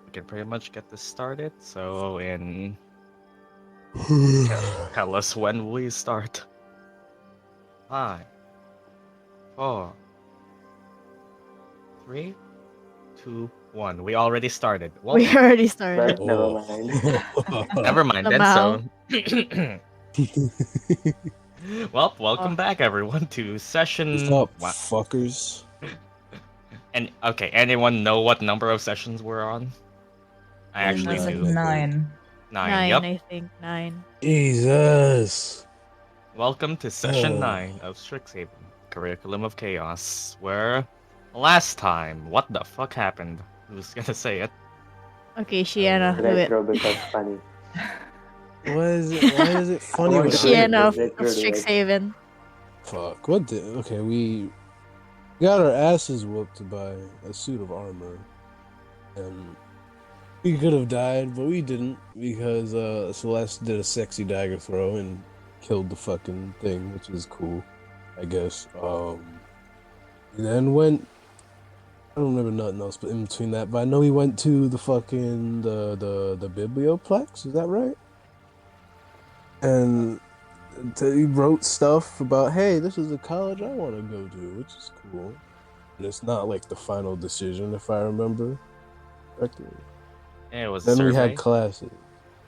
we can pretty much get this started. So, tell us when we start. 5, 4, 3, 2, 1. We already started. Well, We already started. Well, never mind. never mind then. Somehow. So, well, welcome back everyone to session. What's up, fuckers? And okay, anyone know what number of sessions we're on? I actually Nine. do. 9. 9. Yep. I think 9. Jesus. Welcome to session 9 of Strixhaven, Curriculum of Chaos, where last time, what the fuck happened? Who's gonna say it? Okay, Shiana, do it. Retro because funny. Why is it funny? want with to her? Shiana of Retro do it. Strixhaven. Fuck. What the? Okay, we got our asses whooped by a suit of armor, and we could have died, but we didn't because Celeste did a sexy dagger throw and killed the fucking thing, which is cool, I guess. And then went. I don't remember nothing else, but in between that, but I know he went to the fucking the biblioplex. Is that right? And he wrote stuff about, hey, this is the college I want to go to, which is cool. And it's not like the final decision, if I remember correctly. Yeah, it was a Then survey. we had classes.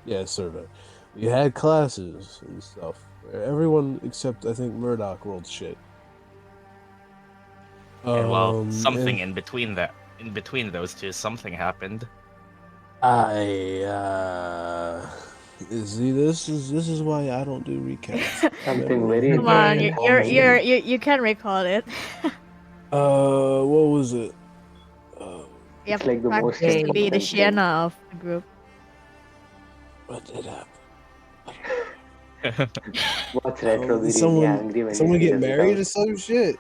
Yeah, survey. We had classes and stuff where everyone except I think Murdock rolled shit. Okay, well, something and in between those two, something happened. See, this is why I don't do recaps. Something very Come on, important. you can recall it. What was it? You have It's like the most practice to be the important thing. Shiana of the group. What did happen? What's retro Did really someone angry when someone he get figures it married out? or some shit?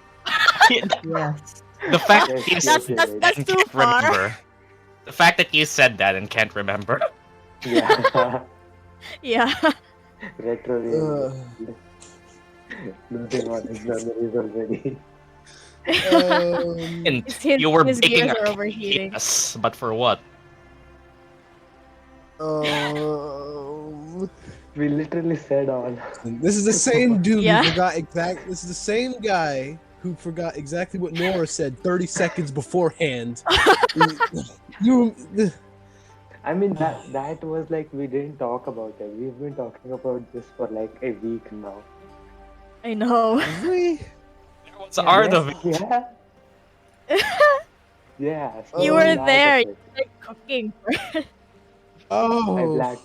Yes. The fact Yes, that you yes, said yes. that That's and too can't far. remember. The fact that you said that and can't remember. Yeah. Yeah. Retro really losing all his memories already. And His you were gears baking are a overheating. yes, but for what? We literally said all. This is the same dude Yeah. who forgot exact. This is the same guy who forgot exactly what Nora said 30 seconds beforehand. you. I mean that was like we didn't talk about it. We've been talking about this for like a week now. I know. Really? What's the art of it? Yeah. Yeah. so You what's were the art there. of it? Like cooking. Oh.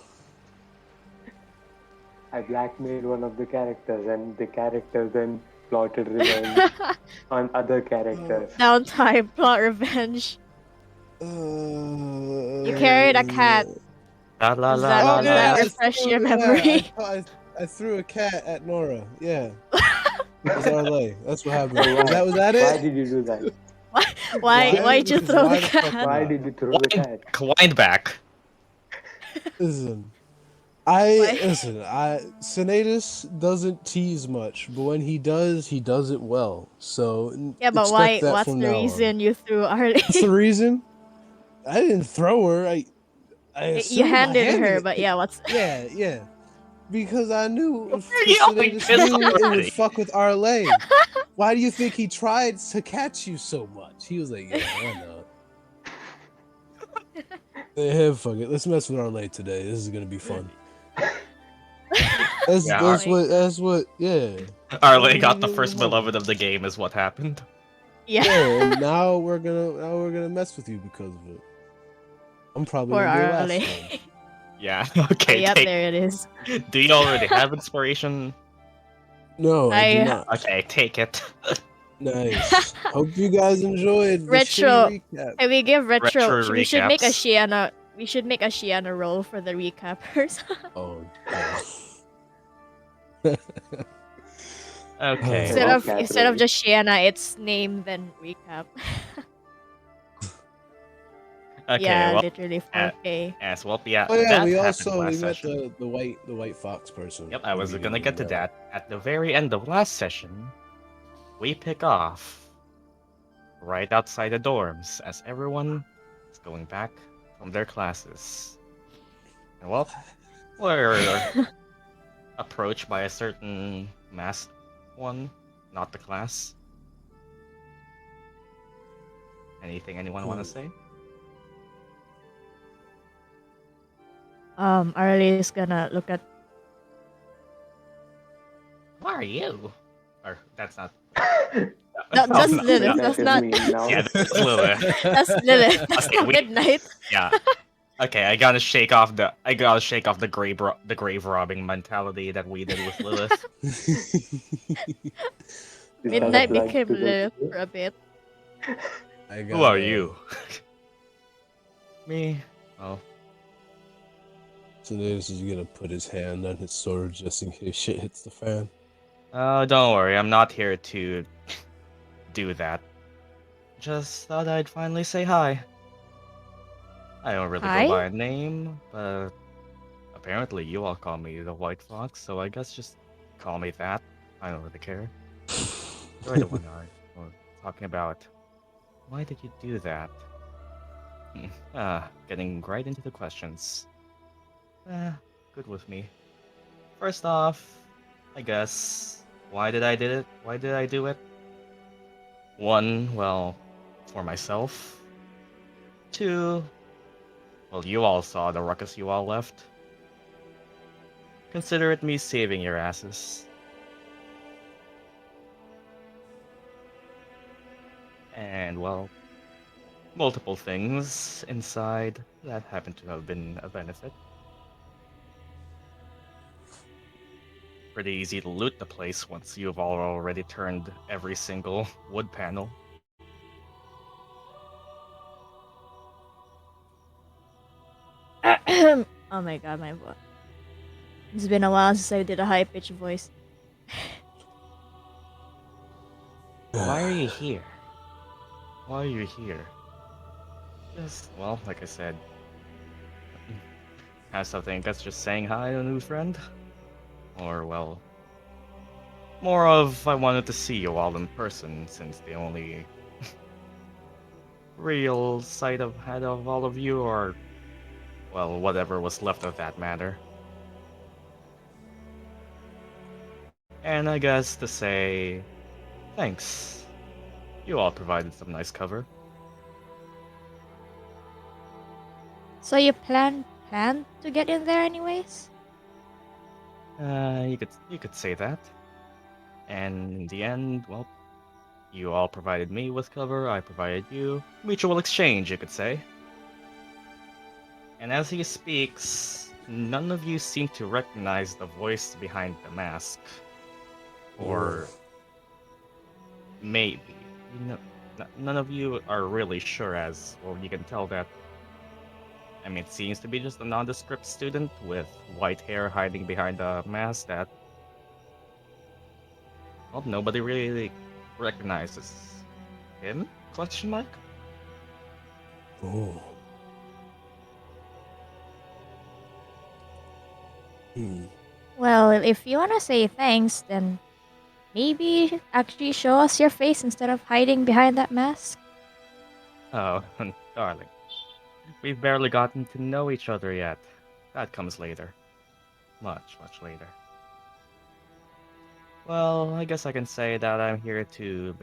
I blackmailed one of the characters, and the character then plotted revenge on other characters. Downtime, plot revenge. You carried a cat. La la Does la that- la does that la. refresh your memory? I threw a cat at Nora. Yeah. It was Arleigh. That's what happened. Was that Why it? did you do that? Why'd you Because throw why the fuck cat? not? Why did you throw the cat? Wind back. Listen, Why? Sinetis doesn't tease much, but when he does it well. So Yeah, but expect why? that What's from the now on. reason you threw Arleigh? What's the reason? I didn't throw her. I You assumed I handed her, it but to- yeah, what's? yeah. Because I knew if You're yelling Sinetis this knew it already. would fuck with Arleigh. Why do you think he tried to catch you so much? He was like, yeah, why not? Yeah, fuck it. Let's mess with Arleigh today. This is gonna be fun. That's what. Yeah. Arleigh got the first beloved of the game, is what happened. Yeah. Yeah, and now we're gonna mess with you because of it. I'm probably Poor gonna be last Arleigh. one. Yeah. Okay. Yep, there it is. Do you already have inspiration? No, I do I- not. Okay, take it. Nice. Hope you guys enjoyed the Retro. shitty recap. Hey, we give retro. Retro We should make a recaps. Shiana. We should make a Shiana roll for the recappers. Oh. Okay. instead of just Shiana, it's name then recap. Okay. yeah, Well, literally 4K. yes. Well, yeah. Oh yeah, that we happened also last met session. the white fox person. Yep, I was We gonna get to met. that. At the very end of last session, we pick off right outside the dorms as everyone is going back from their classes. And well, we're approached by a certain masked one, not the class. Anything anyone want to say? Arleigh is gonna look at. Who are you? Or that's not. That's no, Lilith. no. That's is not. me now. Yeah, that's Lilith. That's Lilith. That's Okay, not we- midnight. Yeah. Okay, I gotta shake off the grave robbing mentality that we did with Lilith. Is that Midnight applied became to the Lilith video? for a bit. I got, Who are you? Me? Oh, Sinetis is gonna put his hand on his sword just in case shit hits the fan. don't worry, I'm not here to do that. Just thought I'd finally say hi. I don't really Hi? go by a name, but apparently you all call me the White Fox, so I guess just call me that. I don't really care. You're the one talking about. Why did you do that? Getting right into the questions. Good with me. First off, I guess, why did I did it? Why did I do it? One, well, for myself. Two, well, you all saw the ruckus you all left. Consider it me saving your asses. And, well, multiple things inside that happen to have been a benefit. Pretty easy to loot the place once you've all already turned every single wood panel. Oh my god, my voice. It's been a while since I did a high pitched voice. Why are you here? Why are you here? Just, well, like I said, have something that's just saying hi to a new friend? Or, well, more of I wanted to see you all in person since the only real sight I've had of all of you are, well, whatever was left of that matter. And I guess to say, thanks. You all provided some nice cover. So you plan to get in there anyways? You could say that. And in the end, well, you all provided me with cover, I provided you. Mutual exchange, you could say. And as he speaks, none of you seem to recognize the voice behind the mask. Or maybe. None of you are really sure, as well, you can tell that. I mean, it seems to be just a nondescript student with white hair hiding behind a mask that, well, nobody really recognizes him? Question mark? Oh. Well, if you wanna say thanks, then maybe actually show us your face instead of hiding behind that mask. Oh, darling. We've barely gotten to know each other yet. That comes later. Much, much later. Well, I guess I can say that I'm here to...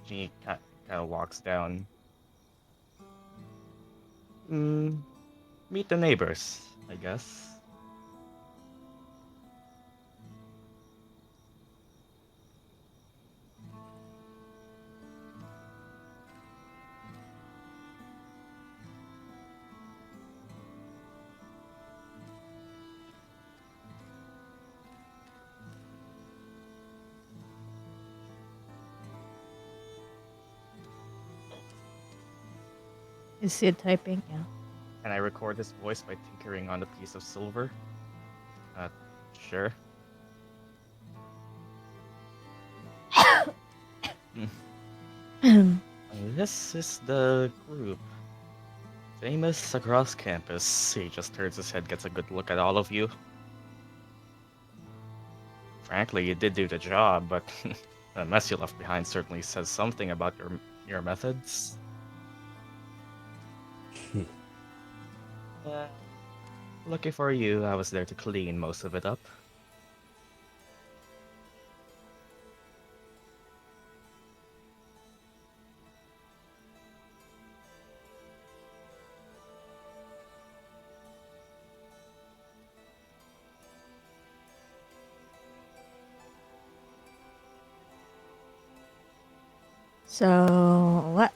She kind of walks down. Meet the neighbors, I guess. Is Sid typing? Yeah. Can I record this voice by tinkering on a piece of silver? Sure. This is the group. Famous across campus. He just turns his head, gets a good look at all of you. Frankly, you did do the job, but the mess you left behind certainly says something about your methods. Uh, lucky for you, I was there to clean most of it up. So what?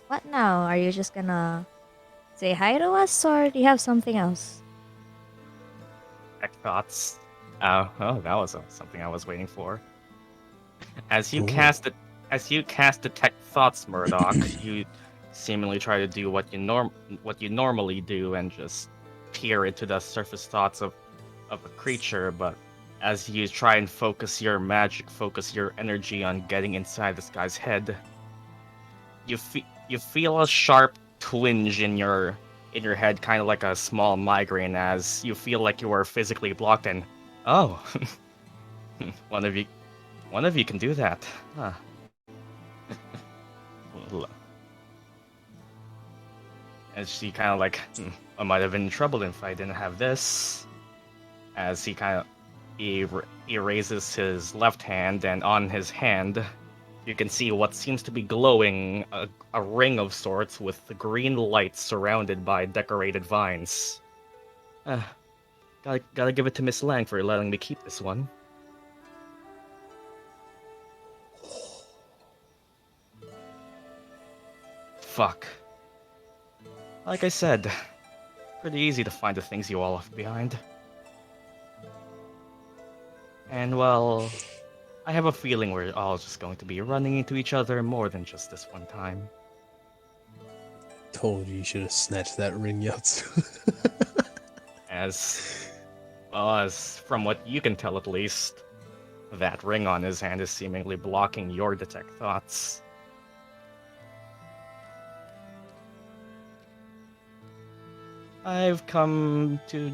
What now? Are you just gonna say hi to us, or do you have something else? Tech thoughts. Oh, that was something I was waiting for. As you Ooh. cast detect thoughts, Murdock, you seemingly try to do what you normally do and just peer into the surface thoughts of a creature, but as you try and focus your energy on getting inside this guy's head, you feel a sharp twinge in your head, kind of like a small migraine, as you feel like you are physically blocked. And oh, one of you can do that. Huh. And she kind of like, I might have been in trouble if I didn't have this. As he raises his left hand, and on his hand, you can see what seems to be glowing, a ring of sorts with green lights surrounded by decorated vines. Gotta give it to Miss Lang for letting me keep this one. Fuck. Like I said, pretty easy to find the things you all left behind. And well, I have a feeling we're all just going to be running into each other more than just this one time. Told you should have snatched that ring, Yatsu. As from what you can tell at least, that ring on his hand is seemingly blocking your detect thoughts. I've come to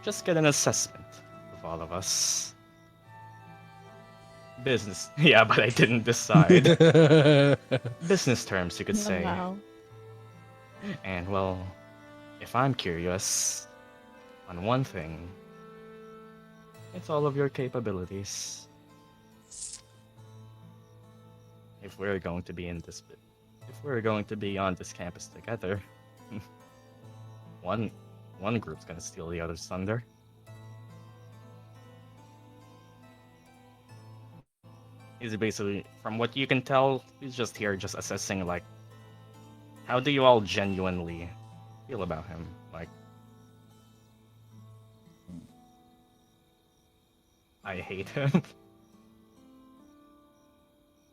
just get an assessment of all of us. Business. Yeah, but I didn't decide. Business terms, you could say. Wow. And well, if I'm curious on one thing, it's all of your capabilities. If we're going to be on this campus together, one group's gonna steal the other's thunder. He's basically, from what you can tell, he's just here, just assessing, like, how do you all genuinely feel about him? Like, I hate him.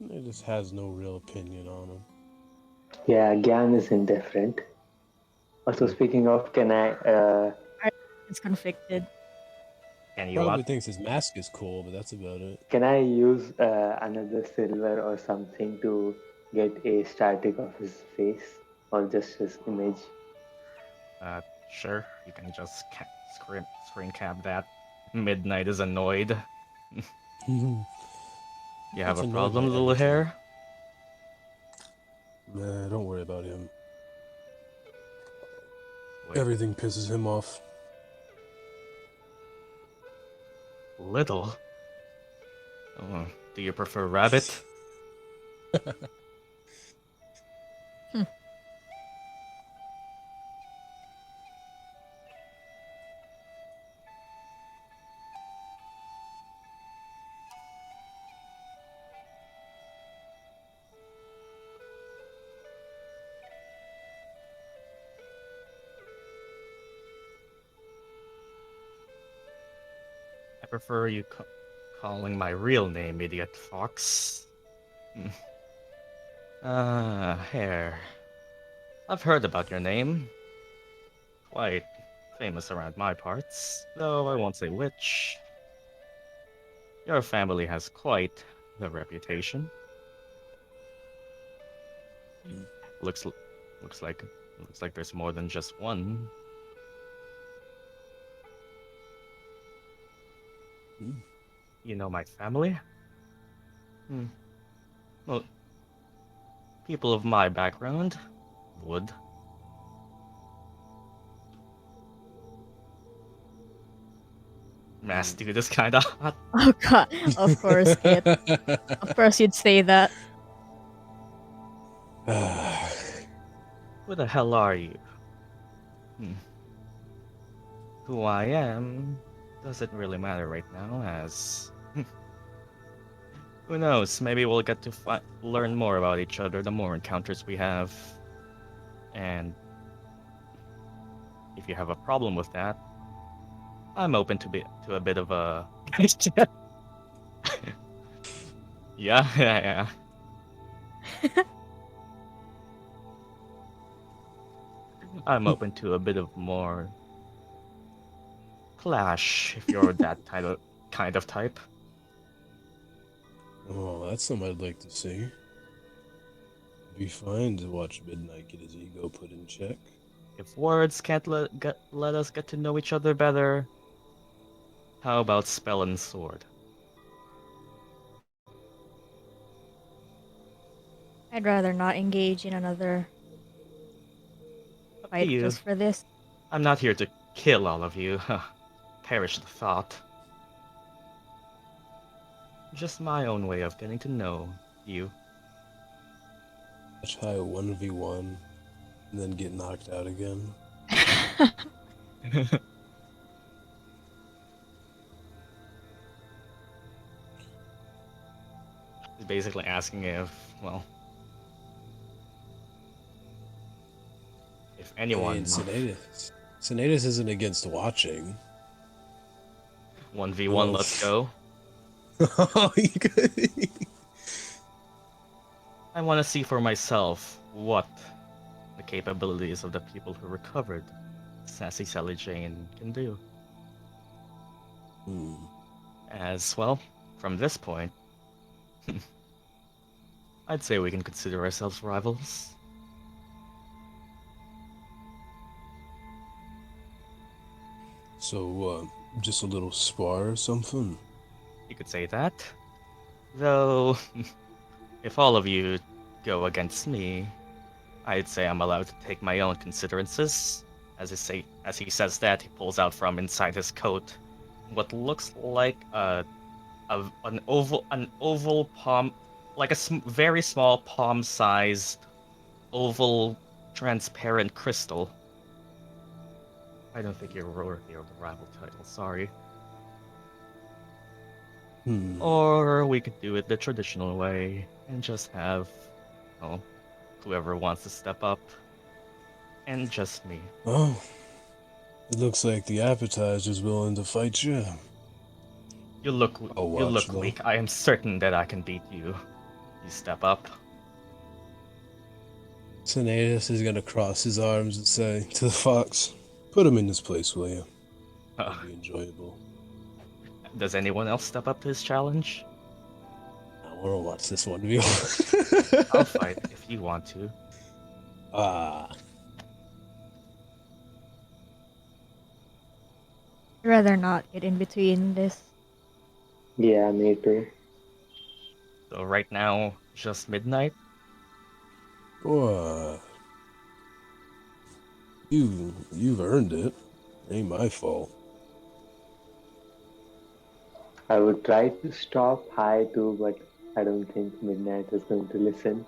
He just has no real opinion on him. Yeah, Gyan is indifferent. Also, speaking of, can I? It's conflicted. Can you Probably what? thinks his mask is cool, but that's about it. Can I use another silver or something to get a static of his face or just his image? Sure. You can just screen cap that. Midnight is annoyed. You have That's a annoyed problem, by little everything. Hare? Nah, don't worry about him. Wait, Everything pisses him off. little? Oh, do you prefer rabbit? I prefer you calling my real name, idiot fox. Hare. I've heard about your name. Quite famous around my parts, though I won't say which. Your family has quite the reputation. Looks looks like there's more than just one. You know my family? Well, people of my background would. Mass dude is kinda hot. Oh god, of course, Kit. Of course you'd say that. Who the hell are you? Who I am doesn't really matter right now, as who knows? Maybe we'll get to learn more about each other the more encounters we have. And if you have a problem with that, I'm open to a bit of a. Yeah. I'm open to a bit of more clash if you're that kind of type. Oh, that's something I'd like to see. It'd be fine to watch Midnight get his ego put in check. If words can't let us get to know each other better, how about spell and sword? I'd rather not engage in another Up to fight you. just for this. I'm not here to kill all of you. Perish the thought. Just my own way of getting to know you. Let's try a 1v1 and then get knocked out again. He's basically asking if anyone. I mean, Sinetis isn't against watching. 1v1, let's go. Oh, you could. I want to see for myself what the capabilities of the people who recovered Sassy Sally Jane can do. As well, from this point, I'd say we can consider ourselves rivals. So, just a little spar or something? You could say that. Though, if all of you go against me, I'd say I'm allowed to take my own considerances. As he says that, he pulls out from inside his coat what looks like an oval palm, like a very small palm-sized oval transparent crystal. I don't think you're worthy of the rival title. Sorry. Or we could do it the traditional way and just have, whoever wants to step up, and just me. Oh, it looks like the appetizer's willing to fight you. You look weak. I am certain that I can beat you. You step up. Sinetis is gonna cross his arms and say to the fox, "Put him in his place, will you? It'll be enjoyable." Does anyone else step up to his challenge? I want to watch this one. I'll fight if you want to. I'd rather not get in between this. Yeah, me too. So right now, just midnight? What? You've earned it. Ain't my fault. I would try to stop High too, but I don't think Midnight is going to listen.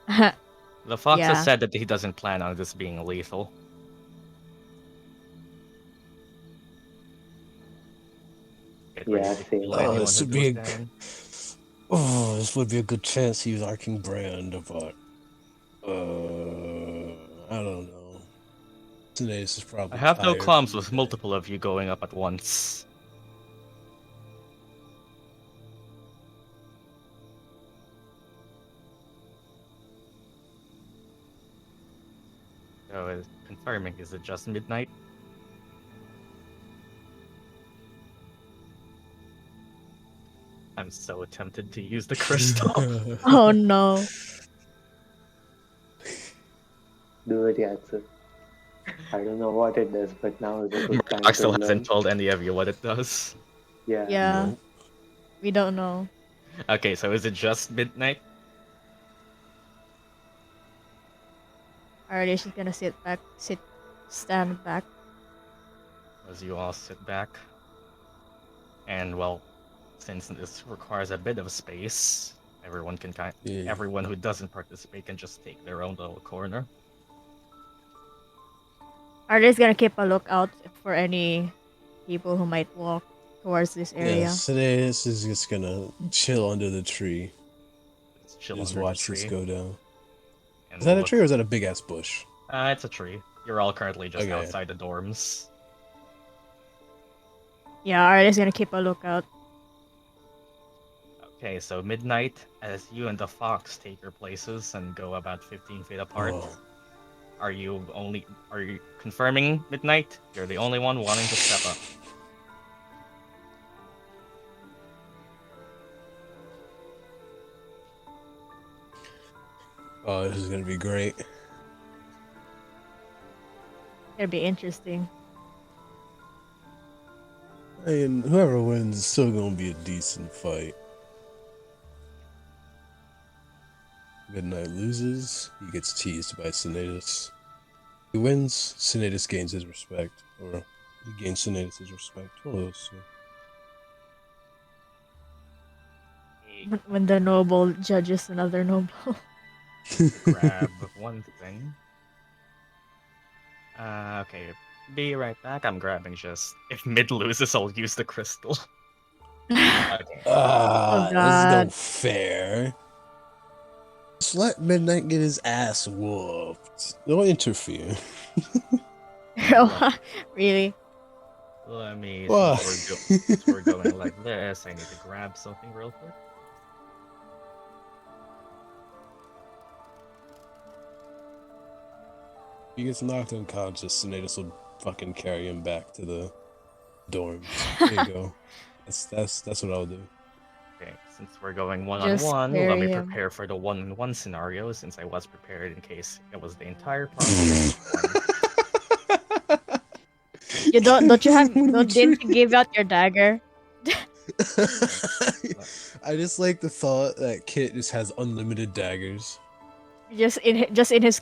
The fox has said that he doesn't plan on this being lethal. Yeah, same. This would be a good chance to use Arcing Brand, but I don't know. Sinetis is probably. I have no tired qualms from with the day. multiple of you going up at once. So, confirming, is it just midnight? I'm so tempted to use the crystal. Oh no. Do it, Yatsu. I don't know what it does, but now is a good time I to still learn. hasn't told any of you what it does. Yeah. Yeah. Nope. We don't know. Okay, so is it just midnight? Alright, she's gonna stand back. as you all sit back. And well, since this requires a bit of space, everyone can everyone who doesn't participate can just take their own little corner. Arleigh's gonna keep a lookout for any people who might walk towards this area. Yeah, Sinetis is just gonna chill under the tree. Just chill Just under watch the tree. this go down. And Is that a tree or is that a big ass bush? It's a tree. You're all currently just Okay. outside the dorms. Yeah, Arleigh's gonna keep a lookout. Okay, so midnight, as you and the fox take your places and go about 15 feet apart. Oh. Are you confirming midnight? You're the only one wanting to step up. Oh, this is gonna be great. It'll be interesting. I mean, whoever wins is still gonna be a decent fight. Midnight loses, he gets teased by Sinetis. He wins, Sinetis gains his respect, or he gains Sinetis' respect. One of those two. When the noble judges another noble. Grab one thing. Okay. Be right back. I'm grabbing just... If mid loses, I'll use the crystal. Okay. Oh, That's God. no fair. Just let Midnight get his ass whooped. Don't interfere. Really? Let me... What? Since we're going like this, I need to grab something real quick. If he gets knocked unconscious, Sinetis will fucking carry him back to the dorms. There you go. That's what I'll do. Okay, since we're going one-on-one, let carry me him. prepare for the one-on-one scenario, since I was prepared in case it was the entire process. You don't didn't you give out your dagger? I just like the thought that Kit just has unlimited daggers. Just in his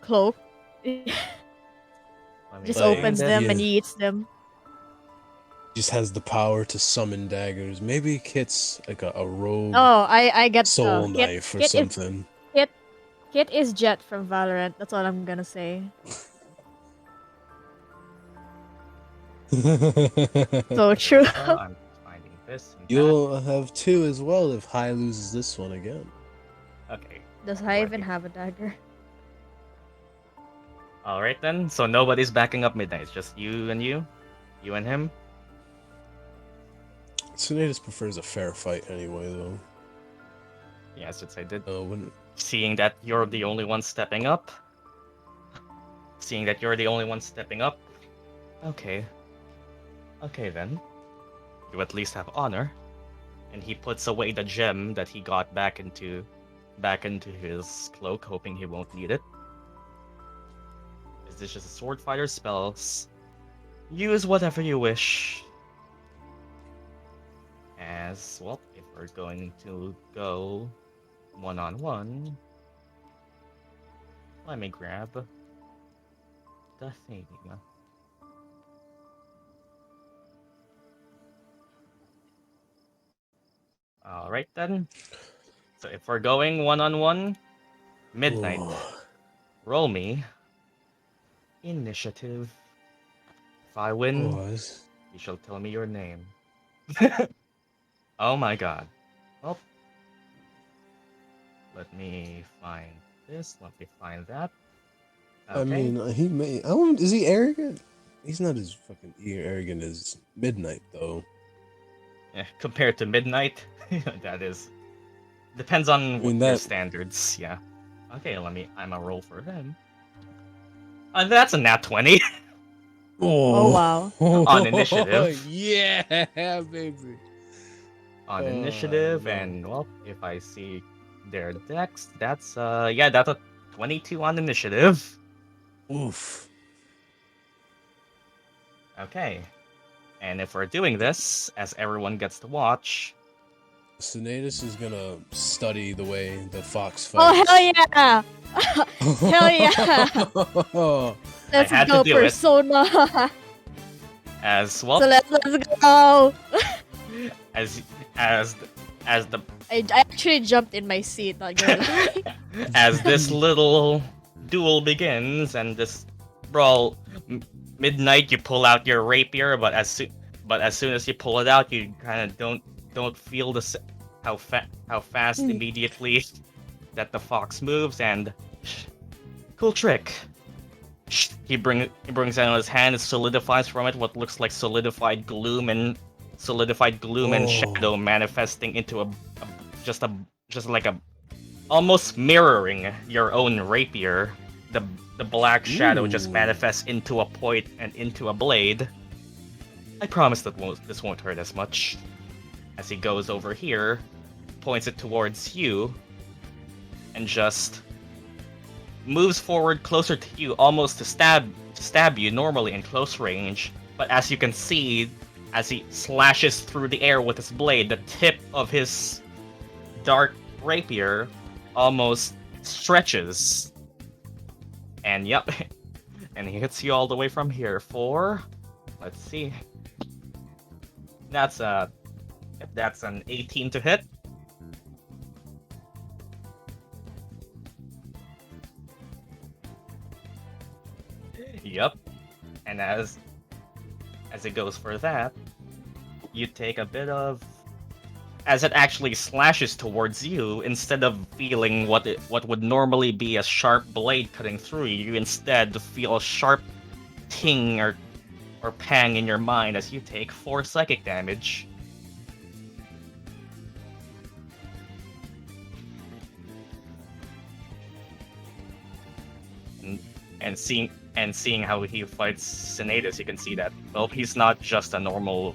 cloak. Let me Just find opens it. them yeah. and eats them. Just has the power to summon daggers. Maybe Kit's like a rogue Oh, I get soul Kit- knife or Kit is- something. Kit is Jet from Valorant. That's all I'm gonna say. So true. I'm finding this. and You'll have two as well if High loses this one again. that. Okay. Does I even have a dagger? Alright then, so nobody's backing up midnight. It's just you and you? You and him? Sinetis prefers a fair fight anyway, though. Yeah, since I did. When Seeing that you're the only one stepping up. Okay. Okay then. You at least have honor. And he puts away the gem that he got back into his cloak, hoping he won't need it. Is this just a sword fighter spells? Use whatever you wish. As well, if we're going to go one-on-one, let me grab the thing. Alright then. So if we're going one-on-one, midnight, roll me initiative. If I win, pause. you shall tell me your name. Oh my god. Well, let me find this. Let me find that. Okay. I mean, he may. I don't. Is he arrogant? He's not as fucking arrogant as Midnight, though. Compared to midnight, that is depends on mean, your that- standards. Yeah. Okay, I'm a roll for him. That's a nat 20. Oh wow. On initiative. Yeah, baby. On Oh, initiative, no. and well, if I see their decks, that's that's a 22 on initiative. Oof. Okay. And if we're doing this, as everyone gets to watch, Sinetis is gonna study the way the fox Oh fights. hell yeah! Hell yeah! yeah! Let's had to go do it. Persona. As well, So let's go. as as as the I actually jumped in my seat. Not gonna lie. as this little duel begins and this brawl, midnight, you pull out your rapier, but as soon as you pull it out, you kind of don't feel how fast immediately that the fox moves. And cool trick. He brings out his hand and solidifies from it what looks like solidified gloom and shadow manifesting into just like a almost mirroring your own rapier. The black shadow just manifests into a point and into a blade. I promise that this won't hurt as much. As he goes over here, points it towards you, and just moves forward closer to you, almost to stab you normally in close range. But as you can see, as he slashes through the air with his blade, the tip of his dark rapier almost stretches. And yep, and he hits you all the way from here for, let's see, that's an 18 to hit. Yep, and as it goes for that, you take a bit of, as it actually slashes towards you, instead of feeling what would normally be a sharp blade cutting through you, you instead feel a sharp ting or pang in your mind as you take 4 psychic damage. And seeing how he fights Sinetis, you can see that, well, he's not just a normal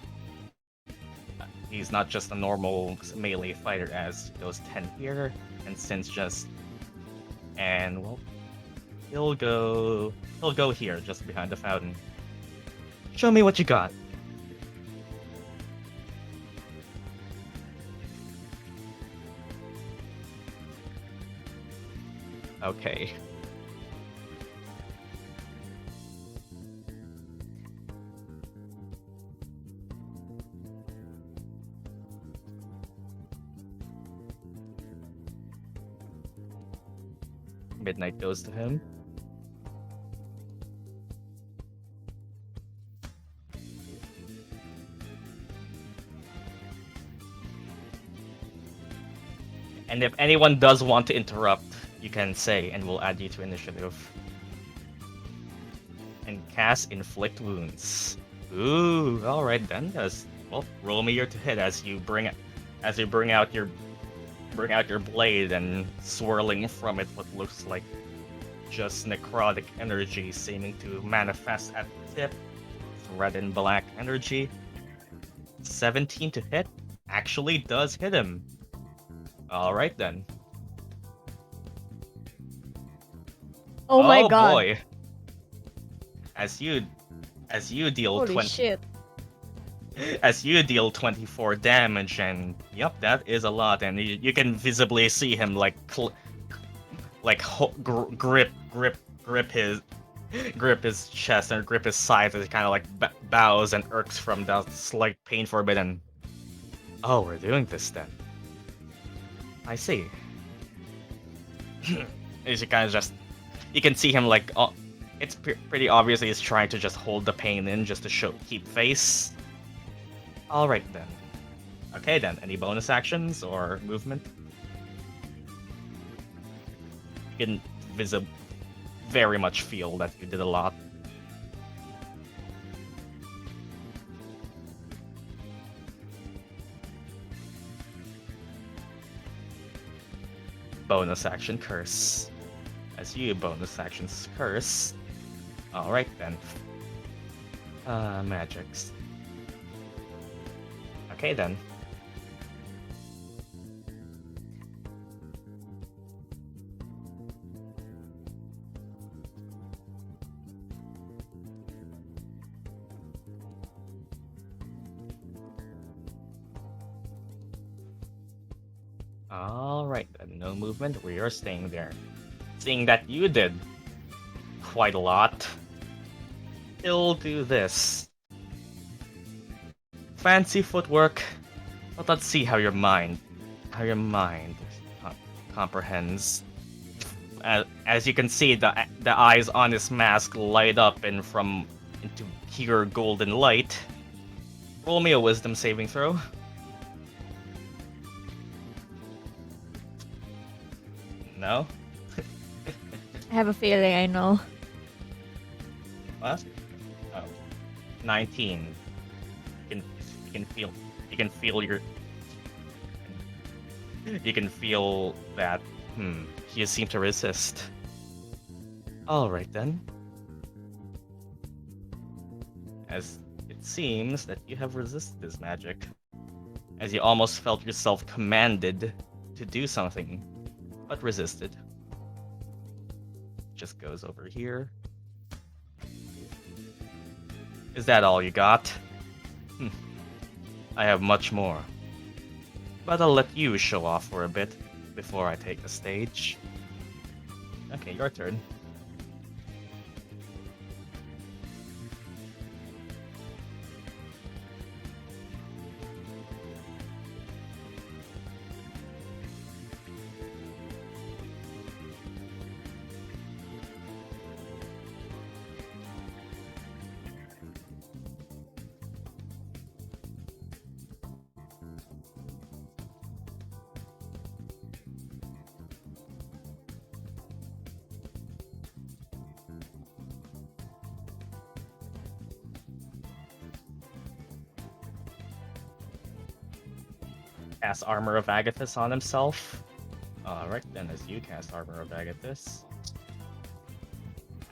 melee fighter, as he goes 10 here, and well, he'll go here, just behind the fountain. Show me what you got. Okay. Midnight goes to him. And if anyone does want to interrupt, you can say, and we'll add you to initiative. And cast Inflict Wounds. Ooh, alright then. Well, roll me your to hit as you bring out your blade, and swirling from it what looks like just necrotic energy seeming to manifest at the tip. Red and black energy. 17 to hit actually does hit him. Alright then. Oh my god. Boy. As you deal Holy shit. As you deal 24 damage, and yep, that is a lot, and you can visibly see him grip his chest and grip his sides as he kind of like bows and irks from that slight pain for a bit, and oh, we're doing this then. I see. As you kind of just, you can see him like, it's pretty obvious he's trying to just hold the pain in just to keep face. Alright then. Okay then, any bonus actions or movement? You can very much feel that you did a lot. Bonus action curse. As you bonus actions curse. Alright then. Magics. Okay then. Alright then, no movement, we are staying there. Seeing that you did quite a lot, he'll do this. fancy footwork. But let's see how your mind comprehends. As you can see, the eyes on his mask light up into pure golden light. Roll me a wisdom saving throw. No? I have a feeling I know. What? Oh. 19. You can feel that you seem to resist. Alright then. As it seems that you have resisted this magic. As you almost felt yourself commanded to do something, but resisted. Just goes over here. Is that all you got? I have much more. But I'll let you show off for a bit before I take the stage. Okay, your turn. Cast Armor of Agathis on himself. Alright, then as you cast Armor of Agathis.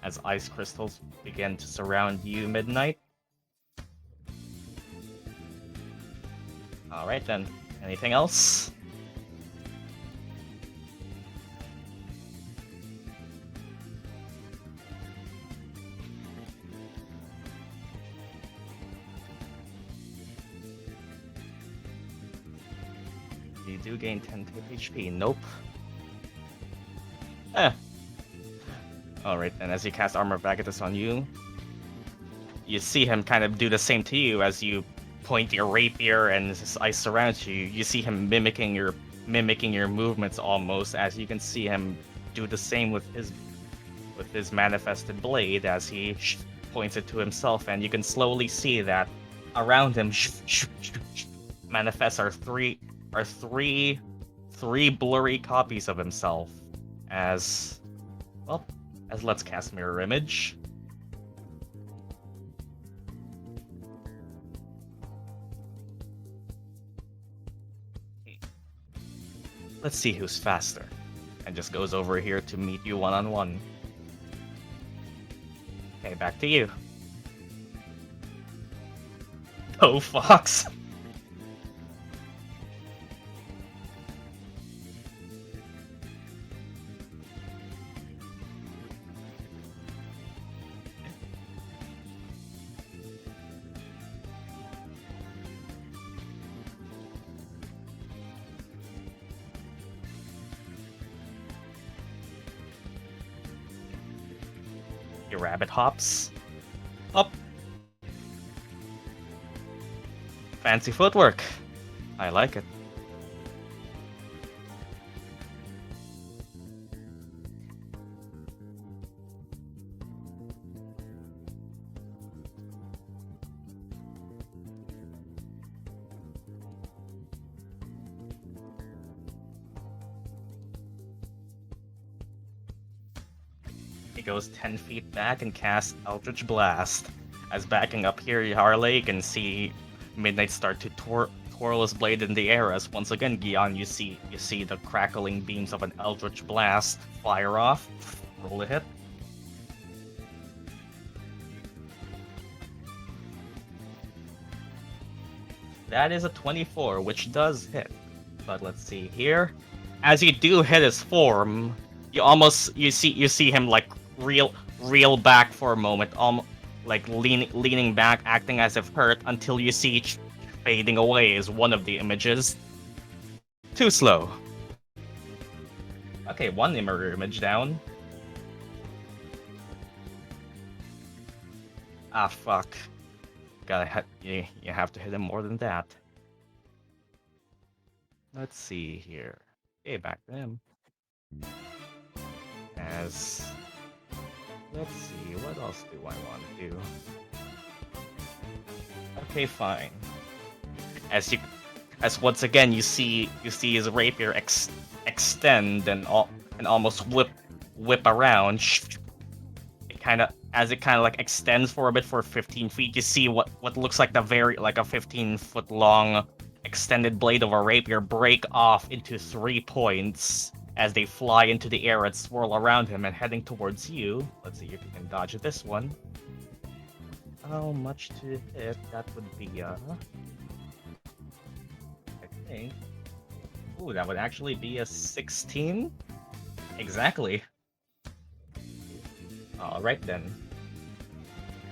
As ice crystals begin to surround you, Midnight. Alright then, anything else? You do gain 10 HP. Nope. Alright then, as you cast Armor of Agathis on you, you see him kind of do the same to you as you point your rapier and his ice surrounds you. You see him mimicking your movements almost, as you can see him do the same with his manifested blade as he points it to himself, and you can slowly see that around him manifests are three blurry copies of himself as let's cast Mirror Image. Let's see who's faster. And just goes over here to meet you one-on-one. Okay, back to you. Go, Fox! Your rabbit hops up. Fancy footwork. I like it. He goes 10 feet back and casts Eldritch Blast. As backing up here, Arleigh can see Midnight start to twirl his blade in the air. As once again, Gyan, you see the crackling beams of an Eldritch Blast fire off. Roll a hit. That is a 24, which does hit. But let's see here. As you do hit his form, you see him like reel back for a moment, like leaning back, acting as if hurt, until you see fading away is one of the images. Too slow. Okay, one mirror image down. Ah, fuck. you have to hit him more than that. Let's see here. Okay, back to him. Let's see, what else do I want to do? Okay, fine. As once again you see his rapier extend and almost whip around. It kind of like extends for a bit for 15 feet. You see what looks like a 15-foot long extended blade of a rapier break off into 3 points as they fly into the air and swirl around him and heading towards you. Let's see if you can dodge this one. How much to hit? That would be I think. Ooh, that would actually be a 16. Exactly. Alright then.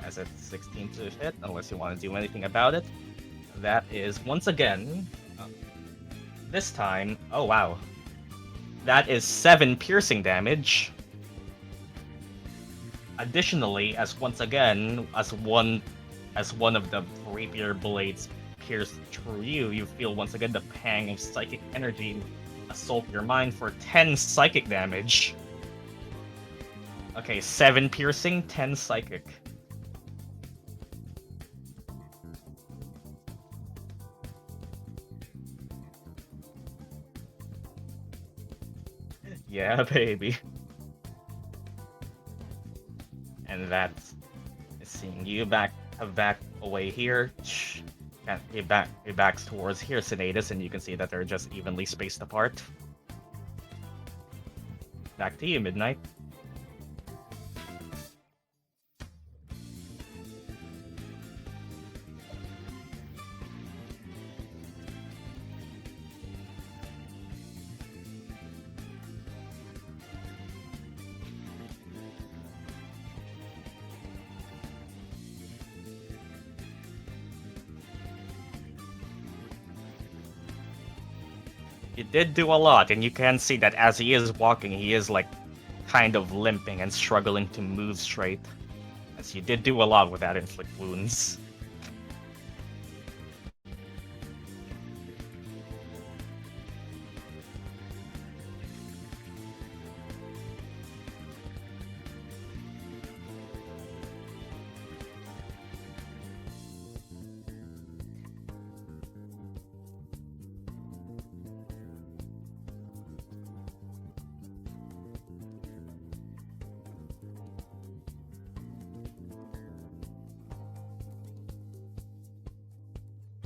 As it's 16 to hit, unless you want to do anything about it. That is once again. This time, oh wow. That is 7 piercing damage. Additionally, as one of the rapier blades pierce through you, you feel once again the pang of psychic energy assault your mind for 10 psychic damage. Okay, 7 piercing, 10 psychic. Yeah, baby. And that's seeing you back away here. He backs towards here, Sinetis, and you can see that they're just evenly spaced apart. Back to you, Midnight. He did do a lot, and you can see that as he is walking, he is like kind of limping and struggling to move straight. As you did do a lot with that inflict wounds.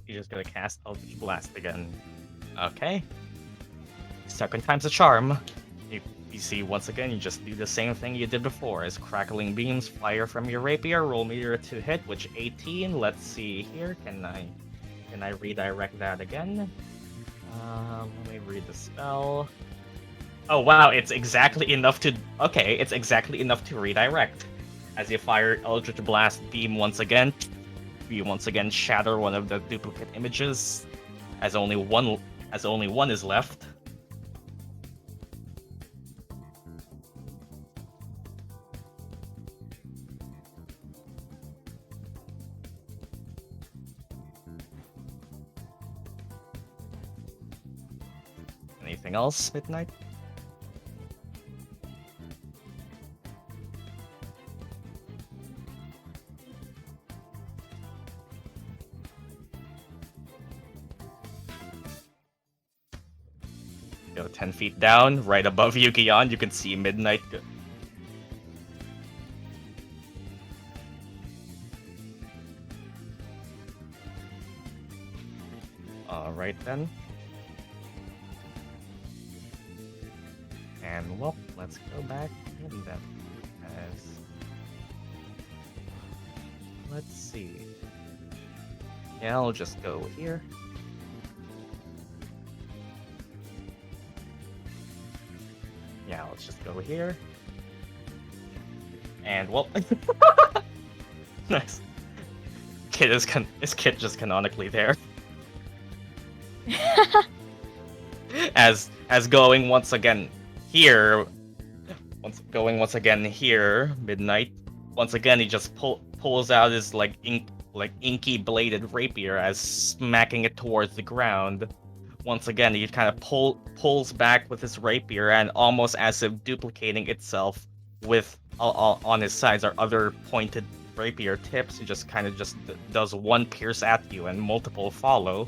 You're just gonna cast Eldritch Blast again. Okay. Second time's a charm. You see, once again, you just do the same thing you did before. As crackling beams fire from your rapier, roll meter to hit, which 18. Let's see here. Can I redirect that again? Let me read the spell. Oh wow, it's exactly enough to. Okay, it's exactly enough to redirect. As you fire Eldritch Blast beam once again. You once again shatter one of the duplicate images, as only one is left. Anything else, Midnight? Go 10 feet down, right above you, Gyan, you can see Midnight. Alright then. And well, let's go back in then. Let's see. Yeah, I'll just go here. Yeah, let's just go here. And well, nice. Is Kit just canonically there? as going once again here, Midnight. Once again, he just pulls out his like like inky bladed rapier as smacking it towards the ground. Once again, he kind of pulls back with his rapier, and almost as if duplicating itself with on his sides are other pointed rapier tips. He just kind of does one pierce at you, and multiple follow.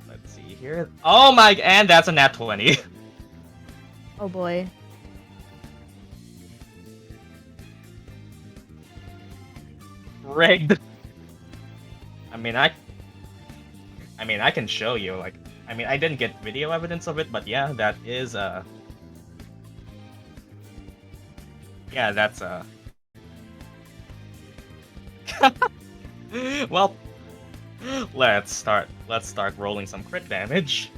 Let's see here. Oh my! And that's a nat 20. Oh boy. Rigged. I mean, I can show you. Like, I didn't get video evidence of it, but yeah, that is yeah, that's well, let's start rolling some crit damage.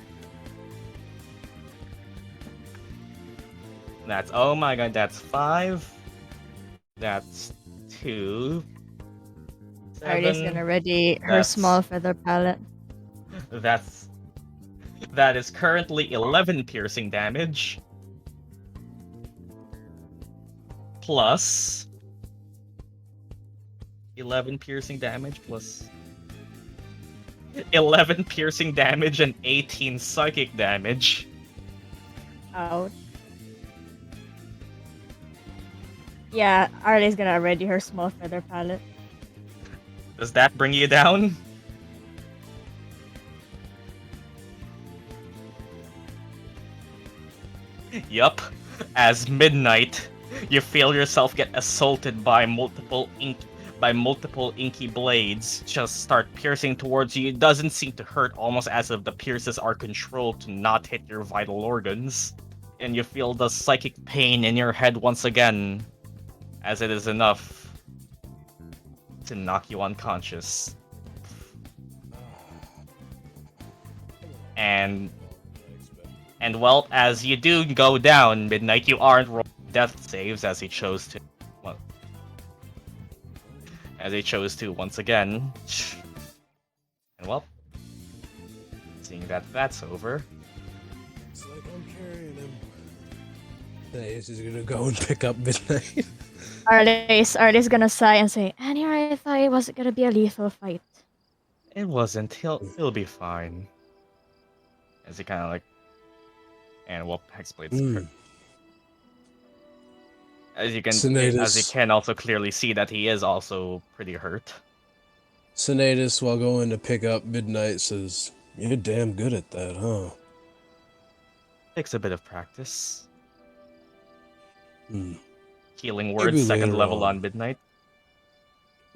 That's, oh my god, that's 5. That's 2. Arleigh's 7. gonna ready her That's- small feather palette. That is currently 11 piercing damage. Plus 11 piercing damage plus 11 piercing damage and 18 psychic damage. Ouch. Yeah, Arleigh's gonna ready her small feather palette. Does that bring you down? Yup. As midnight, you feel yourself get assaulted by multiple inky blades just start piercing towards you. It doesn't seem to hurt, almost as if the pierces are controlled to not hit your vital organs. And you feel the psychic pain in your head once again, as it is enough to knock you unconscious. And well, as you do go down, Midnight, you aren't rolling death saves as he chose to. Well, as he chose to once again. And well, seeing that that's over. It's like I'm carrying him. He's just gonna go and pick up Midnight. Arleigh's gonna sigh and say, "Anyway, I thought it wasn't gonna be a lethal fight." It wasn't. He'll be fine. As he kind of like, and well, Hexblade's as you can also clearly see that he is also pretty hurt. Sinetis, while going to pick up Midnight, says, "You're damn good at that, huh?" Takes a bit of practice. Hmm. Healing word, Maybe second later level on. on Midnight.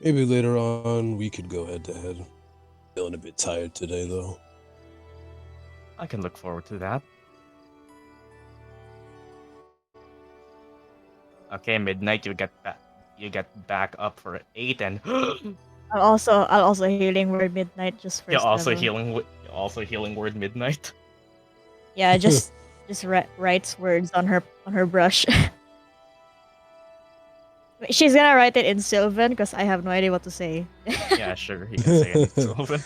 Maybe later on we could go head to head. Feeling a bit tired today, though. I can look forward to that. Okay, Midnight, you get back up for 8, and I'll also healing word midnight just for you're also healing word Midnight. Yeah, just writes words on her brush. She's gonna write it in Sylvan because I have no idea what to say. Yeah, sure, you can say it, Sylvan.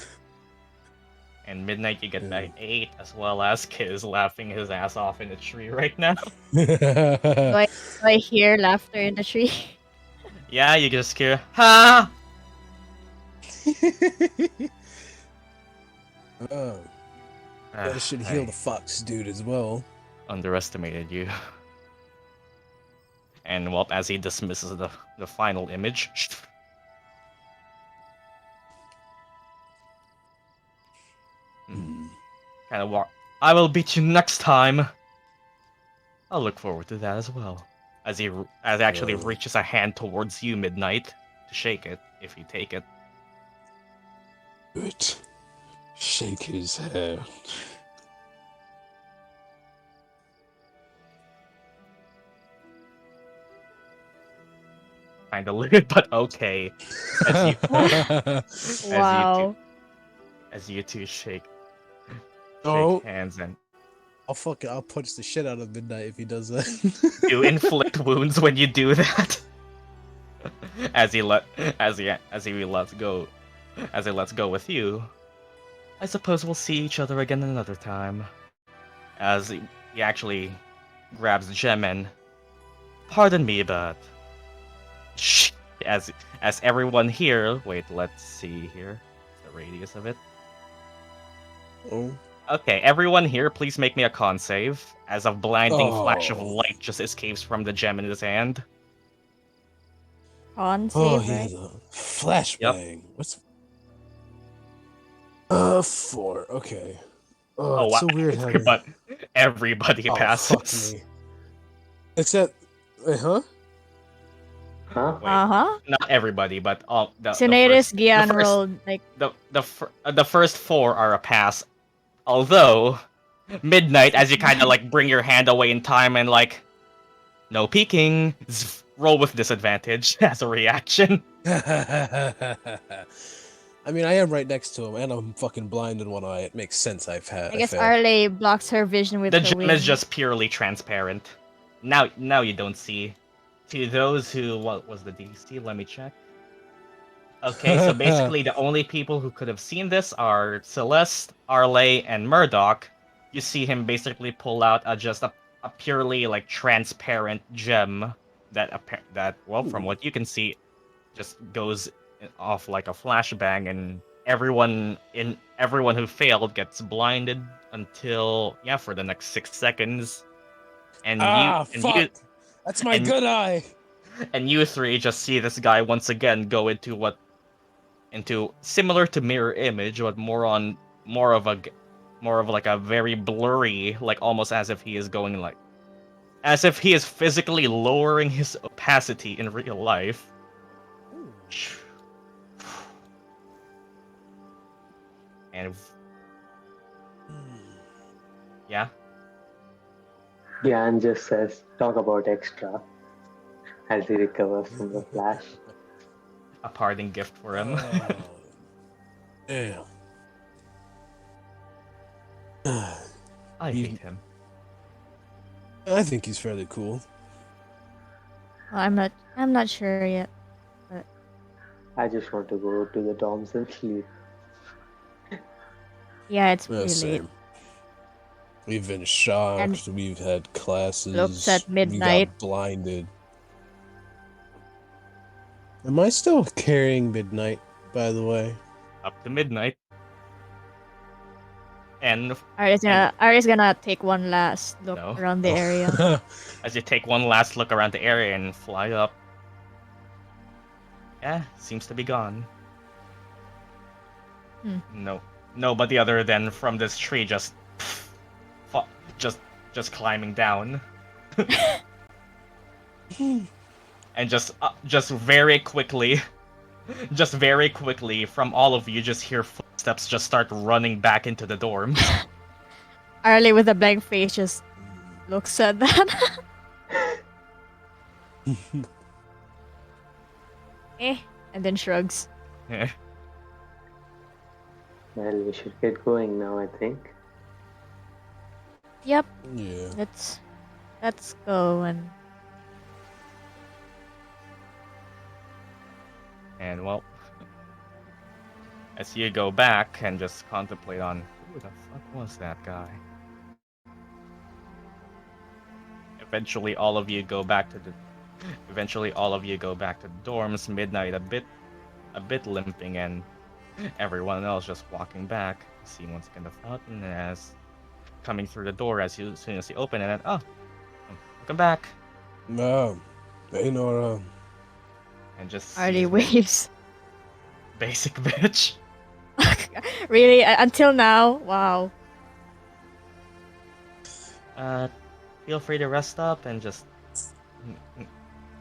And Midnight, you get back 8, as well as Kiz laughing his ass off in a tree right now. Do I hear laughter in the tree? Yeah, you just hear, ha! Oh, that should heal the fox dude as well. Underestimated you. And well, as he dismisses the final image. Kind of walk. I will beat you next time. I'll look forward to that as well. As he actually reaches a hand towards you, Midnight, to shake it if you take it. Good. Shake his hair. Kinda weird, but okay. Wow. As you two shake hands and I'll punch the shit out of Midnight if he does that. you inflict wounds when you do that. As he lets go with you. I suppose we'll see each other again another time. As he actually grabs the gem and, pardon me, but as everyone here. Wait, let's see here. The radius of it. Oh. Okay, everyone here, please make me a con save. As a blinding flash of Oh. light just escapes from the gem in his hand. Con Oh, save, he right? has a flashbang. What's 4? Okay. Oh, Oh it's wow! so weird having. Everybody Oh, fuck passes. me. Except, wait, huh? Huh? Wait, Uh-huh. not everybody, but the Sinetis, first Gyan rolled, like, the first 4 are a pass. Although midnight, as you kind of like bring your hand away in time and like, no peeking, roll with disadvantage as a reaction. I mean, I am right next to him, and I'm fucking blind in one eye. It makes sense. I I guess failed. Arleigh blocks her vision with The her gem wing. is just purely transparent. Now you don't see. To those who, what was the DC? Let me check. Okay, so basically the only people who could have seen this are Celeste, Arleigh, and Murdock. You see him basically pull out a purely like transparent gem that well, from Ooh. what you can see, just goes off like a flashbang, and everyone who failed gets blinded until for the next 6 seconds. And Fuck! That's my and- good eye! and you 3 just see this guy once again go into similar to mirror image, but more of like a very blurry, like almost as if he is going like as if he is physically lowering his opacity in real life. And yeah, Gyan just says, talk about extra as he recovers from the flash. a parting gift for him. Oh, damn. I hate him. I think he's fairly cool. Well, I'm not sure yet. I just want to go to the dorms and sleep. Yeah, it's Yeah, really late. same. We've been shocked. And We've had classes. looks at We midnight. got blinded. Am I still carrying midnight, by the way? Up to midnight. And Arle's gonna take one last look No. around the Oh. area. as you take one last look around the area and fly up, seems to be gone. Nobody other than from this tree just climbing down. And just very quickly from all of you just hear footsteps just start running back into the dorm. Arleigh with a blank face just looks at that. And then shrugs. Yeah. Well, we should get going now, I think. Yep, Yeah. let's go and And well, as you go back and just contemplate on who the fuck was that guy. Eventually all of you go back to the dorms, midnight a bit limping, and everyone else just walking back. You see once again the fountain as coming through the door as soon as you open it, and welcome back. No. Hey, Nora. And just Arleigh sees waves. basic bitch. Really? Until now? Wow. Feel free to rest up and just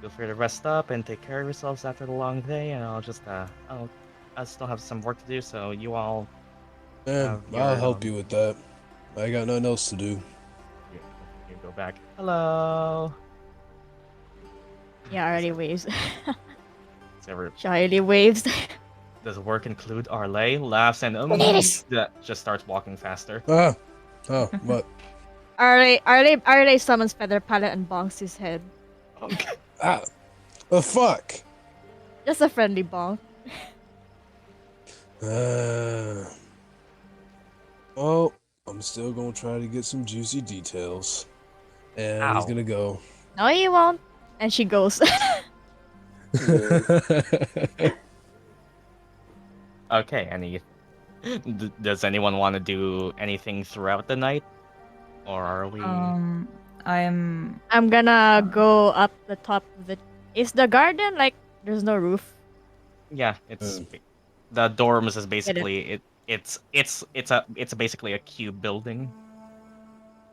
take care of yourselves after the long day, and I still have some work to do, so you all Yeah, I'll help you with that. I got nothing else to do. you go back. Hello. Yeah, Arleigh waves. So Shyly waves. does work include Arleigh? Laughs and Sinetis! just starts walking faster. Oh, what? Arleigh summons Feather Palette and bonks his head. Okay. The fuck? Just a friendly bonk. Well, I'm still gonna try to get some juicy details. And he's Ow. gonna go. No, you won't. And she goes. Okay, does anyone want to do anything throughout the night? Or are we... I'm I'm gonna go up the top of the. Is the garden like there's no roof? Yeah, the dorms is Get it. basically it's basically a cube building.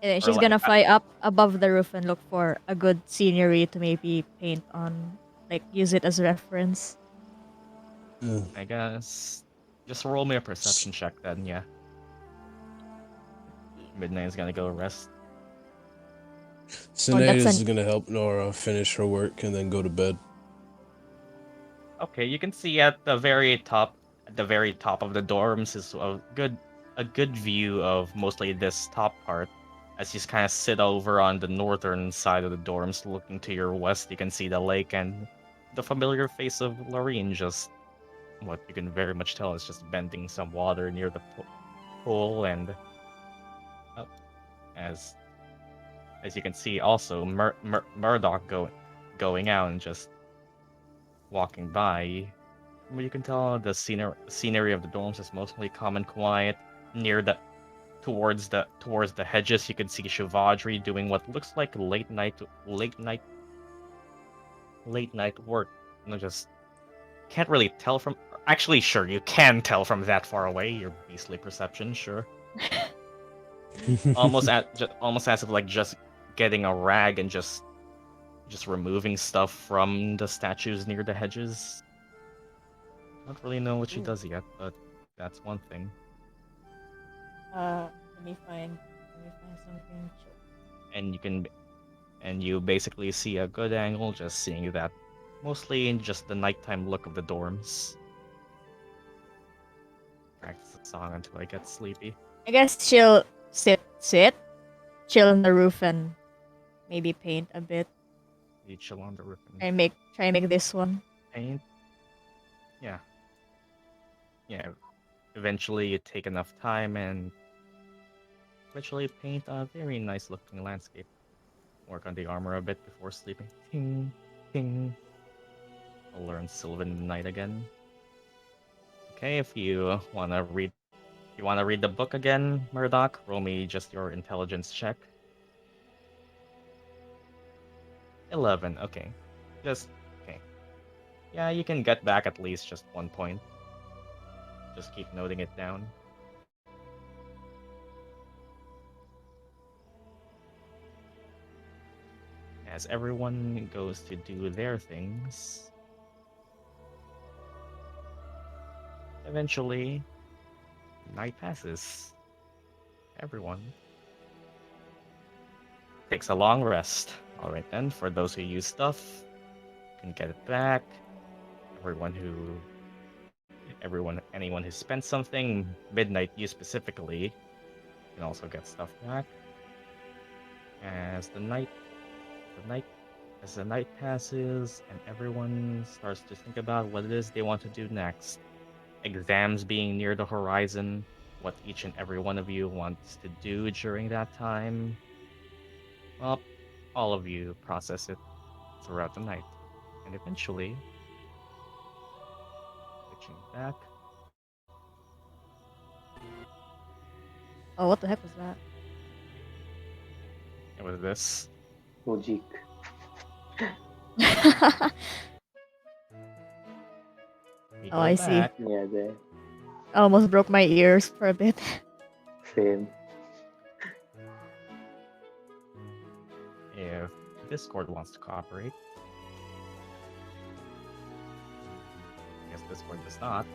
And Or she's like gonna fly up above the roof and look for a good scenery to maybe paint on, like use it as reference. I guess just roll me a perception check then, yeah. Midnight is gonna go rest. Sinetis that's is gonna help Nora finish her work and then go to bed. Okay, you can see at the very top of the dorms is a good view of mostly this top part. As you kind of sit over on the northern side of the dorms, looking to your west, you can see the lake and the familiar face of Lorene. Just what you can very much tell is just bending some water near the pool, and as you can see, also Murdock going out and just walking by. But you can tell the scenery of the dorms is mostly calm and quiet. Near the towards the hedges, you can see Shivadri doing what looks like late night work. You just can't really tell from. Actually, sure, you can tell from that far away. Your beastly perception, sure. almost as if like just getting a rag and just removing stuff from the statues near the hedges. Don't really know what she does yet, but that's one thing. Let me find something. And you basically see a good angle just seeing that, mostly in just the nighttime look of the dorms. Practice the song until I get sleepy. I guess she'll sit, chill on the roof and maybe paint a bit. You chill on the roof and Try and make this one. paint. Yeah. Eventually you take enough time and eventually paint a very nice looking landscape. Work on the armor a bit before sleeping. Ting, ting. I'll learn Sylvan Night again. Okay, if you wanna read the book again, Murdock, roll me just your intelligence check. 11, okay. Okay. Yeah, you can get back at least just 1 point. Just keep noting it down. As everyone goes to do their things, eventually, night passes. Everyone takes a long rest. Alright then, for those who use stuff, can get it back. Anyone who spent something, midnight, you specifically, can also get stuff back. As the night passes and everyone starts to think about what it is they want to do next. Exams being near the horizon, what each and every one of you wants to do during that time. Well, all of you process it throughout the night. And eventually, switching back. Oh, what the heck was that? It was this. Mujik. We Oh, go I see. back. Yeah, there. I almost broke my ears for a bit. Same. If Discord wants to cooperate. I guess Discord does not.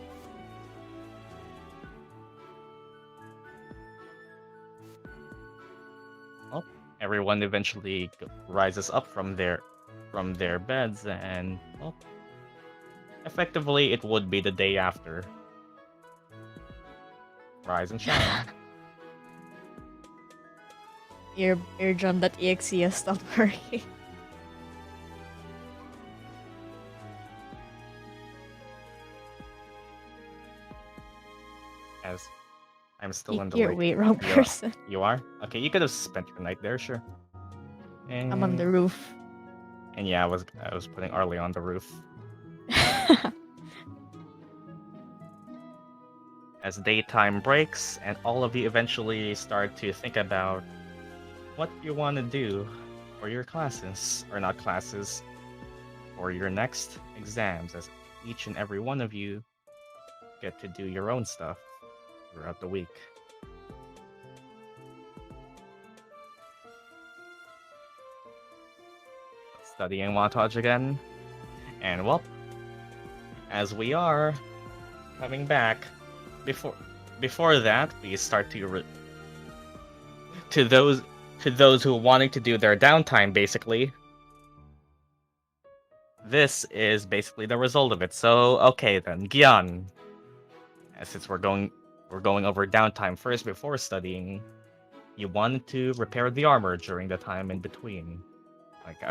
Well, everyone eventually rises up from their beds, and well, effectively it would be the day after. Rise and shine. Eardrum.exe has stopped working. As I'm still in the Here, lake. wait, wrong You are- person. You are? Okay, you could have spent your night there, sure. I'm on the roof. And yeah, I was putting Arleigh on the roof. As daytime breaks, and all of you eventually start to think about what you want to do for your classes, or not classes, for your next exams, as each and every one of you get to do your own stuff throughout the week. Studying montage again, and well, as we are coming back, before that, we start to those who are wanting to do their downtime. Basically, this is basically the result of it. So okay then, Gyan, since we're going over downtime first before studying, you wanted to repair the armor during the time in between. Like,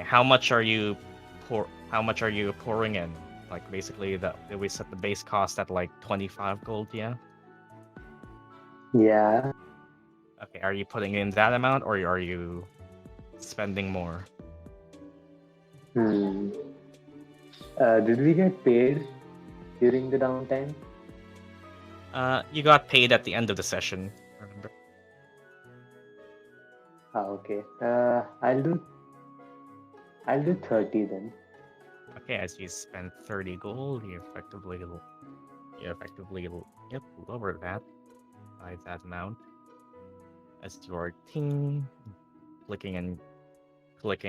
how much are you pouring in? Like, basically, we set the base cost at like 25 gold, yeah? Yeah. Okay, are you putting in that amount, or are you spending more? Did we get paid during the downtime? You got paid at the end of the session, remember? Okay. I'll do 30 then. Okay, as you spend 30 gold, you effectively lower that by that amount. As you're clicking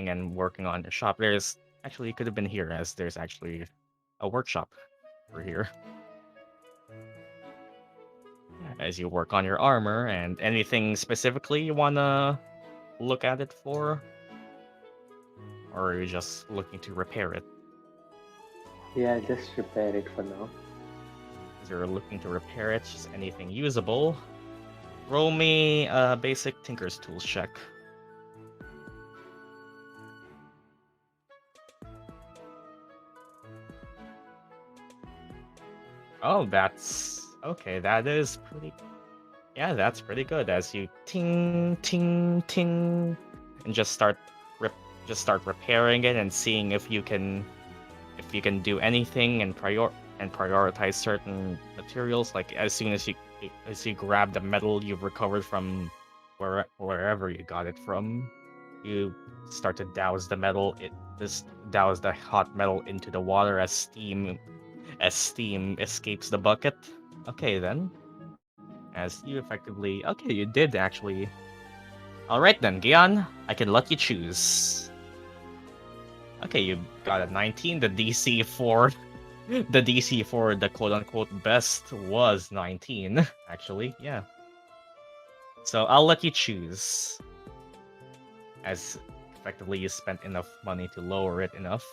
and working on your shop. There's actually, you could have been here, as there's actually a workshop for here. As you work on your armor, and anything specifically you wanna look at it for, or are you just looking to repair it? Yeah, just repair it for now. As you're looking to repair it, just anything usable. Roll me a basic Tinker's Tools check. Oh, that's okay. That is pretty. Yeah, that's pretty good. As you ting ting ting, and just start repairing it and seeing if you can do anything and prioritize certain materials. Like, as soon as you grab the metal you've recovered from wherever you got it from, you start to douse the metal. Douse the hot metal into the water as steam escapes the bucket. Okay then. As you effectively... Okay, you did actually... Alright then, Gyan, I can let you choose. Okay, you got a 19. The DC for the quote-unquote best was 19, actually, yeah. So I'll let you choose. As effectively you spent enough money to lower it enough.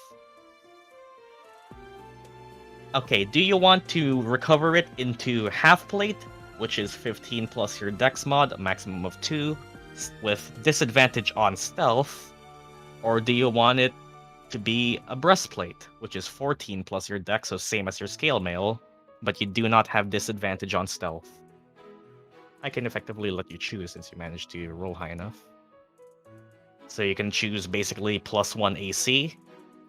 Okay, do you want to recover it into half plate, which is 15 plus your dex mod, a maximum of 2, with disadvantage on stealth? Or do you want it to be a breastplate, which is 14 plus your dex, so same as your scale mail, but you do not have disadvantage on stealth? I can effectively let you choose since you managed to roll high enough. So you can choose basically +1 AC,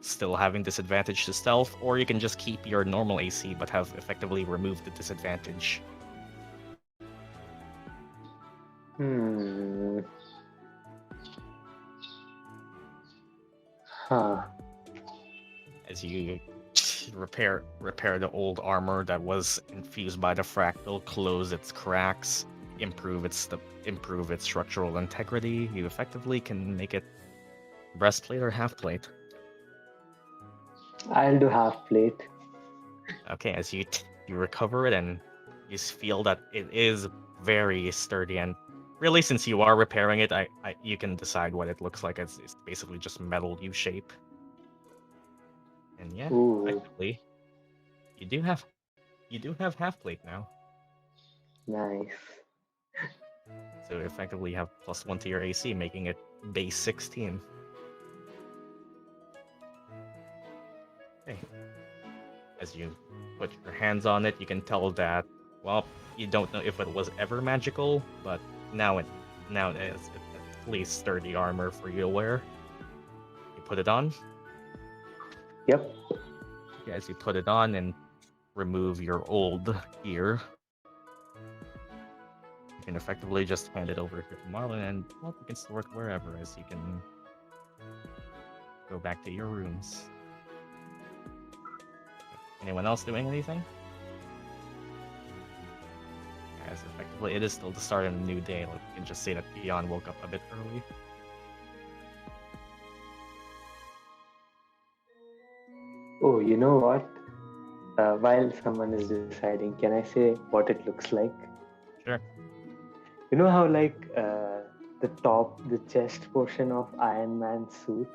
still having disadvantage to stealth, or you can just keep your normal AC but have effectively removed the disadvantage. Huh. As you repair the old armor that was infused by the fractal, close its cracks, improve its structural integrity, you effectively can make it breastplate or half plate. I'll do half plate. Okay, as you recover it and you feel that it is very sturdy, and really, since you are repairing it, you can decide what it looks like. It's basically just metal U-shape. And yeah, Ooh. effectively, you do have half plate now. Nice. So effectively you have +1 to your AC, making it base 16. Okay. As you put your hands on it, you can tell that, well, you don't know if it was ever magical, but now it is at least sturdy armor for you to wear. You put it on. Yep. As you put it on and remove your old gear, you can effectively just hand it over here to Marlon, and well, you can store it wherever, as you can go back to your rooms. Anyone else doing anything? As effectively, it is still the start of a new day. Like, you can just say that Gyan woke up a bit early. Oh, you know what? While someone is deciding, can I say what it looks like? Sure. You know how the chest portion of Iron Man's suit,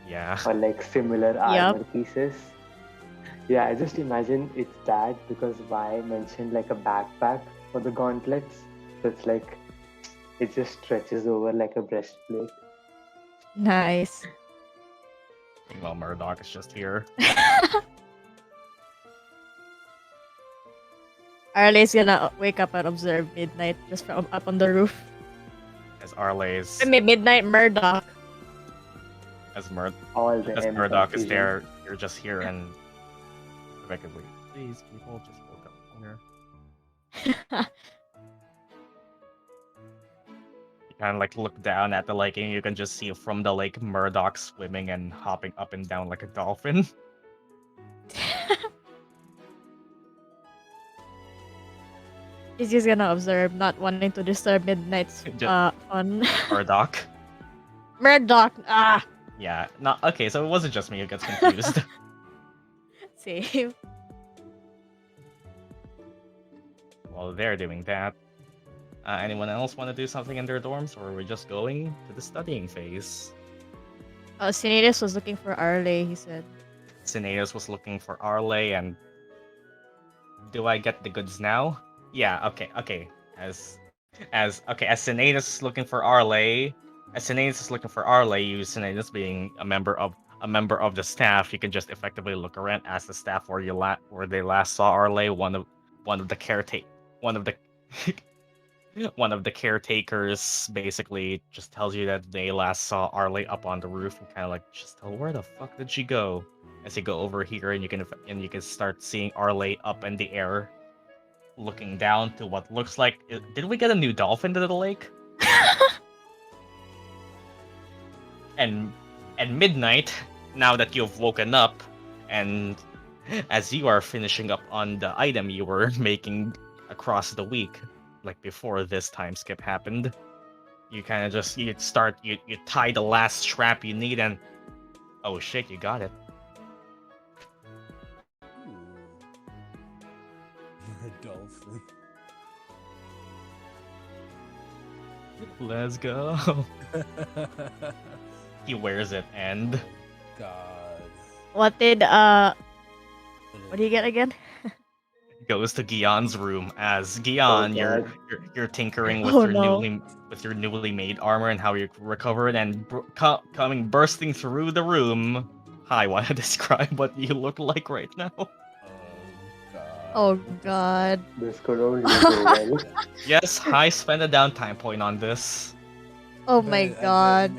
Yeah. or like similar armor pieces? Yeah, I just imagine it's that because Vi mentioned like a backpack for the gauntlets. So it's like it just stretches over like a breastplate. Nice. Well, Murdock is just here. Arleigh's gonna wake up and observe midnight just from up on the roof. As Arleigh's. Midnight Murdock. As All the M Murdock is confusion. there, you're just here and effectively, please, people, just woke up here. You kind of like look down at the lake and you can just see from the lake Murdock swimming and hopping up and down like a dolphin. He's just gonna observe, not wanting to disturb Midnight's fun. Murdock. Murdock! Ah! Yeah, not okay, so it wasn't just me who gets confused. Same. While they're doing that, anyone else want to do something in their dorms, or are we just going to the studying phase? Sinetis was looking for Arleigh, he said. Sinetis was looking for Arleigh, and do I get the goods now? Yeah, okay. As Sinetis is looking for Arleigh, you Sinetis being a member of the staff, you can just effectively look around, ask the staff where they last saw Arleigh. One of the caretakers basically just tells you that they last saw Arleigh up on the roof, and kind of like, just tell where the fuck did she go? As you go over here, and you can start seeing Arleigh up in the air, looking down to what looks like. Did we get a new dolphin to the lake? and midnight, now that you've woken up, and as you are finishing up on the item you were making across the week, like before this time skip happened, you kind of just you tie the last strap you need, and oh shit, you got it. Dolphin. Let's go. He wears it, and God. What did what do you get again? goes to Gyan's room. As Gyan, God. you're tinkering with your newly made armor and how you recover it, and coming bursting through the room. Hi, want to describe what you look like right now? Oh god. This could only go well. Yes, I spent a downtime point on this. Oh my god.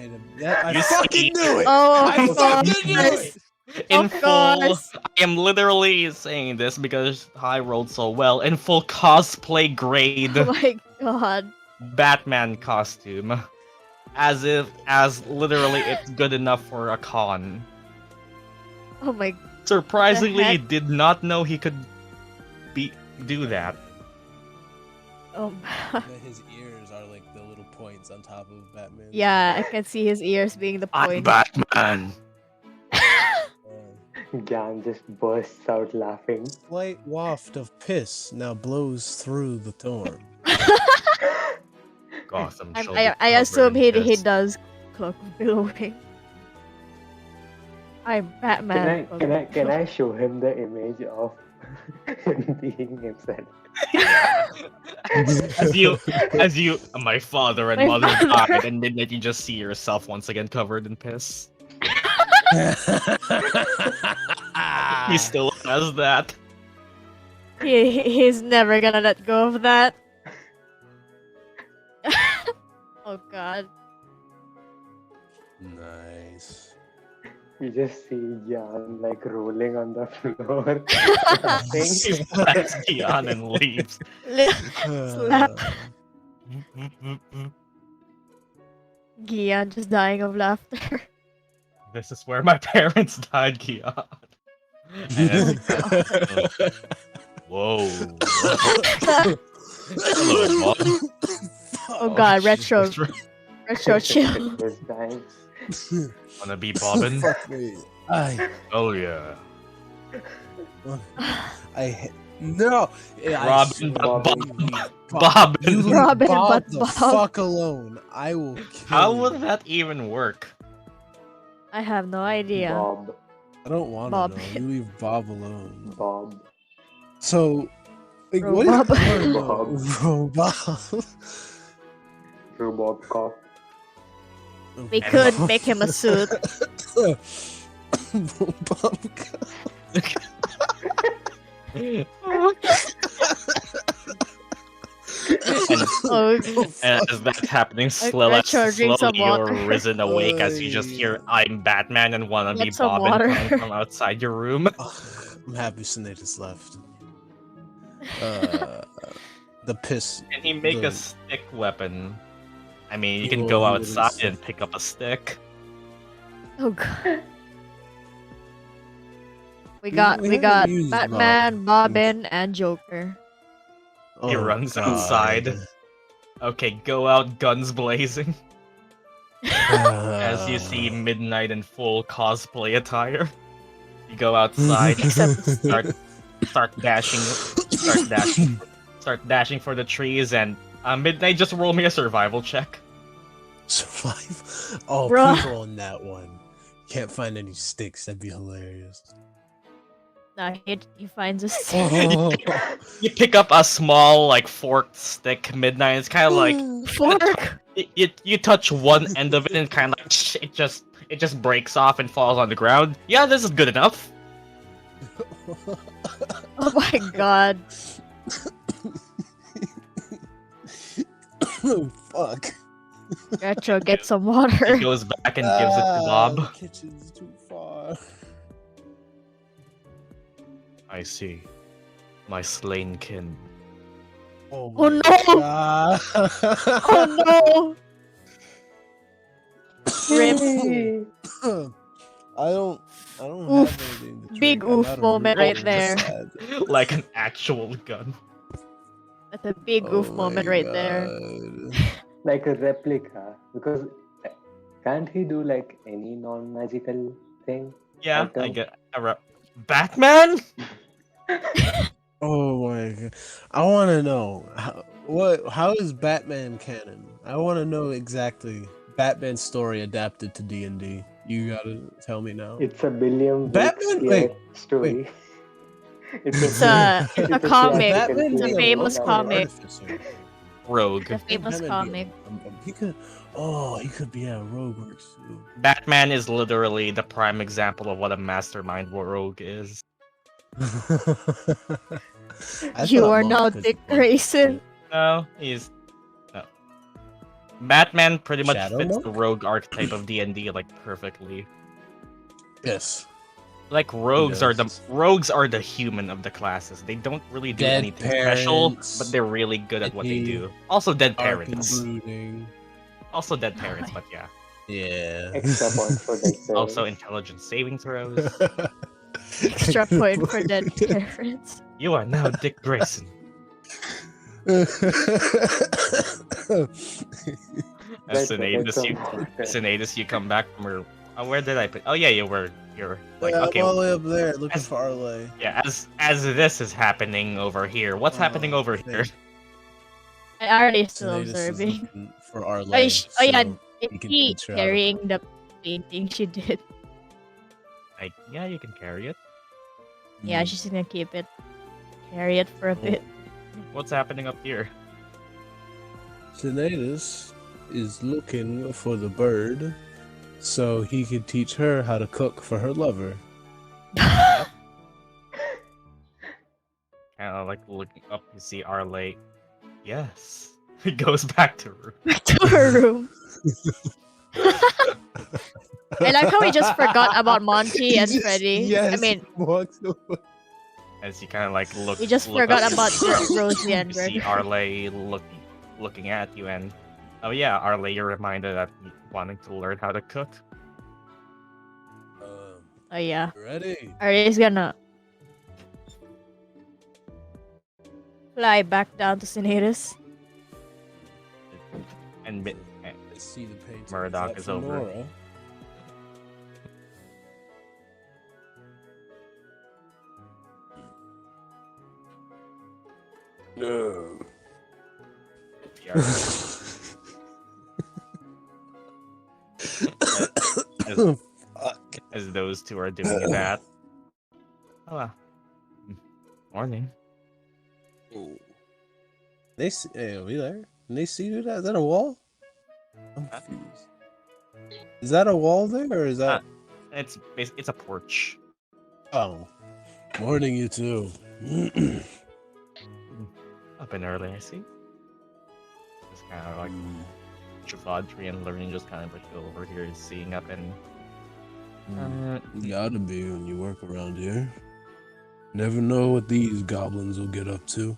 I fucking knew it! Oh, I fucking knew course. it! In full, I am literally saying this because I rolled so well. In full cosplay grade Oh my god. Batman costume. As literally it's good enough for a con. Oh my. Surprisingly, did not know he could do that. Oh. His ears are like the little points on top of Batman. Yeah, I can see his ears being the I'm point. Batman. Gyan just bursts out laughing. Slight waft of piss now blows through the storm. Gotham. I assume he does cloak of billowing. I'm Batman. Can I show him the image of him being himself? as you, my father and mother died, and midnight you just see yourself once again covered in piss. He still has that. He's never gonna let go of that. Oh god. Nice. We just see Gyan like rolling on the floor, He laughing. slaps Gyan and leaves. Slap. Gyan just dying of laughter. This is where my parents died, Gyan. And whoa. Hello, Mom. Oh god, retro Retro- chill. This time. Wanna be Bobbin? Fuck me. Oh yeah. No. Robin, Bobbin. Bobbin. You leave Robin, Bob but the Bob. fuck alone. I will kill How you. would that even work? I have no idea. Bob. I don't want Bob. to know. You leave Bob alone. Bob. So, like, Bro, what do you Bob. want to know? Bob. Bro, Bob. Robot cop. We could make him a suit. Bob. Oh, And as that's happening, Retro, drink some slowly you're water. risen awake as you just hear "I'm Batman" and wanna be Get some Bobbin water. coming from outside your room. I'm happy Sinetis left. The piss. Can he make the- a stick weapon? I mean, you can Well, go he wouldn't outside say. and pick up a stick. oh god. We We got haven't used Batman, Bob. Robin, and Joker. He Oh, runs God. outside. Okay, go out guns blazing as you see Midnight in full cosplay attire. You go outside, Except the start dashing for the trees, and Midnight, just roll me a survival check. Survive. Oh, Bruh. please roll on that one. Can't find any sticks. That'd be hilarious. Nah, he finds a stick. Oh. You pick up a small, like, forked stick, Midnight. It's kind of like Fork. you touch one end of it, and kind of like it just breaks off and falls on the ground. Yeah, this is good enough. Oh my god. Oh, fuck. Retro, get some He water. goes back and gives it to Bob. The kitchen's too far. I see. My slain kin. Oh, Oh, my no! God. Oh no! Rip. I don't Oof. have anything to Big drink. I'm oof out of moment root right there. sad. Like an actual gun. That's a big oof Oh moment my right there. God. Like a replica. Because can't he do like any non-magical thing? Yeah, I Item? get Batman? Oh my God. I want to know how is Batman canon? I want to know exactly Batman's story adapted to D&D. You gotta tell me now. It's a billion Batman- Shakespeare wait, story. It's a comic. Batman It's a be famous rogue or comic. artificer? Rogue. The famous Batman comic. He could. Oh, he could be a rogue works too. Batman is literally the prime example of what a mastermind rogue is. You are now Dick Grayson. No, he's no. Batman pretty much Shadow fits Monk? the rogue archetype of D&D like perfectly. Yes. Like rogues are the does. human of the classes. They don't really do Dead anything special, parents, but they're really good at what they pity, do. Also dead Dark and parents. brooding. Also dead parents, but yeah. Yeah. Extra points for that. Also intelligence saving throws. Extra point for dead parents. You are now Dick Grayson. As Sinetis, you come back from where? Oh, where did I put? Oh yeah, you're like Yeah, okay. I'm all the way up there looking as- for Arleigh. Yeah, as this is happening over here, what's happening Oh, over here? thank- I already still Sinetis is observing. looking for Arleigh. Oh yeah, so is you can he teach her how to carrying the painting she did? Like, yeah, you can carry it. Yeah, she's gonna keep it. Carry it for a bit. What's happening up here? Sinetis is looking for the bird so he could teach her how to cook for her lover. Kind of like looking up, you see Arleigh. Yes. He goes back to room. Back to her room. I like how we just forgot about Monty and Just- Freddy. Yes, I mean, walks away. As you kind of like look. we just look forgot up, about Rosie and You see Greg. Arleigh looking at you, and oh yeah, Arleigh, you're reminded of wanting to learn how to cook. Oh yeah. Ready? Arleig's gonna fly back down to Sinetis. And Let's see the painting. Murdock that is for over. Nora? No. yeah, as, as those two are doing that. Oh, morning. They see, hey, are we there? Can they see you? Is that a wall? I'm confused. Is that a wall there, or is that? It's a porch. Oh, morning, you two. Up and early, I see. Just kind of like Chevaldry and Lorraine just kind of like over here seeing up and. You gotta be when you work around here. Never know what these goblins will get up to.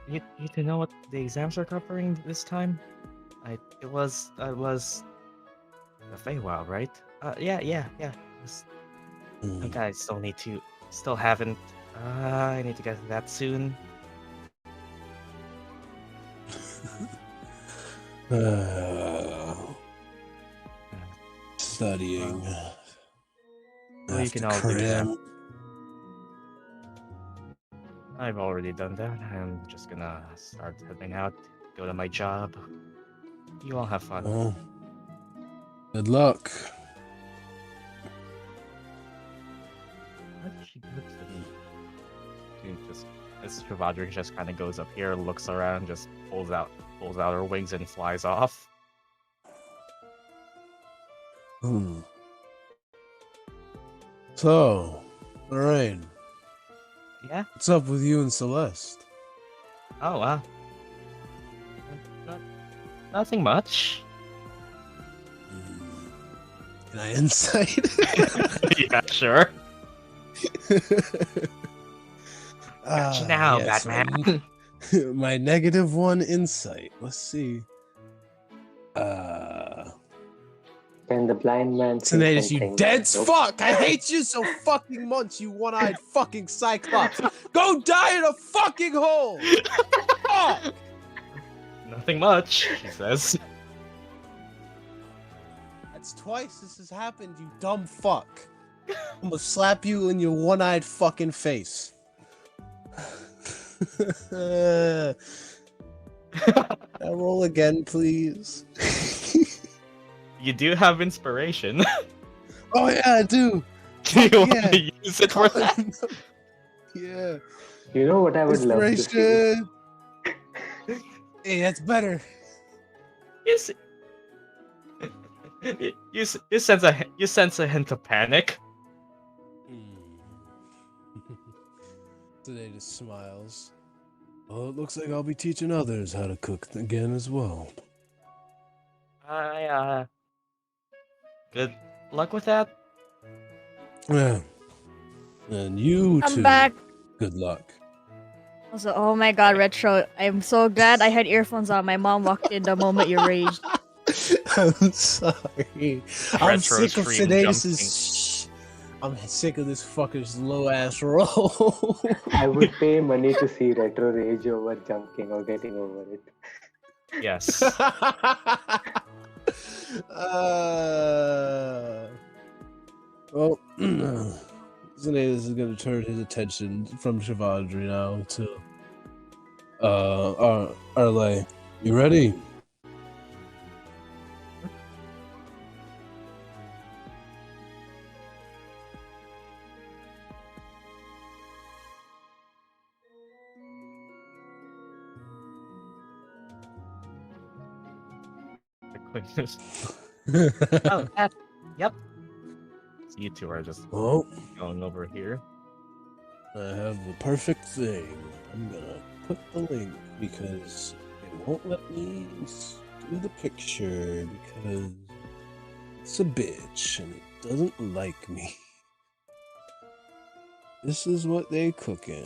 You to know what the exams are covering this time? It was a Feywild, right? Yeah. Mm. Okay, I still haven't. I need to get to that soon. Studying. Well, you can all do that. I've already done that. I'm just gonna start heading out, go to my job. You all have fun. Well, good luck. What did she do to me? She just as Chevaldry just kind of goes up here, looks around, just pulls out her wings and flies off. So, Lorraine, Yeah. what's up with you and Celeste? Oh wow. Nothing much. Can I insight? Yeah, sure. Ah, Gotcha now, yes, Batman. My negative one insight. Let's see. Can the blind man say Sinetis, you something? dense Nope. fuck! I hate you so fucking much, you one-eyed fucking cyclops! Go die in a fucking hole! Fuck! Nothing much, she says. That's twice this has happened, you dumb fuck. I'm gonna slap you in your one-eyed fucking face. I roll again, please. You do have inspiration. Oh yeah, I do. Do you want yeah. to use it for that? Yeah. You know what I would love to see? Inspiration. Hey, that's better. Yes. You sense a hint of panic. Today just smiles. Well, it looks like I'll be teaching others how to cook again as well. Good luck with that. Yeah. And you I'm too. back. Good luck. Also, oh my god, Retro. I'm so glad I had earphones on. My mom walked in the moment you raged. I'm sorry. I'm Retro sick of stream Sinetis'. I'm sick of this fucker's low ass roll. I would pay money to see Retro rage over jumping or getting over it. Yes. Well, Sinetis is going to turn his attention from Chevaldry now to Arleigh. You ready? Oh, yep. So you two are just Well, going over here. I have the perfect thing. I'm gonna put the link because it won't let me do the picture because it's a bitch and it doesn't like me. This is what they cooking.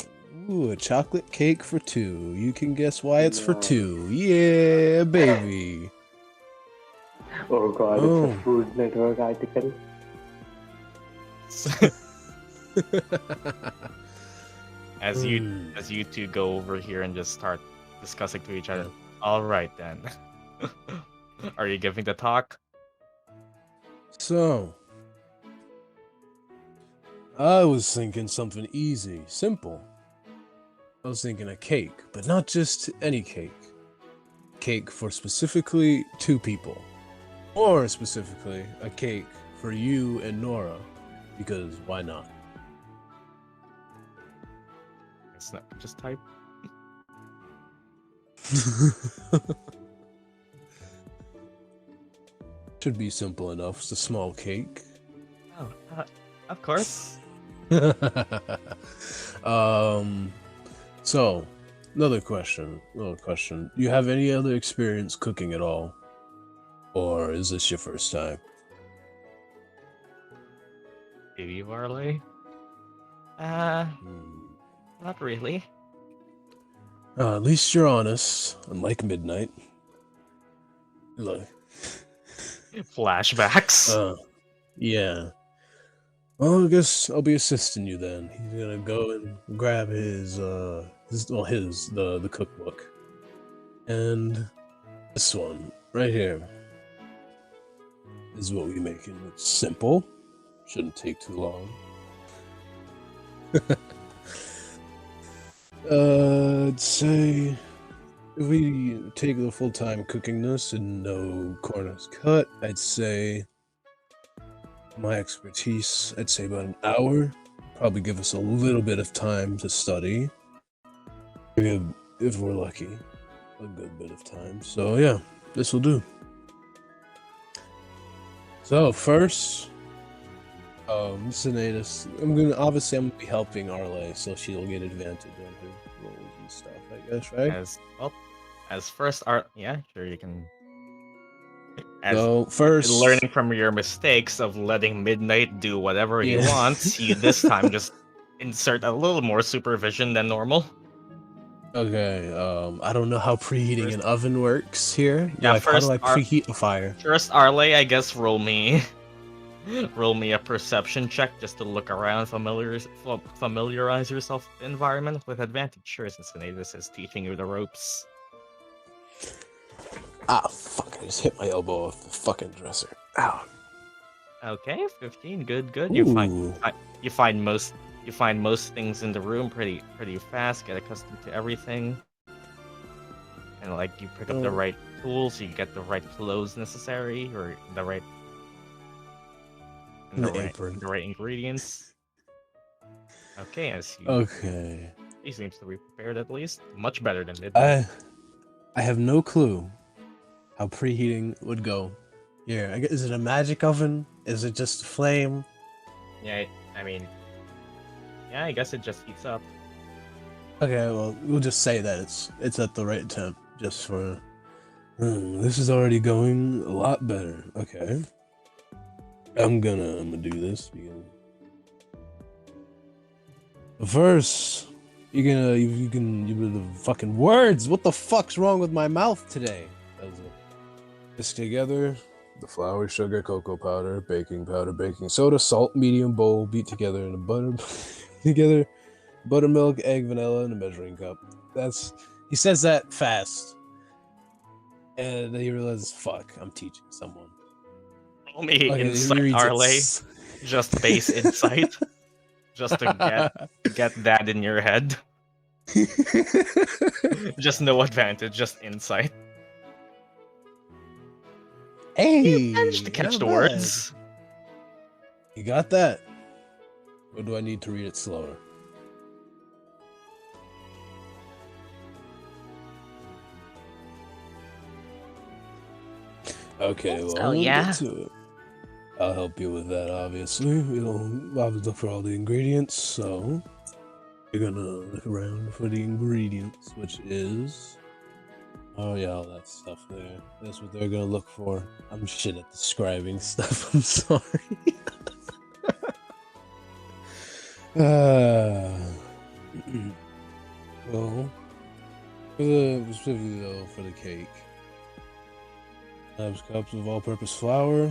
Ooh, a chocolate cake for 2. You can guess why it's for 2. Yeah, baby. Oh god, it's a Food Network article. As you two go over here and just start discussing to each other. All right then. Are you giving the talk? So, I was thinking something easy, simple. I was thinking a cake, but not just any cake. Cake for specifically 2 people. Or specifically, a cake for you and Nora, because why not? It's not just type. Should be simple enough. It's a small cake. Oh, of course. So, another question. Do you have any other experience cooking at all? Or is this your first time? Maybe Arleigh? Not really. At least you're honest, unlike Midnight. Look. Flashbacks. Yeah. Well, I guess I'll be assisting you then. He's gonna go and grab the cookbook. And this one, right here, is what we making. It's simple. Shouldn't take too long. I'd say if we take the full time cooking this and no corners cut, I'd say my expertise, I'd say about an hour. Probably give us a little bit of time to study. Maybe if we're lucky, a good bit of time. So yeah, this will do. So first, Sinetis, I'm gonna be helping Arleigh, so she'll get advantage on her rolls and stuff, I guess, right? As first yeah, sure you can. So first, learning from your mistakes of letting Midnight do whatever he wants, you this time just insert a little more supervision than normal. Okay, I don't know how preheating an oven works here. Yeah, how do I preheat a fire? First, Arleigh, I guess roll me a perception check just to look around, familiarize yourself with the environment with advantage. Sure, since Sinetis is teaching you the ropes. Ah, fuck, I just hit my elbow off the fucking dresser. Ow. Okay, 15, good. Ooh. You find most things in the room pretty fast, get accustomed to everything. And like you pick up the right tools, you get the right clothes necessary, or the right ingredients. Okay, he seems to be prepared at least. Much better than Midnight. I have no clue how preheating would go. Here, is it a magic oven? Is it just flame? Yeah, I guess it just heats up. Okay, well, we'll just say that it's at the right temp, just for... this is already going a lot better. Okay. I'm gonna do this. First, you the fucking words. What the fuck's wrong with my mouth today? This together, the flour, sugar, cocoa powder, baking soda, salt, medium bowl, beat together in a buttermilk, egg, vanilla, and a measuring cup. He says that fast, and then he realizes, fuck, I'm teaching someone. Roll me insight, Arleigh. Just base insight. Just to get that in your head. Just no advantage, just insight. Hey! You managed to catch the words. You got that? Or do I need to read it slower? Okay, well, we'll get to it. I'll help you with that, obviously. I'll look for all the ingredients, so you're gonna look around for the ingredients, which is Oh yeah, all that stuff there. That's what they're gonna look for. I'm shit at describing stuff. I'm sorry. Well, specifically though, for the cake, I have cups of all-purpose flour,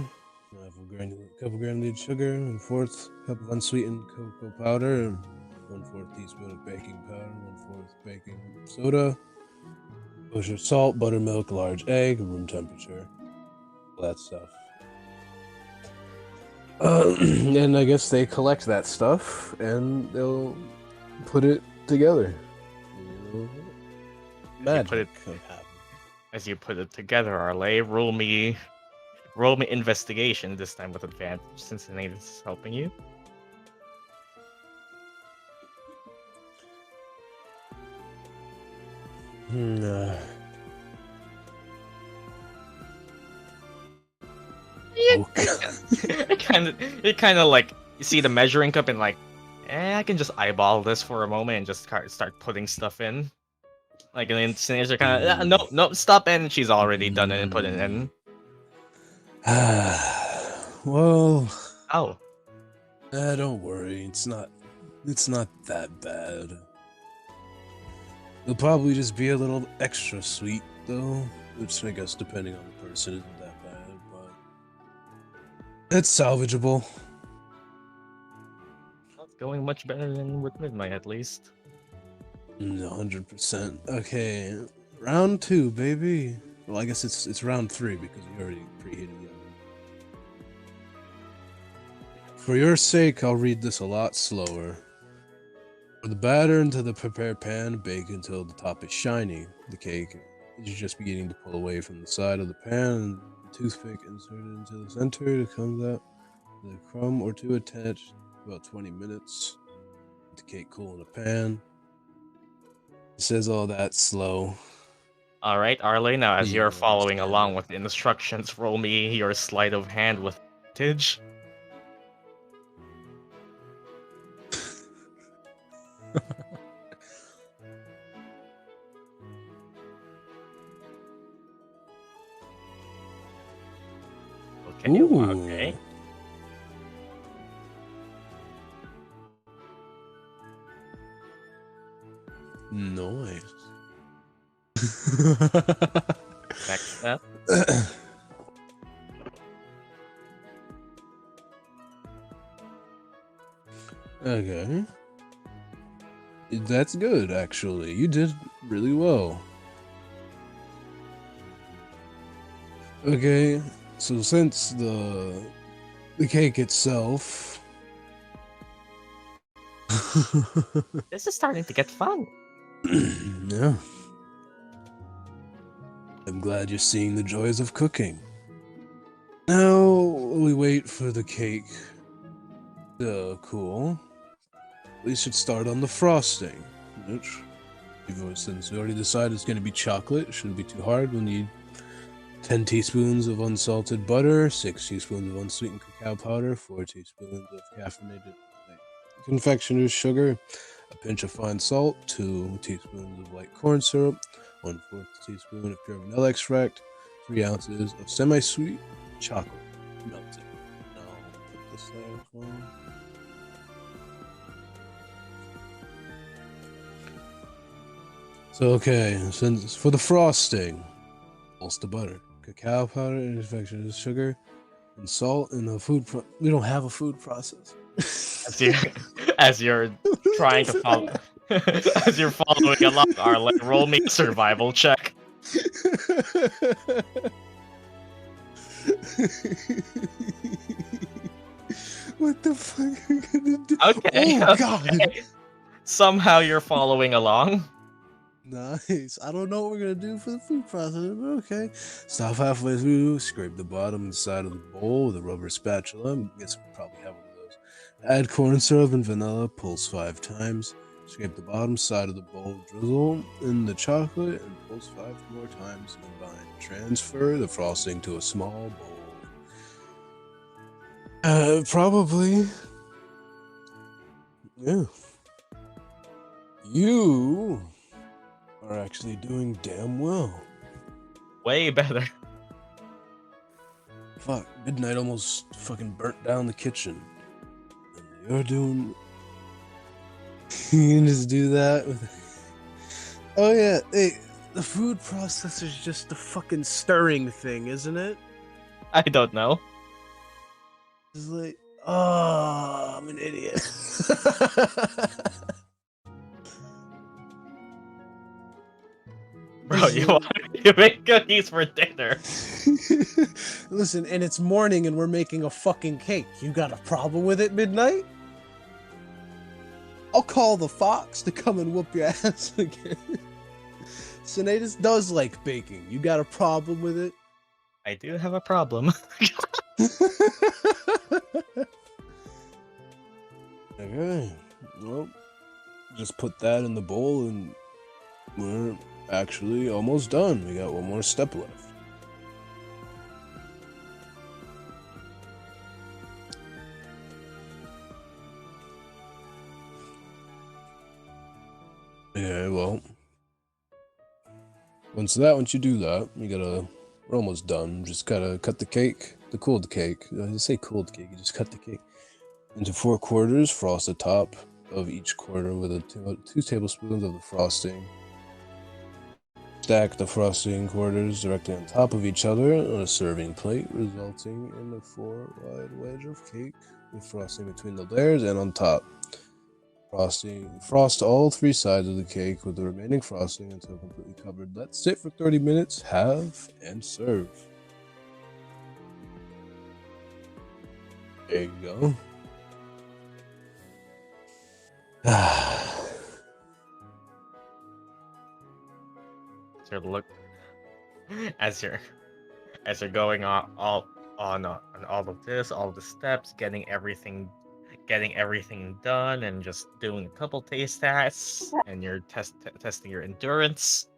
cup of granulated sugar, 1/4 cup of unsweetened cocoa powder, and 1/4 teaspoon of baking powder, 1/4 baking soda, kosher salt, buttermilk, large egg, room temperature, all that stuff. And I guess they collect that stuff and they'll put it together. Magic. As you put it together, Arleigh, roll me investigation, this time with advantage, since Sinetis is helping you. It kind of like, you see the measuring cup and like, I can just eyeball this for a moment and just start putting stuff in. Like, and then Sinetis are kind of, no, stop, and she's already done it and put it in. Well, oh, don't worry, it's not that bad. It'll probably just be a little extra sweet though, which I guess depending on the person isn't that bad, but it's salvageable. Not going much better than with Midnight, at least. 100%. Okay, round 2, baby. Well, I guess it's round 3 because we already preheated the oven. For your sake, I'll read this a lot slower. Pour the batter into the prepared pan, bake until the top is shiny. The cake is just beginning to pull away from the side of the pan, and the toothpick inserted into the center comes out with a crumb or two attached. About 20 minutes. Let the cake cool in the pan. It says all that slow. All right, Arleigh, now as You you're following understand along that. with the instructions, roll me your sleight of hand with advantage. Okay, Ooh. okay. Nice. Next step. Okay. That's good, actually. You did really well. Okay, so since the cake itself... This is starting to get fun. Yeah. I'm glad you're seeing the joys of cooking. Now we wait for the cake to cool. We should start on the frosting, which, since we already decided it's going to be chocolate, it shouldn't be too hard. We'll need 10 teaspoons of unsalted butter, 6 teaspoons of unsweetened cacao powder, 4 teaspoons of caffeinated confectioner's sugar, a pinch of fine salt, 2 teaspoons of light corn syrup, 1/4 teaspoon of pure vanilla extract, 3 ounces of semi-sweet chocolate melted. Now I'll put this there as well. So okay, since for the frosting, pulse the butter, cacao powder, confectioner's sugar, and salt, and a we don't have a food processor. As you're trying to follow, as you're following along, Arleigh, roll me a survival check. What the fuck are we gonna do? Okay. Oh okay. god! Somehow you're following along. Nice. I don't know what we're gonna do for the food processor, but okay. Stop halfway through, scrape the bottom and side of the bowl with a rubber spatula. I guess we probably have one of those. Add corn syrup and vanilla, pulse 5 times. Scrape the bottom side of the bowl, drizzle in the chocolate, and pulse 5 more times. Combine. Transfer the frosting to a small bowl. Probably. Yeah. You are actually doing damn well. Way better. Fuck, midnight almost fucking burnt down the kitchen. And you're doing... You can just do that with... Oh yeah, hey, the food processor's just a fucking stirring thing, isn't it? I don't know. It's like, oh, I'm an idiot. Bro, you make cookies for dinner. Listen, and it's morning and we're making a fucking cake. You got a problem with it, Midnight? I'll call the fox to come and whoop your ass again. Sinetis does like baking. You got a problem with it? I do have a problem. Okay, well, just put that in the bowl and we're actually almost done. We got one more step left. Yeah, well, once you do that, we're almost done. Just gotta cut the cake, the cooled cake. I say cooled cake, you just cut the cake into 4 quarters, frost the top of each quarter with 2 tablespoons of the frosting. Stack the frosting quarters directly on top of each other on a serving plate, resulting in a 4-wide wedge of cake with frosting between the layers and on top. Frost all 3 sides of the cake with the remaining frosting until completely covered. Let sit for 30 minutes, have, and serve. There you go. So look, as you're going on all of this, all the steps, getting everything done, and just doing a couple taste tests, and you're testing your endurance.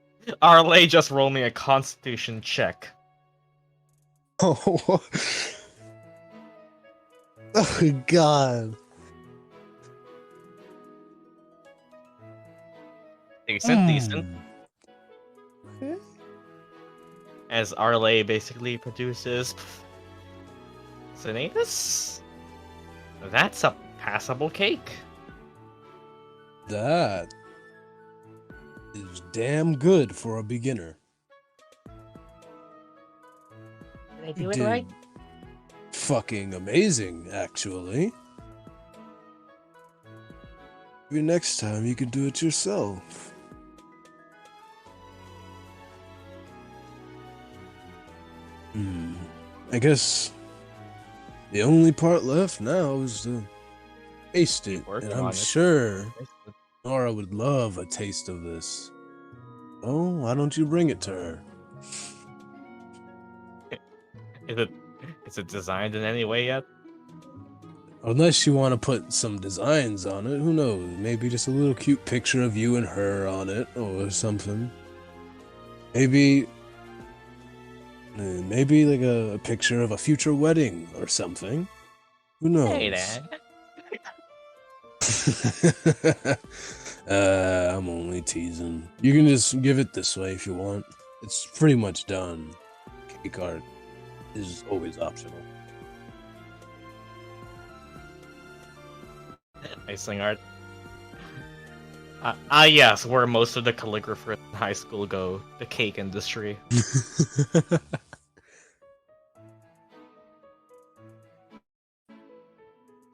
Arleigh, just roll me a Constitution check. Oh, oh God. Decent. Okay. As Arleigh basically produces Sinetis. That's a passable cake. That is damn good for a beginner. Did I do You it did right? fucking amazing, actually. Maybe next time you can do it yourself. I guess the only part left now is to taste it, Working and I'm on it. sure Nora would love a taste of this. Oh, why don't you bring it to her? Is it designed in any way yet? Unless you want to put some designs on it, who knows? Maybe just a little cute picture of you and her on it, or something. Maybe like a picture of a future wedding or something. Who knows? Hey there. I'm only teasing. You can just give it this way if you want. It's pretty much done. Cake art is always optional. Icing art. Yes, where most of the calligraphers in high school go, the cake industry.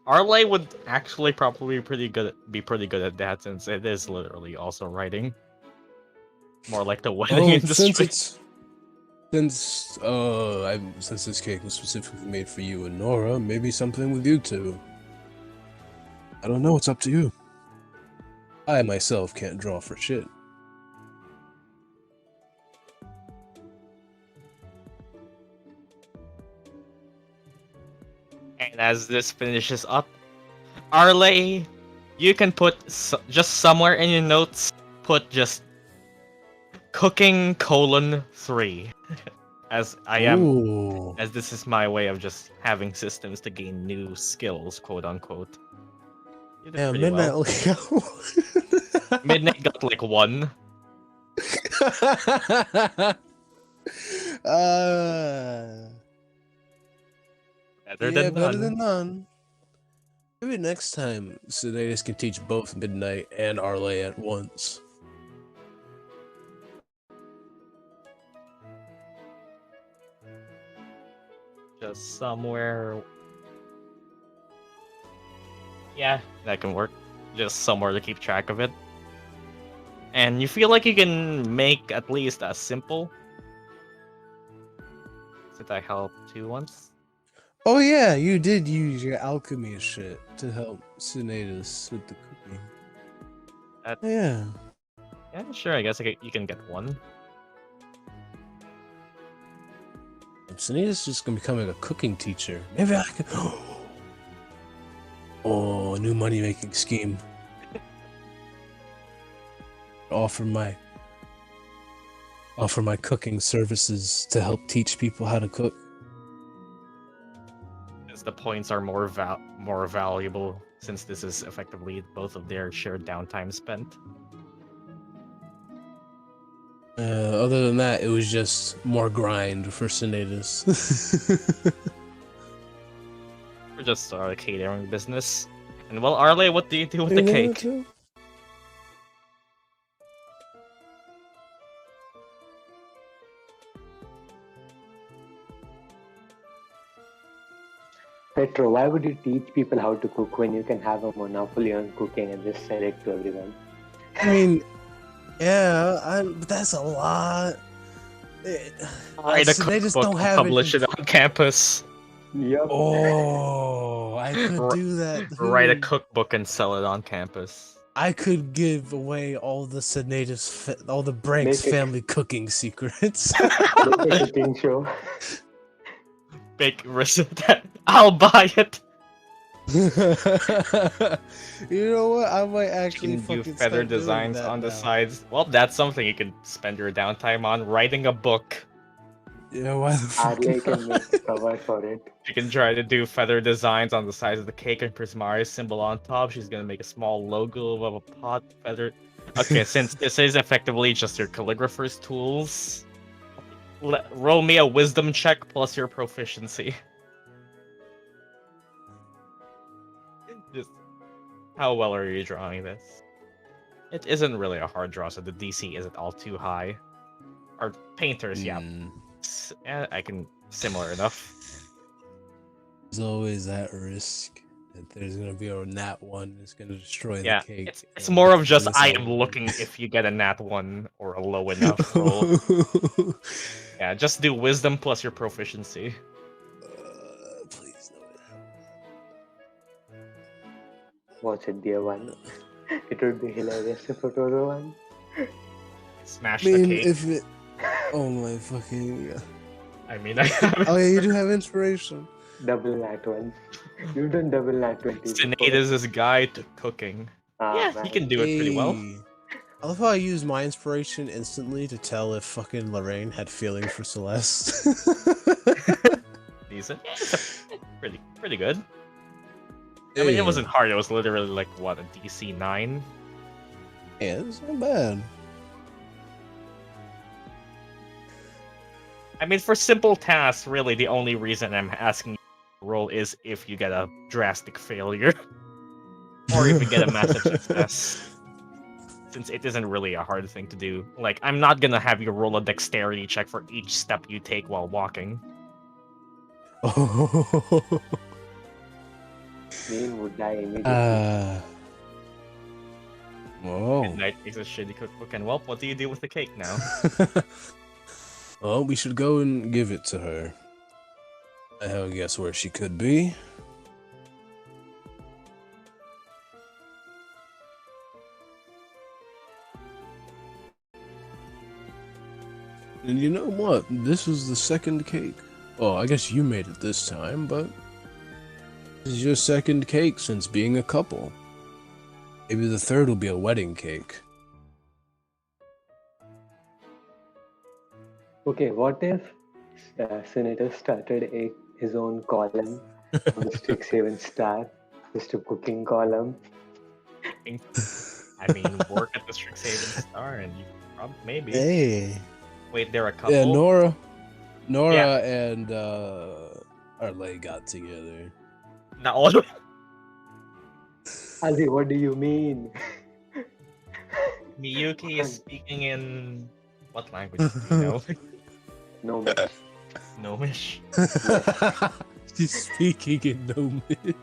Arleigh would actually probably be pretty good at that, since it is literally also writing. More like the wedding industry. Since this cake was specifically made for you and Nora, maybe something with you two. I don't know, it's up to you. I myself can't draw for shit. And as this finishes up, Arleigh, you can put just somewhere in your notes, put just cooking : 3. As this is my way of just having systems to gain new skills, quote unquote. You did Yeah, pretty Midnight. well. Midnight got like 1. Better Yeah, than better none. than none. Maybe next time Sinetis can teach both Midnight and Arleigh at once. Just somewhere. Yeah, that can work. Just somewhere to keep track of it. And you feel like you can make at least a simple. Did I help too once? Oh yeah, you did use your alchemy shit to help Sinetis with the cooking. That- Yeah. Yeah, sure. I guess you can get one. Sinetis is gonna become a cooking teacher. Maybe I could. Oh, a new money making scheme. Offer my cooking services to help teach people how to cook. Since the points are more valuable, since this is effectively both of their shared downtime spent. Other than that, it was just more grind for Sinetis. We're just a catering business. And well, Arleigh, what do you do with the cake? Petro, why would you teach people how to cook when you can have a monopoly on cooking and just sell it to everyone? I mean, yeah, but that's a lot. Write a Sinetis cookbook, don't have publish it on campus. Yep. Oh, I could do that. Write a too. cookbook and sell it on campus. I could give away all the Sinetis, all the Branx Make it- family cooking secrets. Make a cooking show. Big I'll buy it. You know what? I might You actually can do fucking feather start doing designs that on the now. sides. Well, that's something you can spend your downtime on. Writing a book. Yeah, why the fuck Arleigh can not? make the cover for it. You can try to do feather designs on the sides of the cake and Prismari's symbol on top. She's gonna make a small logo of a pot feather. Okay, since this is effectively just your calligrapher's tools, roll me a wisdom check plus your proficiency. Just how well are you drawing this? It isn't really a hard draw, so the DC isn't all too high. Or painters, yeah. I can similar enough. There's always that risk that there's gonna be a nat one that's gonna destroy Yeah, the cake. it's more of just That's I all. am looking if you get a nat 1 or a low enough roll. Yeah, just do wisdom plus your proficiency. Please no. Watch it be a one. It would be hilarious if it was a one. Smash I the mean, cake. if it. Oh my fucking. I mean, I have Oh yeah, you do have inspiration. Double nat ones. You've done double nat 20. Sinetis' guide to cooking. Yeah, he can do it pretty well. Hey. I love how I used my inspiration instantly to tell if fucking Lorraine had feelings for Celeste. Decent. Yeah, it's pretty good. I mean, it wasn't hard. It was literally like what, a DC 9. Yeah, it's not bad. I mean, for simple tasks, really, the only reason I'm asking you to roll is if you get a drastic failure. Or if you get a massive success. Since it isn't really a hard thing to do. Like, I'm not gonna have you roll a dexterity check for each step you take while walking. Mean would die immediately. Whoa. Midnight makes a shitty cookbook, and well, what do you do with the cake now? Well, we should go and give it to her. I have a guess where she could be. And you know what? This was the second cake. Well, I guess you made it this time, but this is your second cake since being a couple. Maybe the third will be a wedding cake. Okay, what if Senator started his own column on the Strixhaven Star, just a cooking column? I mean, work at the Strixhaven Star, and you maybe. Hey. Wait, they're a couple. Yeah, Nora. Nora and Arleigh got together. Not all. Ali, what do you mean? Miyuki is speaking in what language do you know? No, man. Gnomish. She's speaking in Gnomish.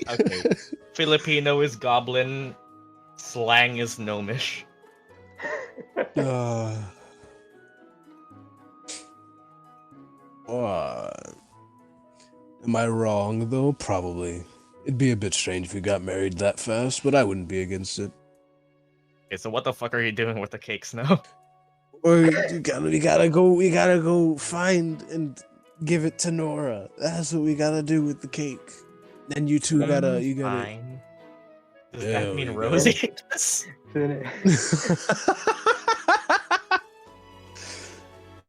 Okay. Filipino is goblin. Slang is gnomish. Am I wrong though? Probably. It'd be a bit strange if we got married that fast, but I wouldn't be against it. Okay, so what the fuck are you doing with the cakes now? Or we gotta go find and give it to Nora. That's what we gotta do with the cake. Then you two gotta. Fine. Does There that mean we Rosie?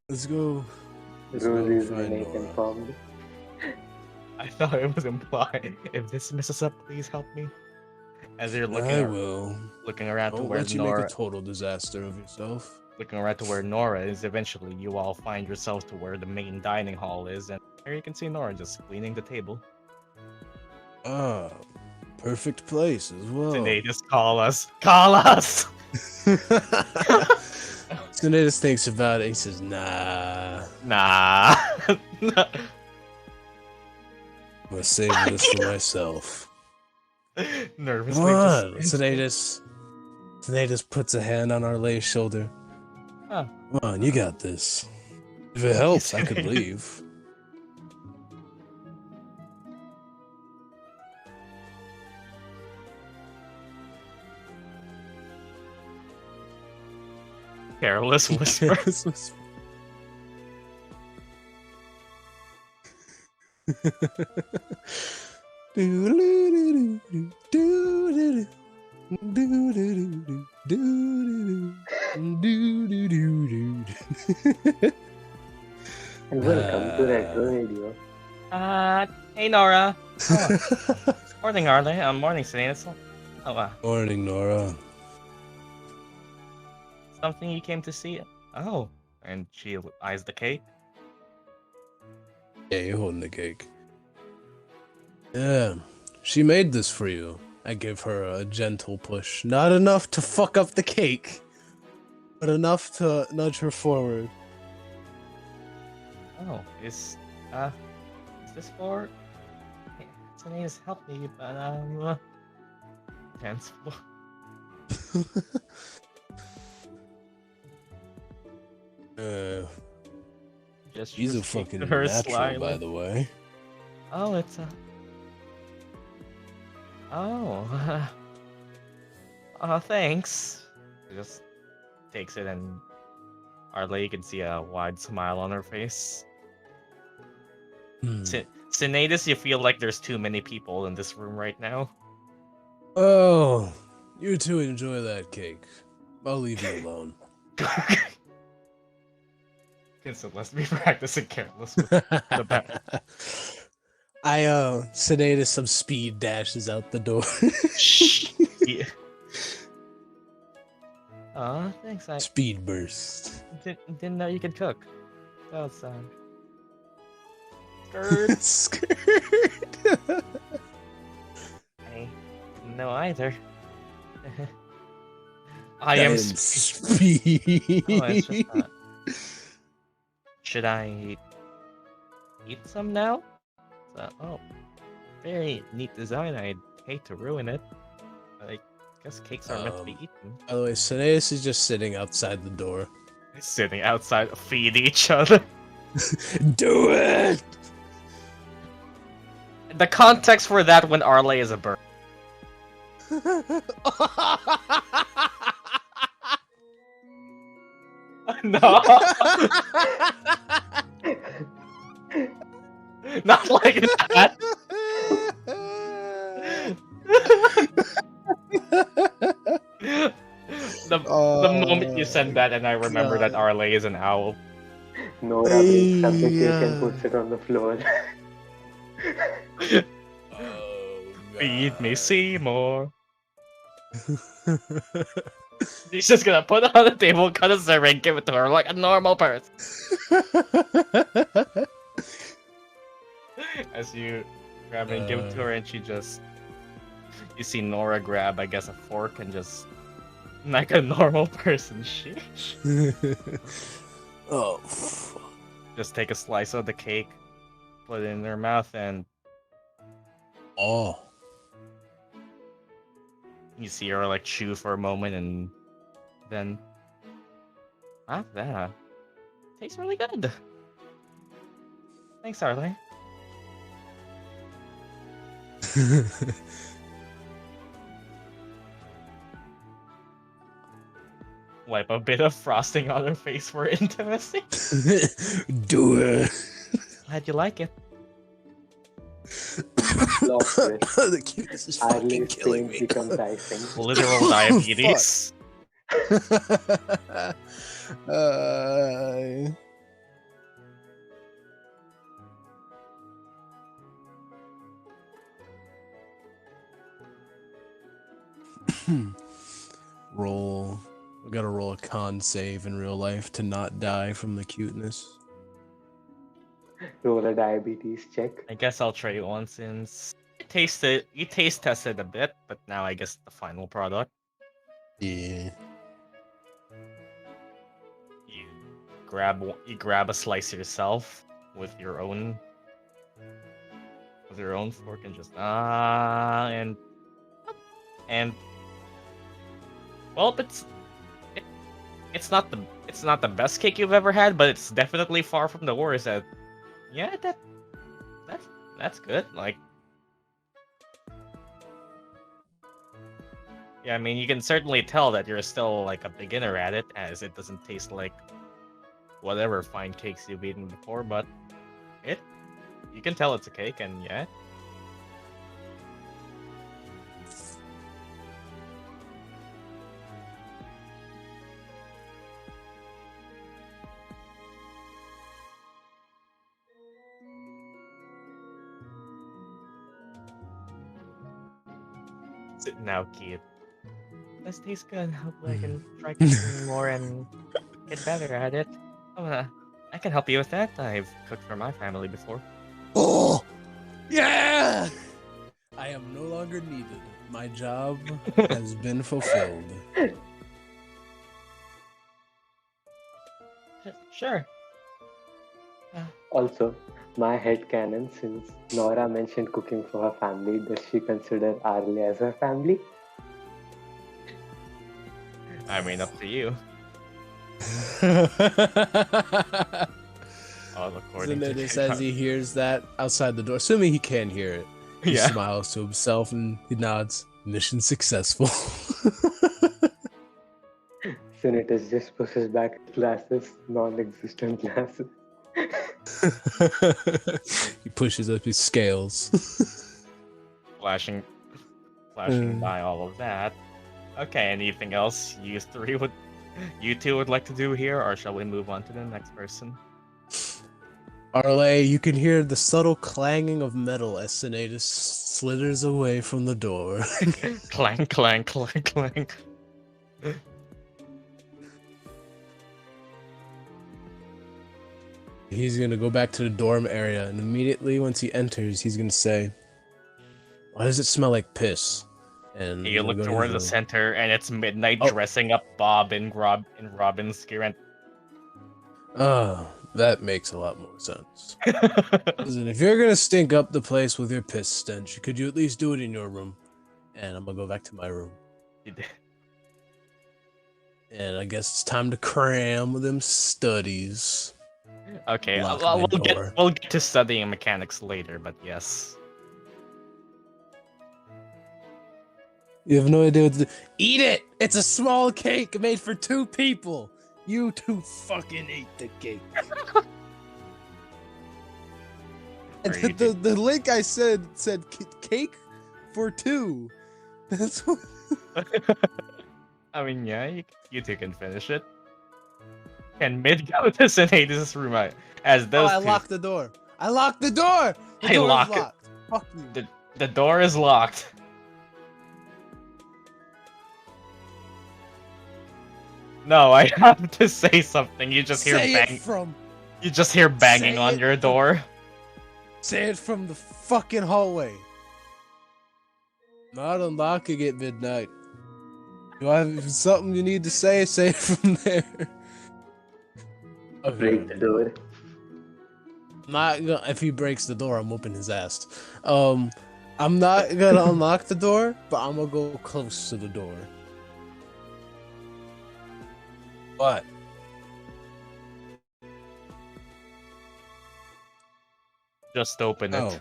Let's go. Rosie's find being Nora. informed. I thought it was implied. If this messes up, please help me. As you're I will. looking around to Don't where let you make Nora, a total disaster of yourself. looking around to where Nora is. Eventually, you all find yourselves to where the main dining hall is, and there you can see Nora just cleaning the table. Ah, perfect place as well. Sinetis, call us! Call us! Sinetis thinks about it. He says, "Nah, Nah. I'm gonna save this for myself." Nervously Come on, just... Sinetis puts a hand on Arleigh's shoulder. Huh. Come on, you got this. If it helps, I could leave. Careless whisper. And welcome to Retro Radio. Hey Nora. Oh, morning Arleigh. Morning Sinetis. Oh, Morning, Nora. something you came to see? Oh, and she eyes the cake. Yeah, you're holding the cake. Yeah, she made this for you. I give her a gentle push. Not enough to fuck up the cake, but enough to nudge her forward. Oh, is this for? Hey, Sinetis, help me, but dance floor. Just She's a speak fucking to her natural, slyly. by the way. Oh, it's a. Oh. Thanks. She just takes it, and Arleigh, you can see a wide smile on her face. Sinetis, you feel like there's too many people in this room right now. Oh, you two enjoy that cake. I'll leave you alone. So let's be practicing careless with the back. Sinetis some speed dashes out the door. Yeah. Aw, thanks. I Speed burst. didn't know you could cook. That was skirt. Skirt. I didn't know either. I am speed. Oh, it's just not. Should I eat some now? Oh, very neat design. I'd hate to ruin it. I guess cakes are meant to be eaten. By the way, Sinetis is just sitting outside the door. Sitting outside, feed each other. Do it! The context for that when Arleigh is a bird. No. Not like that. The moment you said that, and I remember that Arleigh is an owl. Nora picks up the cake and puts it on the floor. Feed me Seymour. He's just gonna put it on the table, cut a serving, give it to her like a normal person. As you grab it and give it to her, and she just... You see Nora grab, I guess, a fork and just... Like a normal person, Oh, fuck. just take a slice of the cake, put it in her mouth, and Oh. you see her like chew for a moment, and then that tastes really good. Thanks, Arleigh. Wipe a bit of frosting on her face for intimacy. Do it. Glad you like it. The cuteness is fucking Arleigh's killing pain me. becomes icing. Literal diabetes. uh, roll. I gotta roll a con save in real life to not die from the cuteness. Roll a diabetes check. I guess I'll trade one since you taste tested a bit, but now I guess the final product. Yeah. You grab a slice yourself with your own fork and just and well, it's not the best cake you've ever had, but it's definitely far from the worst. Yeah, that's good. Like, yeah, I mean, you can certainly tell that you're still like a beginner at it, as it doesn't taste like whatever fine cakes you've eaten before, but you can tell it's a cake, and yeah. Sit now, kid. This tastes good. Hopefully I can try cooking more and get better at it. I can help you with that. I've cooked for my family before. Oh, yeah! I am no longer needed. My job has been fulfilled. Sure. Also, my headcanon, since Nora mentioned cooking for her family, does she consider Arleigh as her family? I mean, up to you. All according to Sinetis, as he hears that outside the door, assuming he can hear it, he Yeah. smiles to himself and he nods. Mission successful. Sinetis just pushes back glasses, non-existent glasses. He pushes up his scales. flashing by all of that. Okay, anything else you two would like to do here, or shall we move on to the next person? Arleigh, you can hear the subtle clanging of metal as Sinetis slithers away from the door. Clang, clang, clang, clang. He's gonna go back to the dorm area, and immediately once he enters, he's gonna say, "Why does it smell like piss?" And You I'm look gonna go toward to the center, and it's midnight, Oh. dressing up Bob in Robin's gear. And Oh, that makes a lot more sense. Listen, if you're gonna stink up the place with your piss stench, could you at least do it in your room? And I'm gonna go back to my room. And I guess it's time to cram with them studies. Okay, Lock well, my door. we'll get to studying mechanics later, but yes. You have no idea what to do. Eat it! It's a small cake made for 2 people! You 2 fucking eat the cake. And Are you the link I said cake for 2. That's what... I mean, yeah, you two can finish it. And mid go to Sinetis' room as those I two. locked the door. I locked the door! The I door is lock it. locked. Fuck you. The door is locked. No, I have to say something. You just hear Say bang. it from. You just hear banging Say on it your from- door. Say it from the fucking hallway. Not unlocking it midnight. Do I have something you need to say? Say it from there. Break the door. Not gonna, if he breaks the door, I'm whooping his ass. I'm not gonna unlock the door, but I'm gonna go close to the door. What? Just open it. No.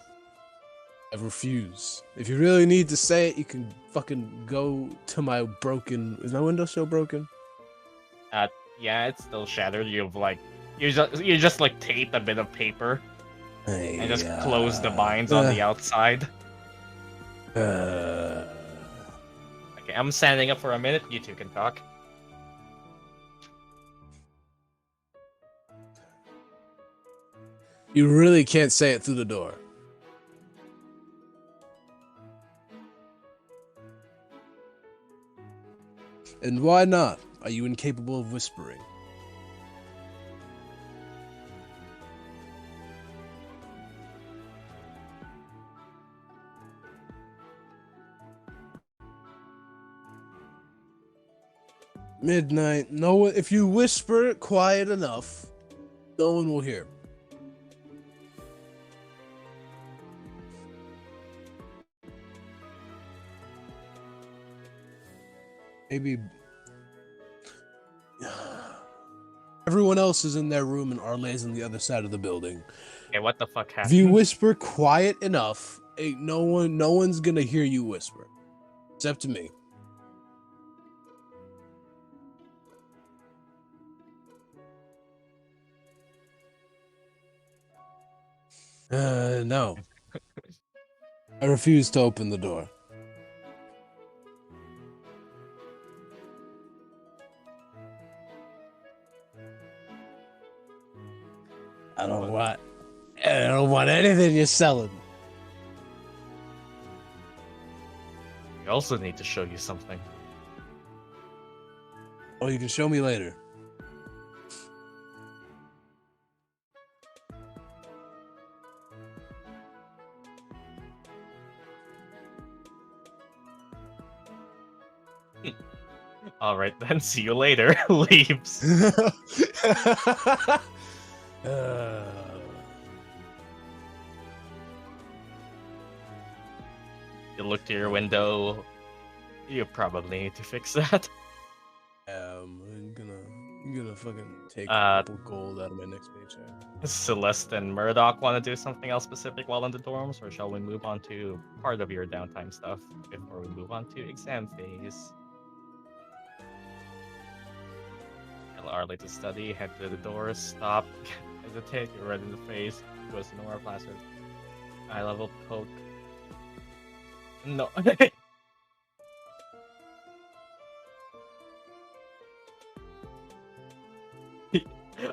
I refuse. If you really need to say it, you can fucking go to my broken. Is my window still broken? Yeah, it's still shattered. You just like taped a bit of paper and just close the binds on the outside. Okay, I'm standing up for a minute. You two can talk. You really can't say it through the door. And why not? Are you incapable of whispering? Midnight. No one. If you whisper quiet enough, no one will hear. Maybe everyone else is in their room and Arleigh's on the other side of the building. Okay, what the fuck If happened? you whisper quiet enough, no one's gonna hear you whisper, except to me. No. I refuse to open the door. I don't want anything you're selling. We also need to show you something. Oh, you can show me later. All right, then. See you later. Leaves. You look to your window. You probably need to fix that. I'm gonna fucking take Uh, a couple gold out of my next paycheck. Celeste and Murdock want to do something else specific while in the dorms, or shall we move on to part of your downtime stuff before we move on to exam phase? Tell Arleigh to study, head to the doors, stop, hesitate, you're red in the face, goes to nowhere plastered. Eye level poke. No.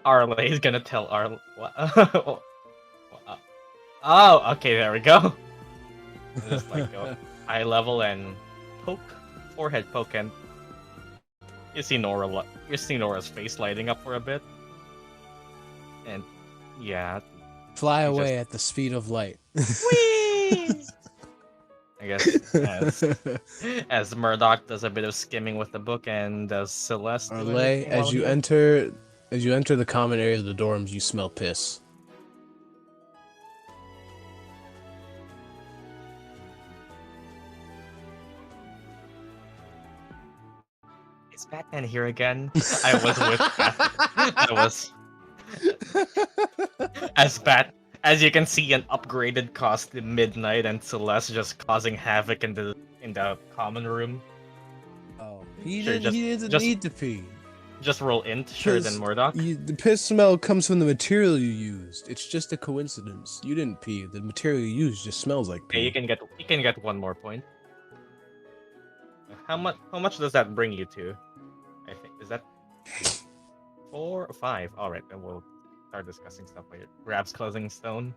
Arleigh is gonna tell Oh, okay, there we go. Just like go eye level and poke, forehead poke, and you see Nora's face lighting up for a bit, and yeah, Fly You away at the speed of light. whee! I guess as Murdock does a bit of skimming with the book, and does Celeste do Arleigh, anything while as you here? enter the common area of the dorms, you smell piss. Is Batman here again? I was with as you can see, an upgraded costume Midnight and Celeste just causing havoc in the common room. Oh, He he doesn't need to pee. Just roll int, sure, then Murdock. The piss smell comes from the material you used. It's just a coincidence. You didn't pee. The material you used just smells like pee. Okay, you can get one more point. How much does that bring you to? I think is that 4 or 5? All right, then we'll start discussing stuff later. Grabs closing stone.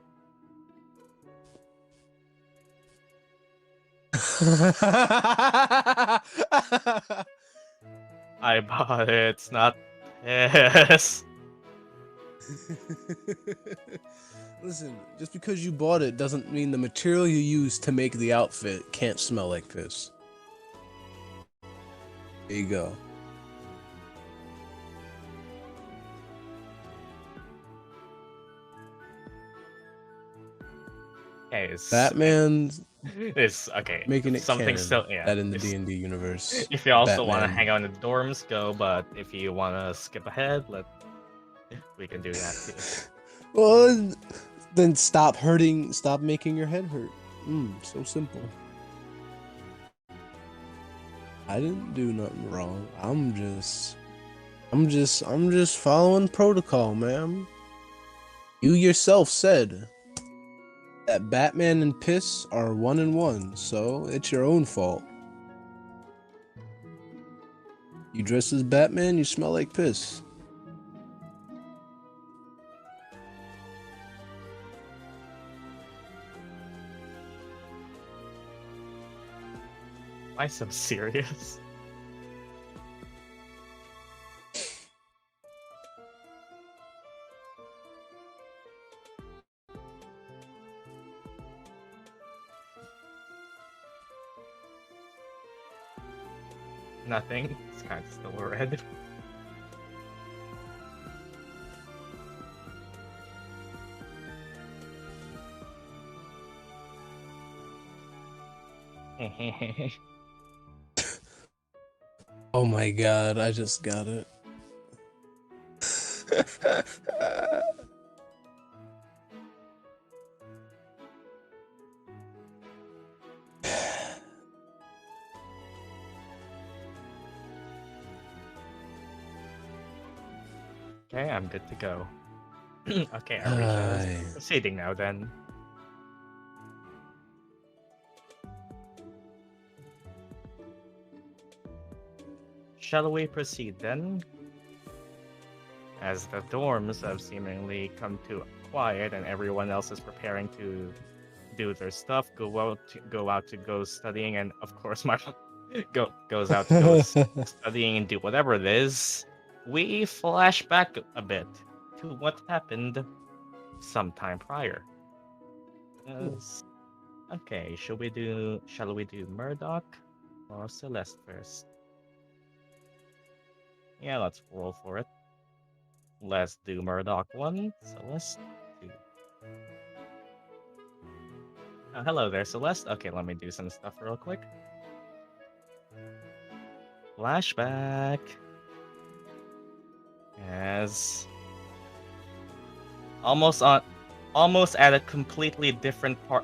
I bought it. It's not piss. Listen, just because you bought it doesn't mean the material you use to make the outfit can't smell like piss. There you go. Okay, it's Batman's it's okay. making it Something canon still, yeah. that in the it's- D&D universe, If you also want to Batman. hang out in the dorms, go. But if you want to skip ahead, we can do that too. Well, then stop making your head hurt. So simple. I didn't do nothing wrong. I'm just following protocol, ma'am. You yourself said that Batman and piss are 1 and 1, so it's your own fault. You dress as Batman, you smell like piss. Why so serious? Nothing. It's kind of still red. Oh my god, I just got it. Okay, I'm good to go. Okay, are we just Aye. proceeding now then? Shall we proceed then? As the dorms have seemingly come to quiet and everyone else is preparing to do their stuff, go out to go studying, and of course my goes out to go studying and do whatever it is. We flash back a bit to what happened sometime prior. Okay, shall we do Murdock or Celeste first? Yeah, let's roll for it. Let's do Murdock 1, Celeste 2. Oh, hello there, Celeste. Okay, let me do some stuff real quick. Flashback. As almost at a completely different part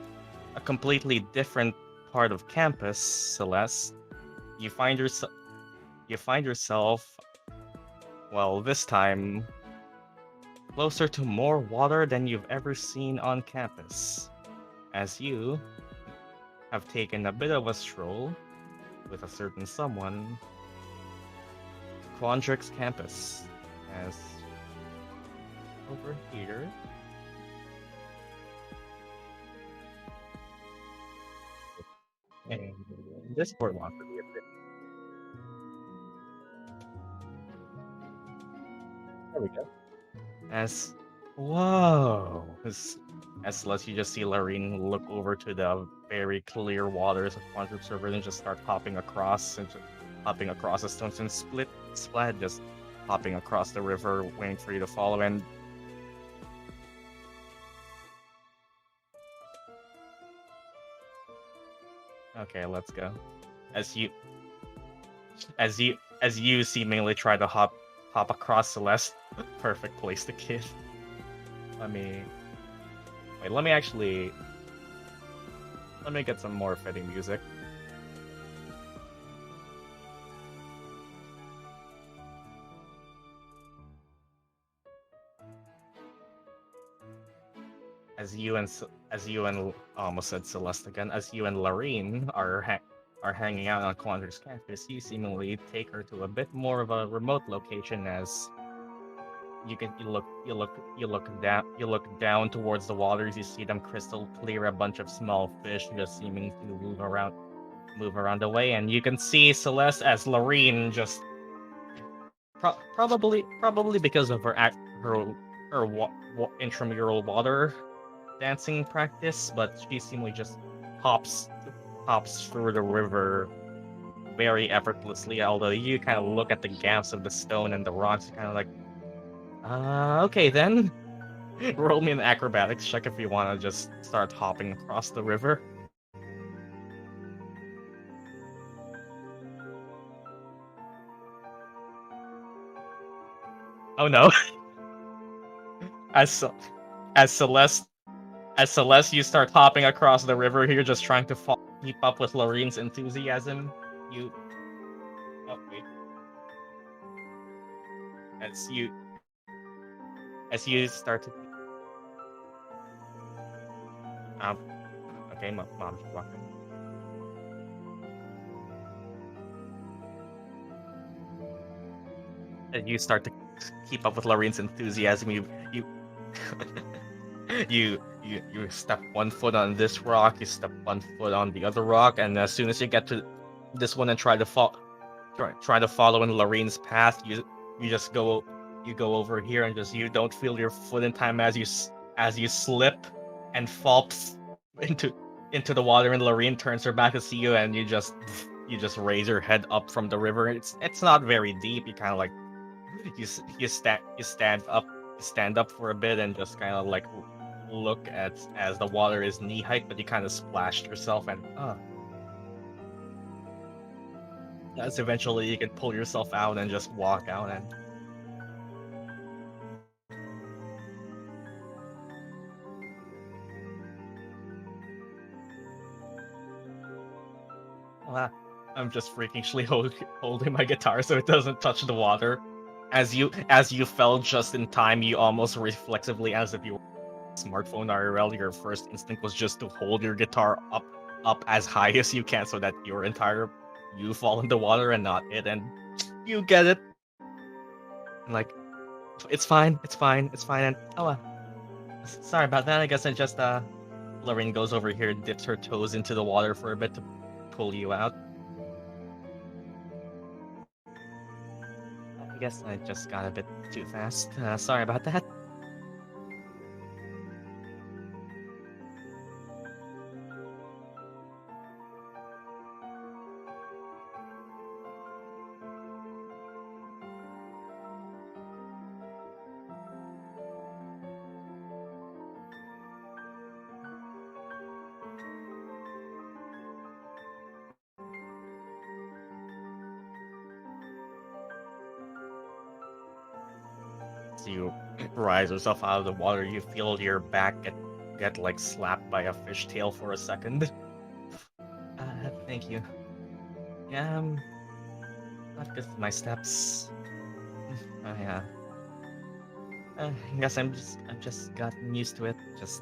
of campus, Celeste, you find yourself, well, this time closer to more water than you've ever seen on campus, as you have taken a bit of a stroll with a certain someone to Quandrix campus. As over here, and this board wants to be a bit. There we go. As whoa, as Celeste, you just see Lorene look over to the very clear waters of Quandrix River and just start hopping across the stones and splat, just hopping across the river, waiting for you to follow. And okay, let's go. As you seemingly try to hop across Celeste, perfect place to kill. Let me get some more fitting music. As you and almost said Celeste again, as you and Lorene are hanging out on Quandrix campus, you seemingly take her to a bit more of a remote location. As you look down towards the waters, you see them crystal clear, a bunch of small fish just seeming to move around the way, and you can see Celeste as Lorene just Probably because of her intramural water dancing practice, but she seemingly just hops through the river very effortlessly. Although you kind of look at the gaps of the stone and the rocks, you're kind of like, okay then. Roll me an acrobatics check if you want to just start hopping across the river. Oh no. As Celeste, you start hopping across the river. You're just trying to keep up with Lorraine's enthusiasm. You, oh wait, as you start to, okay, mom's walking. As you start to keep up with Lorraine's enthusiasm, you you step one foot on this rock, you step one foot on the other rock, and as soon as you get to this one and try to follow in Lorraine's path, you just go over here and just you don't feel your foot in time as you slip and fall into the water, and Lorraine turns her back to see you, and you just raise your head up from the river. It's not very deep. You kind of like you stand up for a bit and just kind of like look at as the water is knee height, but you kind of splashed yourself, and as eventually you can pull yourself out and just walk out. And I'm just freakishly holding my guitar so it doesn't touch the water. As you fell just in time, you almost reflexively, as if you were a smartphone IRL, your first instinct was just to hold your guitar up as high as you can so that you fall in the water and not it, and you get it. And like, it's fine, and sorry about that. I guess I just Lorraine goes over here, dips her toes into the water for a bit to pull you out. I guess I just got a bit too fast. Sorry about that. As you rise yourself out of the water, you feel your back get like slapped by a fishtail for a second. Thank you. Yeah, not good for my steps. I guess I've just gotten used to it. Just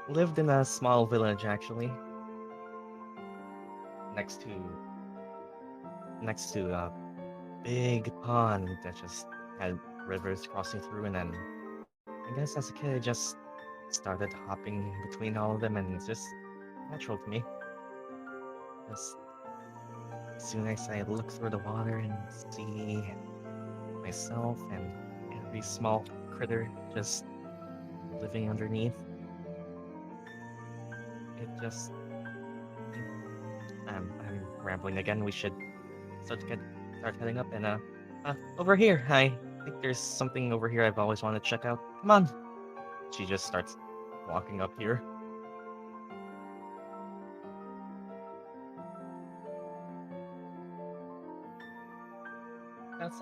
lived in a small village actually, next to a big pond that just had rivers crossing through, and then I guess as a kid I just started hopping between all of them, and it's just natural to me. As soon as I look through the water and see myself and every small critter just living underneath, it just I'm rambling again. We should start heading up, and over here. I think there's something over here I've always wanted to check out. Come on. She just starts walking up here. That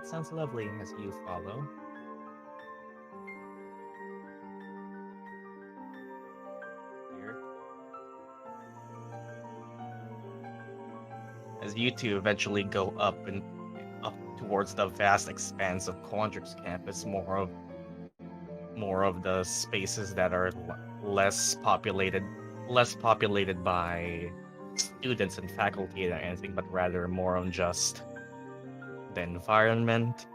sounds lovely. As you follow. Here. As you two eventually go up towards the vast expanse of Quandrix campus, more of the spaces that are less populated by students and faculty or anything, but rather more on just the environment,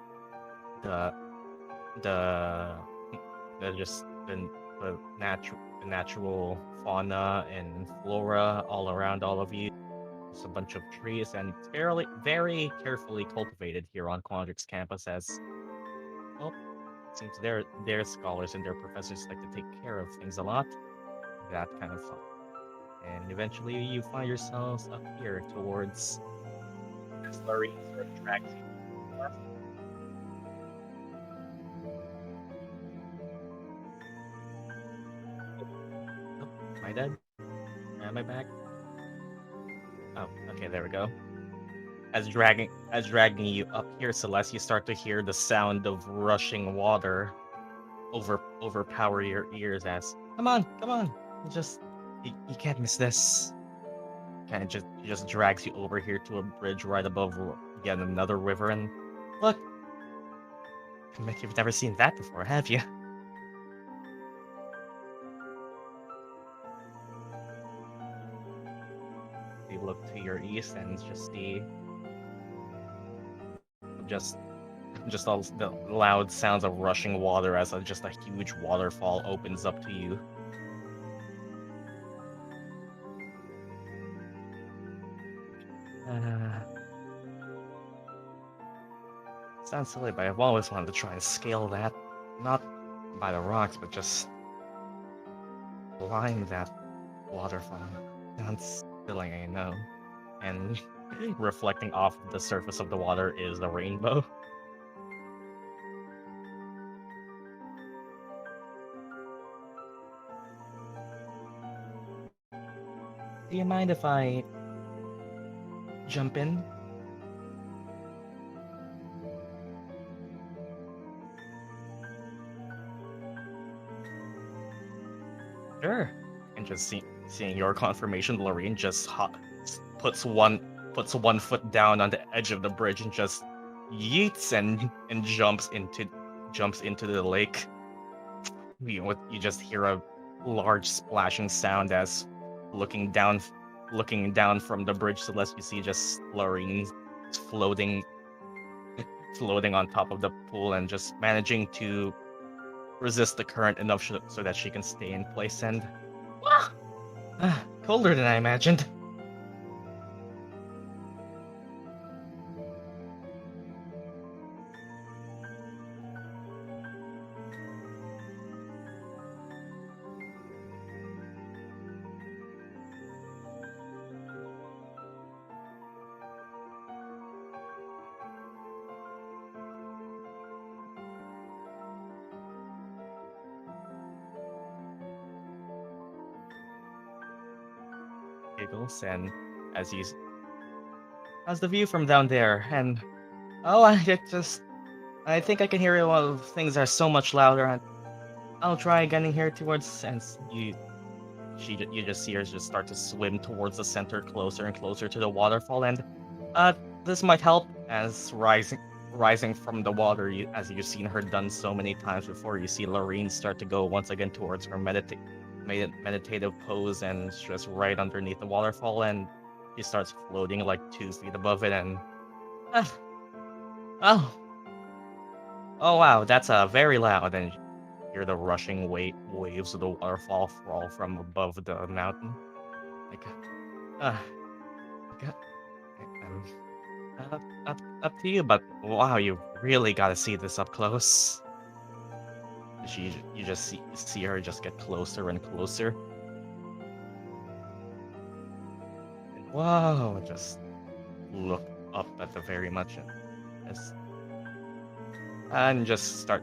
the natural fauna and flora all around all of you. There's a bunch of trees and very carefully cultivated here on Quandrix campus as, well, it seems their scholars and their professors like to take care of things a lot. That kind of fun. And eventually you find yourselves up here towards Fleuret sort of tracks you north. Oh, am I dead? Am I back? Oh, okay, there we go. As dragging you up here, Celeste, you start to hear the sound of rushing water overpower your ears as, come on, you can't miss this. Kind of just drags you over here to a bridge right above yet another river, and look, I bet you've never seen that before, have you? You look to your east and just see just all the loud sounds of rushing water as just a huge waterfall opens up to you. Sounds silly, but I've always wanted to try and scale that. Not by the rocks, but just climb that waterfall. Sounds silly, I know. And reflecting off the surface of the water is the rainbow. Do you mind if I jump in? Sure. And just seeing your confirmation, Lorraine just puts one foot down on the edge of the bridge and just yeets and jumps into the lake. You just hear a large splashing sound as looking down from the bridge, Celeste, you see just Lorraine floating on top of the pool and just managing to resist the current enough so that she can stay in place and colder than I imagined. Giggles, and how's the view from down there? And I think I can hear it while things are so much louder, and I'll try getting here towards, and you just see her just start to swim towards the center, closer and closer to the waterfall, and this might help as rising from the water, as you've seen her done so many times before. You see Lorraine start to go once again towards her meditative pose, and just right underneath the waterfall, and she starts floating like 2 feet above it, and oh wow, that's very loud, and you hear the rushing waves of the waterfall fall from above the mountain. Like, up to you, but wow, you really gotta see this up close. You just see her just get closer and closer. And wow, just look up at the very much and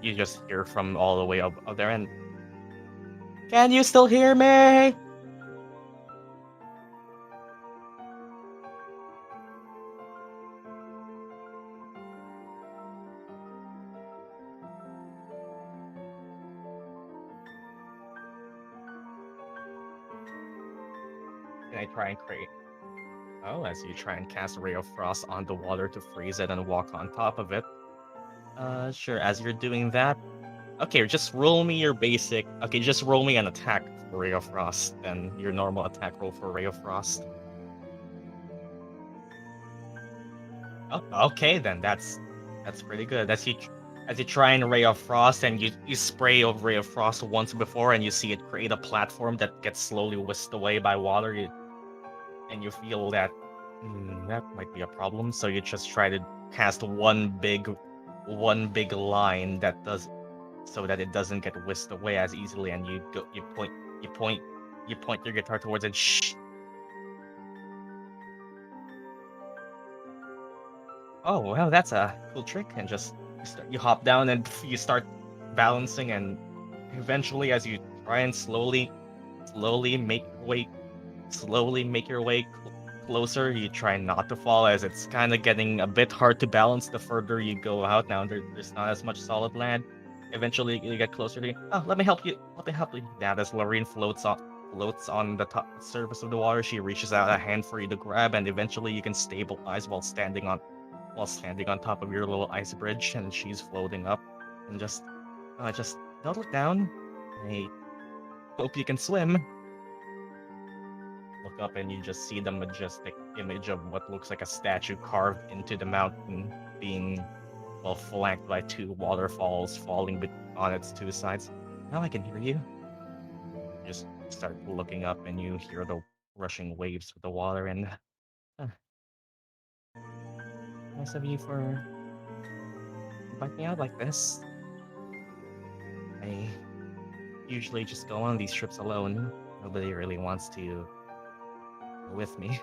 you just hear from all the way up there, and can you still hear me? Can I try and create? Oh, as you try and cast a ray of frost on the water to freeze it and walk on top of it. Sure, as you're doing that. Okay, just roll me your basic. Okay, just roll me an attack for Ray of Frost, then your normal attack roll for Ray of Frost. Oh, okay, then that's pretty good. As you try and Ray of Frost, and you spray of Ray of Frost once before, and you see it create a platform that gets slowly whisked away by water, and you feel that That might be a problem. So you just try to cast one big line that does so that it doesn't get whisked away as easily, and you point your guitar towards it. Shh. Oh wow, that's a cool trick. And just you hop down and you start balancing, and eventually, as you try and slowly make your way closer, you try not to fall, as it's kind of getting a bit hard to balance the further you go out. Now there's not as much solid land. Eventually, you get closer to you. Oh, let me help you. Let me help you. Now, as Lorraine floats on the top surface of the water, she reaches out a hand for you to grab, and eventually you can stabilize while standing on top of your little ice bridge, and she's floating up. And just don't look down. I hope you can swim. Look up and you just see the majestic image of what looks like a statue carved into the mountain, being well flanked by two waterfalls falling on its two sides. Now I can hear you. You just start looking up and you hear the rushing waves of the water, and uh, nice of you for inviting me out like this. I usually just go on these trips alone. Nobody really wants to go with me.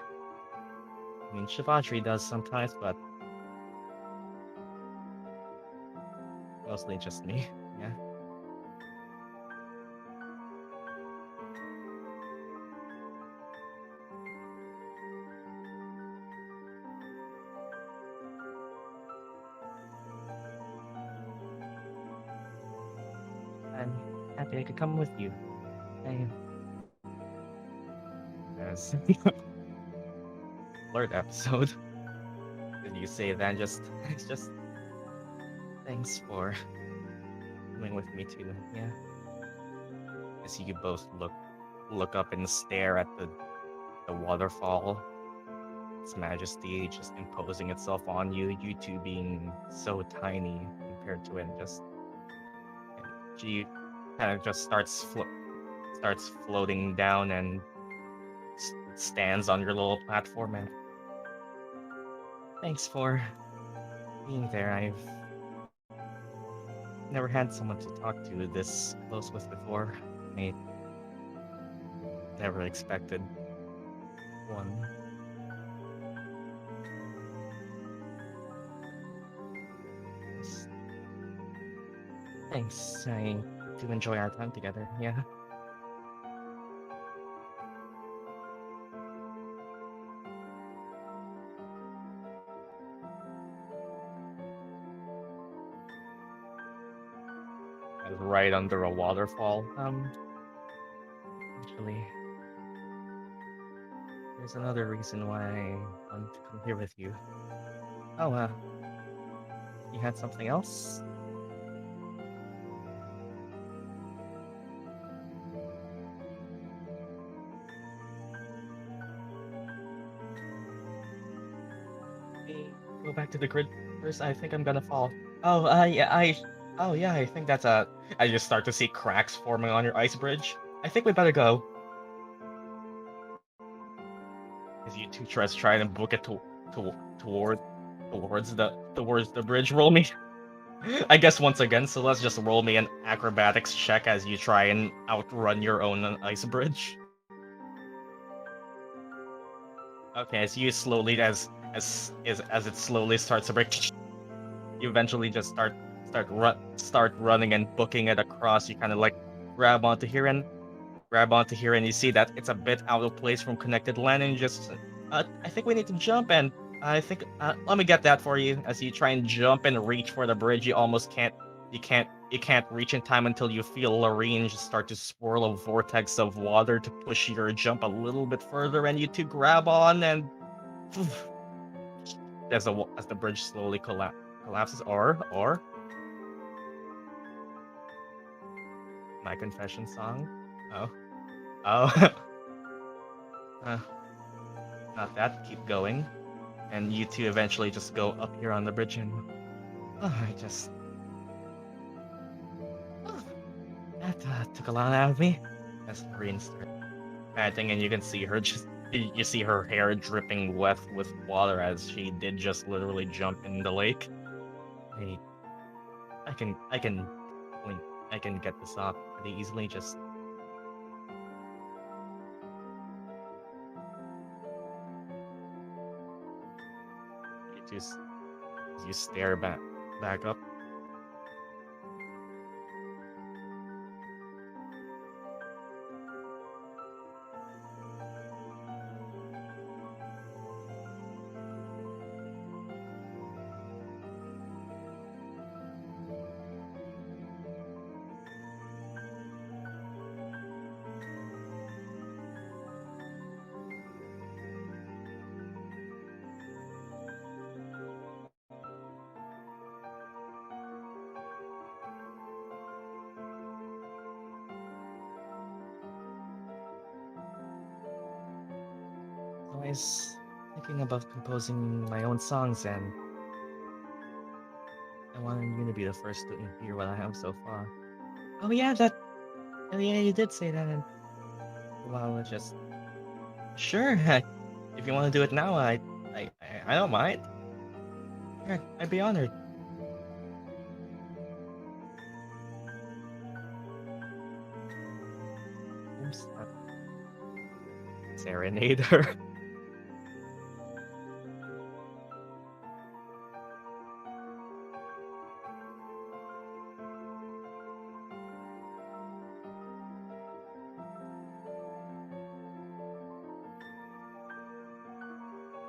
I mean, Shivatri does sometimes, but mostly just me. Yeah. I'm happy I could come with you. I As Fleuret episode. Did you say that? It's just thanks for coming with me too. Yeah. As you both look up and stare at the waterfall, its majesty just imposing itself on you. You two being so tiny compared to it, and she kind of just starts floating down and stands on your little platform. And thanks for being there. I've never had someone to talk to this close with before. I never expected one. Thanks. I do enjoy our time together. Yeah. Right under a waterfall. Actually, there's another reason why I wanted to come here with you. Oh, you had something else? Hey, go back to the grid first. I think I'm gonna fall. Oh, yeah, I think that's a. I just start to see cracks forming on your ice bridge. I think we better go. As you two try and book it towards the bridge. Roll me. I guess once again, so let's just roll me an acrobatics check as you try and outrun your own ice bridge. Okay, as you slowly as it slowly starts to break, you eventually just start running and booking it across. You kind of like grab onto here and you see that it's a bit out of place from connected land, and you just I think we need to jump, and I think let me get that for you. As you try and jump and reach for the bridge, you almost can't. You can't reach in time until you feel Lorraine just start to swirl a vortex of water to push your jump a little bit further, and you two grab on, and as the bridge slowly collapses, or my confession song. Oh, uh, not that. Keep going, and you two eventually just go up here on the bridge, and I just that took a lot out of me. As Lorraine starts panting, and you can see her You see her hair dripping wet with water as she did just literally jump in the lake. Hey, I can get this off pretty easily. Just you stare back up. I was thinking about composing my own songs, and I wanted you to be the first to hear what I have so far. Oh yeah, you did say that. And well, it's just sure. If you want to do it now, I don't mind. Sure, I'd be honored. Oops, serenade her.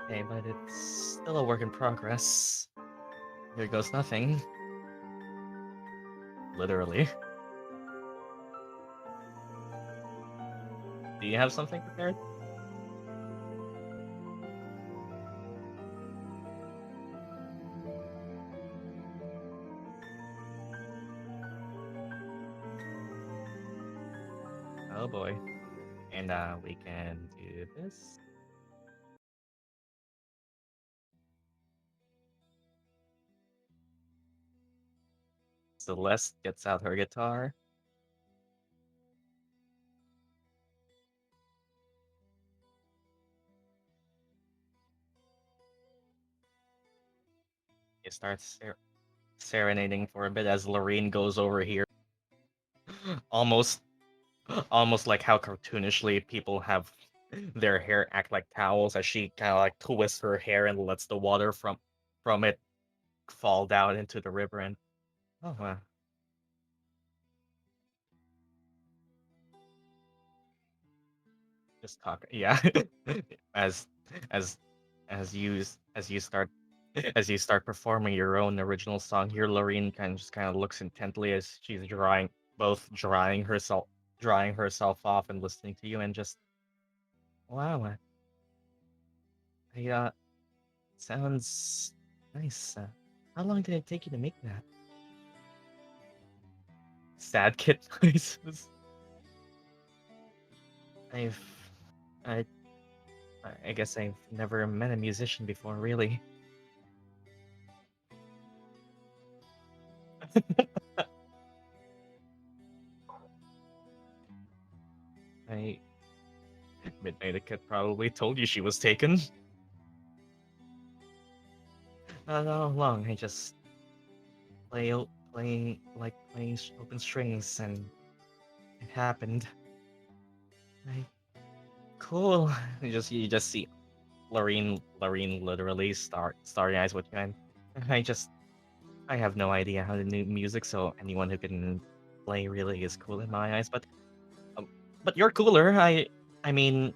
Okay, but it's still a work in progress. Here goes nothing. Literally. Do you have something prepared? Oh boy. And we can do this. Celeste gets out her guitar. He starts serenading for a bit as Lorene goes over here. almost almost like how cartoonishly people have their hair act like towels as she kind of like twists her hair and lets the water from it fall down into the river. And oh wow. Just talk, yeah. as as as you start performing your own original song here, Lorene kind of looks intently as she's drying herself off and listening to you, and just wow, sounds nice. How long did it take you to make that? Sad kid noises. I've I I guess I've never met a musician before, really. I Midnight Kid probably told you she was taken. Not all along. I just playing open strings, and it happened. I cool. You just see Lorene literally starry eyes with you, and I just I have no idea how to do music, so anyone who can play really is cool in my eyes. But you're cooler. I mean,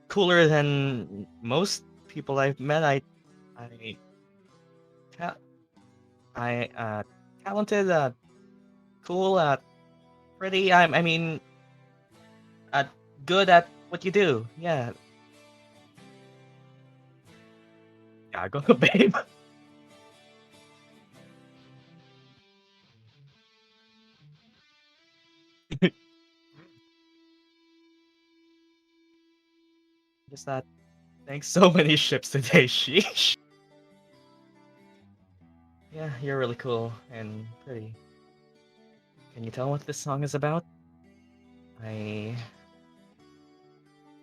cooler than most people I've met. I ta- I talented, cool, pretty. I mean, uh, good at what you do. Yeah, yeah, go, babe. Just that. Thanks so many ships today, sheesh. Yeah, you're really cool and pretty. Can you tell what this song is about? I.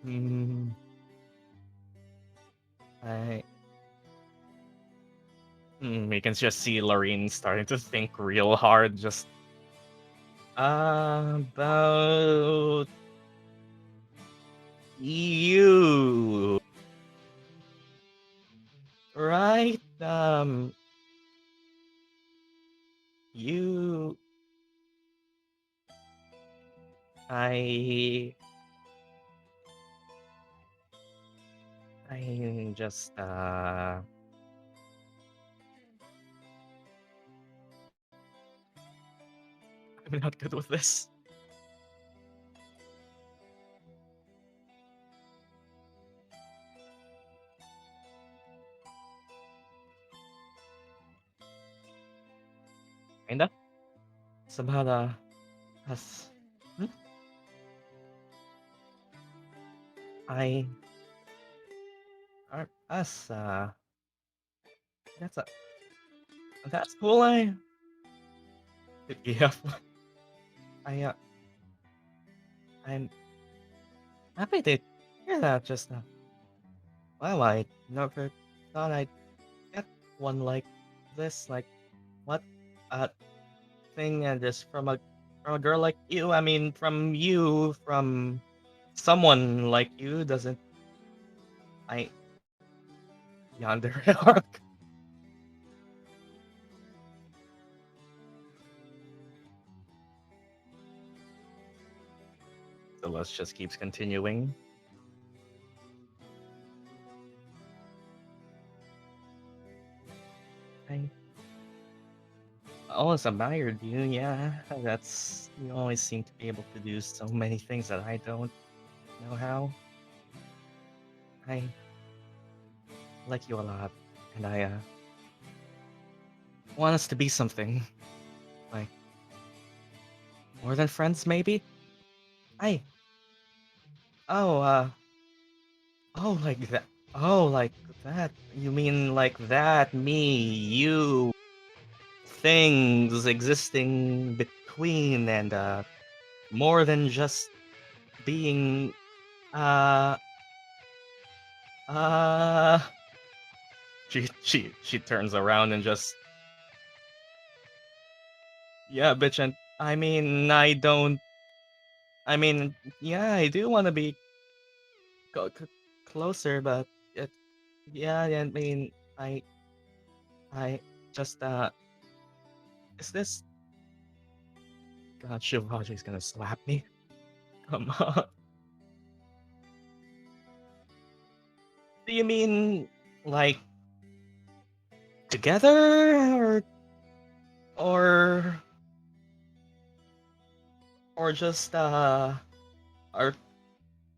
Hmm. We can just see Lorene starting to think real hard. Just about you, right? You. I just I'm not good with this. Kinda. It's about us. I us that's a that's cool. Yeah. I I'm happy to hear that. Just wow, I never thought I'd get one like this. Like what thing, and just from a girl like you. I mean, from you, from someone like you doesn't. I yonder arc. Celeste just keeps continuing. I always admired you, yeah. That's you always seem to be able to do so many things that I don't know how. I like you a lot, and I want us to be something like more than friends, maybe. I oh oh like that. Oh, like that. You mean like that? Me, you, things existing between, and more than just being uh uh she turns around and just yeah, bitch. And I mean, I don't. I mean, yeah, I do want to be closer, but it, yeah, I mean, I just is this? God, Shivaji's gonna slap me. Come on. Do you mean like together, or or just or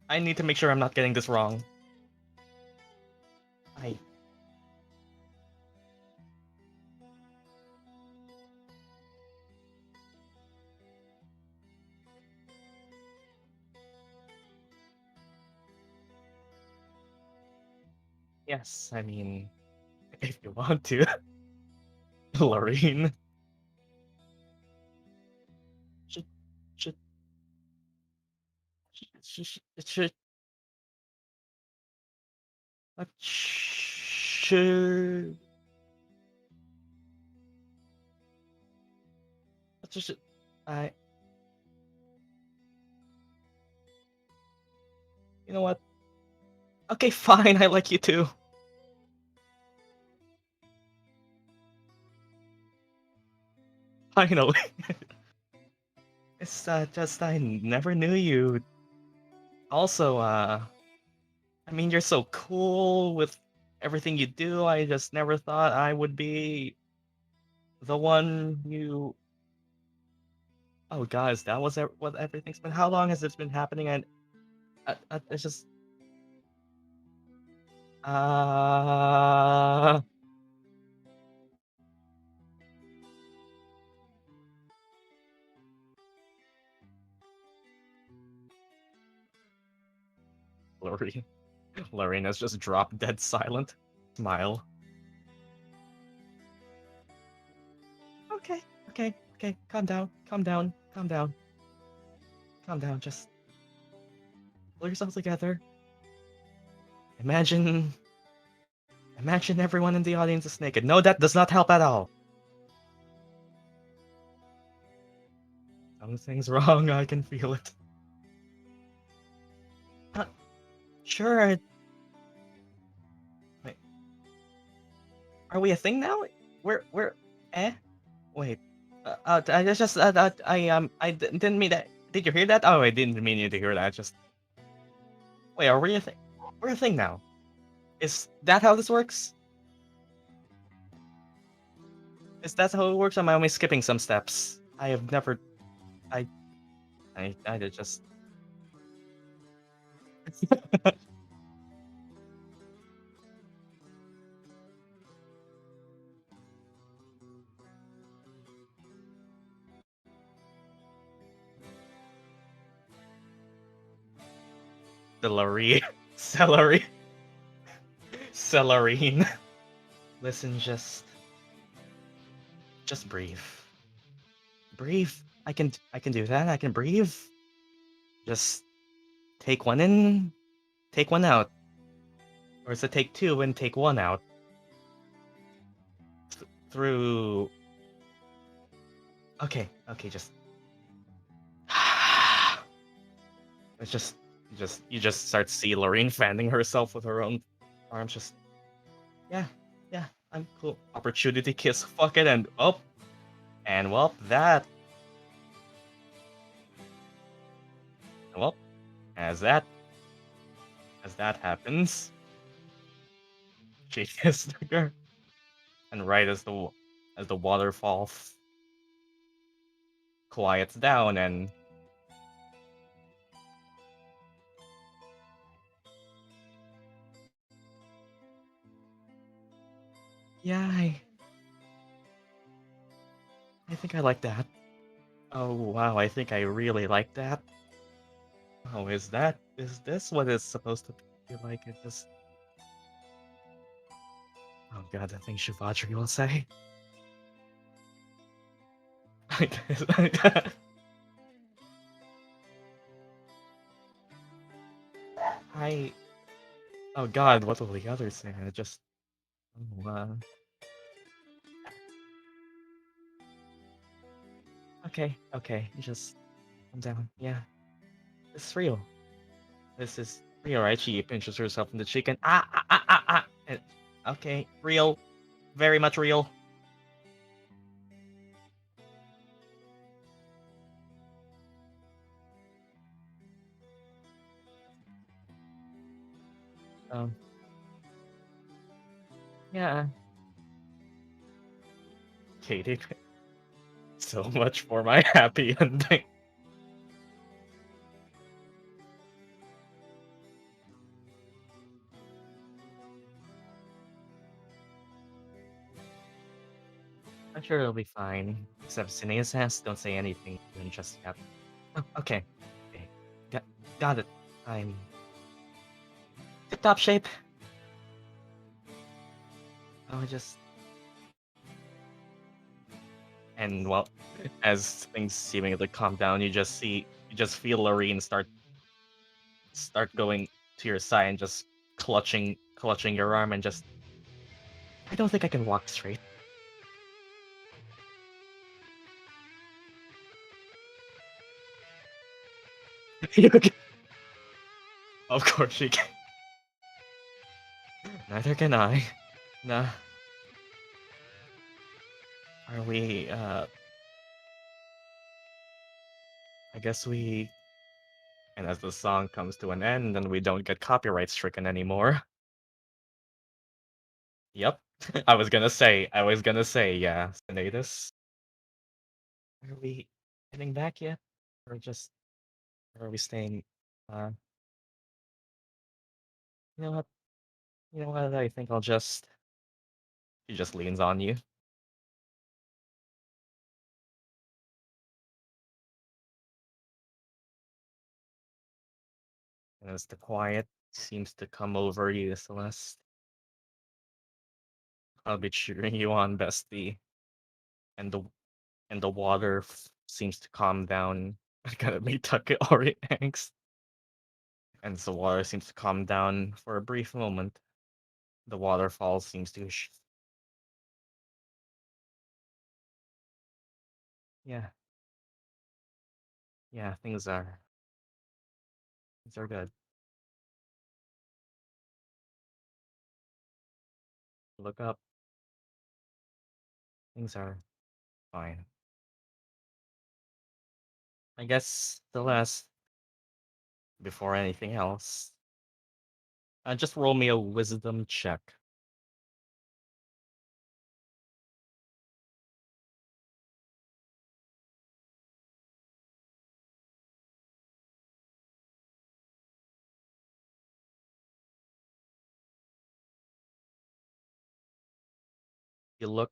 I need to make sure I'm not getting this wrong. I yes, I mean, if you want to, Lorene. Should should should should should I you know what? Okay, fine. I like you too. Finally. It's just I never knew you. Also, I mean, you're so cool with everything you do. I just never thought I would be the one you. Oh, guys, that was what everything's been. How long has this been happening? And it's just. Uh. Lorene. Lorene has just dropped dead silent. Smile. Okay, okay. Calm down, calm down, calm down. Calm down, just pull yourself together. Imagine Imagine everyone in the audience is naked. No, that does not help at all. Something's wrong, I can feel it. Sure. Wait. Are we a thing now? We're Wait. I just didn't mean that. Did you hear that? Oh, I didn't mean you to hear that. Just wait. Are we a thing? We're a thing now. Is that how this works? Is that how it works? Or am I only skipping some steps? I have never. I did just. Celery. Celery. Celerine. Listen, just breathe. Breathe. I can do that. I can breathe. Just take one in, take one out. Or is it take two and take one out? Through. Okay, just. It's you just start see Lorraine fanning herself with her own arms. Just, yeah, I'm cool. Opportunity kiss, fuck it, and well, that. Well, as that happens, she kissed her, and right as the waterfall quiets down and. Yeah, I think I like that. Oh wow, I think I really like that. Oh, is this what it's supposed to be like? It just. Oh god, the thing Shivatri will say. I. Oh god, what will the others say? It just. Oh, okay, just calm down. Yeah, this is real. This is real, right? She pinches herself in the cheek and and, okay, real, very much real. Um, yeah. Katie, so much for my happy ending. I'm sure it'll be fine. Except Sinetis, don't say anything even just yet. Oh, okay. Got it. I'm tip-top shape. Oh, just. And well, as things seemingly calm down, you just feel Lorene start going to your side and just clutching your arm and just. I don't think I can walk straight. Of course she can. Neither can I. Nah. Are we, I guess we. And as the song comes to an end, and we don't get copyright stricken anymore. Yep. I was gonna say, yeah, Sinetis. Are we heading back yet? Or just. Or are we staying? Uh, you know what? I think I'll just. She just leans on you. And as the quiet seems to come over you, Celeste, I'll be cheering you on, bestie. And the water seems to calm down. I gotta be tuck it Ori angst. And the water seems to calm down for a brief moment. the waterfall seems to. Yeah. Yeah, things are good. Look up. Things are fine. I guess the last before anything else, just roll me a wisdom check. You look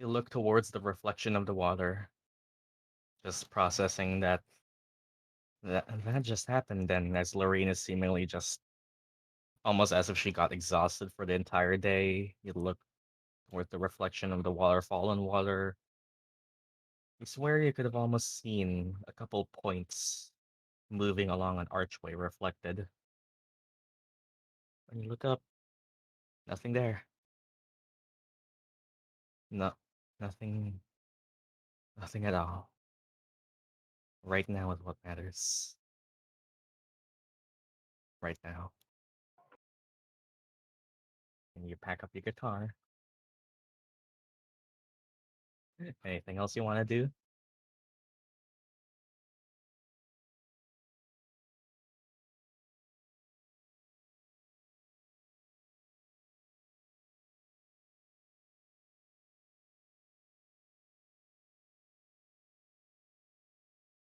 you look towards the reflection of the water, just processing that just happened. Then, as Lorraine is seemingly just almost as if she got exhausted for the entire day, you look toward the reflection of the waterfall and water. You swear you could have almost seen a couple points moving along an archway reflected. When you look up, nothing there. No, nothing, nothing at all. Right now is what matters. Right now. And you pack up your guitar. Anything else you want to do?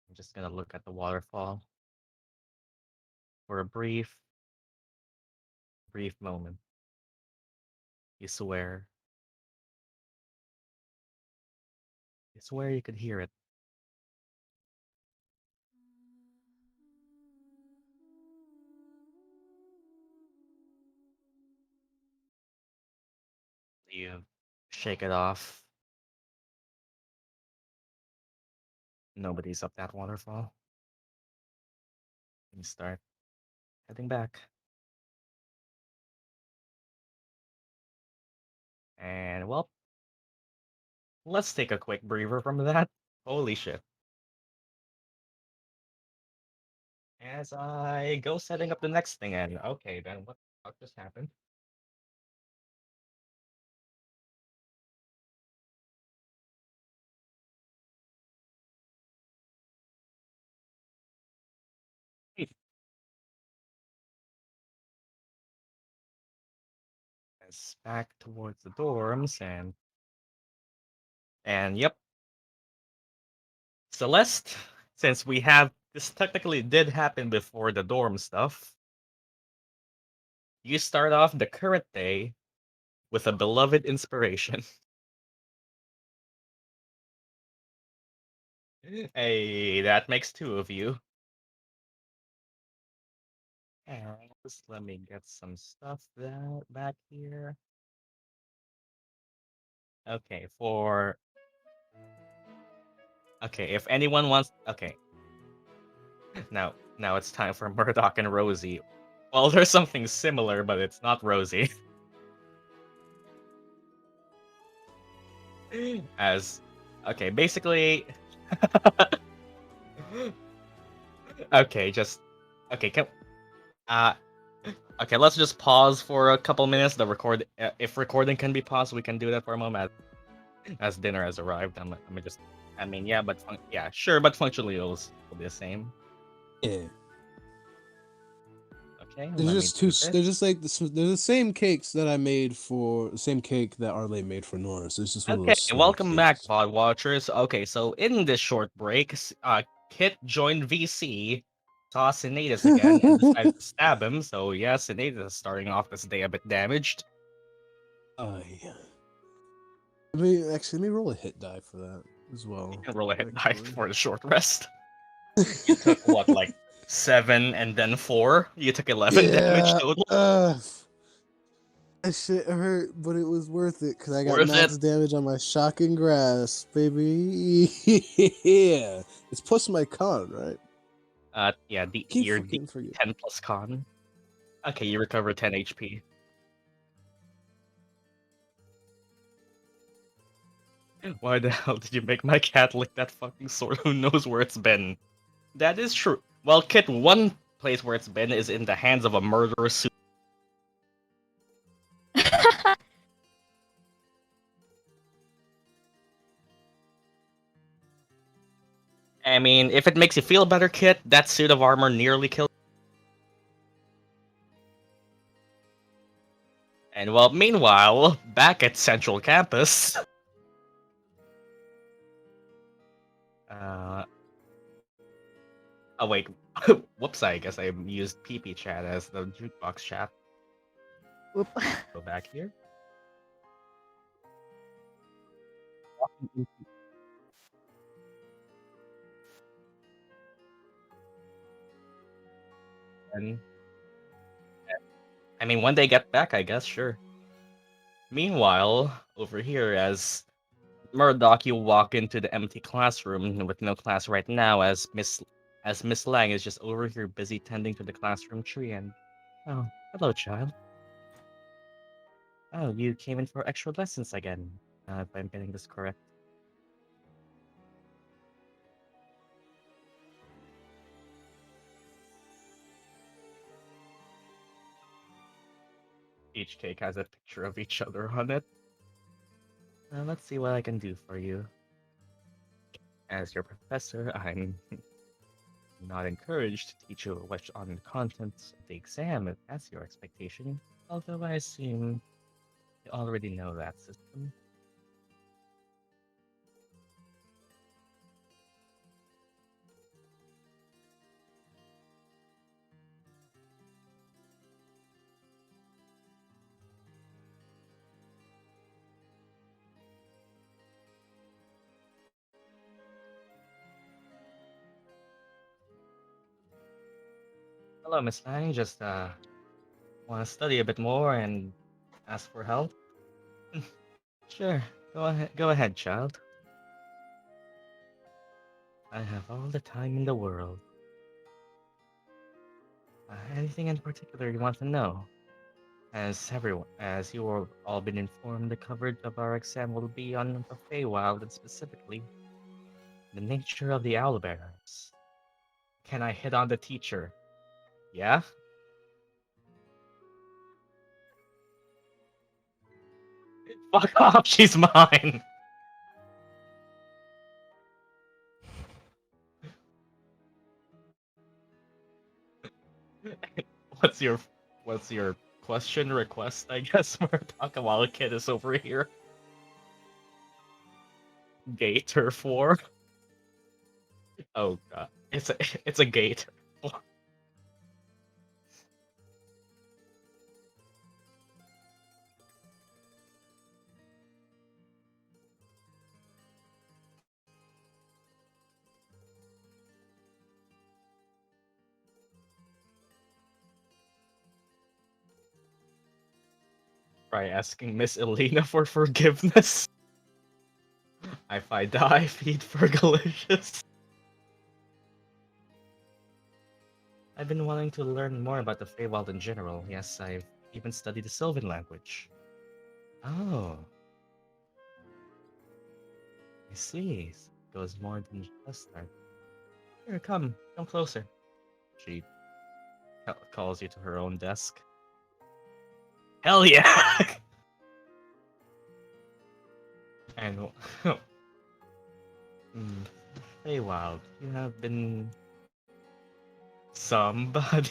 I'm just gonna look at the waterfall for a brief moment. You swear. You swear you could hear it. You shake it off. Nobody's up that waterfall. You start heading back. And well, let's take a quick breather from that. Holy shit. As I go setting up the next thing, and okay, then what the fuck just happened? Hey, as back towards the dorms, and yep, Celeste. Since we have this technically did happen before the dorm stuff, you start off the current day with a beloved inspiration. Hey, that makes two of you. And just let me get some stuff back here. Okay, if anyone wants, okay, now it's time for Murdock and Rosie. Well, there's something similar, but it's not Rosie. As, okay, basically, okay, okay, okay, let's just pause for a couple minutes. If recording can be paused, we can do that for a moment. As dinner has arrived, I mean, yeah, but yeah, sure, but functionally it'll be the same. Yeah. Okay, They're let me just do two. They're just like they're the same cakes that I made for the same cake that Arleigh made for Nora. So it's just one of Okay, those small welcome back, cakes. VOD watchers. Okay, so in this short break, Kit joined VC, saw Sinetis again, and decided to stab him. So yeah, Sinetis is starting off this day a bit damaged. Yeah. Let me roll a hit die for that as well. You can roll a hit die for the short rest. You took what, like 7 and then 4? You took 11 damage total. That shit hurt, but it was worth it because I got Worth max it. damage on my shocking grasp, baby. Yeah, it's plus my con, right? Yeah, Keep your fucking forgetting. 10 plus con. Okay, you recover 10 HP. Why the hell did you make my cat lick that fucking sword? Who knows where it's been? That is true. Well, Kit, one place where it's been is in the hands of a murderous. I mean, if it makes you feel better, Kit, that suit of armor nearly killed. And well, meanwhile, back at Central Campus. Oh wait, whoops! I guess I used PP chat as the jukebox chat. Oop. Go back here. And I mean, when they get back, I guess, sure. Meanwhile, over here, as Murdock, you walk into the empty classroom with no class right now, as Miss Lang is just over here busy tending to the classroom tree. And oh, hello, child. Oh, you came in for extra lessons again. If I'm getting this correct. Each cake has a picture of each other on it. Let's see what I can do for you. As your professor, I'm not encouraged to teach you what's on the contents of the exam if that's your expectation, although I assume you already know that system. Hello, Miss Lang. Just want to study a bit more and ask for help? Sure. Go ahead, child. I have all the time in the world. Anything in particular you want to know? As you have all been informed, the coverage of our exam will be on the Feywild and specifically the nature of the owlbearers. Can I hit on the teacher? Yeah? Fuck off, she's mine! What's your question request, I guess, Murdock, while a kid is over here? Gator 4? Oh god. It's a gate. Try asking Miss Elena for forgiveness. If I die, feed Fergalicious. I've been wanting to learn more about the Feywild in general. Yes, I've even studied the Sylvan language. Oh. I see. It goes more than just that. Here, come closer. She calls you to her own desk. Hell yeah! And Feywild, you have been somebody.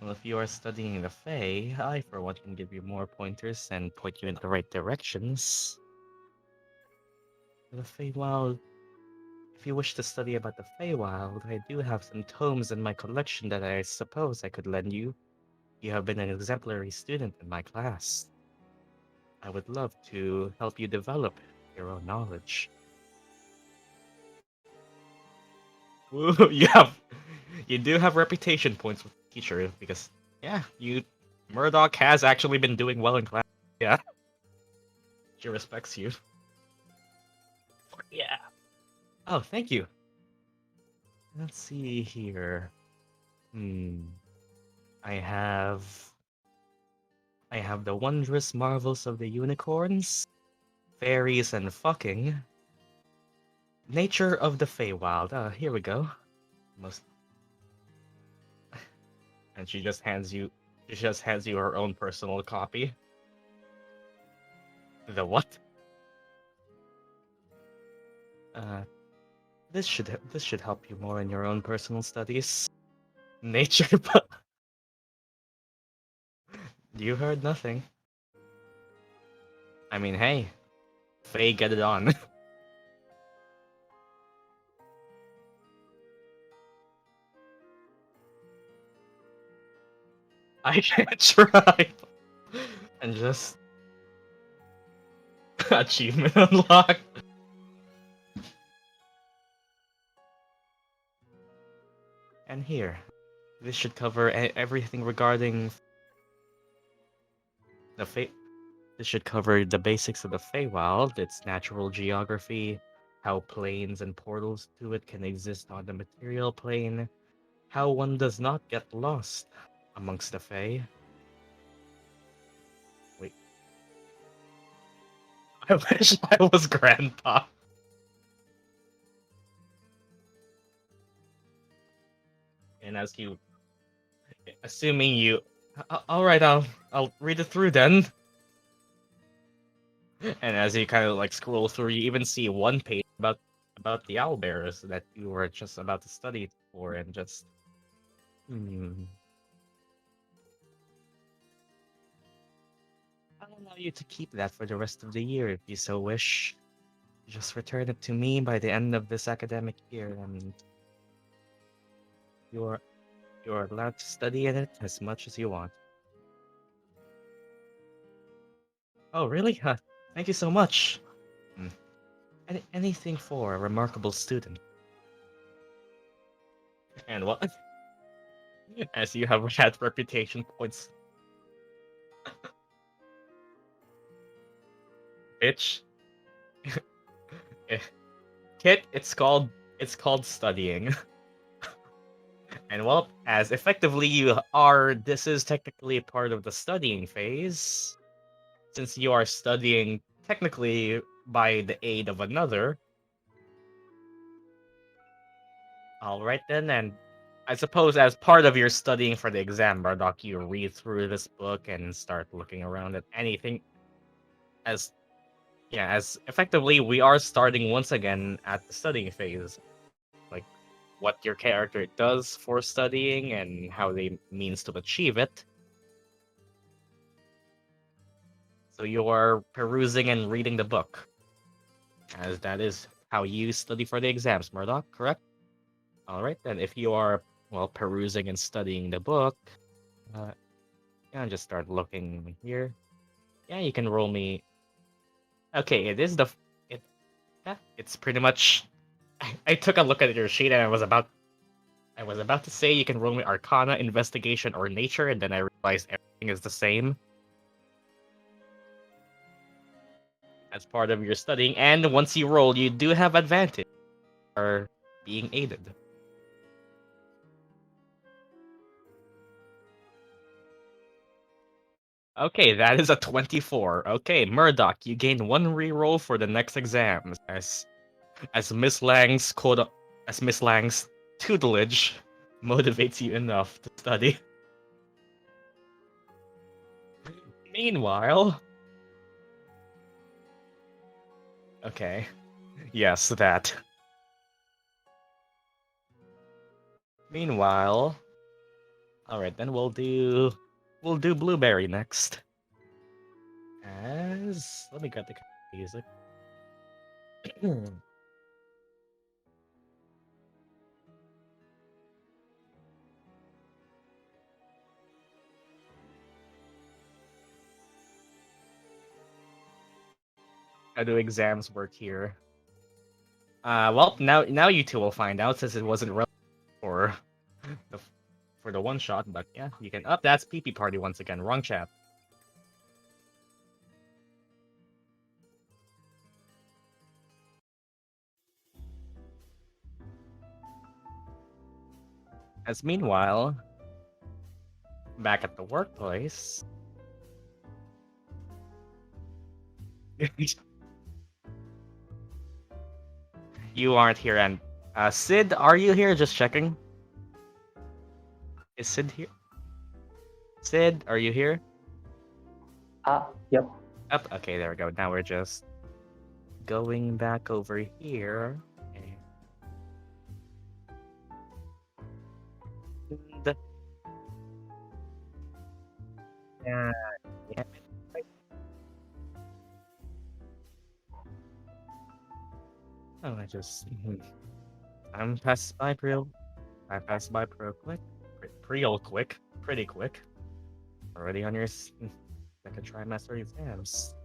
Well, if you are studying the Fey, I for one can give you more pointers and point you in the right directions. The Feywild. If you wish to study about the Feywild, I do have some tomes in my collection that I suppose I could lend you. You have been an exemplary student in my class. I would love to help you develop your own knowledge. Ooh, you do have reputation points with the teacher because, yeah, Murdock has actually been doing well in class. Yeah, she respects you. Yeah. Oh, thank you. Let's see here. I have the wondrous marvels of the unicorns, fairies and fucking. Nature of the Feywild. Here we go. Most. And she just hands you her own personal copy. The what? This should help you more in your own personal studies. Nature, but you heard nothing. I mean, hey, Faye, get it on. I can try. And just achievement unlocked. And here, this should cover everything regarding the This should cover the basics of the Feywild, its natural geography, how planes and portals to it can exist on the material plane, how one does not get lost amongst the Fey. Wait. I wish I was Grandpa. And as you, assuming you, all right, I'll read it through then. And as you kind of like scroll through, you even see one page about the owlbears that you were just about to study for, and just I'll allow you to keep that for the rest of the year if you so wish. Just return it to me by the end of this academic year, and you're allowed to study in it as much as you want. Oh, really? Thank you so much. Anything for a remarkable student. And what? As you have had reputation points. Bitch. Kit, it's called studying. And well, as effectively you are, this is technically part of the studying phase. Since you are studying technically by the aid of another. Alright then, and I suppose as part of your studying for the exam, Murdock, you read through this book and start looking around at anything as effectively we are starting once again at the studying phase. Like what your character does for studying and how they means to achieve it. So you are perusing and reading the book. As that is how you study for the exams, Murdock, correct? Alright then, if you are, well, perusing and studying the book, just start looking here. Yeah, you can roll me. Okay, it's pretty much. I took a look at your sheet and I was about to say you can roll me Arcana, Investigation, or Nature, and then I realized everything is the same as part of your studying. And once you roll, you do have advantage or being aided. Okay, that is a 24. Okay, Murdock, you gain 1 reroll for the next exams as Miss Lang's tutelage motivates you enough to study. Meanwhile, okay, yes, that. Meanwhile, all right, then we'll do Blueberry next. Let me get the music. How do exams work here? Well, now you two will find out since it wasn't relevant for the one shot. But yeah, you can. That's PP Party once again. Wrong chat. As meanwhile, back at the workplace. You aren't here, and Sid, are you here? Just checking. Is Sid here? Sid, are you here? Yep. Up. Okay, there we go. Now we're just going back over here. And yeah. Oh, I'm passed by real. I passed by real quick, pretty quick. Already on your second trimester exams.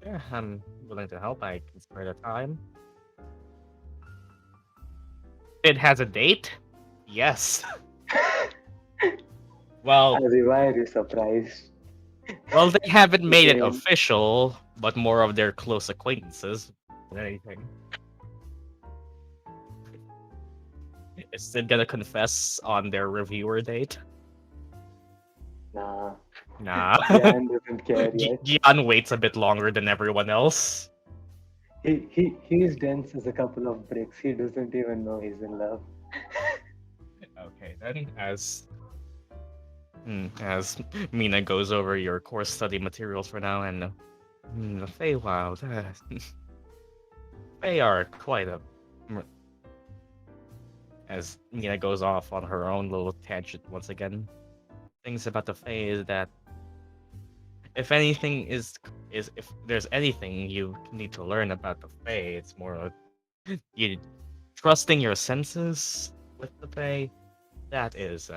Yeah, I'm willing to help. I can spare the time. It has a date? Yes. Well, Why are you surprised? well, they haven't made it Yeah. official, but more of their close acquaintances than anything. Is Sid gonna confess on their reviewer date? Nah. Nah. Gyan doesn't care yet. Gyan waits a bit longer than everyone else. He's dense as a couple of bricks. He doesn't even know he's in love. Okay, then as Mina goes over your course study materials for now, and the Feywild, they are quite a. As Mina goes off on her own little tangent once again, things about the Fey is that if anything is if there's anything you need to learn about the Fey, it's more of you trusting your senses with the Fey. That is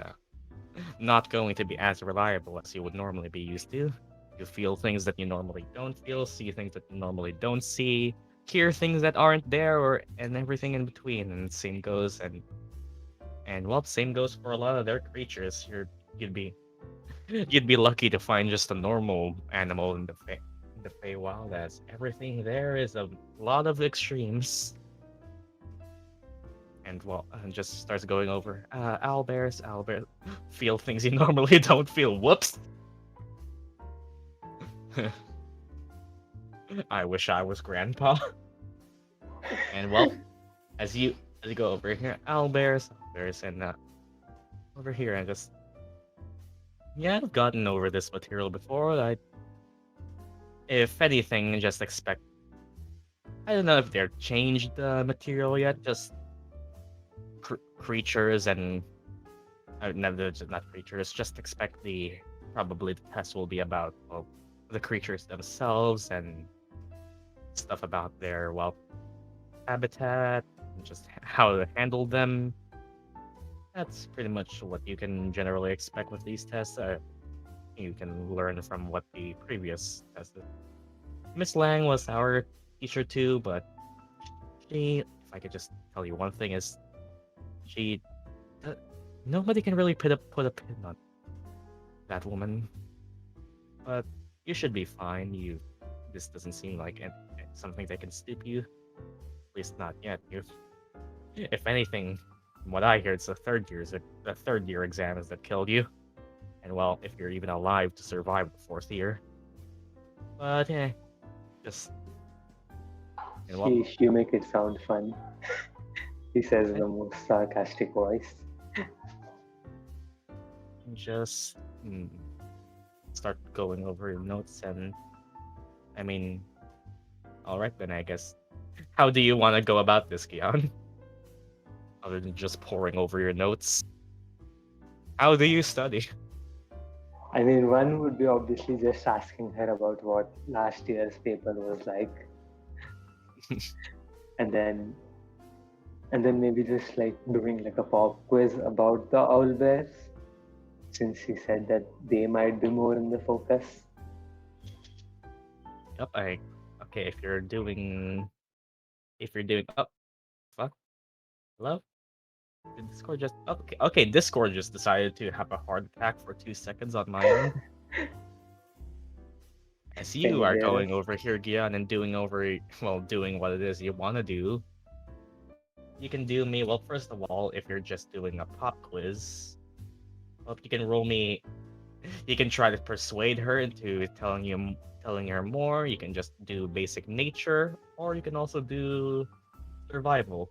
not going to be as reliable as you would normally be used to. You feel things that you normally don't feel, see things that you normally don't see, hear things that aren't there, and everything in between. And same goes same goes for a lot of their creatures. You'd be lucky to find just a normal animal in the Feywild, as everything there is a lot of extremes. And just starts going over. Owlbears feel things you normally don't feel. Whoops. I wish I was Grandpa. And as you go over here, owlbears, and over here, and just I've gotten over this material before. If anything, just expect. I don't know if they've changed the material yet. Just creatures and not creatures. Just expect probably the test will be about the creatures themselves and stuff about their habitat, and just how to handle them. That's pretty much what you can generally expect with these tests. You can learn from what the previous test is. Miss Lang was our teacher too, but if I could just tell you one thing, is nobody can really put a pin on that woman. But you should be fine. This doesn't seem like something that can stoop you. At least not yet. If anything, from what I hear, it's the third year exams that killed you. And if you're even alive to survive the fourth year. But just. You make it sound fun. He says in the most sarcastic voice. Just start going over your notes, and all right then, I guess. How do you want to go about this, Gyan? Other than just poring over your notes, how do you study? One would be obviously just asking her about what last year's paper was like, and then maybe just like doing like a pop quiz about the owlbears, since she said that they might be more in the focus. Yep. Okay. If you're doing, oh, fuck, hello. Did Discord just okay? Discord just decided to have a heart attack for 2 seconds on my end. As you are going over here, Gyan, and doing what it is you want to do. You can do me, first of all, if you're just doing a pop quiz, you can roll me. You can try to persuade her into telling her more. You can just do basic nature, or you can also do survival.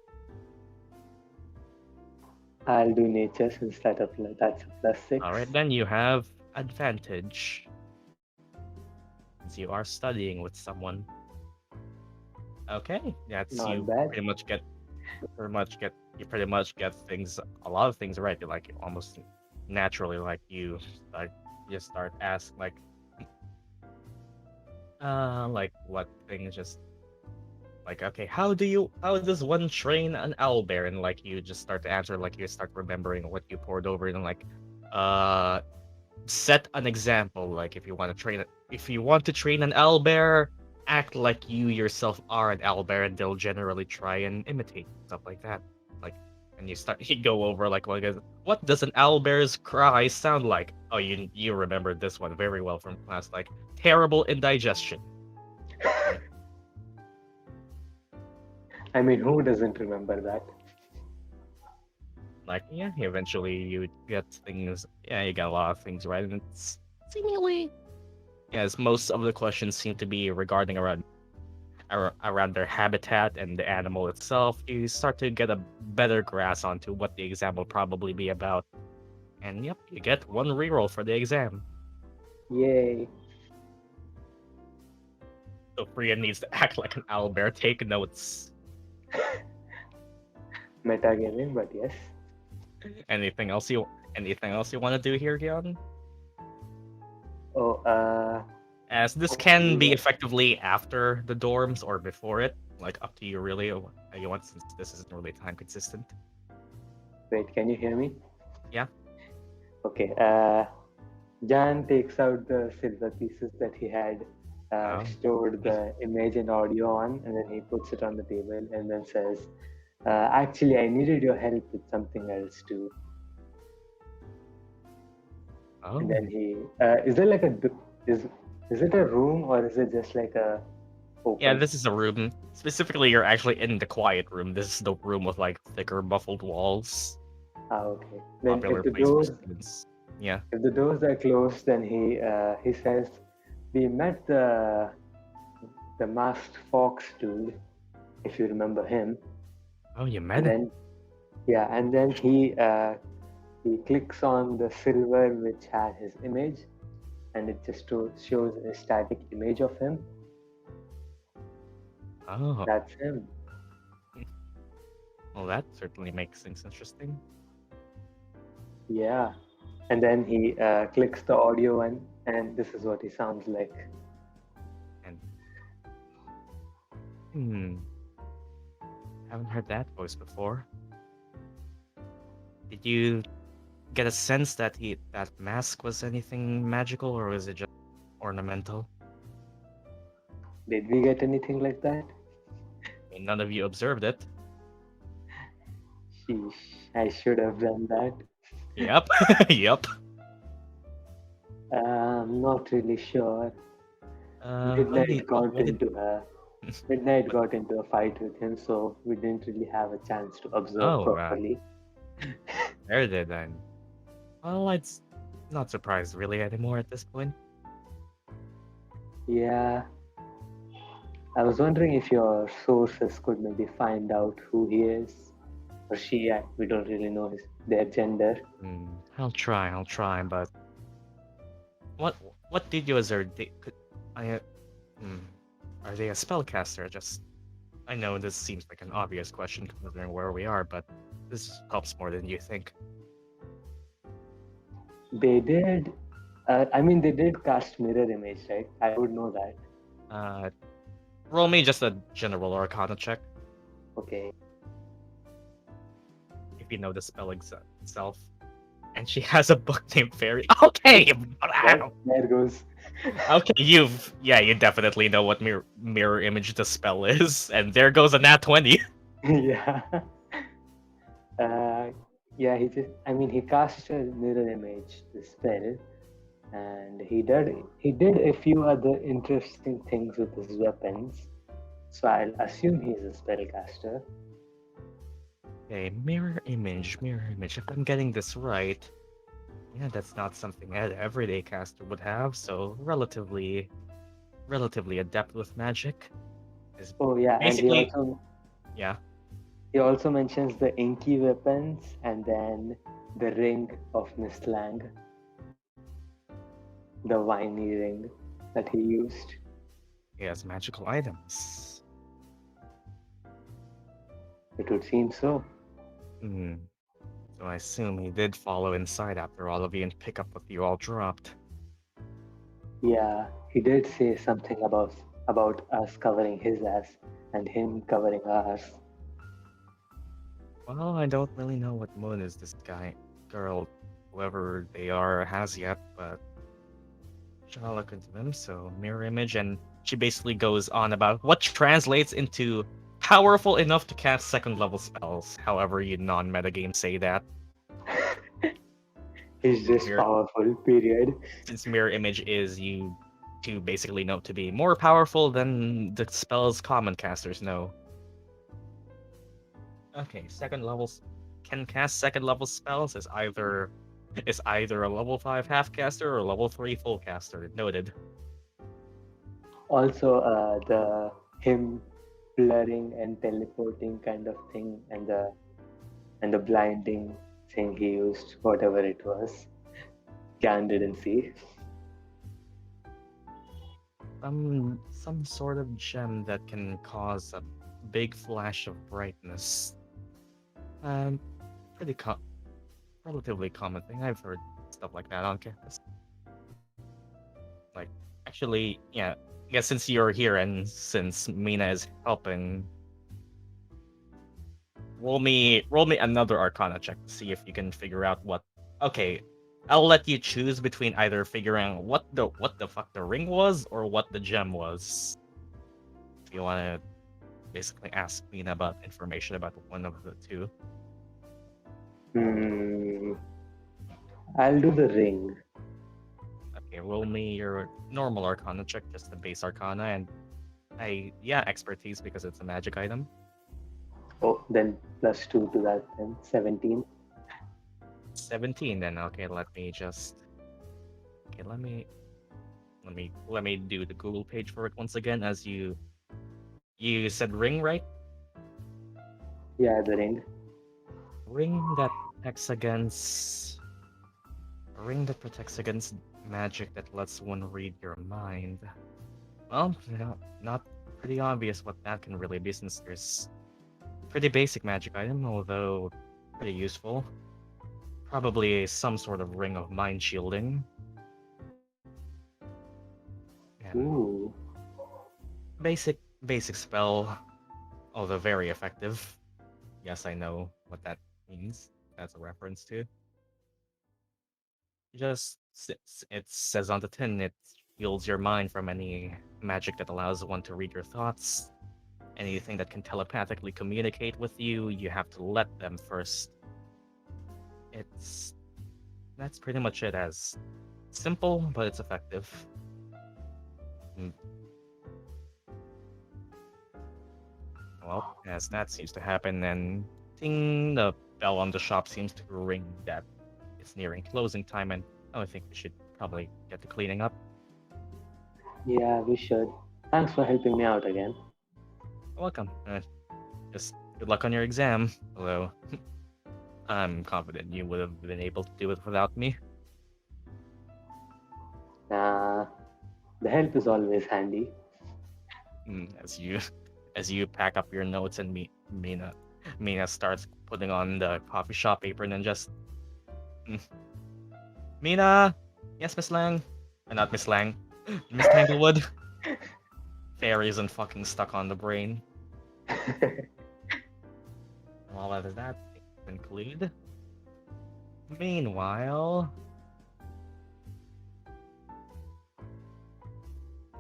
I'll do nature since that's a +6. Alright, then you have advantage. Since you are studying with someone. Okay, that's Not you bad. pretty much get things, a lot of things right. Like almost naturally, like you start asking like what things, just like, okay, how does one train an owlbear? And like you just start to answer, like you start remembering what you poured over it, and like set an example. Like if you want to train an owlbear, act like you yourself are an owlbear, and they'll generally try and imitate stuff like that. Like, and you go over like, what does an owlbear's cry sound like? Oh, you remember this one very well from class, like terrible indigestion. I mean, who doesn't remember that? Like, yeah, eventually you get things. Yeah, you got a lot of things right, and it's seemingly, yes, most of the questions seem to be regarding around their habitat and the animal itself. You start to get a better grasp onto what the exam will probably be about, and yep, you get one reroll for the exam. Yay! So Freya needs to act like an owlbear. Take notes. Metagaming, but yes. Anything else you want to do here, Gyan? Oh, As this can be effectively after the dorms or before it, like up to you really. You want, since this isn't really time consistent. wait, can you hear me? Yeah. Okay. Gyan takes out the silver pieces that he had stored the image and audio on, and then he puts it on the table and then says, actually, I needed your help with something else too. Oh. And then he, is there like is it a room or is it just like a open? Yeah, this is a room. Specifically, you're actually in the quiet room. This is the room with like thicker, muffled walls. Okay. Then Popular if the place for doors, students. Yeah. if the doors are closed, then he says, we met the masked fox dude, if you remember him. Oh, you met And him. then and then he clicks on the silver which had his image, and it just shows a static image of him. Oh. That's him. Well, that certainly makes things interesting. Yeah. And then he clicks the audio one, and this is what he sounds like. And haven't heard that voice before. Did you get a sense that that mask was anything magical, or was it just ornamental? Did we get anything like that? I mean, none of you observed it. Sheesh, I should have done that. Yep. Yep. I'm not really sure. Midnight Midnight got into a fight with him, so we didn't really have a chance to observe properly. There they then. Well, it's not surprised really anymore at this point. Yeah. I was wondering if your sources could maybe find out who he is or she. We don't really know their gender. I'll try, but what did you observe? Are they a spellcaster? I know this seems like an obvious question considering where we are, but this helps more than you think. They did. They did cast mirror image, right? I would know that. Roll me just a general arcana check. Okay. If you know the spell itself. And she has a book named Fairy. Okay! There goes. Okay, you definitely know what mirror image the spell is, and there goes a nat 20. Yeah. He cast a mirror image, the spell, and he did a few other interesting things with his weapons. So I'll assume he's a spellcaster. Okay, mirror image. If I'm getting this right, yeah, that's not something an everyday caster would have. So relatively adept with magic. Oh yeah, basically, and he also yeah. He also mentions the inky weapons and then the ring of Mistlang, the viney ring that he used. He has magical items. It would seem so. Hmm. So I assume he did follow inside after all of you and pick up what you all dropped. Yeah, he did say something about us covering his ass and him covering ours. Well, I don't really know what moon is this girl, whoever they are, has yet, but shall look into them. So mirror image, and she basically goes on about what translates into powerful enough to cast second level spells. However, you non-metagame say that. He's just Mirror, powerful, period. since mirror image is you to basically know to be more powerful than the spells common casters know. Okay, second levels can cast second level spells is either a level 5 half caster or a level 3 full caster. Noted. Also, the him blurring and teleporting kind of thing, and the blinding thing he used, whatever it was. Gyan didn't see. Some sort of gem that can cause a big flash of brightness. Um, pretty relatively common thing. I've heard stuff like that on campus. Like, actually, yeah. I guess since you're here and since Mina is helping, roll me another Arcana check to see if you can figure out what. Okay, I'll let you choose between either figuring out what the fuck the ring was or what the gem was. If you want to basically ask Mina about information about one of the two. I'll do the ring. Okay, roll me your normal Arcana check, just the base Arcana, and expertise because it's a magic item. Oh, then +2 to that, then 17. 17 then. Okay, let me do the Google page for it once again. As you said ring, right? Yeah, the ring. Ring that protects against magic that lets one read your mind. Well, not pretty obvious what that can really be, since there's pretty basic magic item, although pretty useful. Probably some sort of ring of mind shielding. And Ooh. basic spell, although very effective. Yes, I know what that means. That's a reference to. Just it says on the tin, it shields your mind from any magic that allows one to read your thoughts. Anything that can telepathically communicate with you, you have to let them first. That's pretty much it. As simple, but it's effective. Well, as that seems to happen, then ding, the bell on the shop seems to ring that it's nearing closing time, and I think we should probably get to cleaning up. Yeah, we should. Thanks for helping me out again. Welcome. Just good luck on your exam. Although, I'm confident you would have been able to do it without me. Nah, the help is always handy. As you pack up your notes and Mina starts putting on the coffee shop apron and just Mina, yes, Miss Lang, not Miss Lang, Miss Tanglewood. Fairy isn't fucking stuck on the brain. All of that conclude. Meanwhile,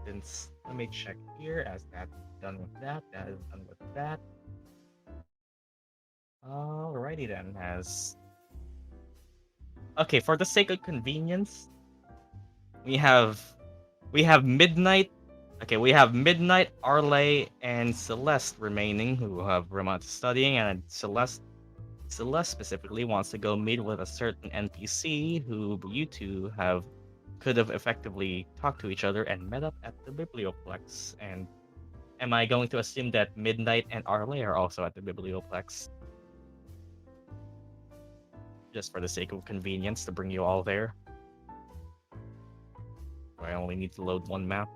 let me check here. As that's done with that is done with that. Alrighty then. Okay, for the sake of convenience, we have Midnight. Okay, we have Midnight, Arleigh, and Celeste remaining, who have remote studying, and Celeste specifically wants to go meet with a certain NPC who you two could have effectively talked to each other and met up at the Biblioplex, and am I going to assume that Midnight and Arleigh are also at the Biblioplex? Just for the sake of convenience to bring you all there. I only need to load one map.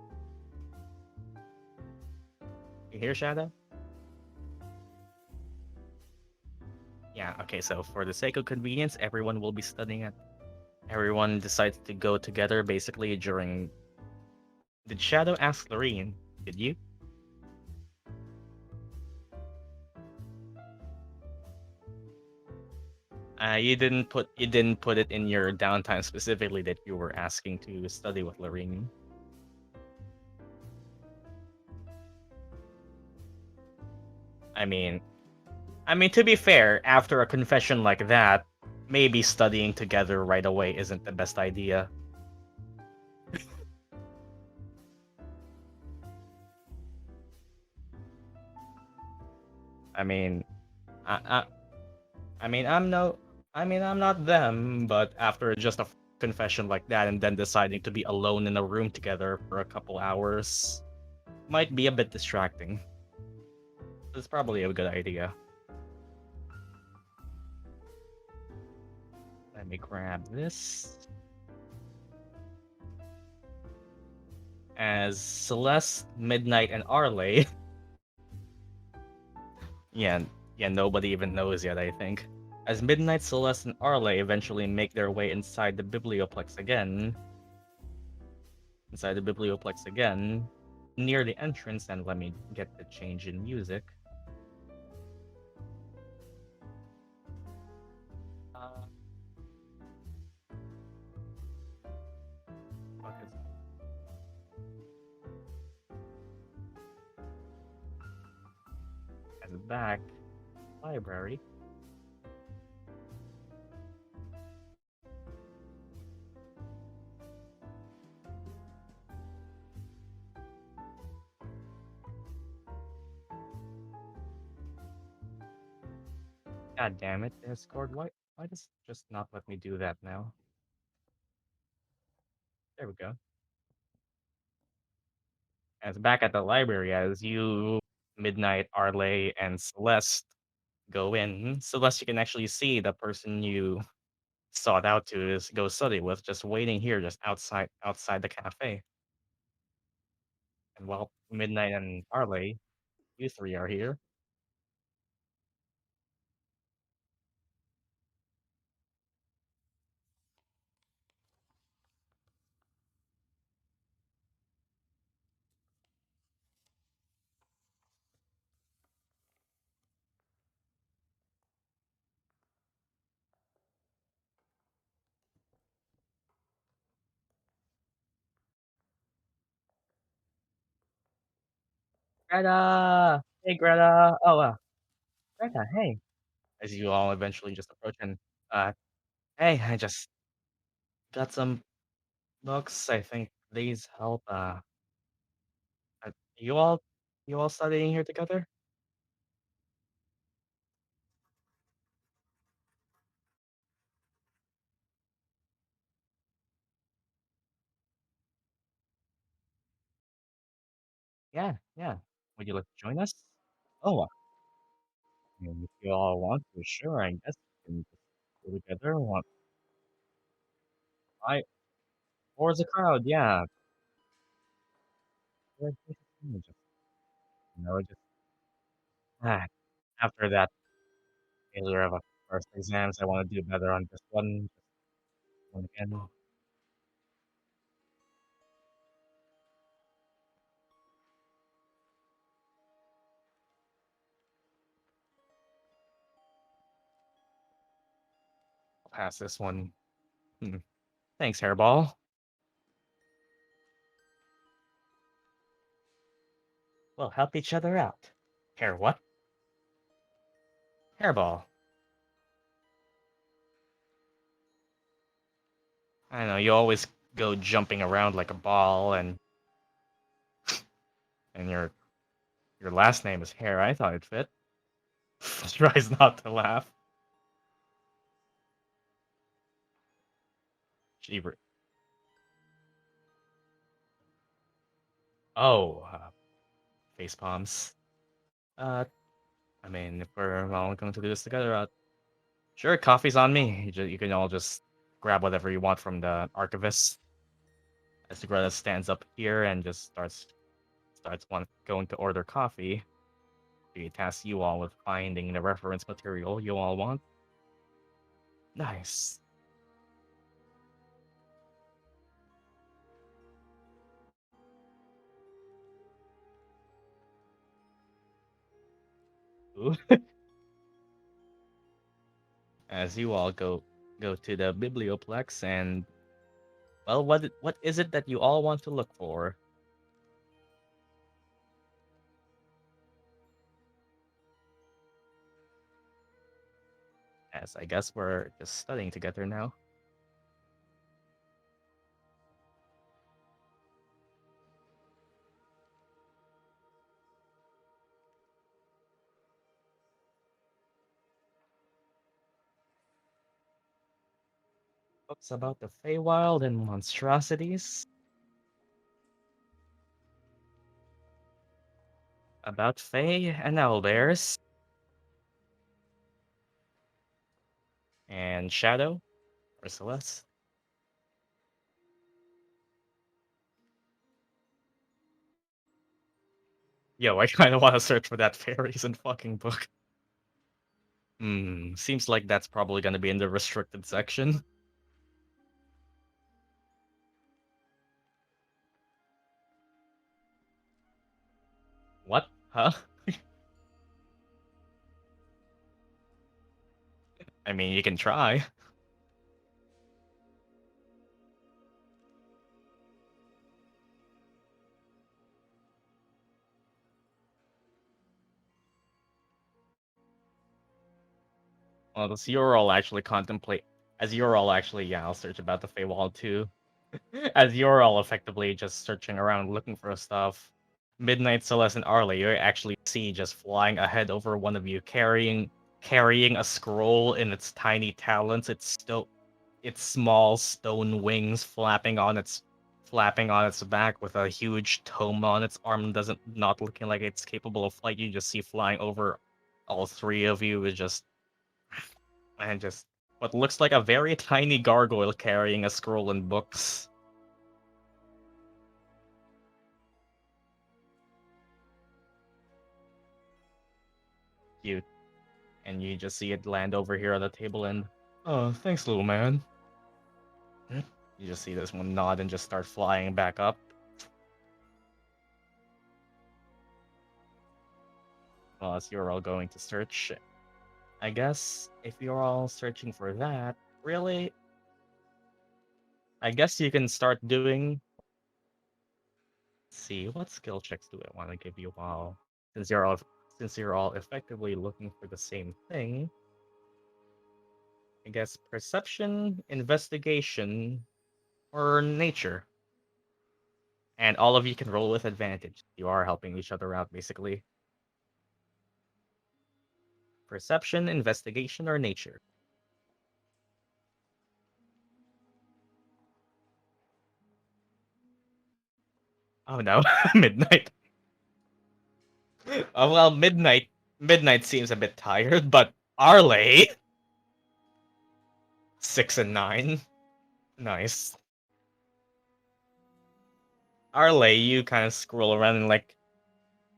You hear, Shadow? Yeah, okay, so for the sake of convenience, everyone will be studying at... Everyone decides to go together basically during... Did Shadow ask Lorene? Did you? You didn't put it in your downtime specifically that you were asking to study with Lorene. I mean, to be fair, after a confession like that, maybe studying together right away isn't the best idea. I mean, I'm not them, but after just a confession like that and then deciding to be alone in a room together for a couple hours might be a bit distracting. It's probably a good idea. Let me grab this. As Celeste, Midnight, and Arleigh. yeah, nobody even knows yet, I think. As Midnight, Celeste, and Arleigh eventually make their way inside the Biblioplex again, near the entrance, and let me get the change in music. What is it? As back, library. God damn it, Discord. Why does it just not let me do that now? There we go. As back at the library, as you, Midnight, Arleigh, and Celeste go in. Celeste, you can actually see the person you sought out to is go study with, just waiting here, just outside the cafe. And while Midnight and Arleigh, you three are here. Greta! Hey, Greta! Oh, Greta, hey! As you all eventually just approach and, hey, I just got some books. I think these help. Uh, you all, studying here together? Yeah, yeah. Would you like to join us? Oh, if you all want to, sure. I guess we can just go together. Want I or as a crowd? Yeah. Just just ah, after that failure of a first exams, I want to do better on this one. Just one again. I'll pass this one. Hmm. Thanks, Hairball. We'll help each other out. Hair what? Hairball. I know you always go jumping around like a ball, and your last name is Hare. I thought it fit. Tries not to laugh. Cheever. Oh, face palms. I mean, if we're all going to do this together, sure, coffee's on me. You can all just grab whatever you want from the archivist. As Greta stands up here and just going to order coffee. He tasks you all with finding the reference material you all want. Nice. Ooh. As you all go to the biblioplex and well, what is it that you all want to look for? As I guess we're just studying together now. Books about the Feywild and monstrosities. About Fey and owlbears. And Shadow or Celeste. Yo, I kind of want to search for that fairies and fucking book. Seems like that's probably going to be in the restricted section. What? Huh? I mean, you can try. Well, as you're all actually I'll search about the Feywild too. As you're all effectively just searching around looking for stuff. Midnight, Celeste, and Arleigh, you actually see just flying ahead over one of you, carrying a scroll in its tiny talons. Its small stone wings flapping on its back with a huge tome on its arm, not looking like it's capable of flight. You just see flying over all three of you is just what looks like a very tiny gargoyle carrying a scroll and books. Cute. And you just see it land over here on the table and, oh, thanks, little man. You just see this one nod and just start flying back up. Well, as you're all going to search, I guess if you're all searching for that, really, I guess you can start doing. Let's see, what skill checks do I want to give you all? Since you're all effectively looking for the same thing, I guess perception, investigation, or nature. And all of you can roll with advantage. You are helping each other out, basically. Perception, investigation, or nature. Oh no, midnight. Oh well, midnight seems a bit tired, but Arleigh 6 and 9. Nice. Arleigh, you kind of scroll around and like,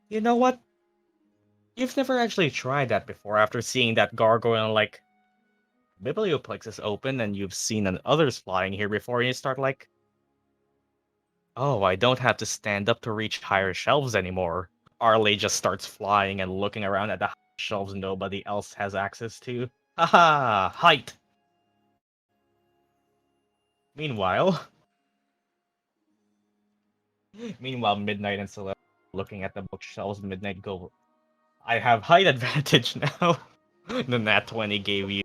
you know what? You've never actually tried that before after seeing that gargoyle and like, Biblioplex is open and you've seen others flying here before and you start like, oh, I don't have to stand up to reach higher shelves anymore. Arleigh just starts flying and looking around at the shelves nobody else has access to. Haha, height! Meanwhile, Midnight and Celeste looking at the bookshelves, Midnight go, I have height advantage now. The Nat 20 gave you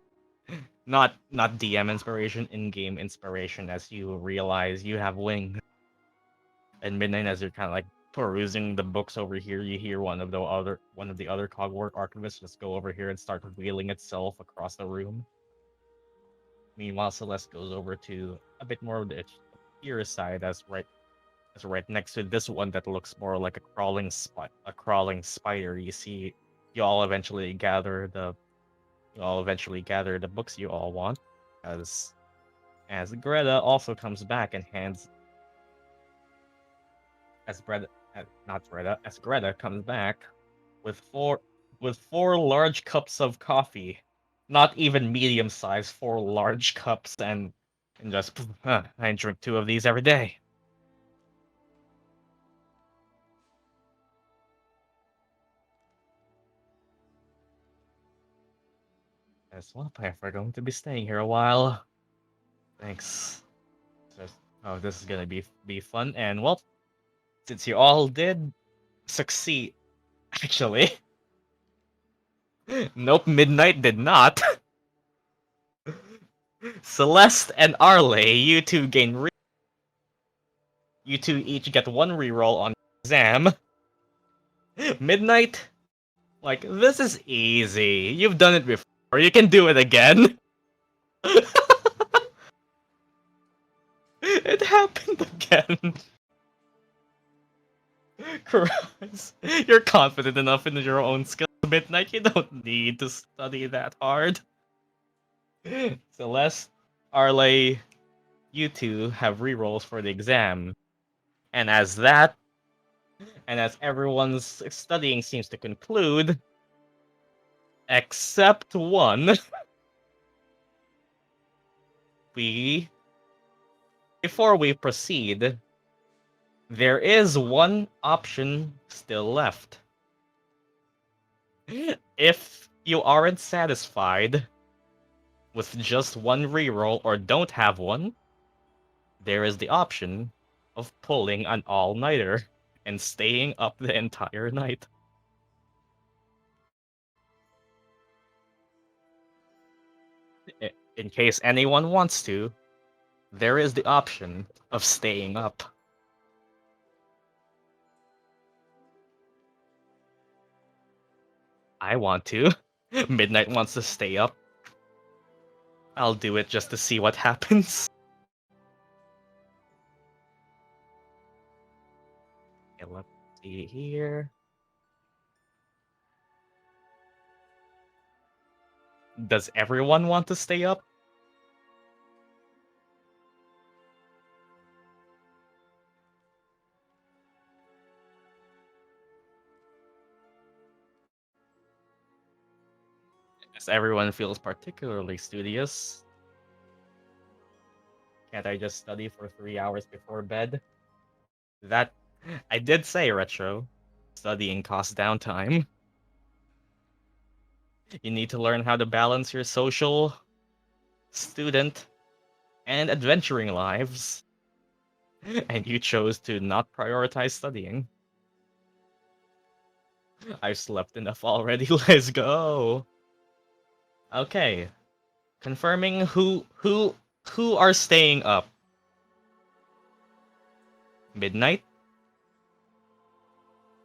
not DM inspiration, in-game inspiration as you realize you have wings. And Midnight, as you're kind of like perusing the books over here, you hear one of the other Cogwork archivists just go over here and start wheeling itself across the room. Meanwhile, Celeste goes over to a bit more of the here side, as It's right next to this one that looks more like a crawling spider. You all eventually gather the books you all want, as Greta also comes back and hands as Greta not Greta as Greta comes back with four large cups of coffee, not even medium sized, four large cups, and just I drink 2 of these every day. Yes, well, if we're going to be staying here a while, thanks. Oh, this is gonna be fun, and well, since you all did succeed, actually, nope, Midnight did not. Celeste and Arleigh, you two you two each get 1 reroll on exam. Midnight, like, this is easy. You've done it before. You can do it again. It happened again. Christ. You're confident enough in your own skill, Midnight. You don't need to study that hard. Celeste, Arleigh, you two have rerolls for the exam. And as everyone's studying seems to conclude, except one, before we proceed, there is one option still left. If you aren't satisfied with just 1 reroll or don't have one, there is the option of pulling an all-nighter and staying up the entire night. In case anyone wants to, there is the option of staying up. I want to. Midnight wants to stay up. I'll do it just to see what happens. Okay, let's see here. Does everyone want to stay up? As everyone feels particularly studious. Can't I just study for 3 hours before bed? That I did say, Retro. Studying costs downtime. You need to learn how to balance your social, student, and adventuring lives. And you chose to not prioritize studying. I've slept enough already. Let's go. Okay. Confirming who are staying up. Midnight?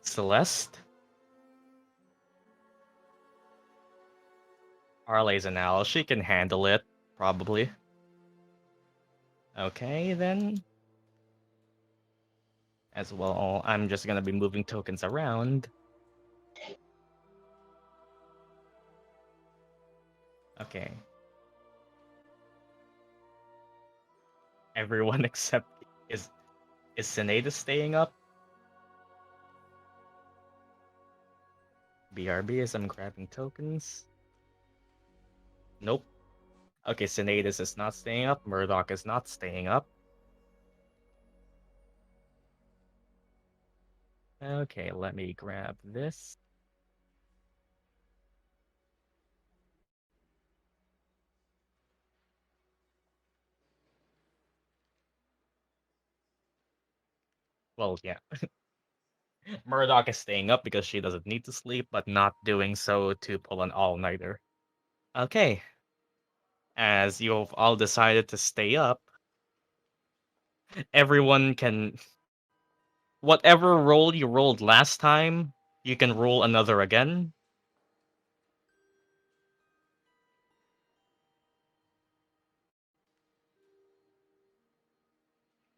Celeste? Arleigh's an owl. She can handle it, probably. Okay, then. As well, I'm just gonna be moving tokens around. Okay. Everyone except is Sinetis staying up? BRB as I'm grabbing tokens. Nope. Okay, Sinetis is not staying up. Murdock is not staying up. Okay, let me grab this. Well, yeah. Murdock is staying up because she doesn't need to sleep, but not doing so to pull an all-nighter. Okay. As you've all decided to stay up, everyone can... Whatever roll you rolled last time, you can roll another again.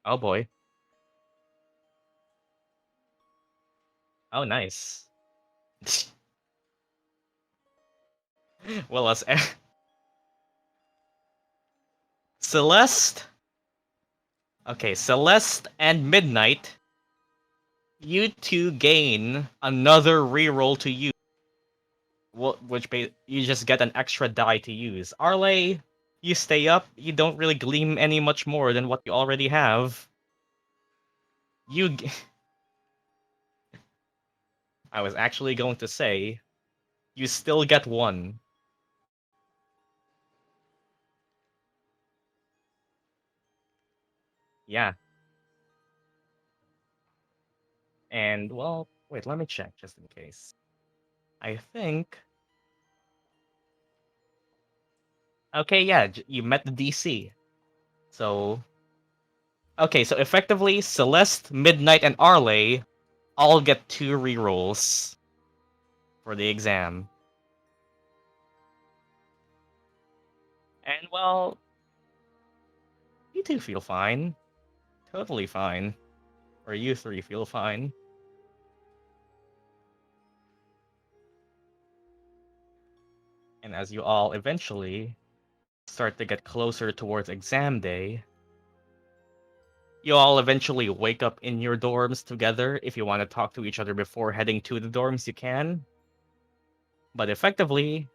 Oh boy. Oh, nice. Well, as Celeste. Okay, Celeste and Midnight. You two gain another reroll to use. You just get an extra die to use. Arleigh, you stay up. You don't really gleam any much more than what you already have. I was actually going to say, you still get one. Yeah. And, well, wait, let me check just in case. I think... Okay, yeah, you met the DC. So... Okay, so effectively, Celeste, Midnight, and Arleigh all get 2 rerolls for the exam. And, well... You two feel fine. Totally fine. Or you three feel fine. And as you all eventually start to get closer towards exam day, you all eventually wake up in your dorms together. If you want to talk to each other before heading to the dorms, you can. But effectively,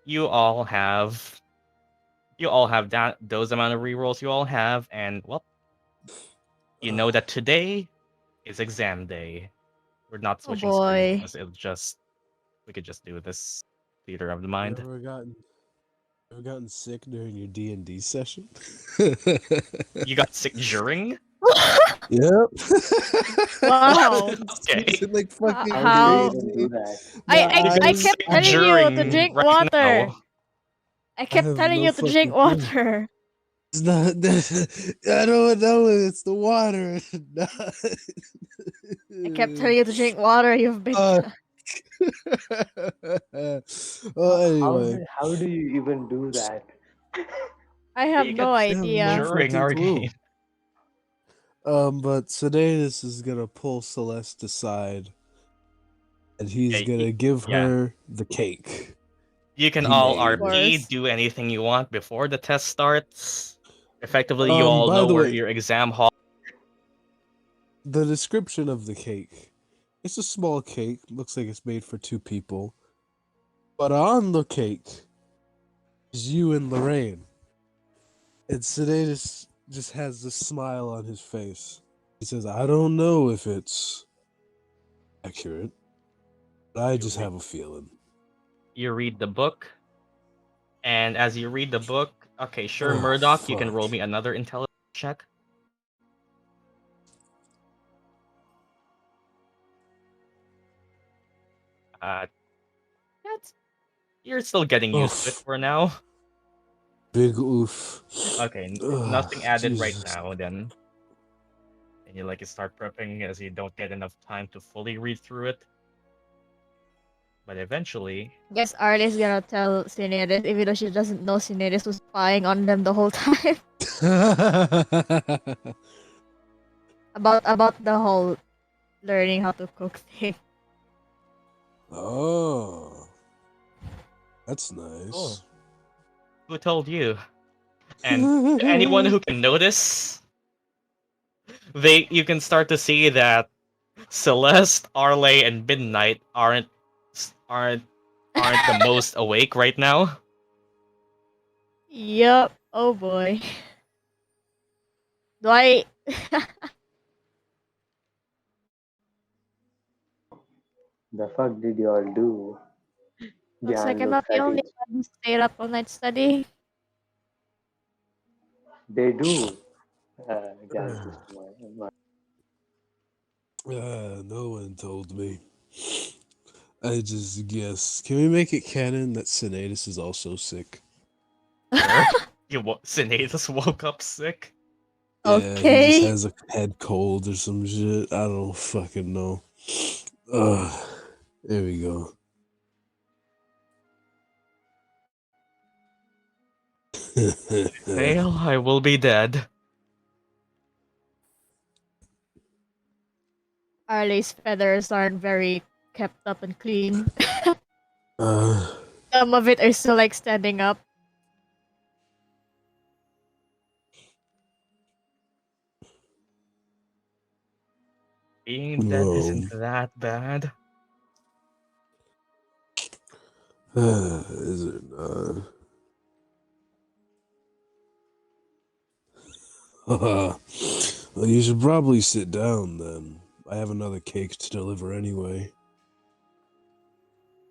you all have those amount of rerolls you all have, and well, you know that today is exam day. We're not Oh switching screens. boy. We could just do this theater of the mind. Ever gotten sick during your D&D session? You got sick during? Yep. Wow. Okay. Like fucking How- How do you even do that? I got kept sick telling you to during drink right water. now. I I kept have telling no you to drink fucking clue. water. It's not. I don't know. It's the water. I kept telling you to drink water, you've been. Well, anyway, How do you even do that? I have You no got sick idea. during our game. But Sinetis is gonna pull Celeste aside, and he's Yeah, gonna give yeah. her the cake. You can He all made. RP, do anything you want before the test starts. Effectively, you all By know the where way, your exam hall. the description of the cake. It's a small cake. Looks like it's made for 2 people. But on the cake is you and Lorraine. And Sinetis just has this smile on his face. He says, I don't know if it's accurate, but I just have a feeling. You read the book, and as you read the book, okay, sure, Oh, Murdock, you can roll fuck. me another intelligence check. That's you're still getting used to it Oof. for now. Big oof. Okay, Ugh, nothing added right Jesus. now then. And you start prepping as you don't get enough time to fully read through it. But eventually, Guess Arleigh's gonna tell Sinetis, even though she doesn't know Sinetis was spying on them the whole time. about the whole learning how to cook thing. Oh. That's nice. oh, who told you? And to anyone who can notice, you can start to see that Celeste, Arleigh, and Midnight aren't the most awake right now. Yup. Oh boy. Do I? The fuck did you all do? Looks like Gyan I'm looks not the at only each. one who stayed up all night studying. They do. Gyan's just No one told me. I just guessed. Can we make it canon that Sinetis is also sick? Sure. Sinetis woke up sick. Yeah, he just Okay. has a head cold or some shit. I don't fucking know. There we go. Fail, I will be dead. Arleigh's feathers aren't very kept up and clean. Uh, Some of it are still like standing up. Being dead Whoa. isn't that bad. Is it? Well, you should probably sit down then. I have another cake to deliver anyway.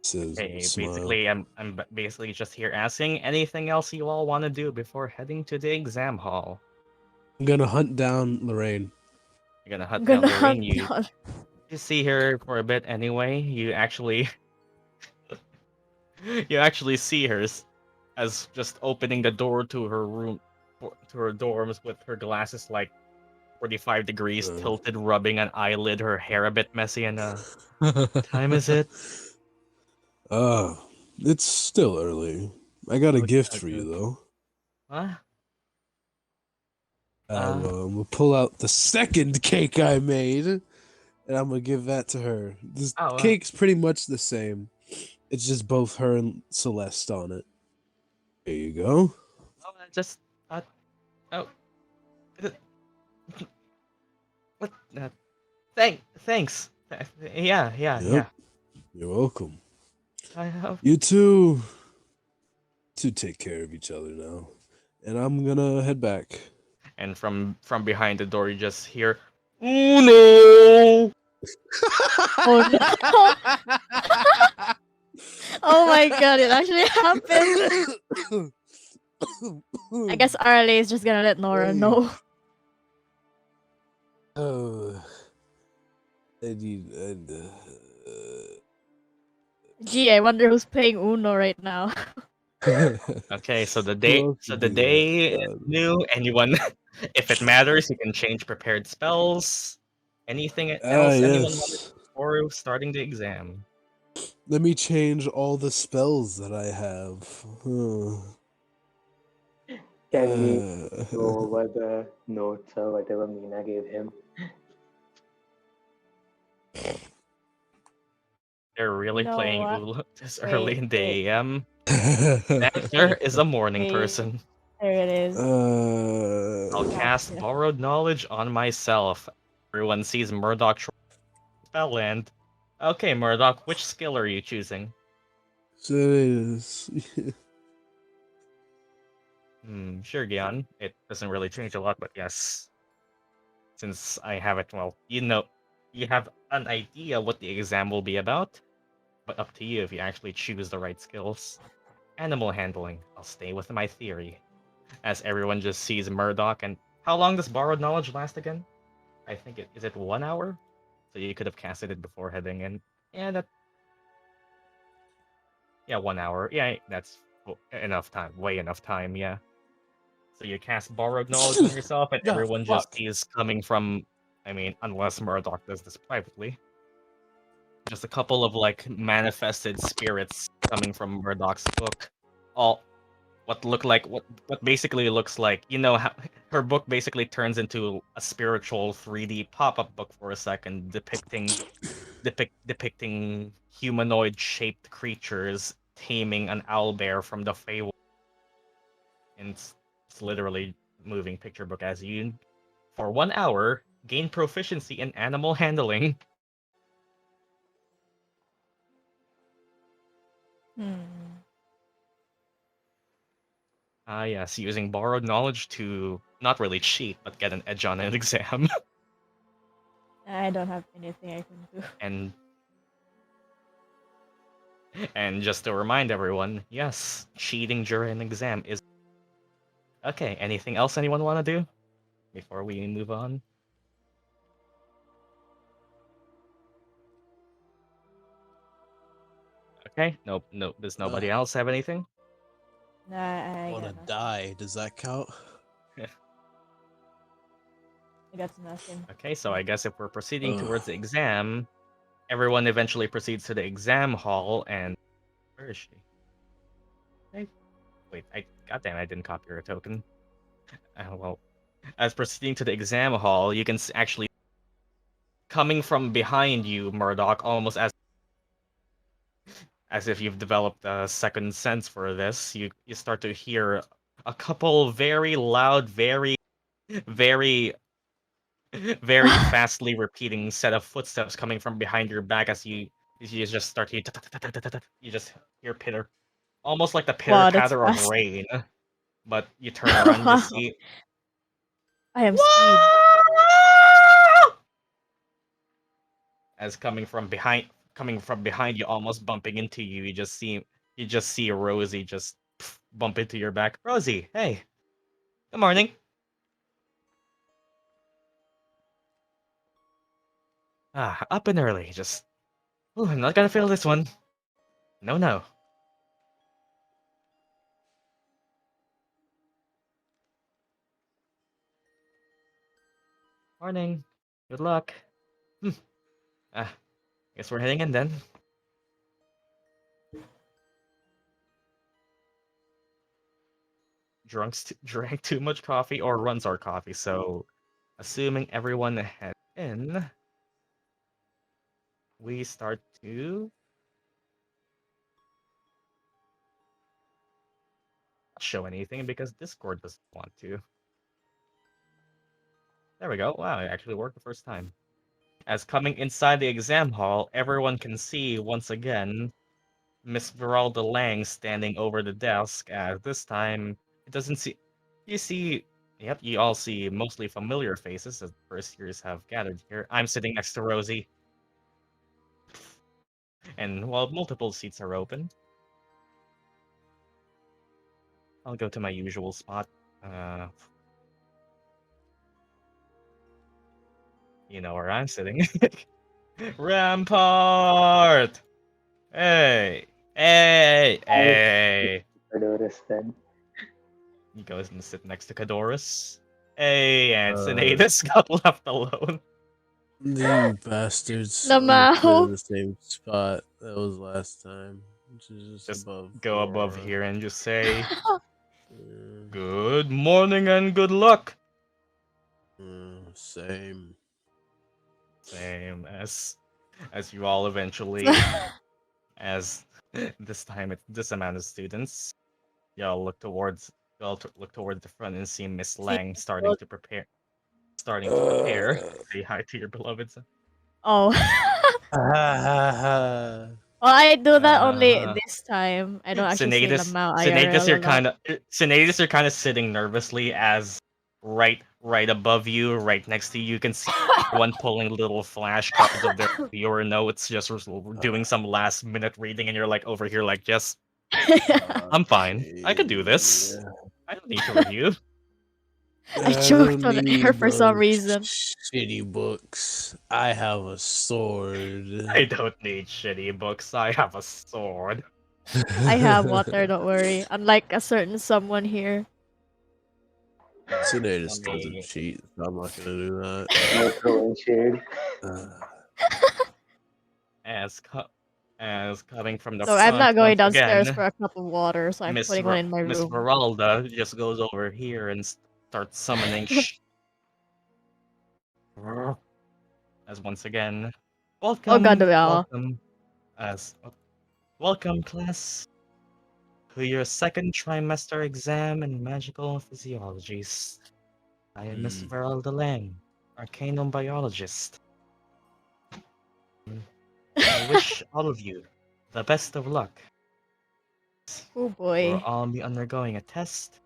Says with a Hey, smile. basically, I'm basically just here asking anything else you all want to do before heading to the exam hall. I'm gonna hunt down Lorraine. You're gonna I'm hunt down gonna Lorraine. hunt You down. see her for a bit anyway. You actually you actually see her as just opening the door to her room, to her dorms with her glasses like 45 degrees tilted, rubbing an eyelid, her hair a bit messy, and time is it? It's still early. I got a Okay, gift for okay. you though. What? We'll pull out the second cake I made, and I'm gonna give that to her. This cake's pretty much the same. It's just both her and Celeste on it. There you go. Oh, just oh, what? Thanks. Yeah. Yep. You're welcome. I hope. You two take care of each other now, and I'm gonna head back. And from behind the door, you just hear, "Oh no!" Oh no! Oh my god, it actually happened. I guess Arleigh is just gonna let Nora know. Oh, Gee, I wonder who's playing Uno right now. Okay, so the day is new. Anyone, if it matters, you can change prepared spells. Anything else anyone wanted yes. before starting the exam? Let me change all the spells that I have. Can we go over the notes or whatever Mina gave him? They're really You know playing what? Ulu this Wait, early in the wait. AM. Answer is a morning Wait. person. There it is. I'll cast Borrowed Knowledge on myself. Everyone sees Murdock spell and... Okay, Murdock, which skill are you choosing? Sinetis. Sure, Gyan. It doesn't really change a lot, but yes. Since I have it, well, you have an idea what the exam will be about, but up to you if you actually choose the right skills. Animal handling. I'll stay with my theory. As everyone just sees Murdock, and how long does Borrowed Knowledge last again? I think is it 1 hour? So you could have casted it before heading in. Yeah, 1 hour. Yeah, that's enough time. Way enough time, yeah. So you cast Borrowed Knowledge on yourself, and everyone just sees coming from... I mean, unless Murdock does this privately. Just a couple of, like, manifested spirits coming from Murdock's book. All... what basically looks like... You know, how her book basically turns into a spiritual 3D pop-up book for a second, depicting humanoid-shaped creatures taming an owlbear from the Feywild. And it's literally moving picture book as you, for 1 hour, gain proficiency in animal handling. Yes, using borrowed knowledge to not really cheat, but get an edge on an exam. I don't have anything I can do. And just to remind everyone, yes, cheating during an exam is... Okay, anything else anyone want to do before we move on? Okay, nope. Does nobody else have anything? Nah, I want to got nothing. die. Does that count? I got nothing. Okay, so I guess if we're proceeding towards the exam, everyone eventually proceeds to the exam hall, and... Where is she? Wait, goddamn, I didn't copy her token. Well, as proceeding to the exam hall, you can actually coming from behind you, Murdock, almost as if you've developed a second sense for this, you start to hear a couple very loud, very very fastly repeating set of footsteps coming from behind your back as you just start to you just hear pitter, almost like the pitter Wow, that's patter of fast. rain. But you turn around and just Wow. see I am speed. as coming from behind you, almost bumping into you. You just see Rosie just bump into your back. Rosie, hey, good morning. Up and early. Just, oh, I'm not gonna fail this one. No, no. Morning. Good luck. Guess we're heading in then. Drank too much coffee or runs our coffee, so assuming everyone heads in, we start to not show anything because Discord doesn't want to. There we go. Wow, it actually worked the first time. As coming inside the exam hall, everyone can see once again Miss Veralda Lang standing over the desk. This time, it doesn't see. You see, yep, you all see mostly familiar faces as the first years have gathered here. I'm sitting next to Rosie. And while multiple seats are open, I'll go to my usual spot. You know where I'm sitting. Rampart! Hey! Hey! Hey! Adoris then. He goes and sit next to Cadorus. Hey, and Uh, Sinetis got left alone. You bastards. The I'm gonna put it Mao. in the same spot that was last time, which is just above. Go above here and just say, Yeah, good morning and good luck. same. Same as you all eventually, as this time it's this amount of students. Y'all look towards the front and see Miss Lang starting to prepare. Say hi to your beloveds. Oh. Ah, Well, I do that only Uh, this time. I don't actually say Sinetis, Lamau Sinetis, IRL a lot. You're kind of sitting nervously as right above you, right next to you, you can see one pulling little flashcards of their your notes, just doing some last minute reading, and you're like over here, like, just I'm fine. I could do this. I don't need to review. I I choked don't on air need for some those reason. shitty books. I have a sword. I don't need shitty books. I have a sword. I have water, don't worry. Unlike a certain someone here. Sinetis Let doesn't me- cheat, so I'm not gonna do that. No throwing shade. As coming from the So I'm front not going once downstairs again, for a cup of water, so I'm putting one in my Miss room. Veralda just goes over here and starts summoning as once again, Oh god, the bell. welcome class to your second trimester exam in magical physiologies. I am Miss Veralda Lang, Arcanum Biologist. I wish all of you the best of luck. Oh We'll boy. all be undergoing a test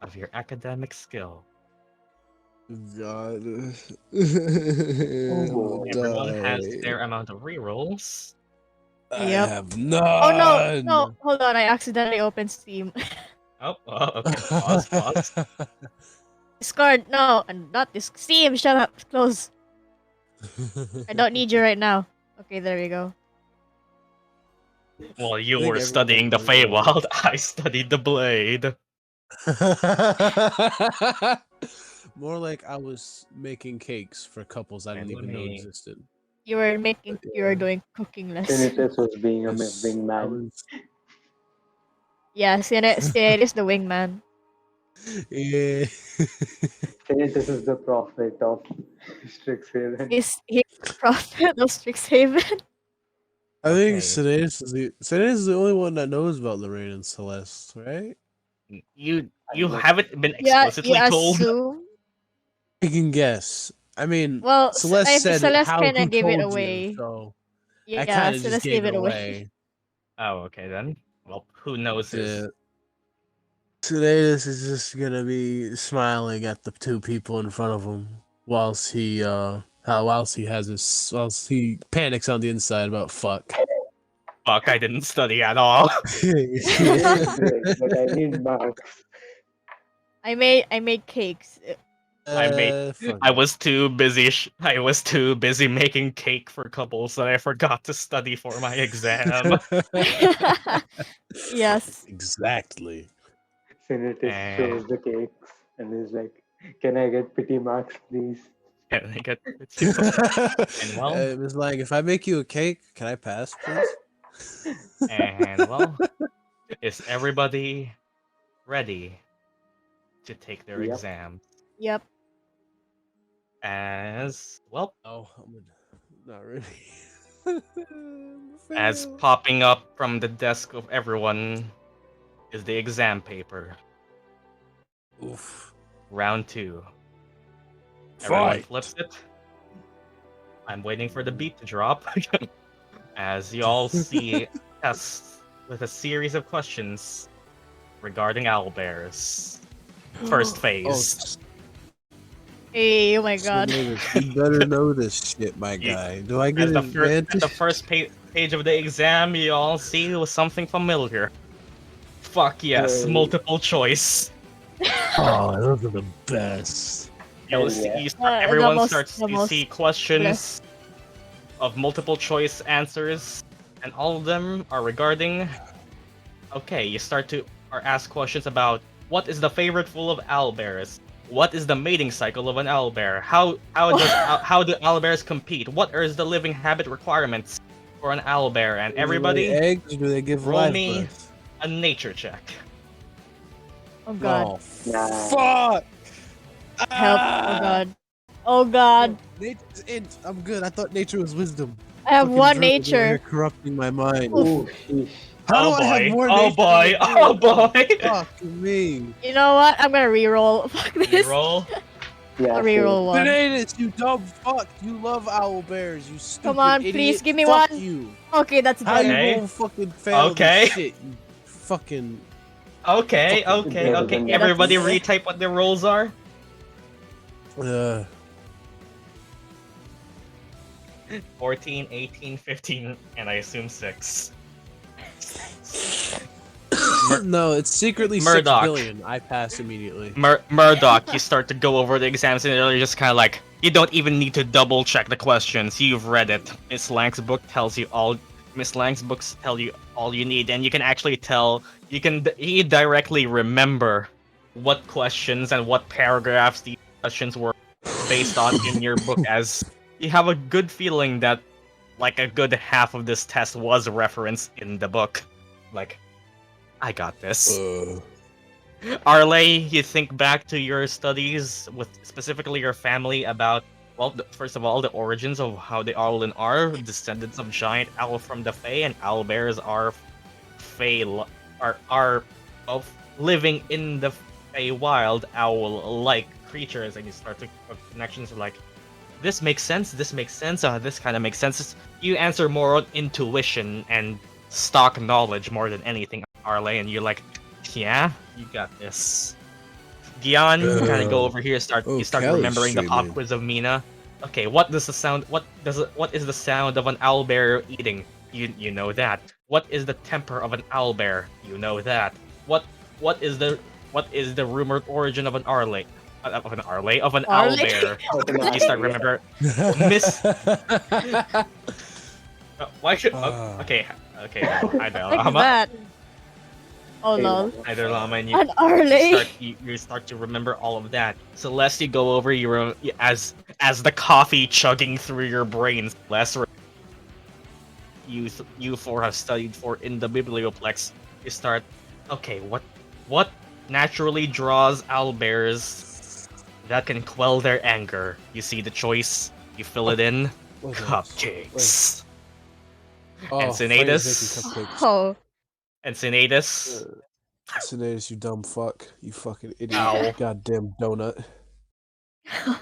of your academic skill. God. boy. Everyone has their amount of rerolls. I Yep. have none. Oh no, no, hold on, I accidentally opened Steam. Oh, okay. Pause. Discord, no, and not this Steam, shut up, close. I don't need you right now. Okay, there we go. While you I think were studying the everyone Feywild, I studied the Blade. More like I was making cakes for couples I didn't Let even know me- existed. You were Yeah. doing cooking lessons. Sinetis was being a Yes, I wingman. was. Yeah, Sinetis the wingman. Yeah. Sinetis is the prophet of Strixhaven. Is he the prophet of Strixhaven? I think Okay. Sinetis is the only one that knows about Lorraine and Celeste, right? You Unless- haven't been Yeah, you explicitly told. assume. I can guess. I mean, Well, Celeste said it. Celeste How? kind Who of gave it told you? away. So I Yeah, kind of just Celeste gave gave it it away. away. Oh, okay then. Well, who knows Yeah. who's Sinetis is just gonna be smiling at the two people in front of him whilst he whilst he panics on the inside about fuck. fuck? I didn't study at all. Great, but I need marks. I made cakes. Fuck I it. was too busy. I was too busy making cake for couples that I forgot to study for my exam. Yes. Exactly. Sinetis shows the cakes and is like, "Can I get pity marks, please?" And I get And well- It was like, if I make you a cake, can I pass, please? and well, is everybody ready to take their Yep. exam? Yep. As well Oh, not really. as Fail. popping up from the desk of everyone is the exam paper. Oof. Round 2. Everyone Fight. flips it. I'm waiting for the beat to drop. As you all see tests with a series of questions regarding owlbears. First phase. Hey, oh my god. Sinetis, you better know this shit, my guy. Do I get As an advantage? the first page of the exam, you all see was something familiar. Fuck yes, Hey. multiple choice. Oh, those are the best. You'll Hell see, yeah. you start, everyone starts the to most see questions blessed. of multiple choice answers, and all of them are regarding. Okay, you start to are asked questions about what is the favorite food of owlbears? What is the mating cycle of an owlbear? How do owlbears compete? What is the living habit requirements for an owlbear? And Do they lay everybody, eggs or do they give roll live me birth? a nature check. Oh god. Oh, Nah. fuck! Help. Oh god. Oh god. Nature's int. I'm good. I thought nature was wisdom. I have Fucking one Druid over here nature. corrupting my mind. Ooh, sheesh. How Oh do I have boy. more Oh nature boy. than Oh you? boy. Fuck me. You know what? I'm gonna reroll. Fuck this. Roll. Yeah, I'll reroll one. Sinetis, you dumb fuck. You love owl bears, you stupid on, idiot. please, give me Fuck one. you. Okay, that's How better. Okay. you won't fucking fail Okay. this shit, you fucking... Okay, Fucking okay, better okay. than Everybody that. retype what their rolls are. 14, 18, 15, and I assume 6. no, it's secretly Murdock. 6 billion. I pass immediately. Murdock, you start to go over the exams and you're just kind of like, you don't even need to double check the questions. You've read it. Miss Lang's book tells you all. Miss Lang's books tell you all you need, and you can actually tell. You directly remember what questions and what paragraphs these questions were based on in your book, as you have a good feeling that like a good half of this test was referenced in the book. Like, I got this. Arleigh, you think back to your studies with specifically your family about, well, first of all, the origins of how the Owlin are descendants of giant owl from the Fae, and owlbears are are of living in the Fae wild owl-like creatures, and you start to connections like, this makes sense. This makes sense. This kind of makes sense. You answer more on intuition and stock knowledge more than anything, Arleigh, and you're like, yeah, you got this. Gyan, you kind of go over here. You start Kelly's remembering the pop streaming. quiz of Mina. Okay, what does the sound? What is the sound of an owlbear eating? You know that. What is the temper of an owlbear? You know that. What is the rumored origin of an Arleigh? Of an owlbear? You start remember Miss. Why should? Okay. I know. Like that. Oh no. Either Llama and An Arleigh. you start to remember all of that. Celeste, you go over as the coffee chugging through your brains. Celeste, you four have studied for in the biblioplex. You start, okay, what naturally draws owlbears that can quell their anger. You see the choice. You fill it in. What's Cupcakes. Oh, And Freya's Sinetis. making cupcakes. Oh. And Sinetis. Sinetis, you dumb fuck. You fucking idiot. Ow. Goddamn donut.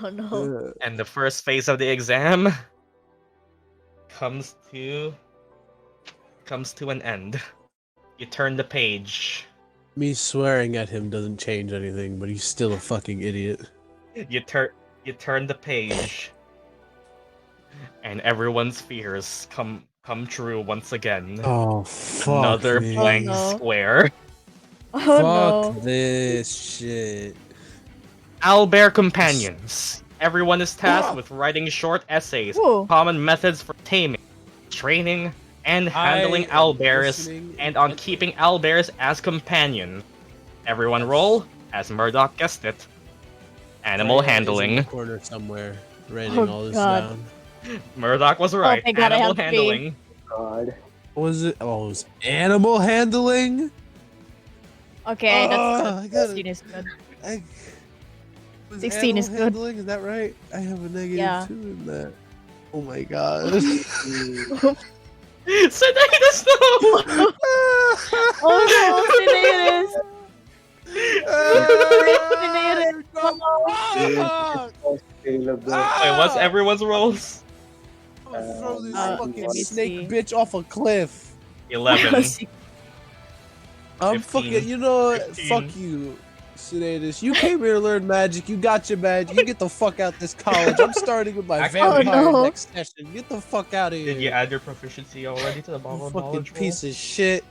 Oh no. And the first phase of the exam comes to an end. You turn the page. Me swearing at him doesn't change anything, but he's still a fucking idiot. You turn the page. And everyone's fears come true once again. Oh, fuck Another me. blank Oh, no. square. Oh Fuck this shit. Owlbear companions. Everyone is tasked with writing short essays, Ooh. common methods for taming, training, and handling I am owlbears, listening and on intently. keeping owlbears as companions. Everyone roll, as Murdock guessed it. Animal Freya is in the handling. corner somewhere, writing Oh, all this God. down. Murdock was right. thank God I Animal have three. handling. God. What was it? Oh, it was animal handling? Okay, I that's gotta- 16 is good. Was 16 is animal good. handling, is that right? I have a negative Yeah. 2 in that. Oh my god. Sinetis, no! Oh no, Sinetis! Sinetis! Fuck! Tail of the Wait, what's everyone's rolls? I'm gonna throw this let fucking me snake see. bitch off a cliff. 11. I'm 15. fucking, you know what? 15. Fuck you, Sinetis. You came here to learn magic. You got your badge. You get the fuck out this college. I'm starting with my Actually- vampire Oh, no. next session. Get the fuck out of here. Did you add your proficiency already to the You bottle of fucking knowledge piece of shit.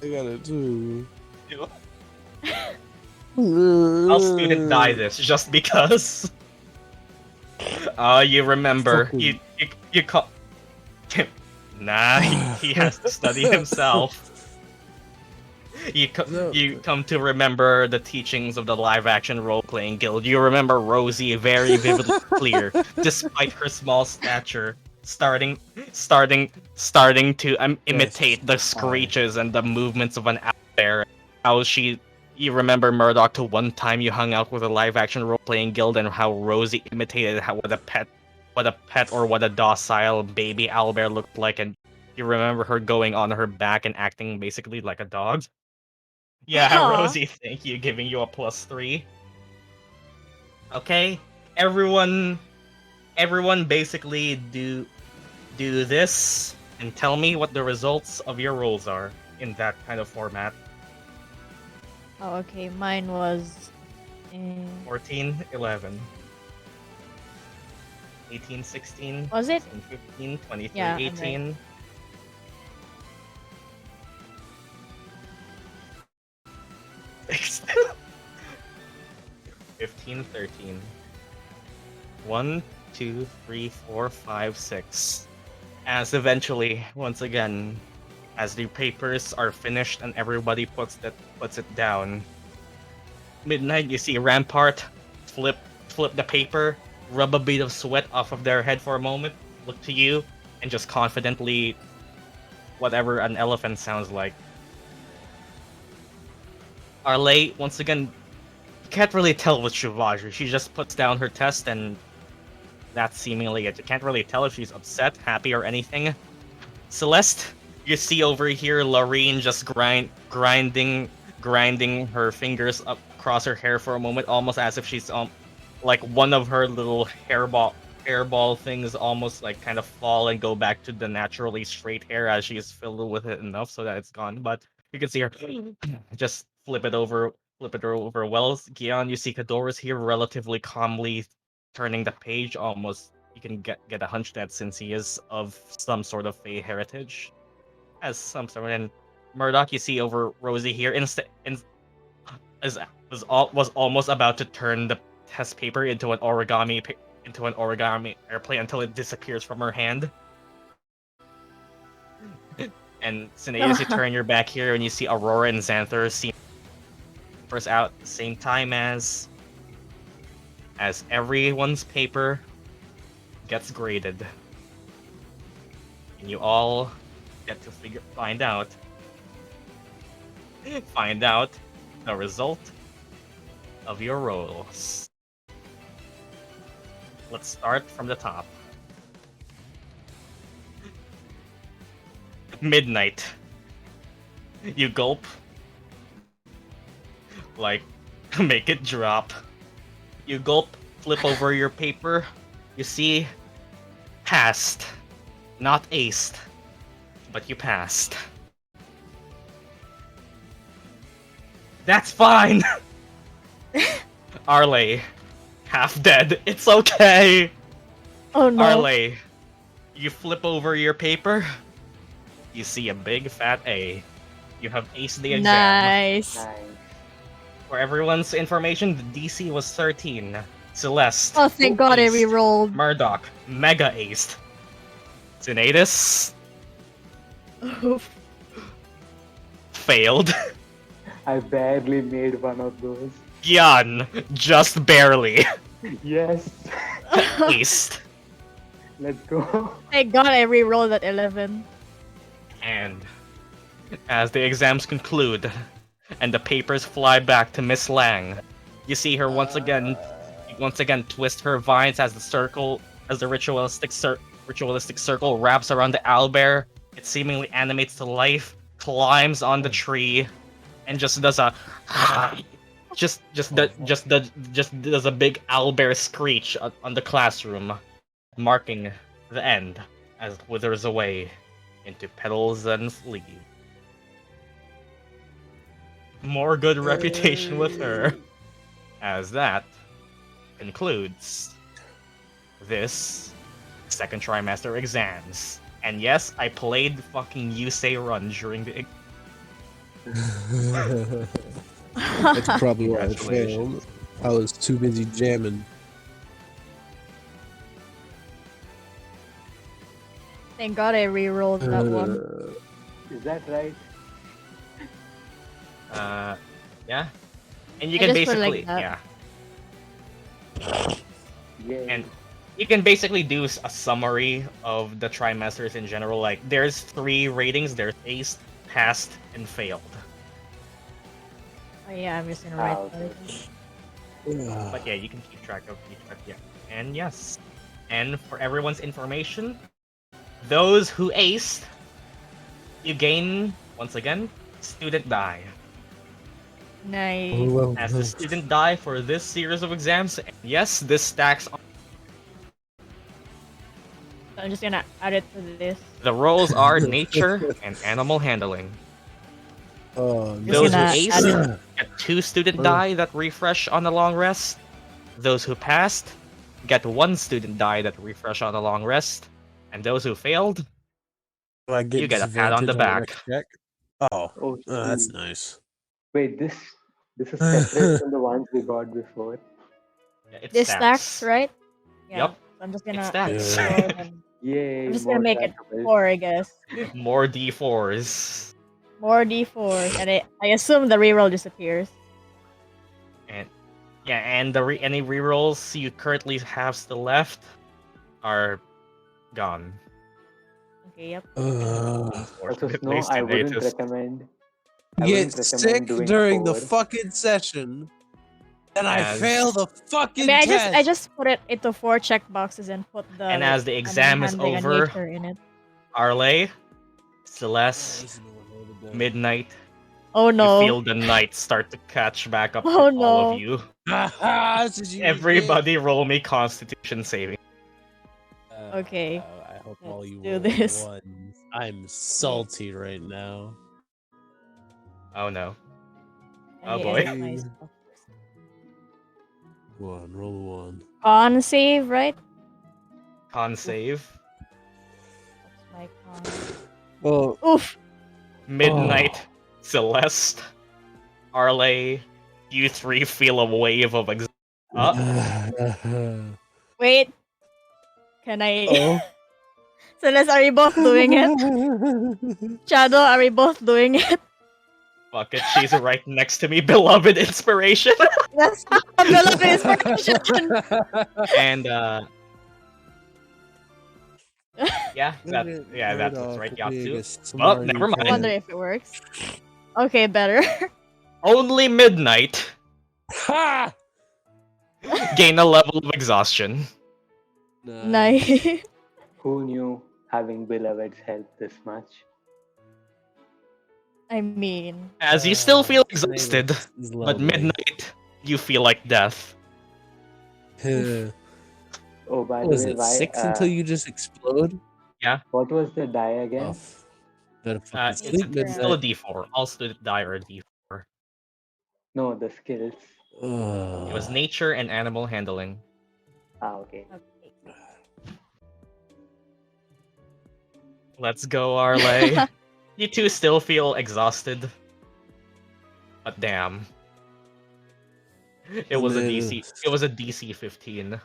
I got it too. roll? I'll student Hmm. die this just because. You remember Fucking- you call. Nah, he has to study himself. No. You come to remember the teachings of the live-action role-playing guild. You remember Rosie very vividly clear, despite her small stature, starting to imitate the screeches and the movements of an owlbear. You remember Murdock to one time you hung out with a live-action role-playing guild, and how Rosie imitated what a pet or what a docile baby owlbear looked like, and you remember her going on her back and acting basically like a dog. Yeah, Aw. Rosie, thank you, giving you a +3. Okay, everyone basically do this and tell me what the results of your rolls are in that kind of format. Oh, okay, mine was. 14, 11. 18, 16. Was it? 15, 23, Yeah, I'm right. 18. Six. 15, 13. 1, 2, 3, 4, 5, 6. As eventually, once again, as the papers are finished and everybody puts it down. Midnight, you see Rampart flip the paper, rub a bit of sweat off of their head for a moment, look to you, and just confidently whatever an elephant sounds like. Arleigh, once again, you can't really tell with Shivaji. She just puts down her test and that's seemingly it. You can't really tell if she's upset, happy, or anything. Celeste, you see over here Lorene just grinding her fingers up across her hair for a moment, almost as if she's like one of her little hairball things almost like kind of fall and go back to the naturally straight hair as she's filled with it enough so that it's gone. But you can see her just flip it over. Well, Gyan, you see Kadora's here relatively calmly turning the page. Almost, you can get a hunch that since he is of some sort of Fey heritage, as some sort. And Murdock, you see over Rosie here, was almost about to turn the test paper into an origami airplane until it disappears from her hand. And Sinetis, you turn your back here and you see Aurora and Xanther see first out at the same time as everyone's paper gets graded. And you all get to find out find out the result of your rolls. Let's start from the top. Midnight. You gulp. Like, make it drop. You gulp, flip over your paper. You see, passed. Not aced, but you passed. That's fine! Arleigh, half dead. It's okay! Oh no. Arleigh, you flip over your paper. You see a big fat A. You have aced the exam. Nice. Nice. For everyone's information, the DC was 13. Celeste. Oh, thank God I aced. rerolled. Murdock, mega aced. Sinetis, Oof. failed. I barely made one of those. Gyan, just barely. Yes. Aced. Let's go. Thank God I rerolled at 11. And as the exams conclude, and the papers fly back to Miss Lang, you see her once again twist her vines as the ritualistic circle wraps around the owlbear. It seemingly animates to life, climbs on the tree, and just does a just does a big owlbear screech on the classroom, marking the end as it withers away into petals and leaves. More good reputation with her, as that concludes this second trimester exams. And yes, I played fucking Yusei Run during the. That's probably why I failed. I was too busy jamming. Thank God I rerolled that one. Is that right? Yeah. And you I can just put it like basically, that. yeah. Yeah. And you can basically do a summary of the trimesters in general. Like, there's 3 ratings. There's aced, passed, and failed. Oh yeah, I'm just gonna write okay. that. But yeah, you can keep track of each one. Yeah. And yes. And for everyone's information, those who aced, you gain, once again, student die. Nice. As the student die for this series of exams, and yes, this stacks on. So I'm just gonna add it to this. The roles are nature and animal handling. Oh, Those who gonna aced add get 2 student die that refresh on the long rest. Those who passed get 1 student die that refresh on the long rest. And those who failed, Do I you get a pat on the back. Check? Oh, Oh, that's shoot. nice. Wait, this is separate from the ones we got before. It This stacks, right? Yeah. Yep. So I'm just It gonna stacks. reroll them. Yay! I'm just more gonna make it trackables. 4, I guess. More D4s. More D4s, and I assume the reroll disappears. And yeah, and any rerolls you currently have still left are gone. Okay, yep. Also, Snow, I wouldn't recommend. I Get wouldn't recommend sick doing during the 4. fucking session, and I As- fail the I fucking mean, test. I just put it into 4 checkboxes and put the. And as the exam is handling and over, nature in it. Arleigh, Celeste, Midnight, Oh no! you feel the night start to catch back up Oh, to all no. of you. This is Everybody roll me Constitution saving. Okay. I hope Let's all you do roll this. ones. I'm salty right now. Oh no. I Oh, need boy. to edit my stuff. Go on, roll a one. Con save, right? Con save. That's my con. Well, Oof! Midnight, Celeste, Arleigh, you 3 feel a wave of Wait. Can I? Oh. Celeste, are we both doing it? Shadow, are we both doing it? Fuck it, she's right next to me, beloved inspiration. That's a beloved inspiration. And yeah, that's right, Yatsu. Well, never I mind. wonder if it works. Okay, better. Only midnight. Ha! Gain a level of exhaustion. Nice. Who knew having beloveds helped this much? I mean, As you still feel Sinetis exhausted, is but lovely. midnight, you feel like death. Oh, by What the is way, it? why? 6 until you just explode? What was the die again? Off. Better fucking It's sleep still a midnight. D4. Also die or a D4. No, the skills. It was Ugh. nature and animal handling. Okay. okay. Let's go, Arleigh. You two still feel exhausted. But damn. It was a DC. It was a DC 15.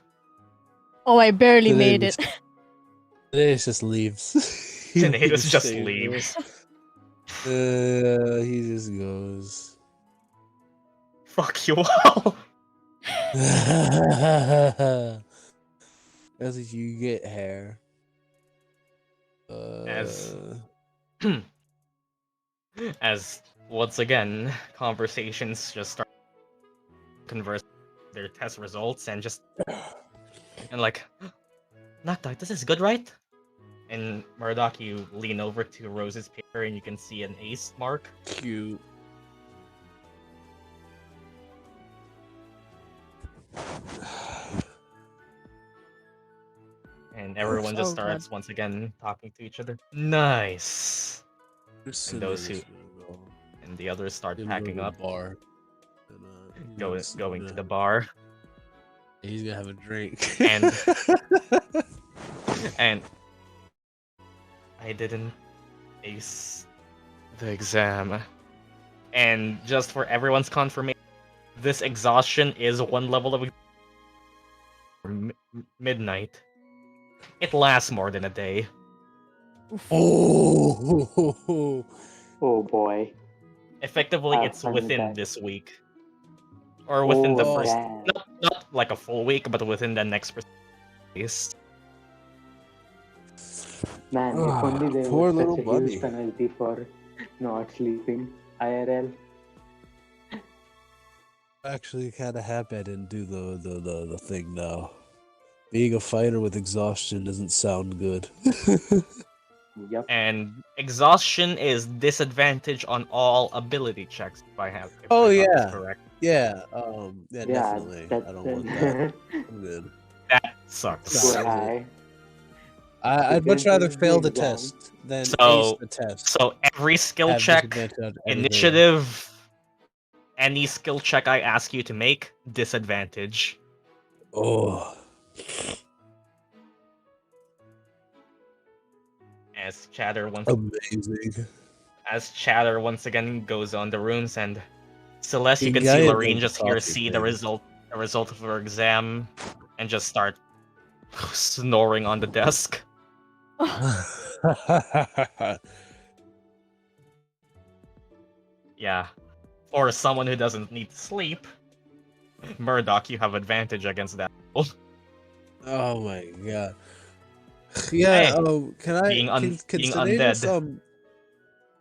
Oh, I barely made it. Sinetis just leaves. Sinetis just leaves. He just goes. Fuck you all. That's what you get, Hare. As once again, conversations just start converse their test results and just like Nocti, this is good, right? And Murdock, you lean over to Rose's paper and you can see an ace mark. Cute. And everyone just so starts once again talking to each other. Nice. And those who and the others start packing up, bar. going to the bar. He's gonna have a drink. And and I didn't ace the exam. And just for everyone's confirmation, this exhaustion is one level of midnight. It lasts more than a day. Oh. Oh boy. Effectively, Have it's fun with within that. this week. Or within the Oh, first... damn. Not like a full week, but within the next days. Man, if only there poor was little such a buddy. huge penalty for not sleeping IRL. Actually, kind of happy I didn't do the thing now. Being a fighter with exhaustion doesn't sound good. Yup. And exhaustion is disadvantage on all ability checks if I have if Oh, I got this yeah. correct. Yeah, Yeah, definitely. that's I don't want that. I'm good. That sucks. Nah. Poor high. I'd much rather Disadvantage fail the exam. test than So- ace the test. So every skill Have check, disadvantage on everything. initiative, any skill check I ask you to make, disadvantage. Oh. As Chatter Amazing. once again goes on the runes, and Celeste, you You can see gotta Lorraine do just the here coffee see the thing. result of her exam, and just start snoring on the desk. Yeah, for someone who doesn't need to sleep, Murdock, you have advantage against that. Oh my god. Yeah, Hey, can I being can being Sinetis, undead.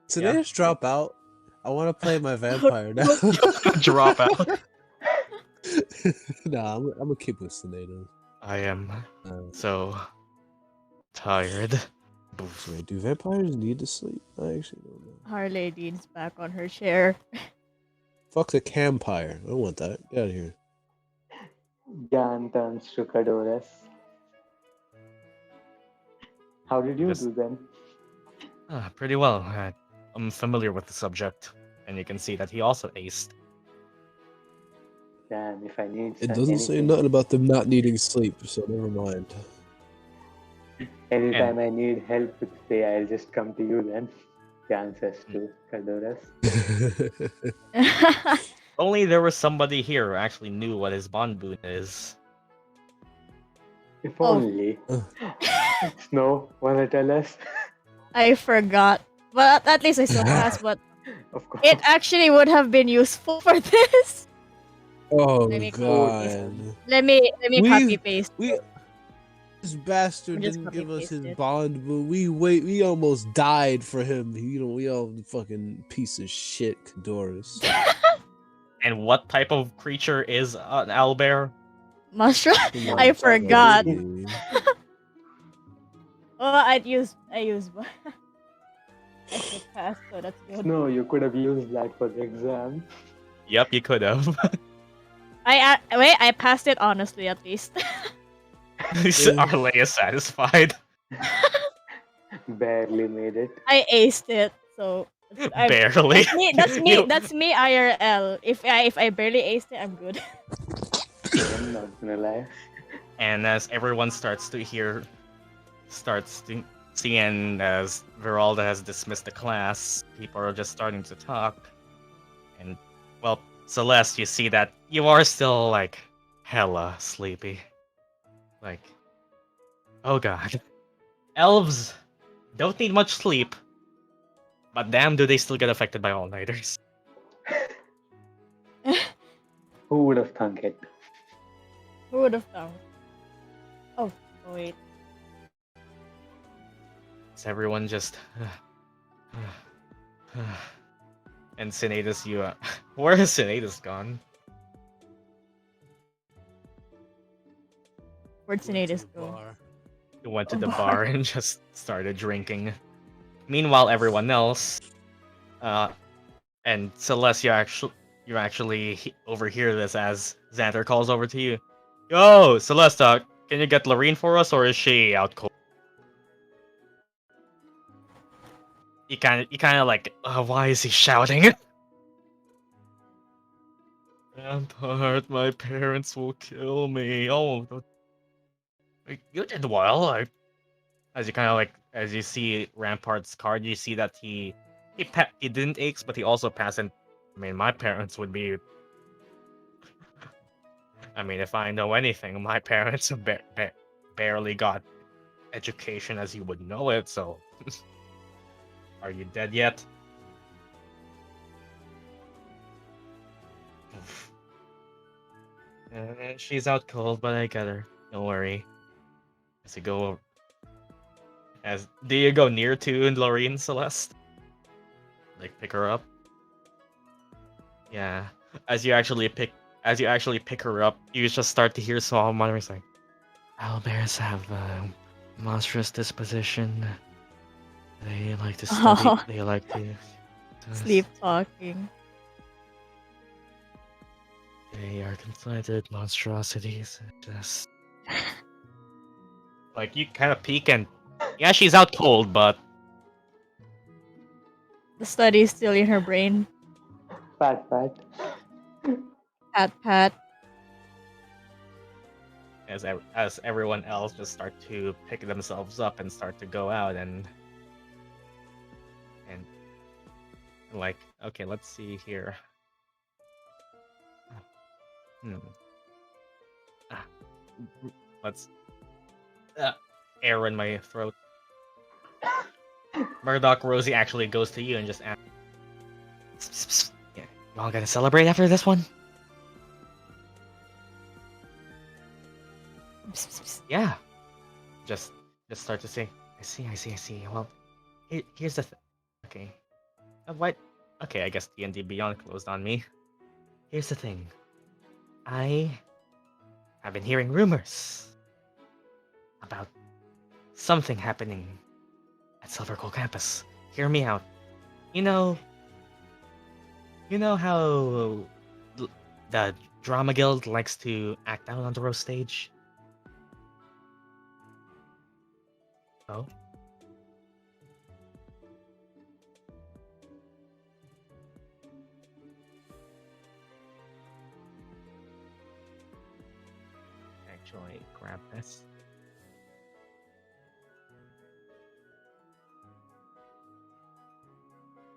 Sinetis drop out? I want to play my vampire now. Drop out. Nah, I'm gonna keep with Sinetis. I am Uh, so tired. Wait, do vampires need to sleep? I actually don't know. Arleigh leans back on her chair. Fuck the campire. I don't want that. Get out of here. Gyan turns to Cadorus. How did you Just- do then? Pretty well. I'm familiar with the subject, and you can see that he also aced. Damn, if I need It doesn't say anything, nothing about them not needing sleep, so never mind. anytime I need help with Faye, I'll just come to you then. Gyan says to Cadorus. Only there was somebody here who actually knew what his bond boon is. If Oh. only. Snow, wanna tell us? I forgot. But at least I still passed, but Of course. it actually would have been useful for this. Oh Let me god. Let me We- copy paste. We This bastard We just didn't give us his copy-pasted. bond, but we almost died for him. We all fucking piece of shit, Doris. And what type of creature is an owlbear? Mushroom? Come I on, forgot. buddy. Oh, I used I should pass, so that's good. No, you could have used that for the exam. Yep, you could have. I passed it honestly at least. Arleigh is satisfied. Barely made it. I aced it, so Barely. That's me. You- That's me IRL. If I barely aced it, I'm good. I'm not gonna lie. And as everyone starts to see, and as Veralda has dismissed the class, people are just starting to talk. And, well, Celeste, you see that you are still, like, hella sleepy. Like, oh god. Elves don't need much sleep, but damn do they still get affected by all-nighters. Who would have thunk it? Who would have thought? Oh wait. Is everyone just... And Sinetis, where has Sinetis gone? Where'd Sinetis go? He went to A the bar. bar and just started drinking. Meanwhile, everyone else, and Celeste, you actually overhear this as Xander calls over to you. Yo, Celeste, can you get Lorene for us, or is she out cold? You kind of like, why is he shouting? Rampart, my parents will kill me. Oh, you did well. As you see Rampart's card, you see that he didn't ace, but he also passed. And I mean, my parents would be. I mean, if I know anything, my parents barely got education as you would know it. So, are you dead yet? She's out cold, but I get her. Don't worry. As you go, do you go near to Lorene, Celeste? Like pick her up? Yeah. As you actually pick her up, you just start to hear small mutterings like, "Owlbears have a monstrous disposition. They like to study. Oh. They like to Sleep talking. They are conflated monstrosities. Just like you kind of peek and yeah, she's out cold, but The study is still in her brain. Pat. Pat. as everyone else just start to pick themselves up and start to go out and like, okay, let's see here. Let's air in my throat. Murdock Rosie actually goes to you and just asks, yeah, you all gonna celebrate after this one? Yeah. Just start to say, I see. Well, here's the okay. What? Okay, I guess D&D Beyond closed on me. Here's the thing. I have been hearing rumors about something happening at Silvercoal campus. Hear me out. You know how the Drama Guild likes to act out on the roast stage? Oh? Actually, grab this.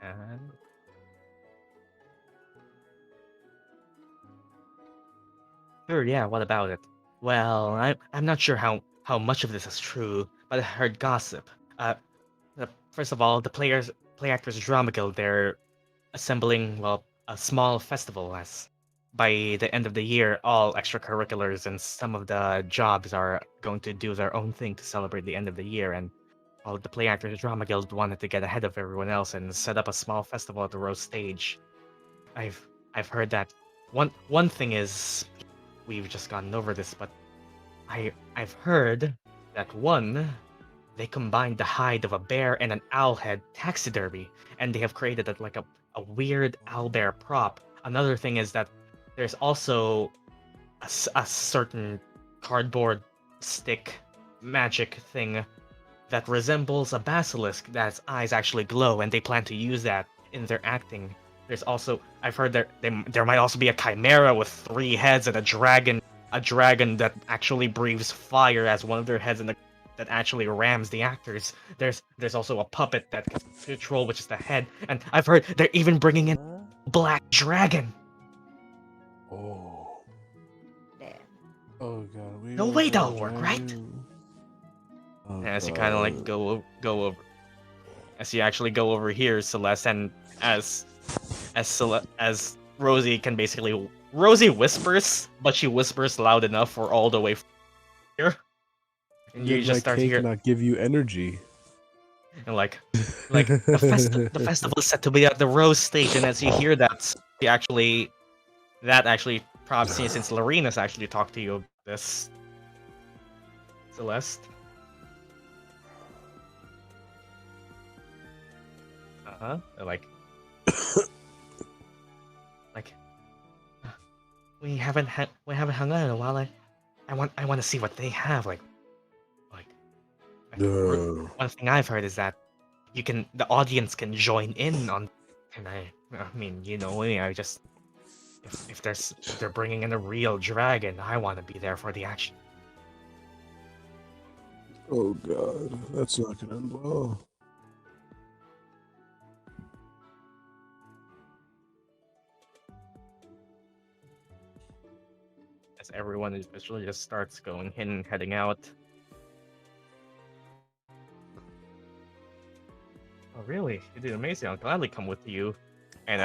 And sure, yeah, what about it? Well, I'm not sure how much of this is true, but I heard gossip. First of all, the play actors drama guild, they're assembling, well, a small festival as by the end of the year, all extracurriculars and some of the jobs are going to do their own thing to celebrate the end of the year. And well, the Play Actors Drama Guild wanted to get ahead of everyone else and set up a small festival at the Rose Stage. I've heard that one thing is we've just gotten over this, but I've heard that they combined the hide of a bear and an owl head taxidermy, and they have created a weird owl bear prop. Another thing is that there's also a certain cardboard stick magic thing that resembles a basilisk that's eyes actually glow, and they plan to use that in their acting. There's also I've heard there might also be a chimera with 3 heads and a dragon that actually breathes fire as one of their heads, and that actually rams the actors. There's also a puppet that can control, which is the head, and I've heard they're even bringing in Black Dragon. Oh. Damn. Oh god. No way that'll work, right? Oh, As you kind of like go over, as you actually go over here, Celeste, and as Rosie can basically Rosie whispers, but she whispers loud enough for all the way here, and you just start to hear. Not give you energy. And like the festival is set to be at the Rose Stage, and as you hear that, that actually prompts you, since Lorena's actually talked to you about this, Celeste. Like we haven't hung out in a while. I want to see what they have. No. One thing I've heard is that the audience can join in on, and I mean, you know me, I just if they're bringing in a real dragon, I want to be there for the action. Oh god, that's not gonna end well. As everyone eventually just starts going in and heading out. Oh really? You did amazing. I'll gladly come with you. And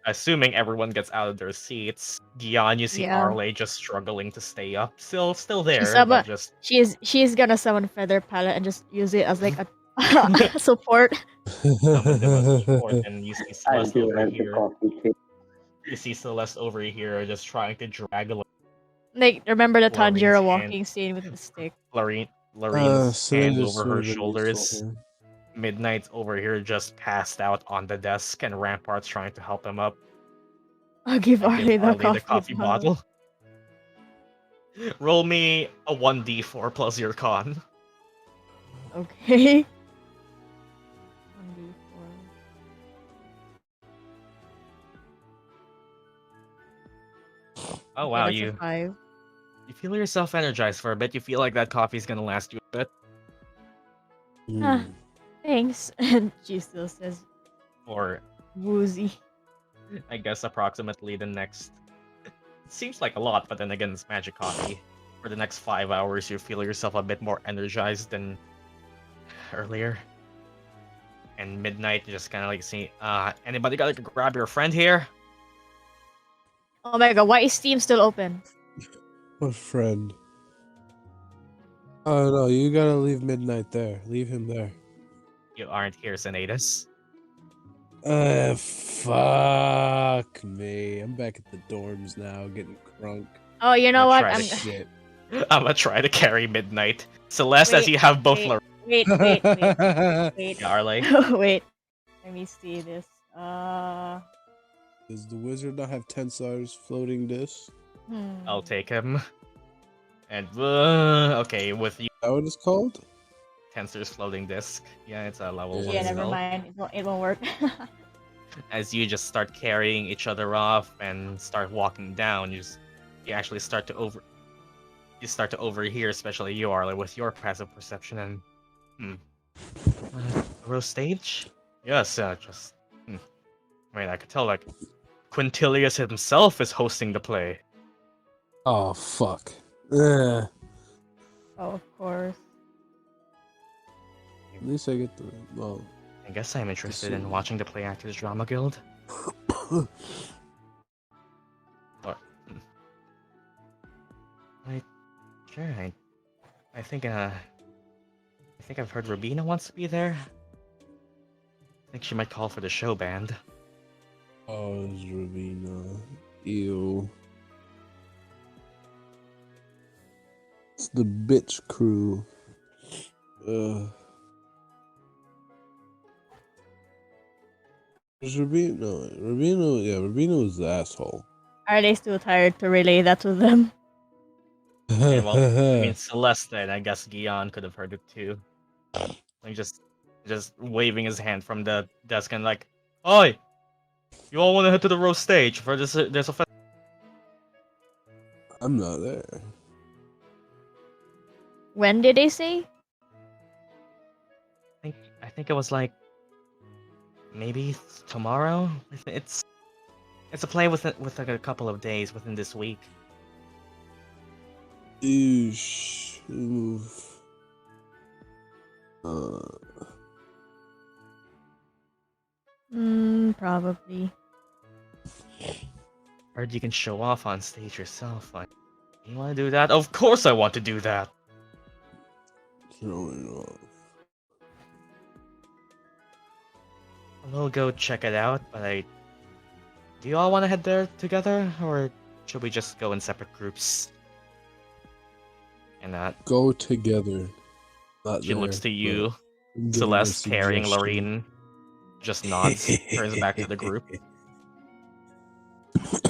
assuming everyone gets out of their seats, Gyan, you see Arleigh just struggling to stay up. Still there, but just she's gonna summon Feather Palette and just use it as like a support. summon them as support, and you see Celeste over here. You see Celeste over here just trying to drag a Like, remember the Florine's Tanjiro hand. walking scene with the stick? Lorraine's hand over her shoulders. Midnight's over here just passed out on the desk, and Rampart's trying to help him up. I'll give Arleigh the coffee bottle. Roll me a 1d4 plus your con. Okay. 1d4. Oh wow, Okay, that's a 5. You feel yourself energized for a bit. You feel like that coffee's gonna last you a bit. Thanks. And she still says Or woozy. I guess approximately the next. It seems like a lot, but then again, it's magic coffee. For the next 5 hours, you feel yourself a bit more energized than earlier. And Midnight, you just kind of like see, anybody gotta grab your friend here? Oh my god, why is Steam still open? What friend? Oh no, you gotta leave Midnight there. Leave him there. You aren't here, Sinetis. Fuck me. I'm back at the dorms now, getting crunk. Oh, you know what? Shit. I'm gonna try to carry Midnight. Celeste, as you have both. Wait. Yeah, Arleigh. Wait. Let me see this. Does the wizard not have Tensar's floating disc? I'll take him. And okay, with you, Is that what it's called? Tensor's floating disc. Yeah, it's a level 1 Yeah, never spell. mind. It won't work. As you just start carrying each other off and start walking down, you actually start to overhear, especially you, Arleigh, with your passive perception and Rose Stage? Yes, just I mean, I could tell like Quintilius himself is hosting the play. Oh fuck. Oh, of course. At least I get the I guess I'm interested in watching the Play Actors Drama Guild. Sure. I think I've heard Rubina wants to be there. I think she might call for the show band. Oh, it's Ravina. Ew. It's the bitch crew. Is Ravina? No, Ravina. Yeah, Ravina was the asshole. Are they still tired to relay that to them? Okay, well, I mean Celeste, and I guess Gyan could have heard it too. Like just waving his hand from the desk and like, "Oi, you all want to head to the roast stage for this? There's a I'm not there. When did they say? I think it was like maybe tomorrow. It's a play with like a couple of days within this week. Oosh. Probably. Or you can show off on stage yourself. Like, you want to do that? Of course I want to do that. Showing off. We'll go check it out, but do you all want to head there together, or should we just go in separate groups? And that Go together. Not she looks there, to you, but I'm giving a Celeste carrying suggestion. Lorene, just nods, turns back to the group.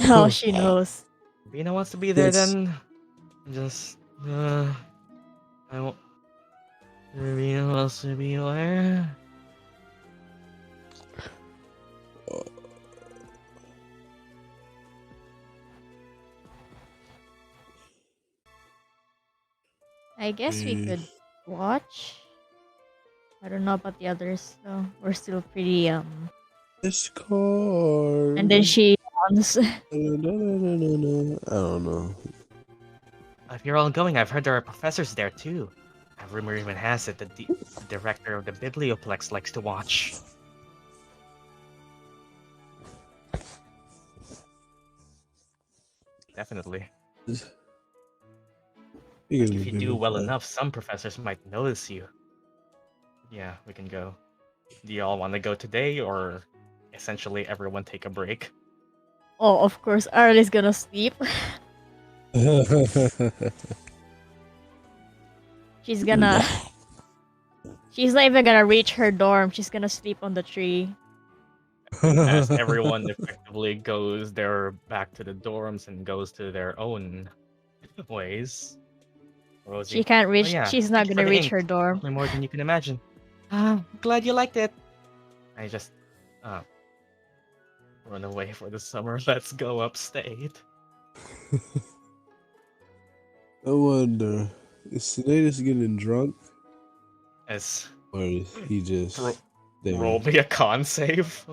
Oh, she knows. Rena wants to be there, Yes. then just I won't. Rena wants to be where? I guess we could watch. I don't know about the others, though. We're still pretty Discord. And then she yawns. I don't know. If you're all going, I've heard there are professors there too. A rumor even has it that the director of the Biblioplex likes to watch. Definitely. If you do well enough, some professors might notice you. Yeah, we can go. Do you all want to go today, or essentially everyone take a break? Oh, of course, Arleigh's gonna sleep. She's gonna... She's not even gonna reach her dorm. She's gonna sleep on the tree. As everyone effectively goes back to the dorms and goes to their own ways. Rosie. She can't reach... Oh, yeah. She's not Thank you for gonna the reach ink. her dorm. Definitely more than you can imagine. Glad you liked it. I just run away for the summer. Let's go upstate. I wonder, is Sinetis getting drunk? As Or is he just... roll me a con save.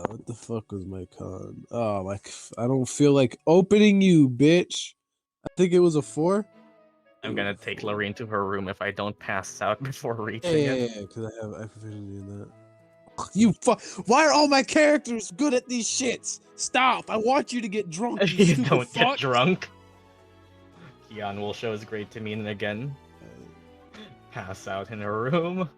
What the fuck was my con? Oh, I don't feel like opening you, bitch. I think it was a 4. I'm gonna take Lorene to her room if I don't pass out before reaching Yeah, it. because I proficiency in that. Why are all my characters good at these shits? Stop! I want you to get drunk. You You stupid don't fuck. get drunk. Gyan will show his great demeanor again. Pass out in her room.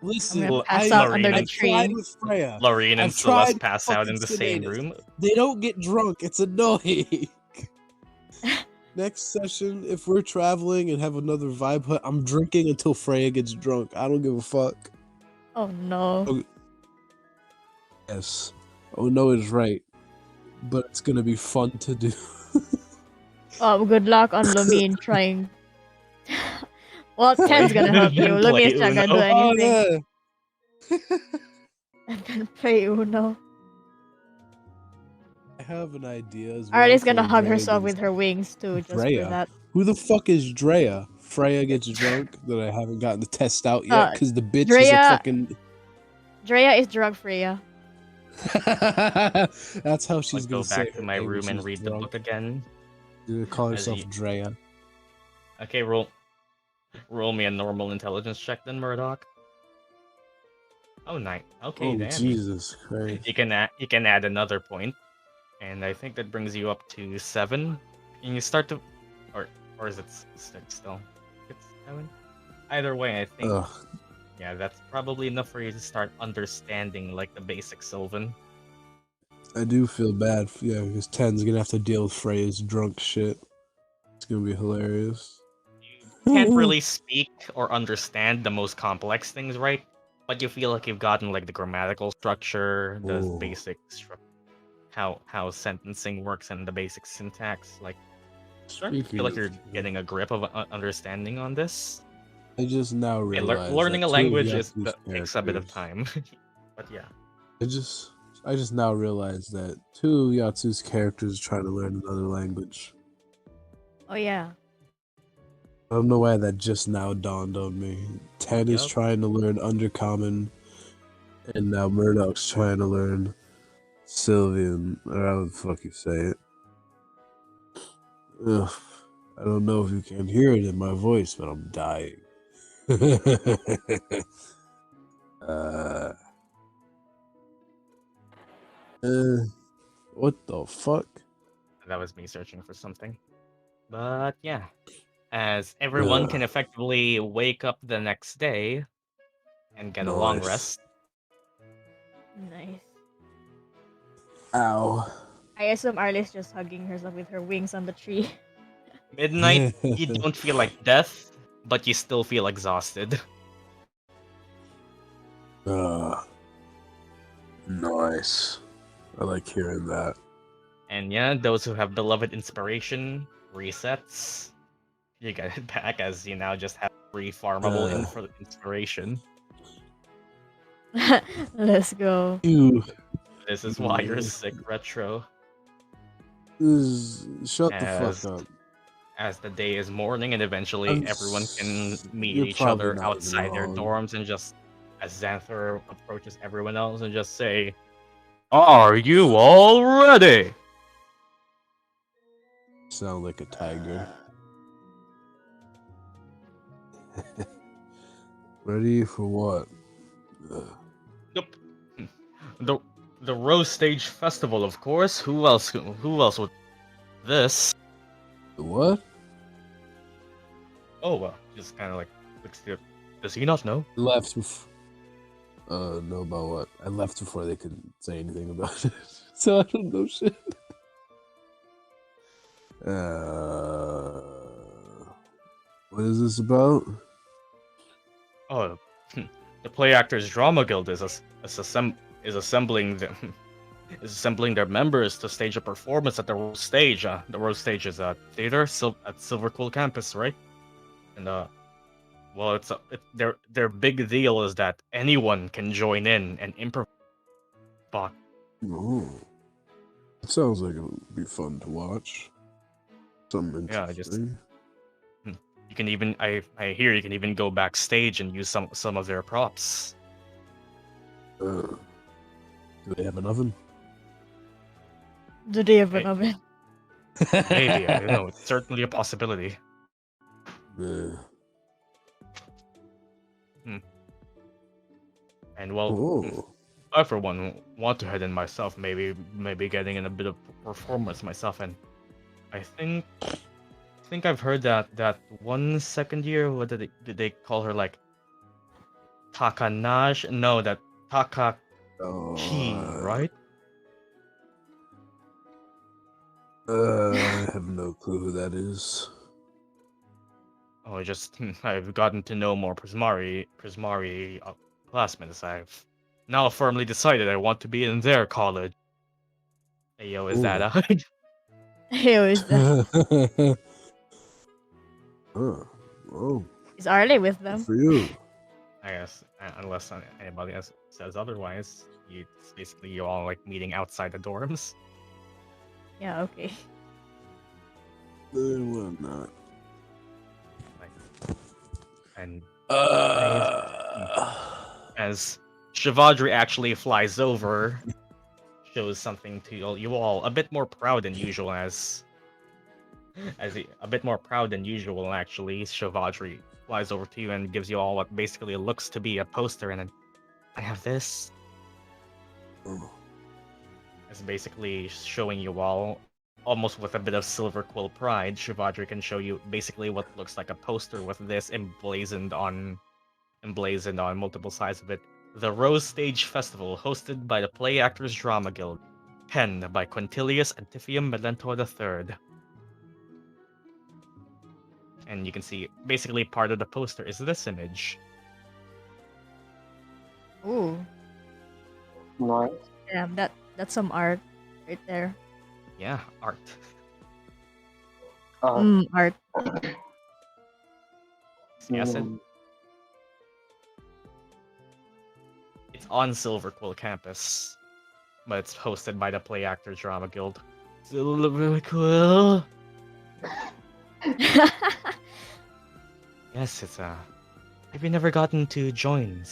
Listen, I'm gonna pass out under the I've tried tree. with Freya. Lorene and I've Celeste tried pass out in the fucking same Sinetis. room. They don't get drunk. It's annoying. Next session, if we're traveling and have another vibe hut, I'm drinking until Freya gets drunk. I don't give a fuck. Oh no. Yes. Oh no is right. But it's gonna be fun to do. Oh, good luck on Lumine trying. Well, Ten's gonna help you. Then play Lumine's not gonna do Uno. anything. Oh, yeah. And then play Uno. I have an idea as well. Arleigh's gonna for hug Drea herself gets- with her wings too, just for Drea? that. Who the fuck is Drea? Freya gets drunk that I haven't gotten the test out yet because the bitch is a Drea- fucking. Drea is drug Freya. That's how she's I'll gonna go say back to her my name when room and she's read the drunk. book again. She's gonna call As herself you- Drea. Okay, roll me a normal intelligence check then, Murdock. Oh, 9. Okay, Oh, damn. Jesus Christ. You can add another point, and I think that brings you up to 7. And you start to, or is it 6 still? It's 7. Either way, I think Ugh. yeah, that's probably enough for you to start understanding like the basic Sylvan. I do feel bad, because 10's gonna have to deal with Freya's drunk shit. It's gonna be hilarious. You can't really speak or understand the most complex things, right? But you feel like you've gotten like the grammatical structure, the Oh. basic how sentencing works, and the basic syntax. Like, starting to feel like you're getting a grip of understanding on this. I just now Okay, realized learning that a two of language Yasu's takes a bit of characters- time, but yeah. I just now realized that 2 of Yatsu's characters are trying to learn another language. Oh yeah. I don't know why that just now dawned on me. 10 is Yup. trying to learn Undercommon, and now Murdock's trying to learn Sylvian, or how the fuck you say it. Ugh. I don't know if you can hear it in my voice, but I'm dying. What the fuck? That was me searching for something. But yeah, as everyone can effectively wake up the next day and get a long Nice. rest. Nice. Ow. I assume Arleigh's just hugging herself with her wings on the tree. Midnight, you don't feel like death, but you still feel exhausted. Nice. I like hearing that. And yeah, those who have beloved inspiration resets. You get it back as you now just have free farmable inspiration. Let's go. This is why you're sick, Retro. Shut the As, fuck up. as the day is morning and eventually everyone can meet You're each probably other not even outside their wrong. dorms and just, as Xanther approaches everyone else and just say, "Are you all ready?" Sound like a tiger. Ready for what? Nope. The Rose Stage Festival, of course. Who else would this? The what? Oh, well, just kind of like looks to. Does he not know? Left. Know about what? I left before they could say anything about it, so I don't know shit. What is this about? Oh, the Play Actors Drama Guild is assembling them. Is assembling their members to stage a performance at the Rose Stage. The Rose Stage is a theater at Silverquill campus, right? And well, their big deal is that anyone can join in and improvise. Oh, it sounds like it would be fun to watch. Something interesting. You can even I hear you can even go backstage and use some of their props. Do they have an oven? Do they have an oven? Maybe, I don't know. It's certainly a possibility. And well, I for one want to head in myself. Maybe getting in a bit of performance myself. And I think I've heard that one second year. What did they call her, like Takanaj? No, that Takaki, right? I have no clue who that is. Oh, I've gotten to know more Prismari classmates. I've now firmly decided I want to be in their college. Hey, yo, is that out? Yo, is that? Oh. Is Arleigh with them? For you. I guess, unless anybody else says otherwise, it's basically you all like meeting outside the dorms. Yeah, okay. Well, not. And as Shavadri actually flies over, shows something to you all a bit more proud than usual. A bit more proud than usual, actually, Shavadri flies over to you and gives you all what basically looks to be a poster and I have this. Oh. It's basically showing you all, almost with a bit of silver quill pride, Shivadri can show you basically what looks like a poster with this emblazoned on multiple sides of it. The Rose Stage Festival, hosted by the Play Actors Drama Guild, penned by Quintilius Antifium Melentor III. And you can see basically part of the poster is this image. Ooh, Nice. damn, that's some art right there. Yeah, art. Art. Yes, Mm. it's on Silver Quill campus, but it's hosted by the Play Actors Drama Guild. Silver Quill. Yes, it's have you never gotten to join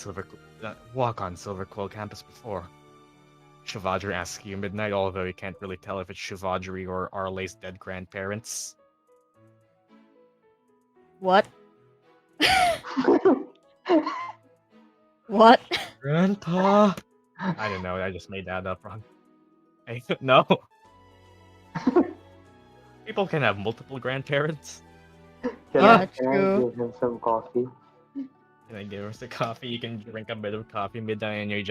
walk on Silver Quill campus before? Shivadri asks you midnight, although you can't really tell if it's Shivadri or Arleigh's dead grandparents. What? What? Grandpa. I don't know. I just made that up wrong. No. People can have multiple grandparents. Yeah, Can I true. give him some coffee? Can I give her some coffee? You can drink a bit of coffee midnight, and you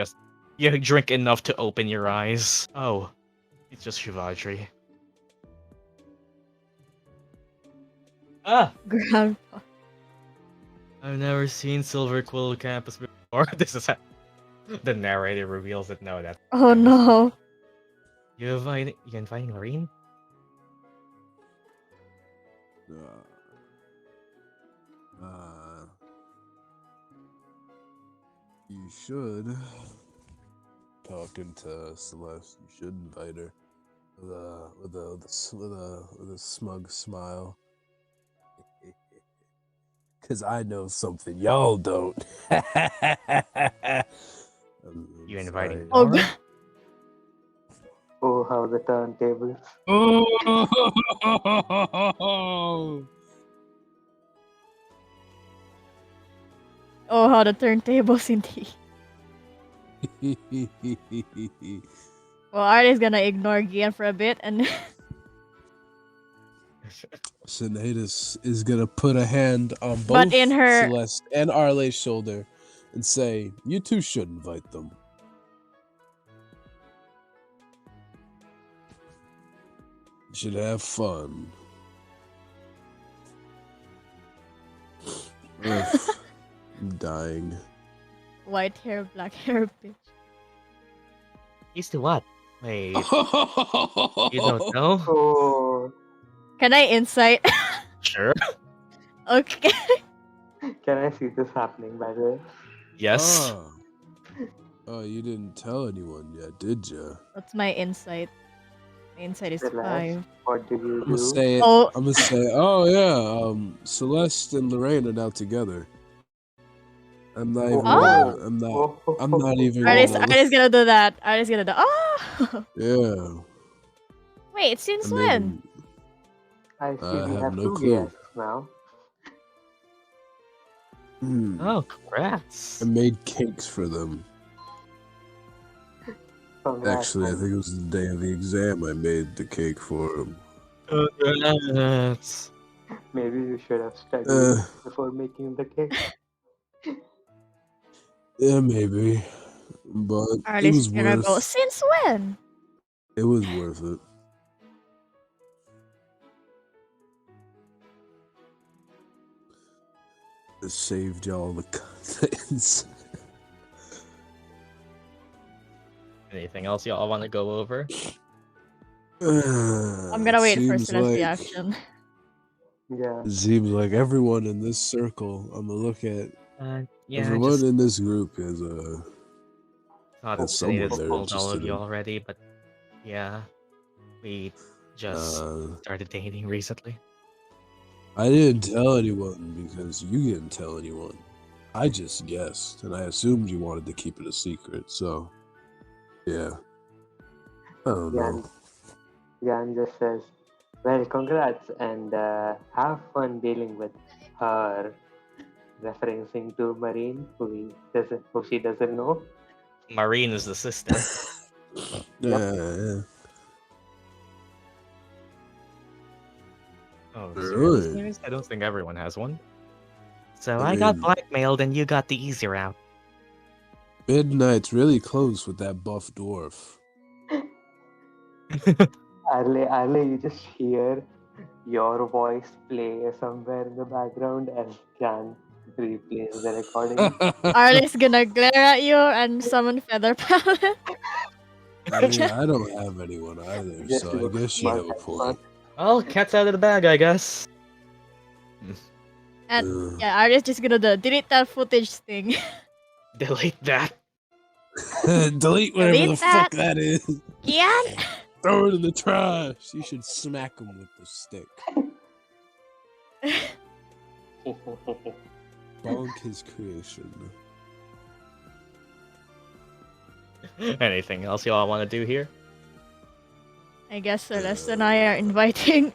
drink enough to open your eyes. Oh, it's just Shivadri. Ah, Grandpa. I've never seen Silver Quill campus before. This is the narrator reveals it. No, that. Oh no. You inviting Lorene? You should. Talking to Celeste, you should invite her with a smug smile. Cause I know something y'all don't. You inviting Oh, Laura? Oh, how the turntables. Oh, how the turntables indeed. Well, Artie's gonna ignore Gyan for a bit and Sinetis is gonna put a hand on both But in her- Celeste and Arleigh's shoulder and say, "You two should invite them." You should have fun. Ugh, I'm dying. white hair, black hair, bitch. Used to what? Wait, you don't know? Oh, Can I insight? Sure. Okay. can I see this happening, by the way? Yes. Oh, you didn't tell anyone yet, did you? What's my insight? My insight is Celeste, 5. what did you I'm gonna do? say. Oh. I'm gonna say. Oh yeah. Celeste and Lorraine are now together. I'm not even. Oh. I'm not even. Artie's gonna do that. Artie's gonna do. Oh. Yeah. Wait, since I when? mean, I see I we have have no two clue. guests now. Oh, congrats. I made cakes for them. Congrats, Actually, I man. think it was the day of the exam. I made the cake for them. Congrats. Maybe you should have studied before making the cake. Yeah, maybe, but it Artie's was gonna go. worth. Since when? It was worth it. It saved y'all the contents. Anything else y'all want to go over? I'm gonna wait for Seems Celeste's like- reaction. Yeah. It seems like everyone in this circle, I'm gonna look at Yeah, everyone just in this group is thought That's someone Sinetis they're told all of interested you in. already, but yeah, we just started dating recently. I didn't tell anyone because you didn't tell anyone. I just guessed, and I assumed you wanted to keep it a secret. So, yeah, I don't know. Gyan just says, "Well, congrats, and have fun dealing with her," referencing to Marine, who she doesn't know. Marine is the sister. Yeah. Oh, Really? serious? I don't think everyone has one. So I I got mean- blackmailed and you got the easy route. Midnight's really close with that buff dwarf. Arleigh, you just hear your voice play somewhere in the background as Gyan replays the recording. Arleigh's gonna glare at you and summon Feather Palette. I mean, I don't have anyone either, Just so I looks guess you smart have a as point. fuck. Well, cat's out of the bag, I guess. And yeah, Arleigh's just gonna delete that footage thing. Delete that. Delete whatever Delete the fuck that. that is. Gyan! Throw it in the trash. You should smack him with the stick. Bonk his creation. Anything else y'all want to do here? I guess Celeste and I are inviting.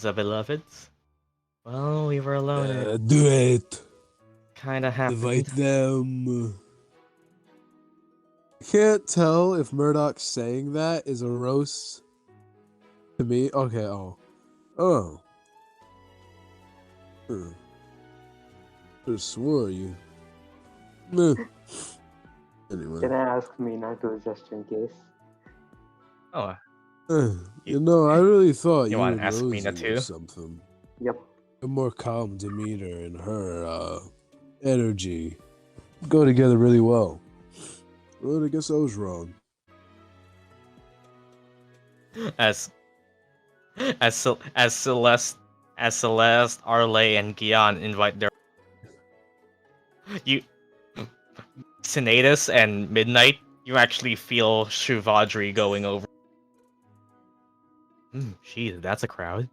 The beloveds? Well, we were alone. and it Do it. kinda happened. Invite them. I can't tell if Murdock saying that is a roast to me. Okay, oh. Just swore you. Meh. Anyway. Can I ask Mina to just in case? Oh, You know, I really thought You you wanna would ask rose Mina you too? or something. Yep. A more calm demeanor and her energy go together really well. Well, I guess I was wrong. as Celeste, Arleigh, and Gyan invite their Sinetis and Midnight. You actually feel Shivadri going over. Jeez, that's a crowd.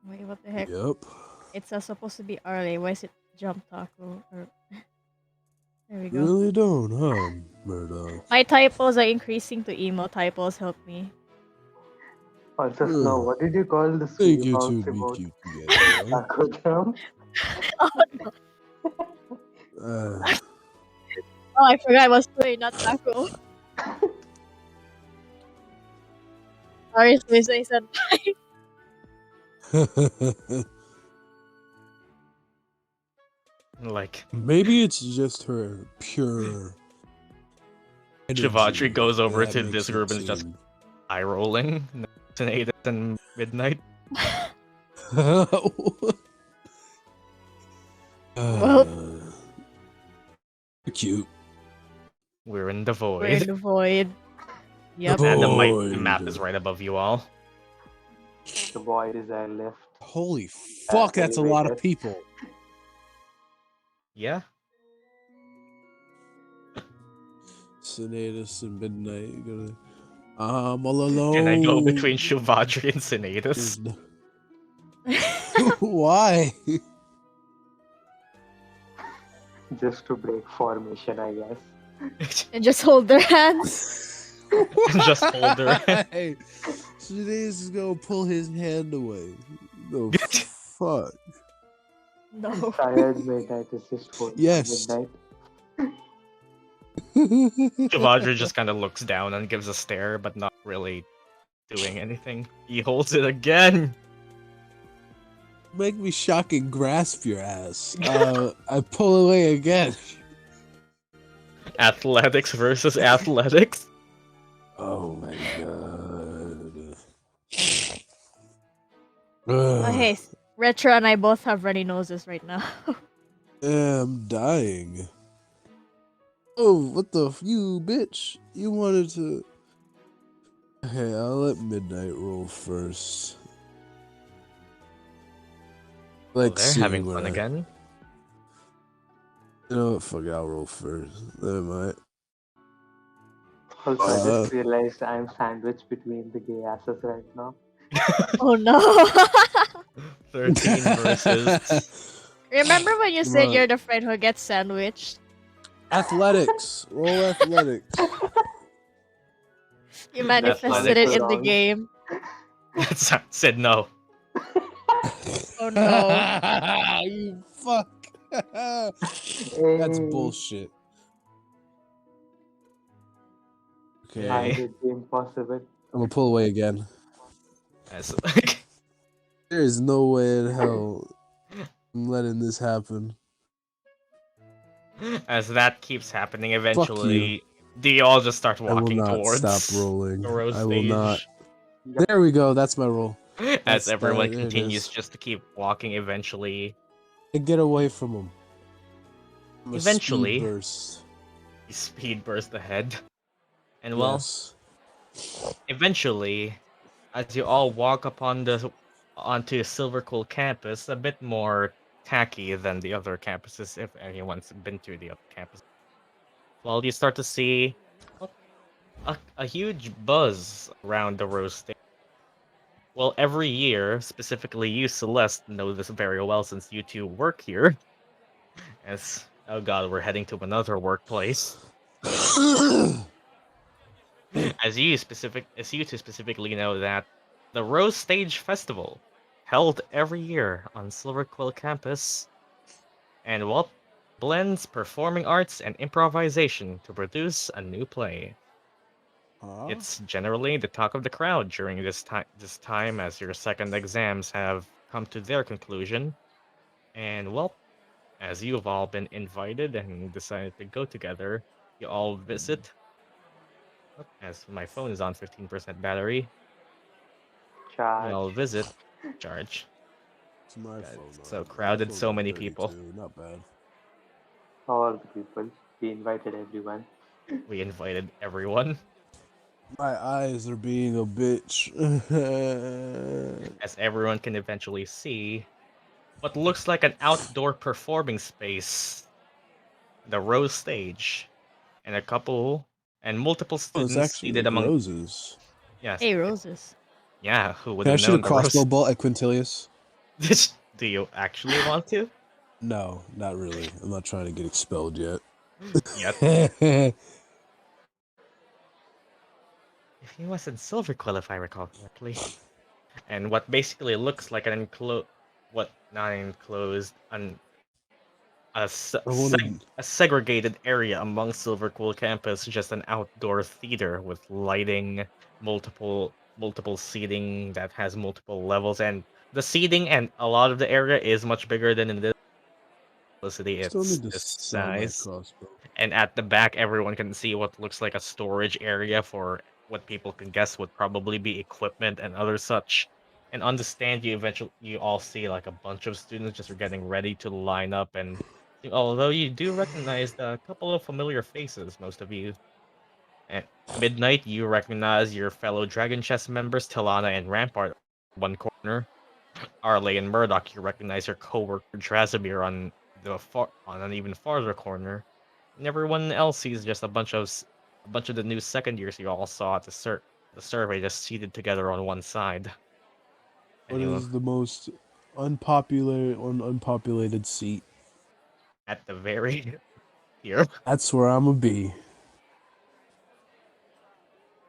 Wait, what the heck? Yep. It's supposed to be Arleigh. Why is it Jump Taco? There we go. Really don't, huh, Murdock? My typos are increasing to emo typos. Help me. Also, Snow, what did you call the Think sweet you bounce two would be remote? cute together, right? Taco Jam? Oh no! Uh, Oh, I forgot I was playing not taco. Sorry, Suicide Senpai. Like Maybe it's just her pure. Shivadri energy goes over that to makes this it group and is just seem- eye rolling. Sinetis and Midnight. Cute. We're in the void. We're in the void. Yep. The And the void. map is right above you all. The void is our left. Holy fuck, that's a lot of elevator. people. Yeah. Sinetis and Midnight gonna. I'm all alone. Can I go between Shivadri and Sinetis? Why? Just to break formation, I guess. And just hold their hands. Just hold her. Hey, Sinetis is gonna pull his hand away. No fuck. No. Tired midnight is just holding Yes. midnight. Shivadri just kind of looks down and gives a stare, but not really doing anything. He holds it again. Make me shock and grasp your ass. I pull away again. Athletics versus athletics. Oh my god. Oh, hey, Retro and I both have runny noses right now. I'm dying. Oh, what the you bitch? You wanted to. Okay, I'll let Midnight roll first. Let's They're see having where fun I- again. You know what? Fuck it, I'll roll first. Never mind. Also, I Uh, just realized I'm sandwiched between the gay asses right now. Oh no. 13 versus. Remember when you said Right. you're the friend who gets sandwiched? Athletics. Roll athletics. You manifested it in the wrong. game. Said no. Oh no. You fuck. That's Hey. bullshit. Okay. How Okay. did it be impossible? I'm gonna pull away again. As, There is no way in hell I'm letting this happen. as that keeps happening, Fuck you. eventually, they all just start I will walking not towards stop rolling. the road I will not. stage. Yep. There we go. That's my roll. As everyone there it continues is. just to keep walking, eventually, Get away from him. I'm a speed eventually, burst. you speed burst ahead. And well, Yes. eventually, as you all walk onto Silvercool campus, a bit more tacky than the other campuses, if anyone's been to the other campus. Well, you start to see a huge buzz around the rose stage. Well, every year, specifically you, Celeste, know this very well since you two work here. As oh god, we're heading to another workplace. As you two specifically know that the Rose Stage Festival, held every year on Silverquill campus, and well, blends performing arts and improvisation to produce a new play. Huh? It's generally the talk of the crowd during this time as your second exams have come to their conclusion. And well, as you have all been invited and decided to go together, you all visit. As my phone is on 15% battery, you all Charge. visit. Charge. It's my God, phone. it's so My crowded, phone's so on many 32. people. Not bad. All the people. We invited everyone. We invited everyone, My eyes are being a bitch. as everyone can eventually see what looks like an outdoor performing space, the Rose Stage, and multiple Oh, it's students actually seated like among. roses. Yes, Hey, roses. yeah, who would Can I have shoot a known the Rose? crossbow bolt at Quintilius? Do you actually want to? No, not really. I'm not trying to get expelled yet. Yet. He was in Silverquill, if I recall correctly. And what basically looks like not enclosed, I wanted. a segregated area among Silverquill campus, just an outdoor theater with lighting, multiple seating that has multiple levels, and the seating and a lot of the area is much bigger than in this city. Still It's need to this sell my size. crossbow. And at the back, everyone can see what looks like a storage area for what people can guess would probably be equipment and other such. And on the stand, you all see like a bunch of students just getting ready to line up. And although you do recognize a couple of familiar faces, most of you. At midnight, you recognize your fellow Dragon Chess members, Talana and Rampart, one corner. Arleigh and Murdock, you recognize your co-worker Drasimir on an even farther corner. And everyone else sees just a bunch of the new second years you all saw at the survey just seated together on one side. What Anyway, is the most unpopulated seat? at the very here. That's where I'm gonna be.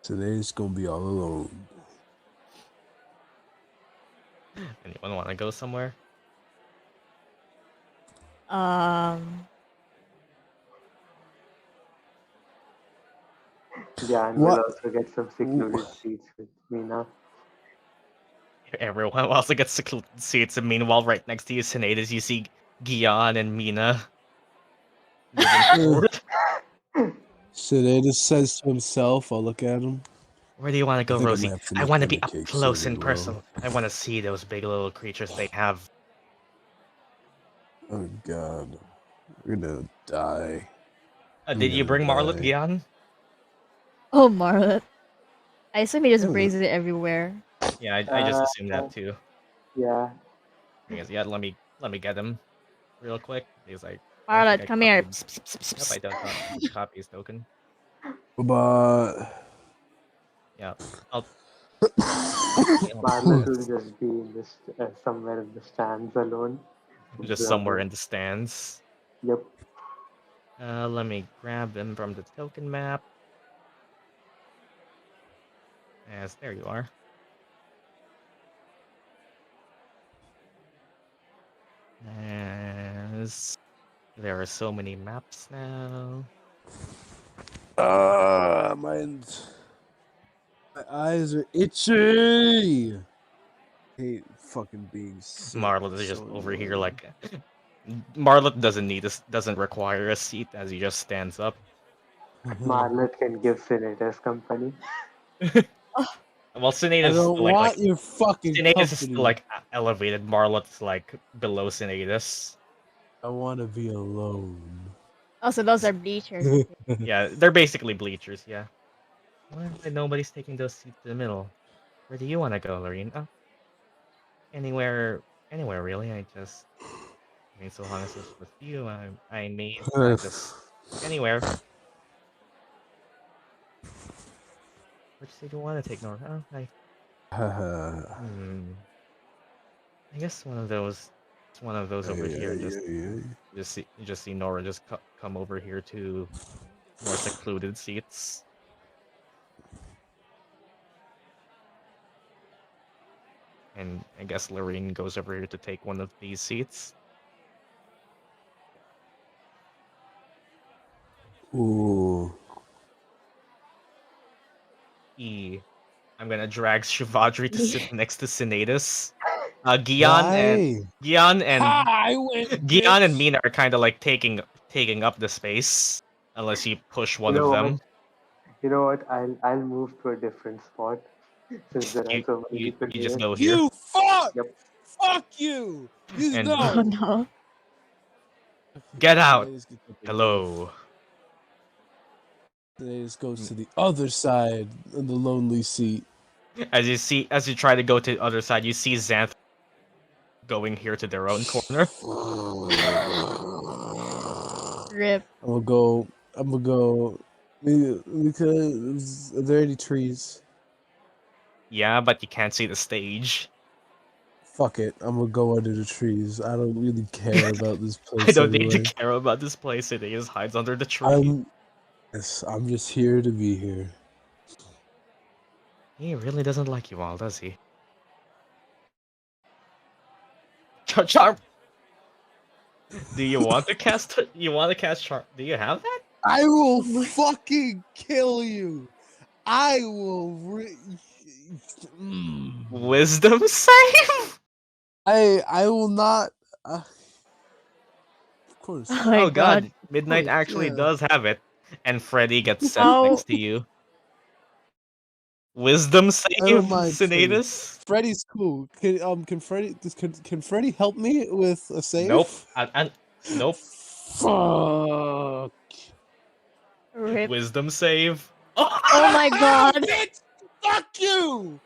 Today's gonna be all alone. Anyone want to go somewhere? Um, Gyan will What? also get some secluded seats with me now. Everyone also gets secluded seats, and meanwhile, right next to you, Sinetis, you see Gyan and Mina moving forward. Sinetis says to himself, I'll look at him. Where do you want to I go, think I might Rosie? have to I make want to be up pancakes close soon in as well. person. I want to see those big little creatures they have. Oh god. We're gonna die. Did you bring Marlet, Die. Gyan? oh, Marlet. I assume he just Oh, brings it everywhere. Yeah, I just assumed Uh, that too. yeah. Because yeah, let me get him real quick. Because I don't think Marlet, I come here. copied. Psst, psst, psst, Yep, psst. I don't copy his token. but Yeah, I'll. Marlet will just be in this somewhere in the stands alone. Just somewhere Observing. in the stands. Yep. Let me grab him from the token map. Yes, there you are. As there are so many maps now. My eyes are itchy. I hate fucking being sick. Marlot is just So over here annoying. like Marlot doesn't require a seat as he just stands up. Marlet can give Sinetis company. Well, I don't want your fucking Sinetis is still company. like elevated. Marlot's like below Sinetis. I want to be alone. Also, those are bleachers. Yeah, they're basically bleachers. Yeah. Why nobody's taking those seats in the middle? Where do you want to go, Lorene? Oh, anywhere really. I mean, so long as it's with you, I mean, I just anywhere. Which seat do you want to take, Nora? Oh, I guess one of those. It's one of those over here. Just see Nora just come over here to more secluded seats. And I guess Lorene goes over here to take one of these seats. Ooh. I'm gonna drag Shivadri to sit next to Sinetis. Gyan and Mina are kind of like taking up the space, unless you push one of them. You know what? I'll move to a different spot since there are so many people You here. just go here. You fuck! Yep. Fuck you! You And- know. Oh no. Get out! Sinetis gets up and Hello. Sinetis goes to the other side of the lonely seat. As you try to go to the other side, you see Xanth going here to their own corner. Rip. I'm gonna go. Because are there any trees? Yeah, but you can't see the stage. Fuck it. I'm gonna go under the trees. I don't really care about this place I don't anyway. need to care about this place. It just hides under the tree. I'm just here to be here. He really doesn't like you all, does he? Charm. Do you want to cast? You want to cast Charm? Do you have that? I will fucking kill you. I will. Wisdom save. I will not. Of course. Oh my god. Midnight Oh, actually yeah. does have it, and Freddy gets set How? next to you. Wisdom save, I don't mind Sinetis. Freddy's cool. Can Freddy help me with a save? Nope. Nope. Fuck. Rip. Wisdom save. Oh my god. Bitch! Fuck you!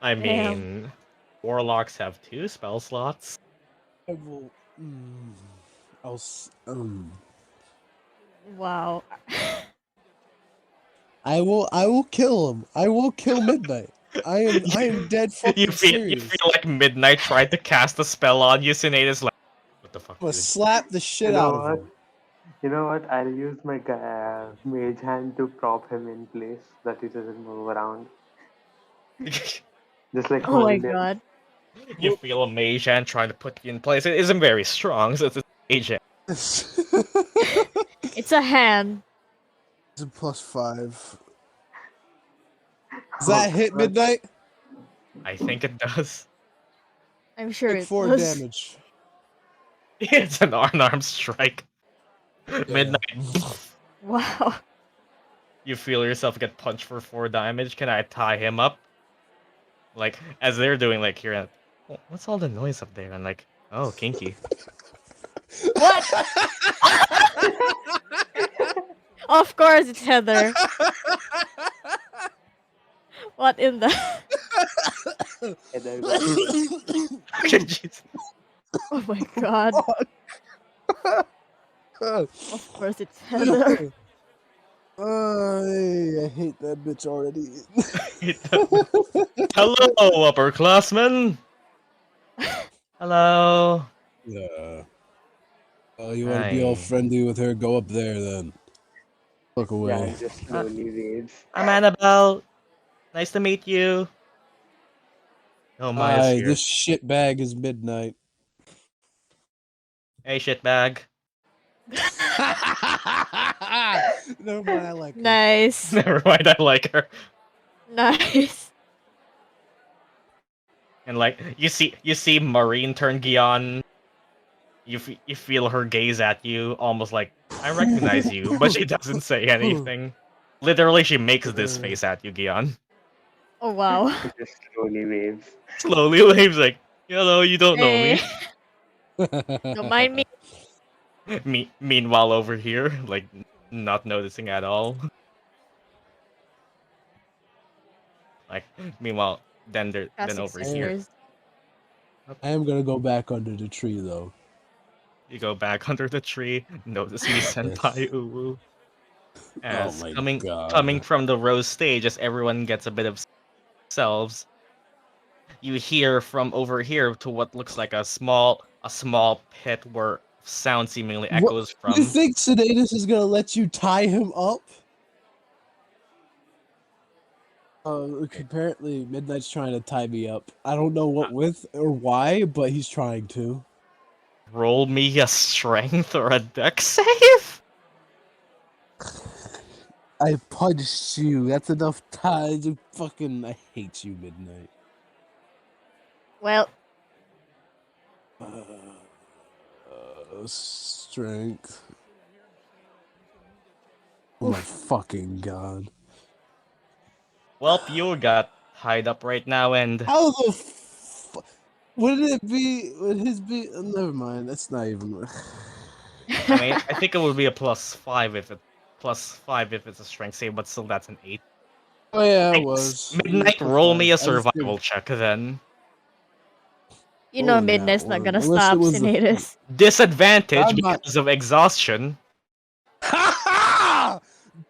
I Damn. mean, warlocks have 2 spell slots. I will. Wow. I will kill him. I will kill Midnight. I am dead fucking You serious. feel like Midnight tried to cast a spell on you, Sinetis. Like, what the fuck? I'm gonna Dude? slap the shit You know out of what? him. You know what? I'll use my mage hand to prop him in place that he doesn't move around. Just like Oh my hold him. god. You feel a mage hand trying to put you in place. It isn't very strong, so it's a mage hand. It's a hand. It's a +5. Does that hit Midnight? I think it does. I'm sure Take it 4 does. damage. It's an unarmed strike. Midnight. Wow. You feel yourself get punched for 4 damage. Can I tie him up? Like, as they're doing, like, here. What's all the noise up there? And like, oh, kinky. What? Of course it's Heather. What in the? Jeez. Oh my god. Of course it's Heather. I hate that bitch already. Hello, upperclassmen. Hello. Yeah. Oh, you want to be all Hi. friendly with her? Go up there then. Look away. Yeah, just slowly waves. I'm Annabelle. Nice to meet you. Oh, Maya's here. This shitbag is Midnight. Hey, shitbag. Never mind, I like her. Nice. Never mind, I like her. Nice. And like you see Marine turn Gyan. You feel her gaze at you, almost like I recognize you, but she doesn't say anything. Literally, she makes this face at you, Gyan. Oh wow. It just slowly waves. Slowly waves like, hello, you don't know Eh, me. don't mind me. Meanwhile, over here, like not noticing at all. Like, meanwhile, then Casting over here, sisters. I am gonna go back under the tree though. you go back under the tree. Notice me, senpai Uwu. As my coming God. from the rose stage, as everyone gets a bit of selves, you hear from over here to what looks like a small pit where sound seemingly What? echoes You from. think Sinetis is gonna let you tie him up? Apparently Midnight's trying to tie me up. I don't know what with or why, but he's trying to. Roll me a strength or a dex save. I punched you. That's enough ties. I hate you, Midnight. Well, Strength. Oh my fucking God. Well, you got tied up right now, and How the would it be? Would his be? Never mind. That's not even. I mean, I think it would be a +5 if it's a strength save, but still that's an 8. Oh yeah, it Thanks. was. Midnight, roll me a survival check then. you know Oh, that Midnight's not one. gonna Unless it stop was a- Sinetis. Disadvantage I'm not- because of exhaustion. Ha ha!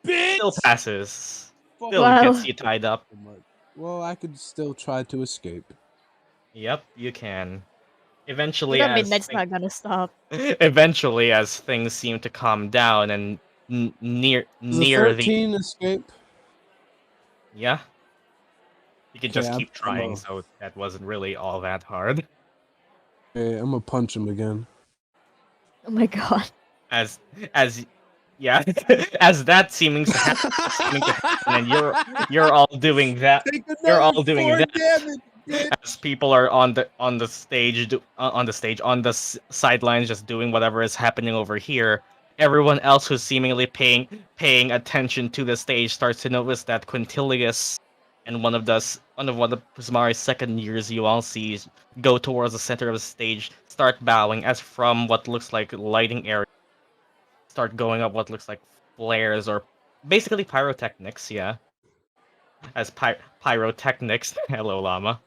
Still Bitch! passes. Still Wow. gets you tied up. Well, I could still try to escape. Yep, you can. You Eventually, know Midnight's not gonna stop. eventually, as things seem to calm down and near Is a the 13 escape? yeah, you can just Okay, keep trying. So that wasn't really all that hard. Okay, I'm gonna punch him again. Oh my god. As yeah, as that seeming to happen, and you're all doing that. Take You're another all doing 4 that. damage, bitch! As people are on the stage, on the sidelines, just doing whatever is happening over here. Everyone else who's seemingly paying attention to the stage starts to notice that Quintilius and one of Prismari's second years you all see go towards the center of the stage, start bowing as from what looks like lighting area start going up what looks like flares or basically pyrotechnics, yeah. As pyrotechnics, hello llama.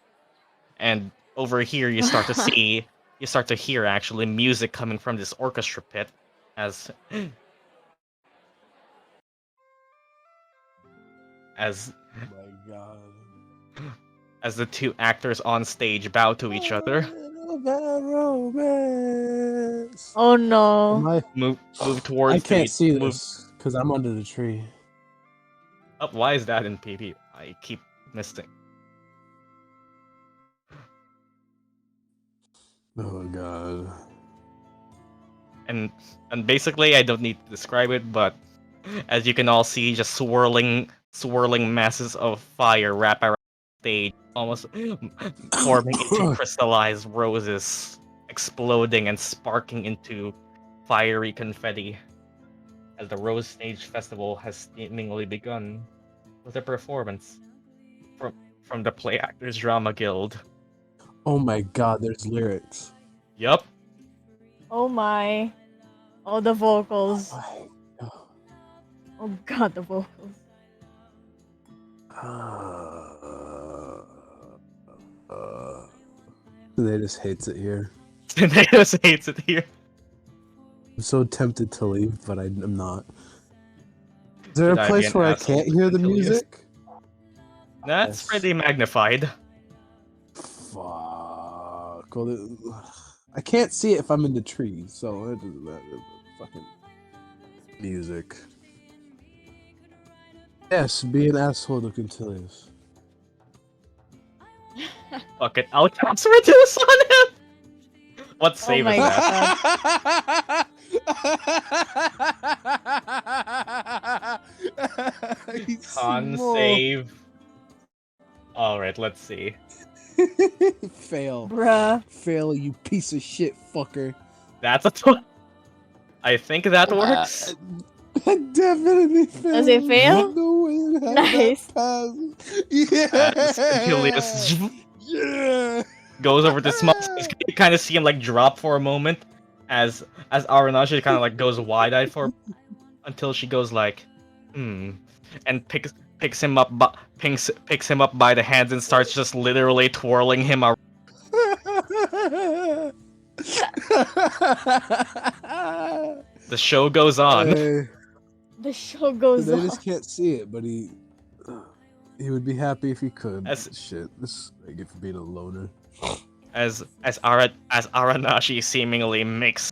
And over here you start to hear actually music coming from this orchestra pit as as Oh my God. as the two actors on stage bow to each other. Romance. Oh no. Move towards I can't see move this because I'm under the tree. up. Why is that in PP? I keep missing. Oh God. And basically I don't need to describe it, but as you can all see, just swirling masses of fire wrap around the stage, almost forming into crystallized roses, exploding and sparking into fiery confetti. As the Rose Stage Festival has seemingly begun with a performance from the Play Actors Drama Guild. Oh my God, there's lyrics. Yup. Oh my. Oh, the vocals. Oh god, the vocals. They just hates it here. Sinetis hates it here. I'm so tempted to leave, but I'm not. Is there Should a I be place an where I asshole can't hear the until you- music? That's Yes. pretty magnified. Fuck. Well, I can't see it if I'm in the tree, so it doesn't matter. Fucking music. Yes, be an asshole to Quintilius. Fuck it, I'll cast Reduce on him! What save my is that? He's Con small. save. Alright, let's see. Fail. Bruh. Fail, you piece of shit fucker. That's a I think that works. Definitely failed. Does it fail? No way in hell Nice. that passed. Julius Yeah. goes over to Smuts. You kind of see him like drop for a moment as Aranashi kind of like goes wide-eyed for until she goes like, and picks him up picks him up by the hands and starts just literally twirling him around. The show goes on. The show goes I on. just can't see it, but he would be happy if he could. As- Shit, this I get for being a loner. As Aranashi seemingly makes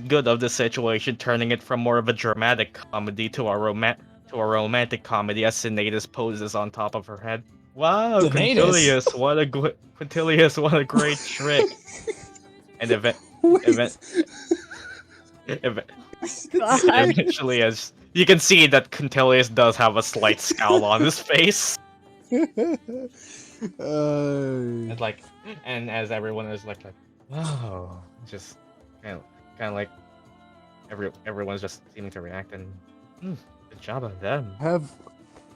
good of the situation, turning it from more of a dramatic comedy to a romantic comedy as Sinetis poses on top of her head. Wow, Sinetis! Quintilius, what a great trick! And eventually, as you can see that Quintilius does have a slight scowl on his face. And like, and as everyone is like wow, just kind of like everyone's just seeming to react and good job on them.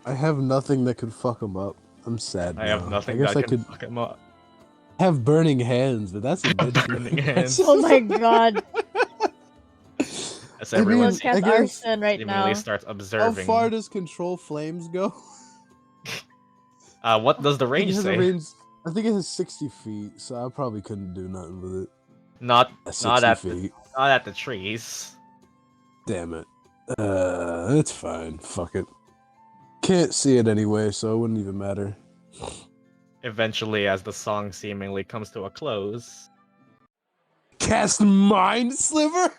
I have nothing that could fuck him up. I'm sad. I have now. nothing I guess that I can could fuck him up. have burning hands, but that's Burning hands. Oh my god. As I mean, everyone Let's cast guess- arson right seemingly now. starts How observing. far does control flames go? What does the range say? I think it has 60 feet, so I probably couldn't do nothing with it. Not At 60 not at feet. not at the trees. Damn it. It's fine. Fuck it. Can't see it anyway, so it wouldn't even matter. Eventually, as the song seemingly comes to a close, Cast Mind Sliver?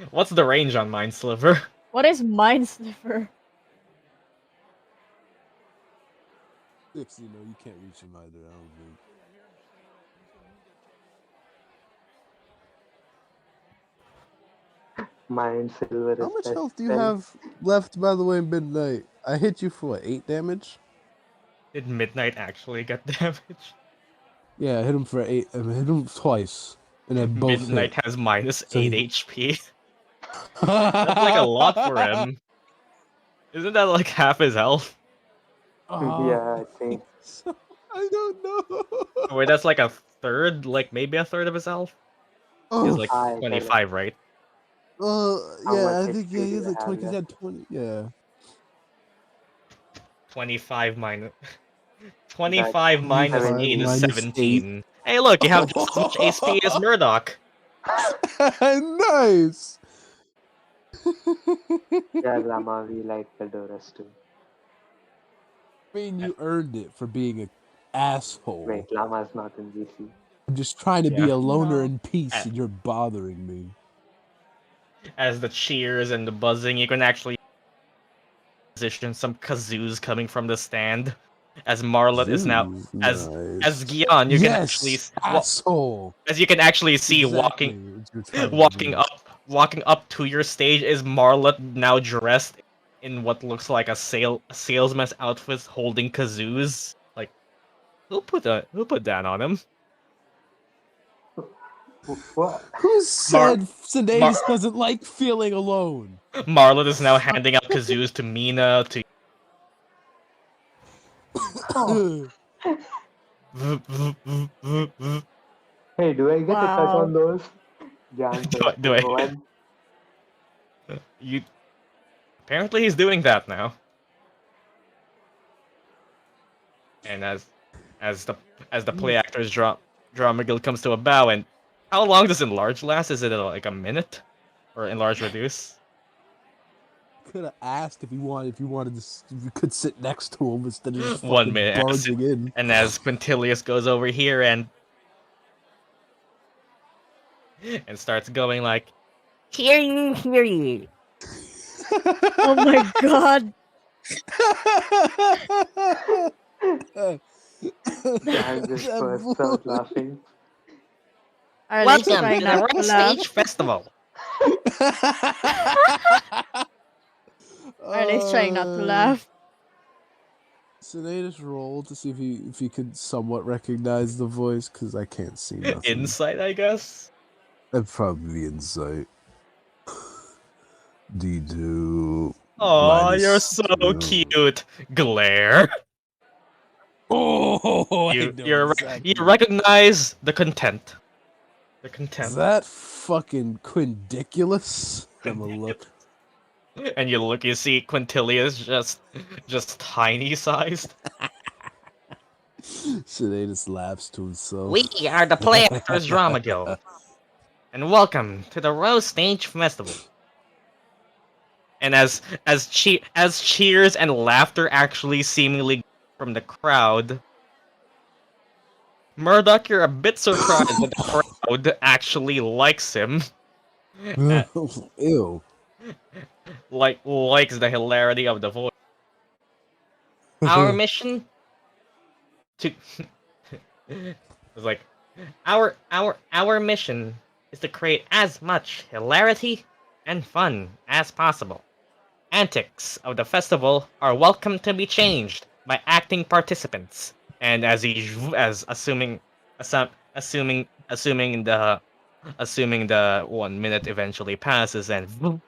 what's the range on Mind Sliver? What is Mind Sniffer? 60, no, you can't reach him either, I don't think. Mine silver is How much best health do you friend. have left, by the way, Midnight? I hit you for, what, 8 damage? Did Midnight actually get damage? Yeah, I hit him for 8. I hit him twice. And I both Midnight hit. has minus So 8 he- HP. That's like a lot for him. Isn't that like half his health? Yeah, I think. I don't know. Oh, wait, that's like a third, like maybe a third of his health? Oh, He's like I 25, right? How yeah, I much think HP he do has you like 20. have He's had 20. Yeah. 25 minus 25 minus 25 8 is minus 17. Hey, look, you have just as much HP as Murdock. Nice. Yeah, Rama, we like fedoras too. I mean, you earned it for being an asshole. Wait, Lama's not in GC. I'm just trying to be Yeah. a loner No. in peace, Uh, and you're bothering me. As the cheers and the buzzing, you can actually position some kazoos coming from the stand. As Marlet is now Ooh, as nice. Gyan, you can Yes, actually asshole. as you can actually see Exactly what you're trying to do. walking up to your stage is Marlet, now dressed in what looks like a salesman's outfit, holding kazoos. Like, who put that on him? What? Who said Sinetis doesn't like feeling alone? Marlet is now handing out kazoos to Mina, to Oh. Hey, do I get to touch Wow. on those? Jan Do I- one. you. Apparently, he's doing that now. And as the play actors draw McGill comes to a bow, and how long does enlarge last? Is it like a minute, or enlarge reduce? Could have asked if you wanted to, if you could sit next to him instead of just 1 fucking minute. barging in. And as Quintilius goes over here and starts going like, hear you. Oh my god. Jan just bursts out laughing. Arleigh's Welcome trying to not the to Rock laugh. Stage Festival. Arleigh's trying not to laugh. Sinetis roll to see if he could somewhat recognize the voice, because I can't see nothing. Insight, I guess. That'd probably be insight. D2. Oh, you're minus so 2. cute. Glare. Oh, You know exactly. you recognize the content. The Is content. that fucking quindiculous? I'm a look. And you see Quintilia's just tiny sized. Sinetis laughs to himself. We are the Play Actors Drama Guild. And welcome to the Rose Stage Festival. And as cheers and laughter actually seemingly from the crowd, Murdock, you're a bit surprised that the crowd actually likes him. Ew. Likes the hilarity of the voice. Our mission to it's like our mission is to create as much hilarity and fun as possible. Antics of the festival are welcome to be changed by acting participants, and assuming the 1 minute eventually passes, and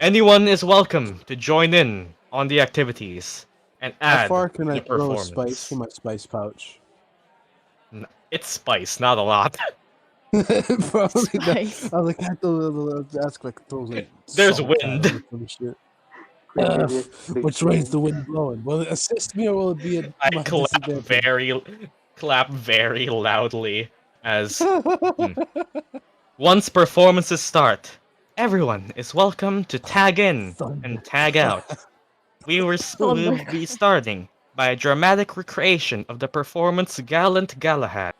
anyone is welcome to join in on the activities and add How far can I the throw a performance. spice from my spice pouch? It's spice, not a lot. Probably not. Spice. I was like, I have to ask like throws like There's salt at wind. him or some shit. Quintilius big Which way's brain. the wind blowing? Will it assist me or will it be I my clap very loudly as once performances start, everyone is welcome to tag in and tag out. We will be starting by a dramatic recreation of the performance Gallant Galahad.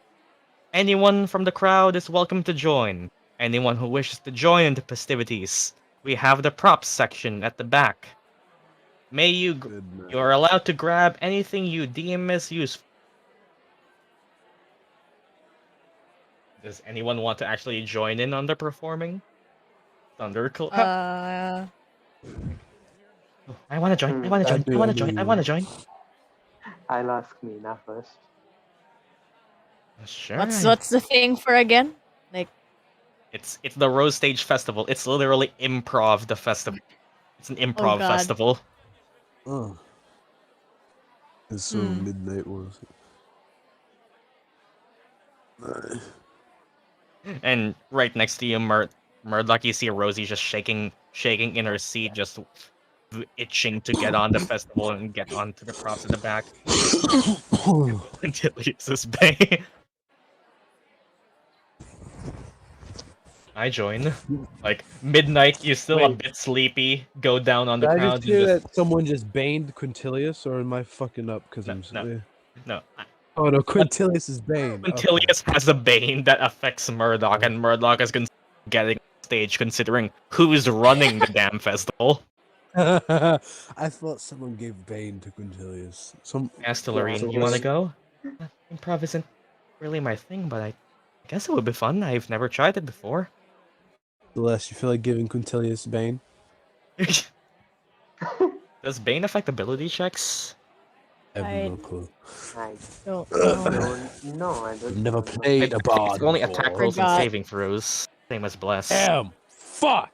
Anyone from the crowd is welcome to join. Anyone who wishes to join in the festivities, we have the props section at the back. You are allowed to grab anything you deem as useful. Does anyone want to actually join in on the performing? Thunderclap? I want to join. I want to join. I want to join. I want to join. I'll ask Nina first. Sure. What's the thing for again? Like, it's the Rose Stage Festival. It's literally improv the festival. It's an improv God. festival. Oh. And so midnight was. And right next to you, Murdock, you see Rosie just shaking in her seat, just itching to get on the festival and get onto the props at the back. Until he uses Bane. I join. Like midnight, you're still a bit sleepy. Go down on the Did I crowd. just hear that someone just baned Quintilius, or am I fucking up? Because No. Oh no, Quintilius is Bane. Quintilius has a Bane that affects Murdock, and Murdock is getting stage considering who's running the damn festival. I thought someone gave Bane to Quintilius. Ask Lorene, you want to go? Improv isn't really my thing, but I guess it would be fun. I've never tried it before. Celeste, you feel like giving Quintilius Bane? Does Bane affect ability checks? I have no clue. I don't know. I don't Never know. played a bard. It's only attack before. rolls and saving throws. Same as Bless. Damn! Fuck!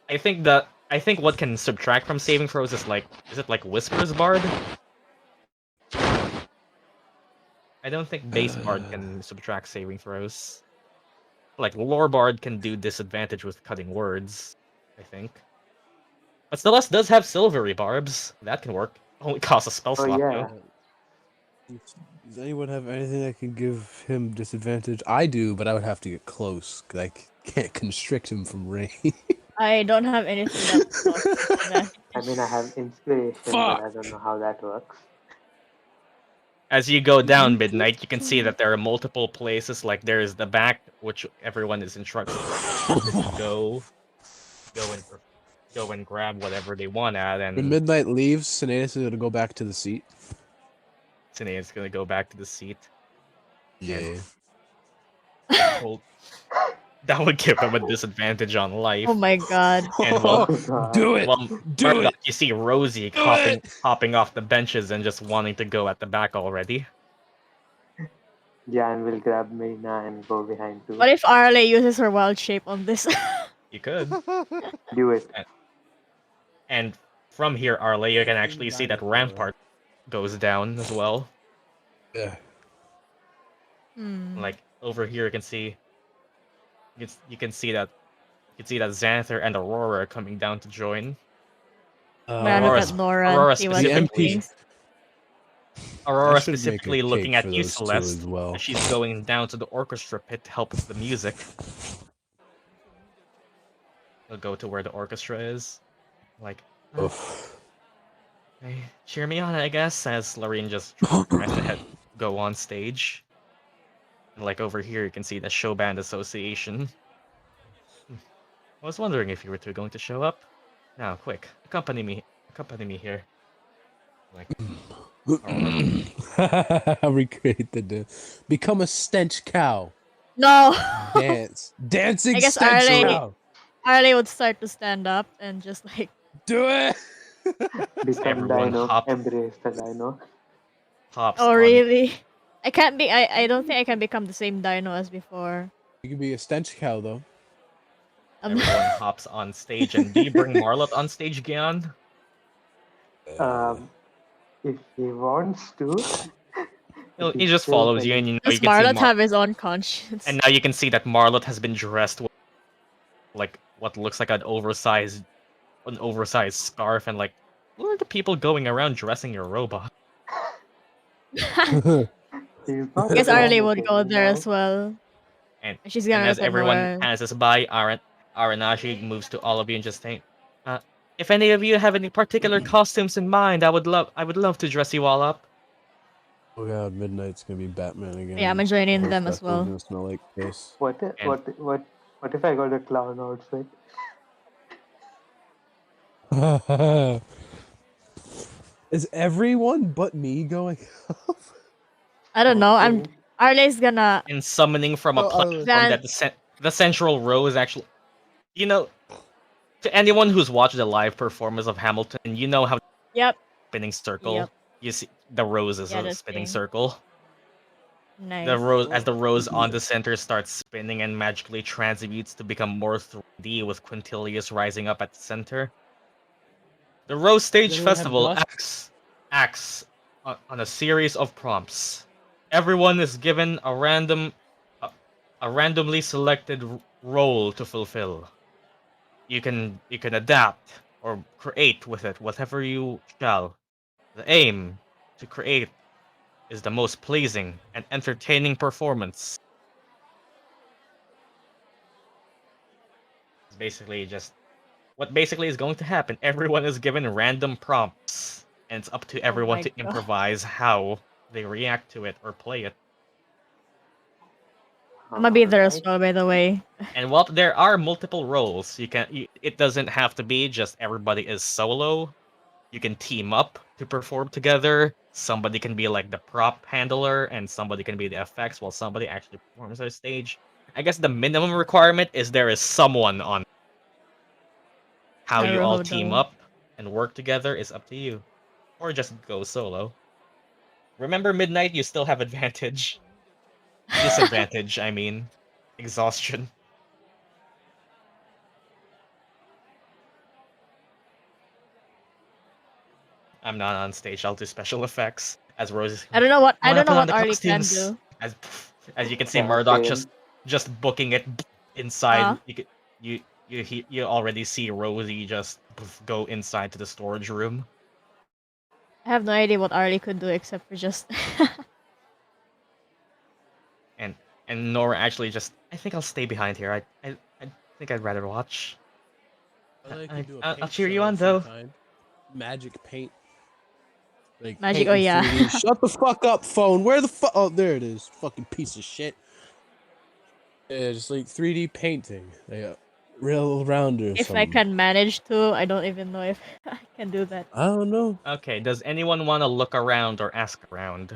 I think what can subtract from saving throws is it like Whispers Bard? I don't think Base Bard can subtract saving throws. Like Lore Bard can do disadvantage with cutting words, I think. But Celeste does have silvery barbs. That can work. Only costs a spell slot though. Does anyone have anything that can give him disadvantage? I do, but I would have to get close, because I can't constrict him from range. I don't have anything that. I mean, I have inspiration, but I don't know how that works. As you go down midnight, you can see that there are multiple places. Like there is the back, which everyone is instructed to go and grab whatever they want at. And when midnight leaves, Sinetis is gonna go back to the seat. Sinetis is gonna go back to the seat. Yeah. Well, that would give him a disadvantage on life. Oh my god. And well, Do it! well, Do Murdock, it! you see Rosie Do hopping off the benches and just wanting to go at the back already. Gyan will grab Meina and go behind too. What if Arleigh uses her wild shape on this? You could. Do it. And from here, Arleigh, you can Yeah, actually see that dinosaur. Rampart goes down as well. Yeah. Hmm. Like over here, you can see that Xanther and Aurora are coming down to join. I'm gonna look Aurora's- at Nora Aurora and see what The she specifically- MP. thinks. Aurora I should make a specifically looking cake at for you, those two Celeste, as well. as she's going down to the orchestra pit to help with the music. We'll go to where the orchestra is. Like, Oof. hey, cheer me on, I guess, as Lorraine just tries to go on stage. And like over here, you can see the show band association. I was wondering if you were two going to show up. Now, quick, accompany me here. Like, Recreate the dance. Become a stench cow. No! Dance. Dancing I guess stench Arleigh- cow. Arleigh would start to stand up and just like. Do it! Become everyone Dino. hop. Embrace the Dino. Hops Oh on. really? I can't be. I don't think I can become the same dino as before. You can be a stench cow though. Everyone hops on stage. And do you bring Marlot on stage, Gyan? If he wants to. He just still follows you, can- and you know Does you can see Marlot have his own conscience? And now you can see that Marlot has been dressed with, like, what looks like an oversized scarf, and like, who are the people going around dressing your robot? He's not I guess the Arleigh one would who go came there out. as well. And She's gonna as look at everyone Nora. passes by, Aranashi moves to all of you and just saying, if any of you have any particular costumes in mind, I would love to dress you all up. Oh god, Midnight's gonna be Batman again. Yeah, I'm gonna join in them as Festival's well. gonna smell like piss. What if I got a clown outfit? Is everyone but me going up? I don't know. I'm Okay. Arleigh's gonna. And summoning from a Oh, platform Van- that the central row is actually, you know, to anyone who's watched the live performance of Hamilton, you know how Yep. spinning circle. Yep. You see the rose is Yeah, a the spinning thing. circle. Nice. The rose as the rose on the center starts spinning and magically transmutes to become more 3D with Quintilius rising up at the center. The Rose Stage Does anyone have Festival dust? acts on a series of prompts. Everyone is given a randomly selected role to fulfill. You can adapt or create with it whatever you shall. The aim to create is the most pleasing and entertaining performance. It's basically just what basically is going to happen. Everyone is given random prompts, and it's up to everyone my to God. improvise how they react to it or play it. I'm gonna be there as well, by the way. And while there are multiple roles, it doesn't have to be just everybody is solo. You can team up to perform together. Somebody can be like the prop handler, and somebody can be the effects, while somebody actually performs their stage. I guess the minimum requirement is there is someone on. How you all team up and work together is up to you, or just go solo. Remember, Midnight, you still have advantage. Disadvantage, I mean. Exhaustion. I'm not on stage. I'll do special effects as Rose. I don't know what I I don't know put on what the Arleigh can costumes. do. As you can see, Yeah, Murdock same. just booking it inside. Uh. You already see Rosie just go inside to the storage room. I have no idea what Arleigh could do except for just. And Nora actually just. I think I'll stay behind here. I think I'd rather watch. I'll cheer you on though. Magic paint. Like Magic, paint oh in yeah. 3D. Shut the fuck up, phone. Where the fuck? Oh, there it is. Fucking piece of shit. Yeah, just like 3D painting. Like real rounder. If I can manage to, I don't even know if I can do that. I don't know. Okay, does anyone want to look around or ask around?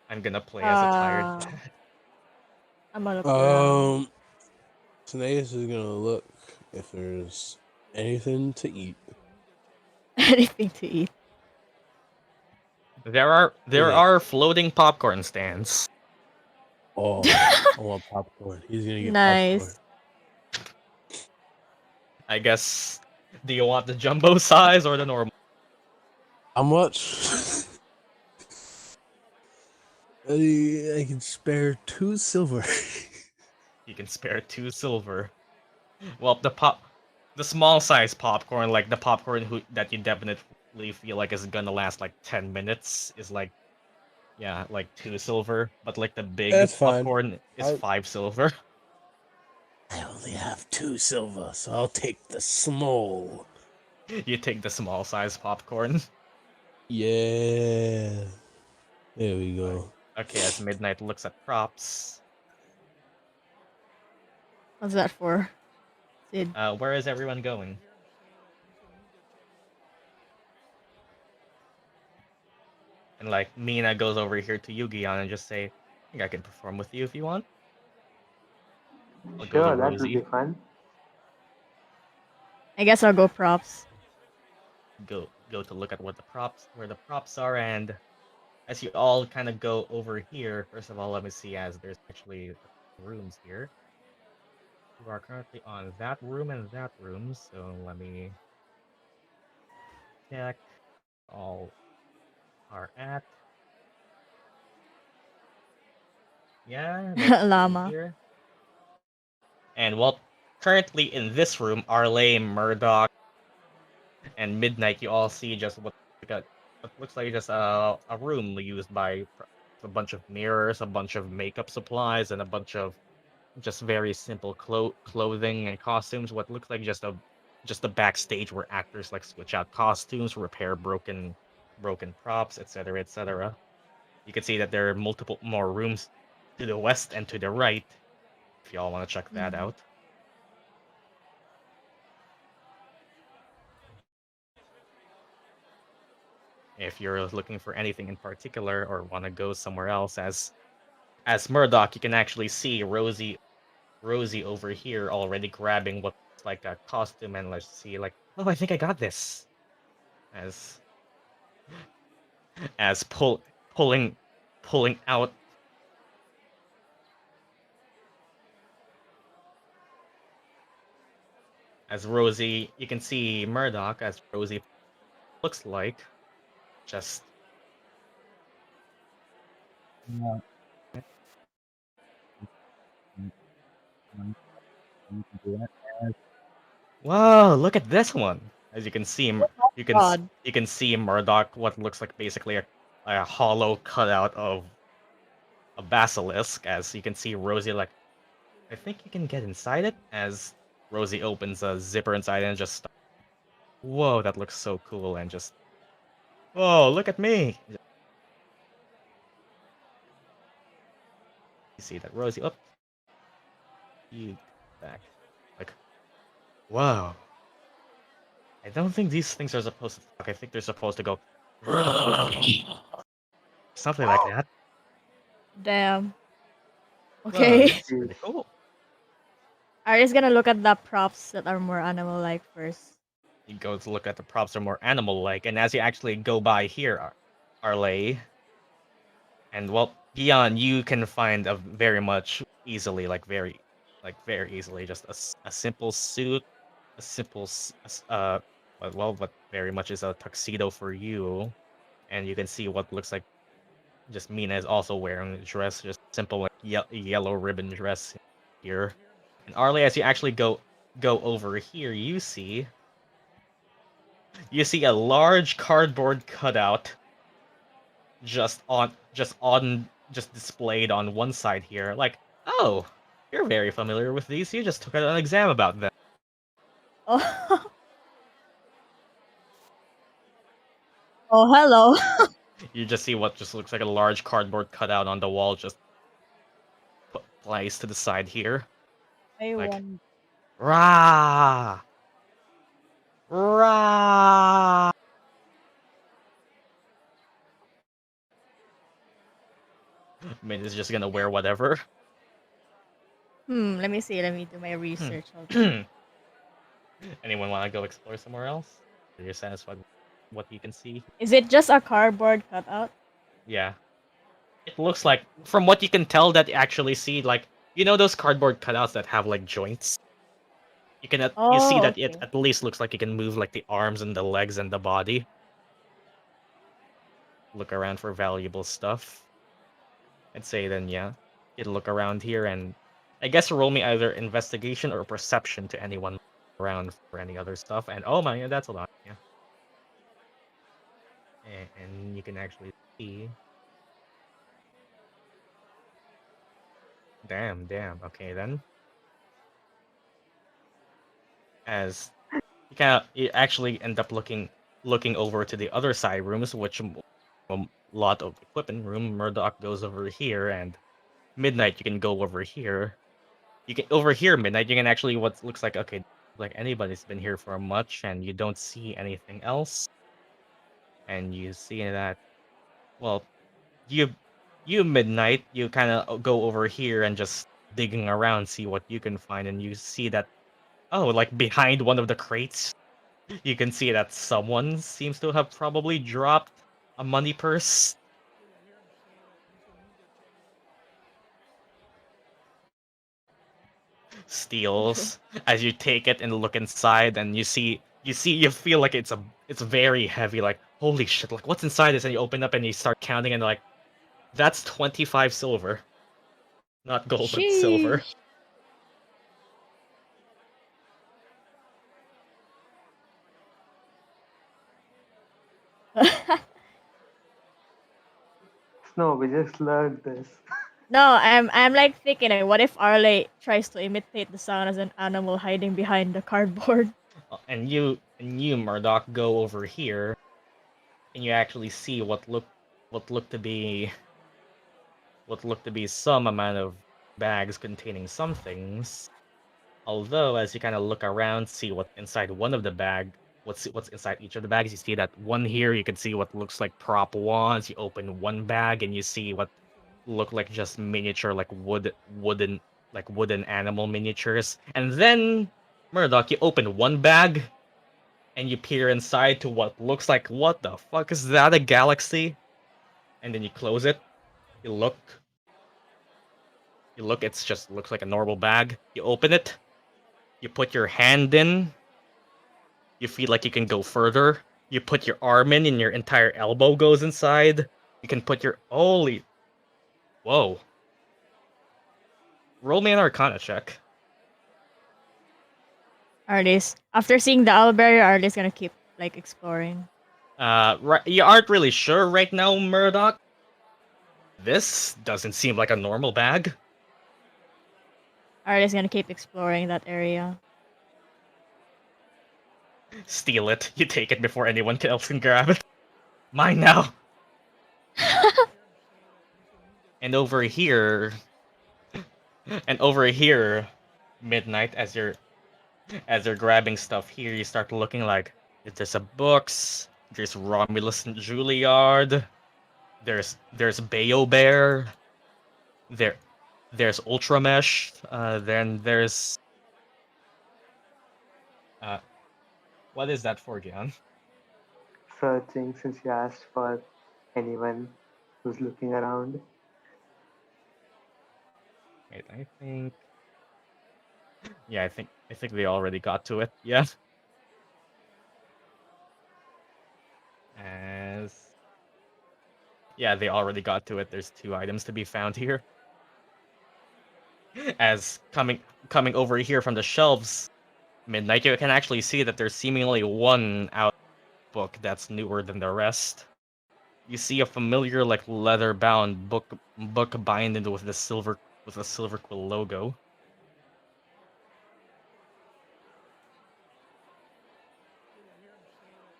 I'm gonna play as a tired. I'm gonna look around. Sinetis is gonna look if there's anything to eat. Anything to eat. There are Yeah. floating popcorn stands. Oh, I want popcorn. He's gonna get popcorn. Nice. I guess. Do you want the jumbo size or the normal? How much? I can spare 2 silver. You can spare 2 silver. Well, the small size popcorn, like the popcorn that you definitely feel like is gonna last like 10 minutes, is like, yeah, like 2 silver. But like the big That's fine. popcorn is 5 silver. I only have 2 silver, so I'll take the small. You take the small size popcorn. Yeah. There we go. Okay, as Midnight looks at props. What's that for? Sid. Where is everyone going? And like Mina goes over here to Gyan and just say, I think I can perform with you if you want. I'll go to Sure, that will Rosie. be fun. I guess I'll go props. Go to look at where the props are, and as you all kind of go over here, first of all, let me see, as there's actually rooms here. You are currently on that room and that room, so let me check. All are at. Yeah, that's Llama. here. And well, currently in this room, Arleigh, Murdock, and Midnight, you all see just what looks like just a room used by a bunch of mirrors, a bunch of makeup supplies, and a bunch of just very simple clothing and costumes. What looks like just a backstage where actors like switch out costumes, repair broken props, etc., etc. You can see that there are multiple more rooms to the west and to the right. If y'all want to check that out. If you're looking for anything in particular or want to go somewhere else, as Murdock, you can actually see Rosie over here already grabbing what's like a costume, and let's see, like, oh, I think I got this. As pulling out as Rosie, you can see Murdock as Rosie looks like just whoa, look at this one. As you can see, God. you can see Murdock, what looks like basically a hollow cutout of a basilisk. As you can see Rosie, like, I think you can get inside it. As Rosie opens a zipper inside and just, whoa, that looks so cool, and just, whoa, look at me. You see that Rosie, oh, you back, like, whoa. I don't think these things are supposed to talk. I think they're supposed to go something like that. Damn. Whoa, Okay. that's pretty cool. I'm just gonna look at the props that are more animal-like first. You go to look at the props that are more animal-like, and as you actually go by here, Arleigh, and well, Gyan, you can find a very much easily, very easily, just a simple suit, a simple, what very much is a tuxedo for you, and you can see what looks like just Mina is also wearing a dress, just simple like yellow ribbon dress here. And Arleigh, as you actually go over here, you see a large cardboard cutout just displayed on one side here. Like, oh, you're very familiar with these. You just took an exam about them. Oh. Oh, hello. You just see what just looks like a large cardboard cutout on the wall, just placed to the side here. I Like, won. rah, rah. Min is just gonna wear whatever. Let me see. Let me do my research. Hold on. Anyone want to go explore somewhere else? Are you satisfied with what you can see? Is it just a cardboard cutout? Yeah. It looks like, from what you can tell, that you actually see, like, you know those cardboard cutouts that have, like, joints? You can you see Oh, that it okay. at least looks like you can move, like, the arms and the legs and the body. Look around for valuable stuff. I'd say then, yeah. You'd look around here and I guess roll me either investigation or perception to anyone around for any other stuff. And oh my, that's a lot. Yeah. And you can actually see. Damn. Okay then. As you actually end up looking over to the other side rooms, which a lot of equipment room. Murdock goes over here, and Midnight you can go over here. You can over here, Midnight. You can actually what looks like okay, like anybody's been here for much, and you don't see anything else. And you see that, well, you Midnight, you kind of go over here and just digging around, see what you can find, and you see that oh, like behind one of the crates, you can see that someone seems to have probably dropped a money purse. Steals as you take it and look inside, and you feel like it's very heavy. Like holy shit! Like what's inside this? And you open up and you start counting, and like that's 25 silver, not gold but silver. Sheesh. No, we just learned this. No, I'm like thinking, like, what if Arleigh tries to imitate the sound as an animal hiding behind the cardboard? And you Murdock go over here, and you actually see what look to be some amount of bags containing some things. Although, as you kind of look around, see what's inside one of the bag, what's inside each of the bags, you see that one here, you can see what looks like prop wands. You open one bag and you see what look like just miniature, like wooden animal miniatures. And then, Murdoch, you open one bag and you peer inside to what looks like, what the fuck is that, a galaxy? And then you close it. You look. It's just looks like a normal bag. You open it. You put your hand in. You feel like you can go further. You put your arm in and your entire elbow goes inside. You can put your... Holy... Whoa. Roll me an Arcana check. Arleigh, after seeing the owl barrier, Arleigh's gonna keep like exploring. Right, you aren't really sure right now, Murdoch. This doesn't seem like a normal bag. Arleigh's gonna keep exploring that area. Steal it. You take it before anyone else can grab it. Mine now. And over here, Midnight, as you're grabbing stuff here, you start looking like there's a books, there's Romulus and Juilliard, there's Bayo Bear, there's Ultramesh, then there's what is that for, Gyan? Searching since you asked for anyone who's looking around. Wait, I think. Yeah, I think they already got to it. Yeah. Yeah, they already got to it. There's 2 items to be found here. As coming over here from the shelves, Midnight, you can actually see that there's seemingly one out book that's newer than the rest. You see a familiar, like, leather-bound book binded with a silver quill logo.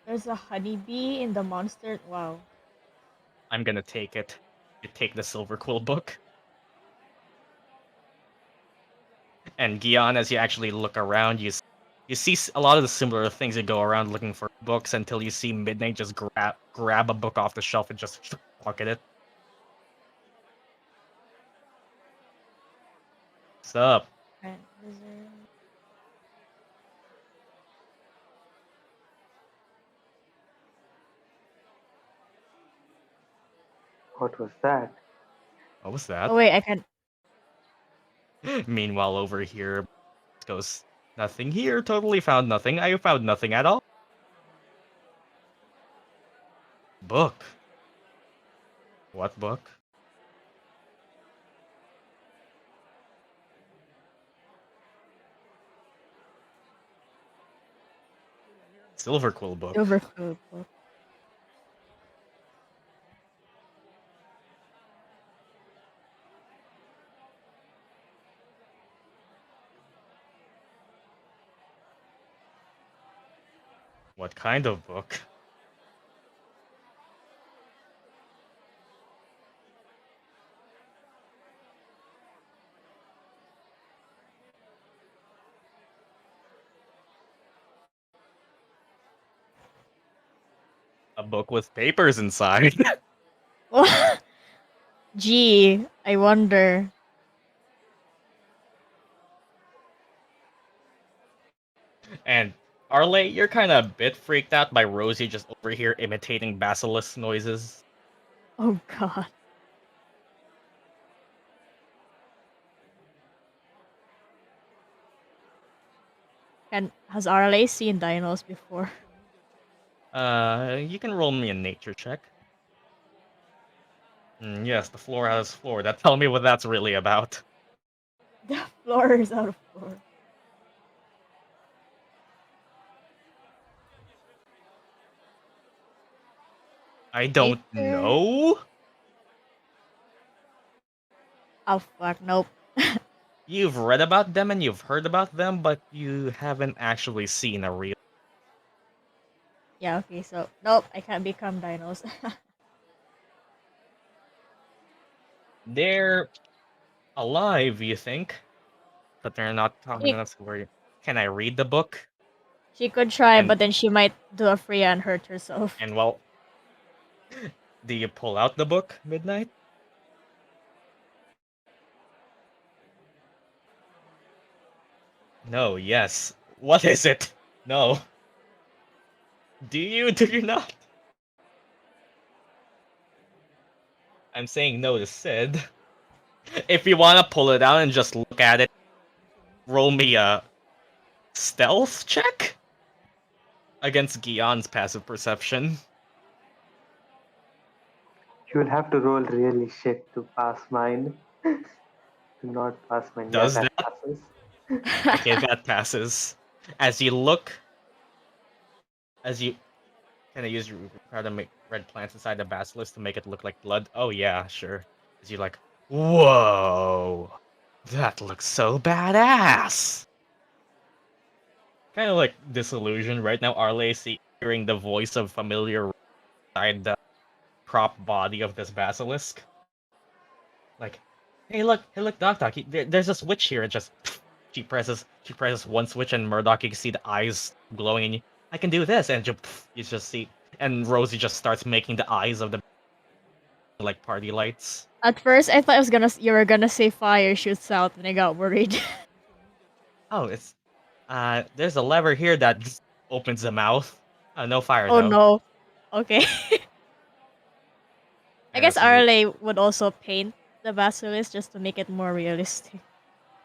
There's a honeybee in the monster. Wow. I'm gonna take it. You take the silver quill book. And Gyan, as you actually look around, you see a lot of the similar things. You go around looking for books until you see Midnight just grab a book off the shelf and just pocket it. What's up? What was that? What was that? Oh wait, I can. Meanwhile, over here, goes nothing here. Totally found nothing. I found nothing at all. Book. What book? Silver Quill book. Silvercloak book. What kind of book? A book with papers inside. Gee, I wonder. And Arleigh, you're kind of a bit freaked out by Rosie just over here imitating basilisk noises. Oh god. And has Arleigh seen dinos before? You can roll me a nature check. Yes, the floor has floor. Tell me what that's really about. The floor is out of floor. I don't Nature? know. Oh fuck, nope. You've read about them and you've heard about them, but you haven't actually seen a real. Yeah, okay, so nope, I can't become dinos. They're alive, you think, but they're not talking she, enough. Can I read the book? she could try, And but then she might do a Freya and hurt herself. and well, do you pull out the book, Midnight? No. Yes. What is it? No. Do you? Do you not? I'm saying no to Sid. If you want to pull it out and just look at it, roll me a stealth check against Gyan's passive perception. You'll have to roll really shit to pass mine. To not pass mine. Does Yeah, that that? passes. Okay, that passes. As you look, as you kind of use your try to make red plants inside the basilisk to make it look like blood. Oh yeah, sure. As you're like, whoa, that looks so badass. Kind of like disillusioned right now. Arleigh hearing the voice of familiar inside the prop body of this basilisk. Like, hey look, Doc, there's a switch here. And just she presses one switch, and Murdock, you can see the eyes glowing, and I can do this, and you just see, and Rosie just starts making the eyes of the like party lights. At first, I thought you were gonna say fire shoots out, and I got worried. Oh, it's there's a lever here that just opens the mouth. No fire Oh though. no. Okay. I And guess as you Arleigh would also paint the basilisk just to make it more realistic.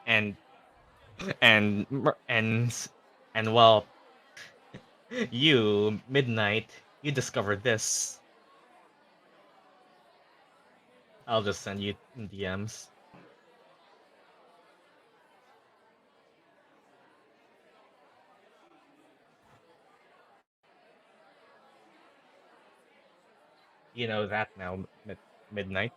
and and Mer- and well, you Midnight, you discovered this. I'll just send you DMs. You know that now, Midnight.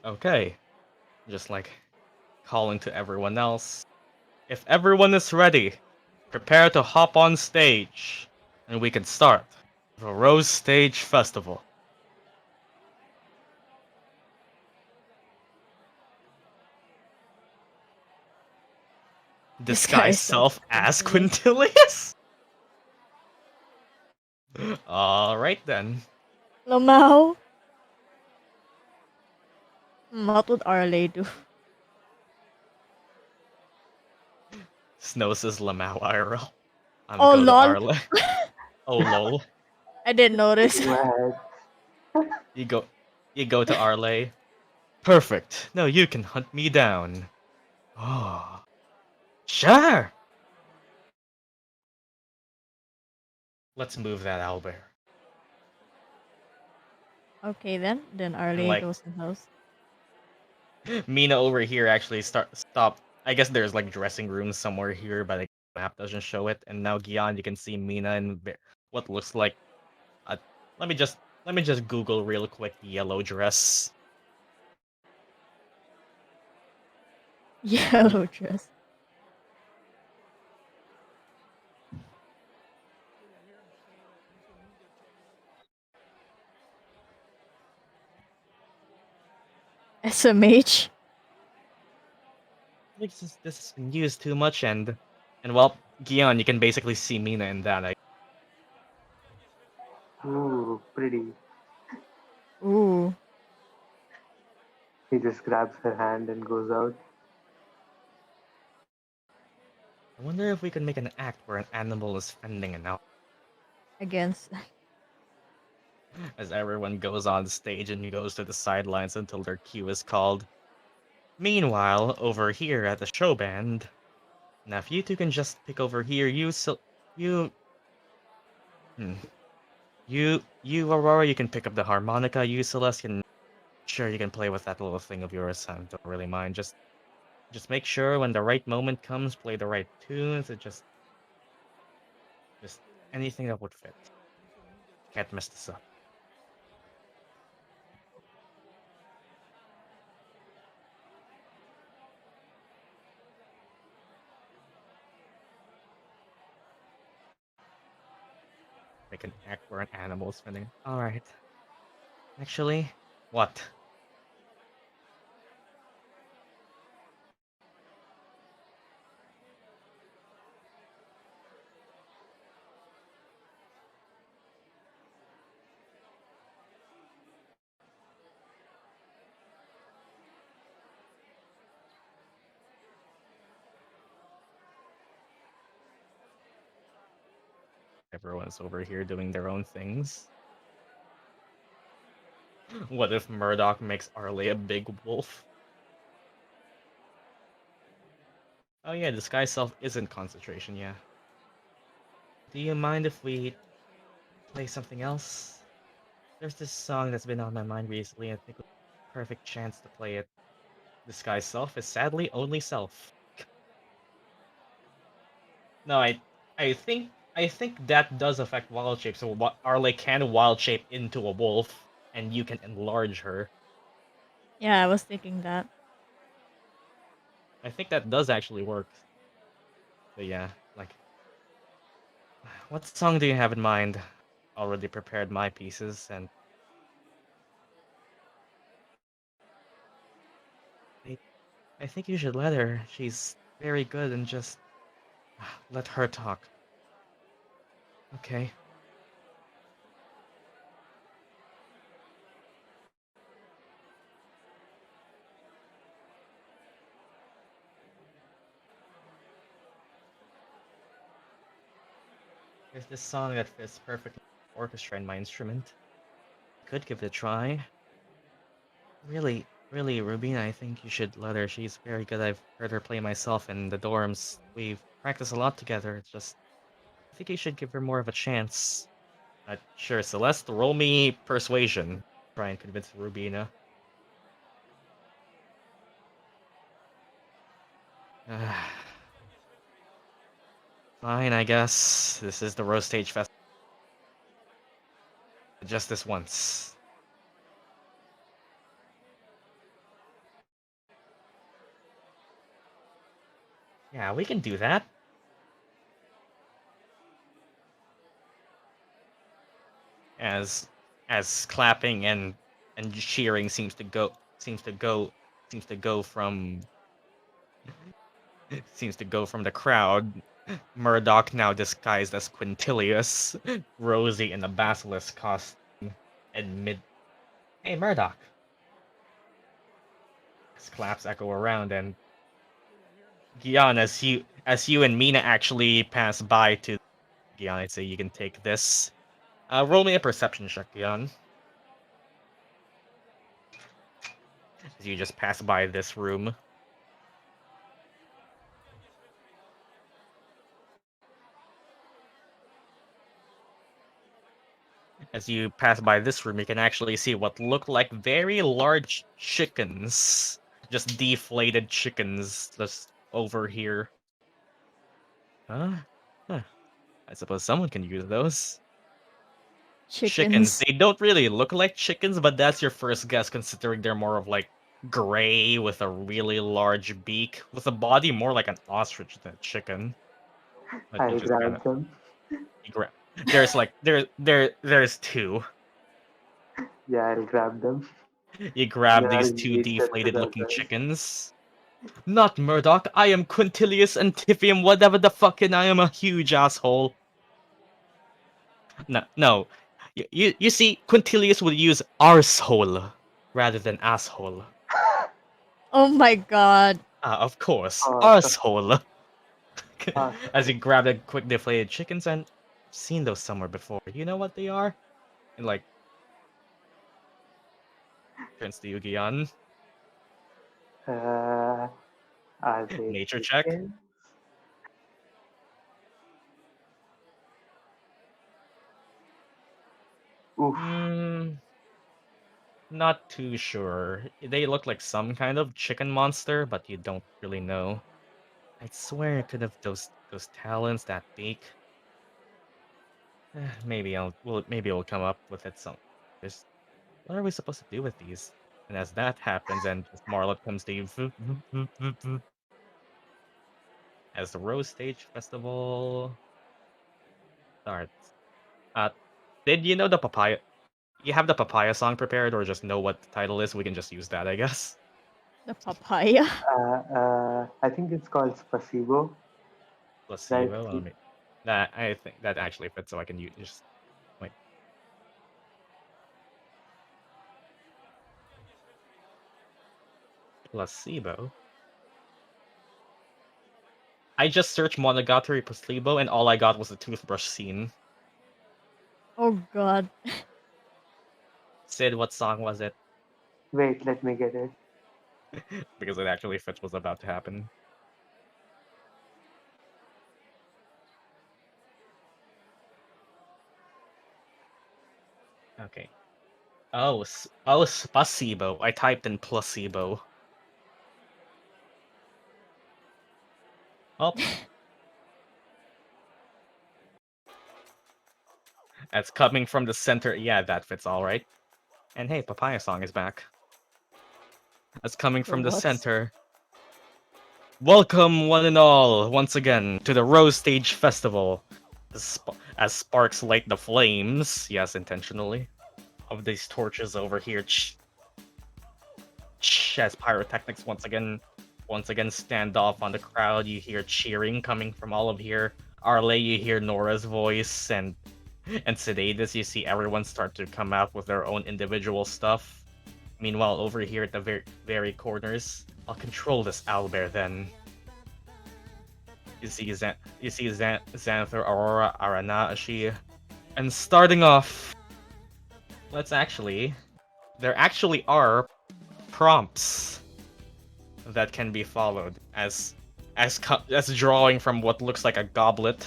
Okay. Just like calling to everyone else. If everyone is ready, prepare to hop on stage, and we can start the Rose Stage Festival. Disguise self as Quintilius? Alright then. Lomao? What would Arleigh do? Snow says Lamau IRL. I'm Oh, gonna go to lol. Arleigh. Oh lol. I didn't notice. Shaking my head. You go to Arleigh. Perfect. Now you can hunt me down. Oh. Sure. Let's move that owlbear. Okay then. Then And Arleigh like goes in house. Mina over here actually stop. I guess there's like dressing rooms somewhere here, but the map doesn't show it. And now Gyan, you can see Mina in what looks like. A, let me just Google real quick yellow dress. Yellow dress. As a mage. This has been used too much, and well, Gyan, you can basically see Mina in that. Ooh, pretty. Ooh. He just grabs her hand and goes out. I wonder if we could make an act where an animal is fending an owl, Against. as everyone goes on stage and goes to the sidelines until their cue is called. Meanwhile, over here at the show band, now if you two can just pick over here, you hmm, you Aurora, you can pick up the harmonica. You Celeste can sure you can play with that little thing of yours. I don't really mind. Just make sure when the right moment comes, play the right tunes. Just anything that would fit. Can't mess this up. Make an act where an animal is spinning. Alright. Actually, what? Everyone's over here doing their own things. What if Murdock makes Arleigh a big wolf? Oh yeah, disguise self isn't concentration, yeah. Do you mind if we play something else? There's this song that's been on my mind recently. I think it's a perfect chance to play it. Disguise self is sadly only self. No, I think that does affect wild shape. So Arleigh can wild shape into a wolf, and you can enlarge her. Yeah, I was thinking that. I think that does actually work. But yeah, like, what song do you have in mind? Already prepared my pieces, and I think you should let her. She's very good, and just let her talk. Okay. There's this song that fits perfectly with orchestra in my instrument. Could give it a try. Really, Rubina, I think you should let her. She's very good. I've heard her play myself in the dorms. We've practiced a lot together. It's just, I think you should give her more of a chance. Sure, Celeste, roll me persuasion. Try and convince Rubina. Fine, I guess. This is the Rose Stage Fest. Just this once. Yeah, we can do that. As clapping and cheering seems to go from the crowd. Murdock, now disguised as Quintilius, Rosie in the basilisk costume, and Hey, Murdock. claps echo around, and Gyan, as you and Mina actually pass by to Gyan, I'd say you can take this. Roll me a perception check, Gyan. As you just pass by this room. As you pass by this room, you can actually see what look like very large chickens. Just deflated chickens just over here. Huh? I suppose someone can use those. Chickens. They don't really look like chickens, but that's your first guess considering they're more of like gray with a really large beak, with a body more like an ostrich than a chicken. But I'll grab them. There's like there's two. Yeah, I'll grab them. You grab Yeah, these I'll two eat them deflated looking together. chickens. Not Murdock, I am Quintilius Antiphium, whatever the fuck, and I am a huge asshole. No. You see, Quintilius would use arsehole rather than asshole. Oh my god. Of course, Awesome. arsehole. Awesome. As you grab the quick deflated chickens, and I've seen those somewhere before. You know what they are? And like turns to Yu-Gi-On. Are they Nature check. chickens? Oof. Not too sure. They look like some kind of chicken monster, but you don't really know. I swear it could have those talons, that beak. Maybe it'll come up with it some. Just what are we supposed to do with these? And as that happens, and Marlot comes to you. As the Rose Stage Festival starts. Did you know the papaya? You have the papaya song prepared, or just know what the title is? We can just use that, I guess. The papaya? I think it's called Spasibo. Placebo. Let me. That I think that actually fits, so I can use just wait. Placebo. I just searched Monogatari placebo, and all I got was the toothbrush scene. Oh god. Sid, what song was it? Wait, let me get it. Because it actually fits what's about to happen. Okay. Oh, Spasibo. I typed in placebo. Oh. That's coming from the center. Yeah, that fits all right. And hey, Papaya Song is back. That's coming from the center. Welcome, one and all, once again, to the Rose Stage Festival. As sparks light the flames, yes, intentionally, of these torches over here. As pyrotechnics once again stand off on the crowd. You hear cheering coming from all of here. Arleigh, you hear Nora's voice, and Sinetis, you see everyone start to come out with their own individual stuff. Meanwhile, over here at the very corners, I'll control this owlbear then. You see Xanther, Aurora, Arana, Ashia. And starting off, there actually are prompts that can be followed as drawing from what looks like a goblet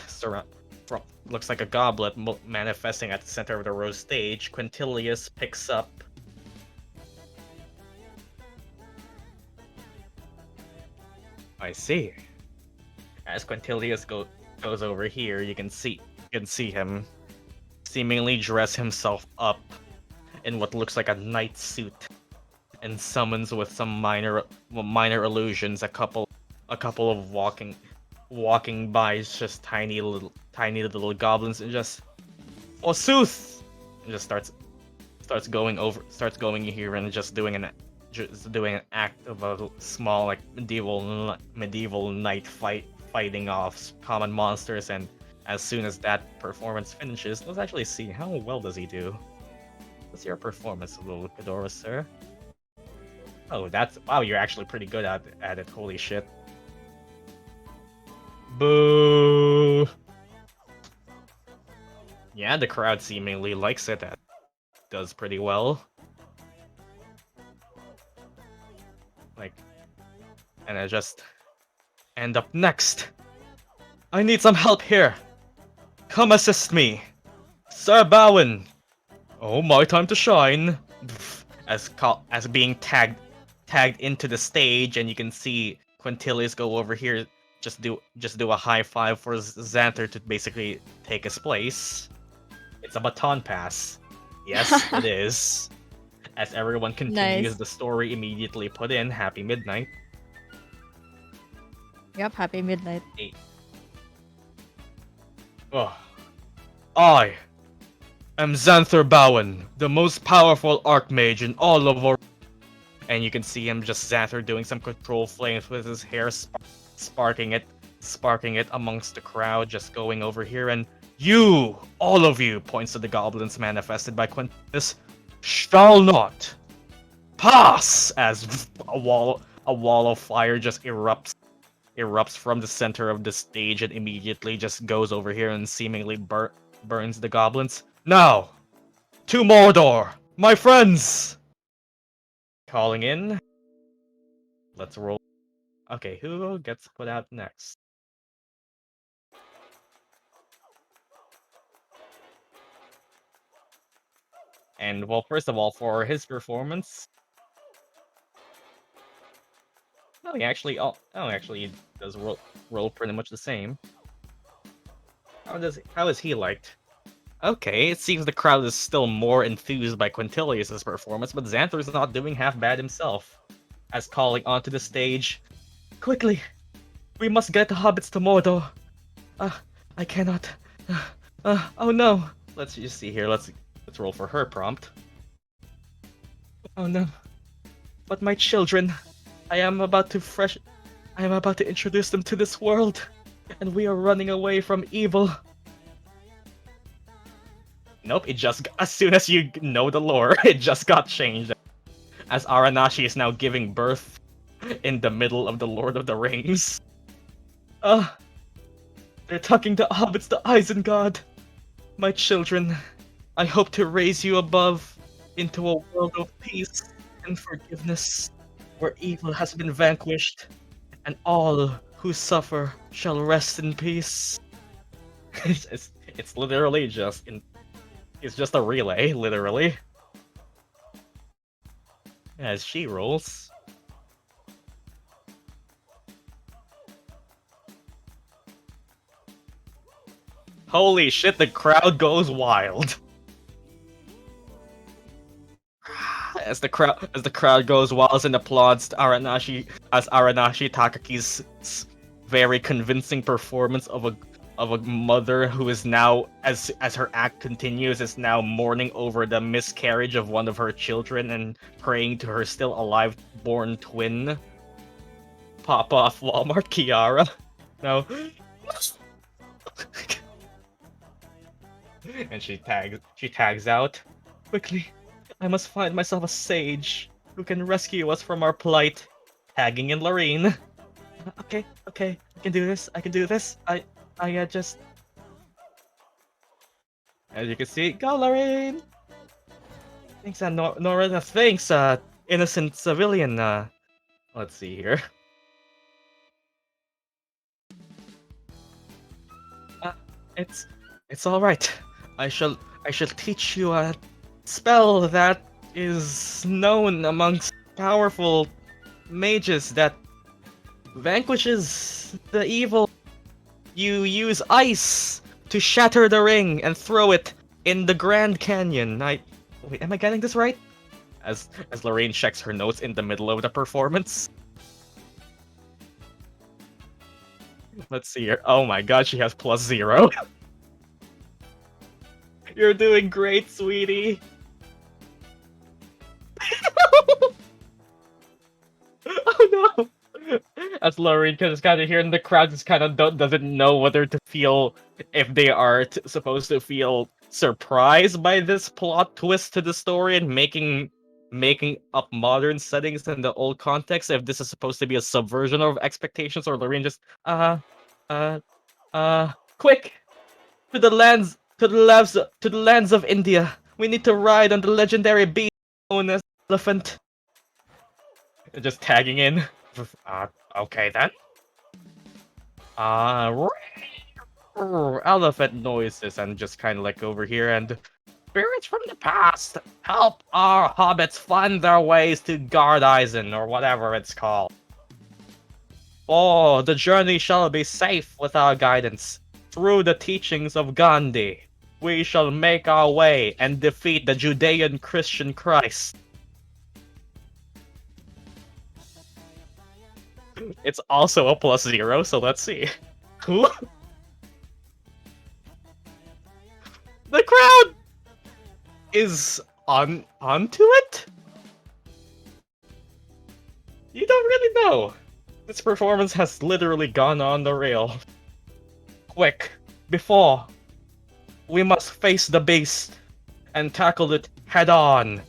manifesting at the center of the Rose Stage. Quintilius picks up I see. As Quintilius goes over here, you can see him seemingly dress himself up in what looks like a knight suit, and summons with some minor illusions a couple of walking by, just tiny little goblins, and just Sooth, and just starts going here and just doing an act of a small like medieval knight fighting off common monsters. And as soon as that performance finishes, let's actually see how well does he do. What's your performance, little Ghidorah, sir? Oh, wow, you're actually pretty good at it. Holy shit. Boo! Yeah, the crowd seemingly likes it. That does pretty well. Like, and I just end up next. I need some help here. Come assist me. Sir Bowen. Oh, my time to shine. As being tagged into the stage, and you can see Quintilius go over here. Just do a high five for Xanther to basically take his place. It's a baton pass. Yes, it is. As everyone continues Nice. the story immediately put in, Happy Midnight. Yep, happy midnight. Oh. I am Xanther Bowen, the most powerful archmage in all of our... And you can see him just Xanther doing some control flames with his hair sparking it amongst the crowd, just going over here, and you, all of you, points to the goblins manifested by Quintus, shall not pass, as a wall of fire just erupts from the center of the stage and immediately just goes over here and seemingly burns the goblins. Now, to Mordor, my friends! Calling in. Let's roll. Okay, who gets put out next? And, well, first of all, for his performance... Oh, he actually does roll pretty much the same. How is he liked? Okay, it seems the crowd is still more enthused by Quintilius' performance, but Xanther's not doing half bad himself. As calling onto the stage, quickly, we must get the hobbits to Mordor. I cannot. Oh no. Let's just see here. Let's roll for her prompt. Oh no. But my children, I am about to introduce them to this world, and we are running away from evil. Nope, it just, as soon as you know the lore, it just got changed. As Aranashi is now giving birth in the middle of the Lord of the Rings. They're talking to hobbits to Isengard. My children, I hope to raise you above into a world of peace and forgiveness, where evil has been vanquished, and all who suffer shall rest in peace. It's literally just it's just a relay, literally. As she rolls. Holy shit, the crowd goes wild. As the crowd goes wild and applauds Aranashi Takaki's very convincing performance of a mother who is now, as her act continues, is now mourning over the miscarriage of one of her children and praying to her still alive born twin, Papa of Walmart Kiara. No. And she tags out. Quickly, I must find myself a sage who can rescue us from our plight. Tagging in Lorraine. Okay, I can do this. I just... As you can see, go Lorraine! Thanks, Nora, thanks, innocent civilian, let's see here. It's alright. I shall teach you a spell that is known amongst powerful mages that vanquishes the evil. You use ice to shatter the ring and throw it in the Grand Canyon. Wait, am I getting this right? As Lorraine checks her notes in the middle of the performance. Let's see here. Oh my god, she has +0. You're doing great, sweetie. Oh no! As Lorraine is kind of here, and the crowd just kind of doesn't know whether to feel, if they are supposed to feel surprised by this plot twist to the story and making making up modern settings in the old context, if this is supposed to be a subversion of expectations, or Lorraine just quick to the lands of India. We need to ride on the legendary beast known as elephant. Just tagging in. Okay then. Elephant noises, and just kind of like over here, and spirits from the past, help our hobbits find their ways to Gardeisen, or whatever it's called. Oh, the journey shall be safe with our guidance. Through the teachings of Gandhi, we shall make our way and defeat the Judean Christian Christ. It's also a +0, so let's see. Who? The crowd is onto it? You don't really know. This performance has literally gone on the rail. Quick, before we must face the beast and tackle it head on.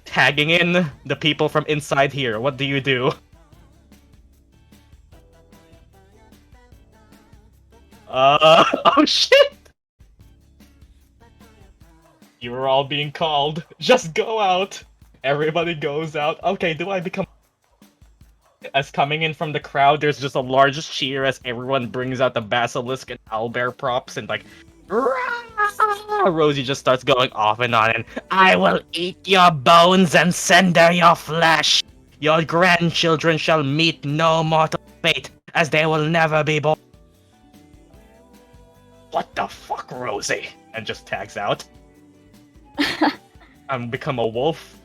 Tagging in the people from inside here. What do you do? Oh shit! You were all being called. Just go out. Everybody goes out. Okay, do I become... As coming in from the crowd, there's just a large cheer as everyone brings out the basilisk and owlbear props and like... Rosie just starts going off and on, and I will eat your bones and cinder your flesh. Your grandchildren shall meet no mortal fate, as they will never be born. What the fuck, Rosie? And just tags out. I'm become a wolf.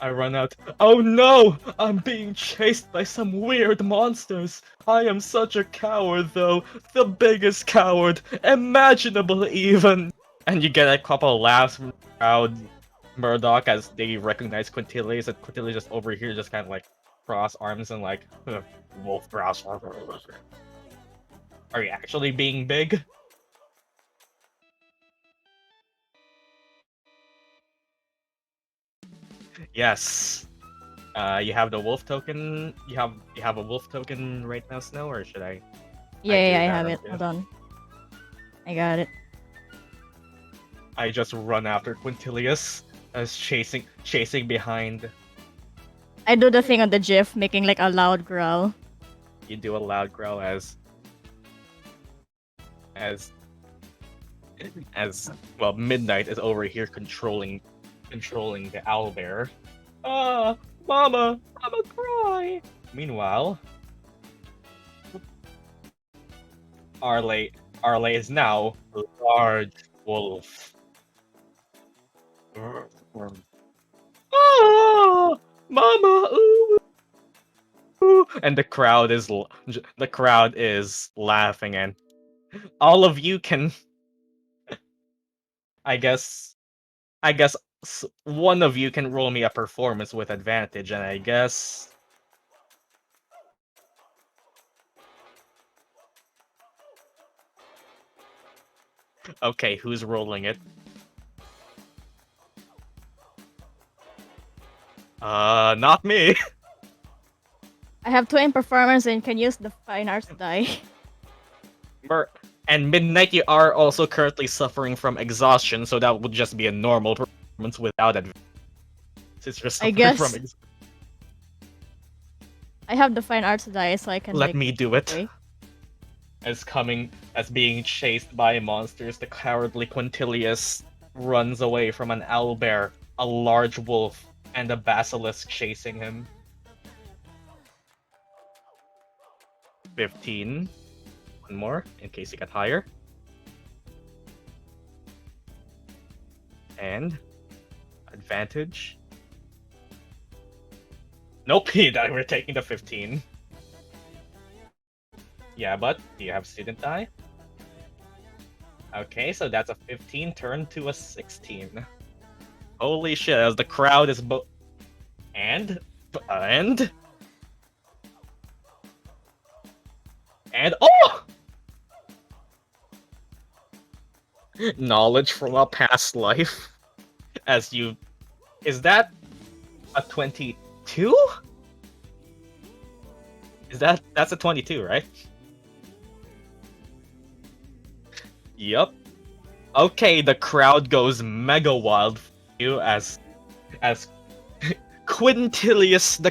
I run out. Oh no! I'm being chased by some weird monsters. I am such a coward, though. The biggest coward imaginable, even. And you get a couple of laughs from the crowd. Murdock, as they recognize Quintilius, and Quintilius just over here, just kind of like cross arms and like wolf brows. Are you actually being big? Yes. You have the wolf token. You have a wolf token right now, Snow, or should I? Yeah, I have it. Hold on. I got it. I just run after Quintilius as chasing behind. I do the thing on the GIF, making like a loud growl. You do a loud growl as well, Midnight is over here controlling the owlbear. Mama cry. Meanwhile, Arleigh is now a large wolf. Mama, ooh, ooh. And the crowd is laughing, and all of you can. I guess one of you can roll me a performance with advantage, and I guess. Okay, who's rolling it? Not me. I have 2 in performance and can use the fine arts die. And Midnight, you are also currently suffering from exhaustion, so that would just be a normal performance without advantage. It's just I guess. I have the fine arts die, so I can. Let me do it. Okay. As being chased by monsters, the cowardly Quintilius runs away from an owlbear, a large wolf, and a basilisk chasing him. 15. One more, in case you got higher. And advantage. Nope, we're taking the 15. Yeah, but do you have student die? Okay, so that's a 15 turned to a 16. Holy shit, as the crowd is and oh! knowledge from a past life. As you, is that a 22? That's a 22, right? Yup. Okay, the crowd goes mega wild for you as Quintilius the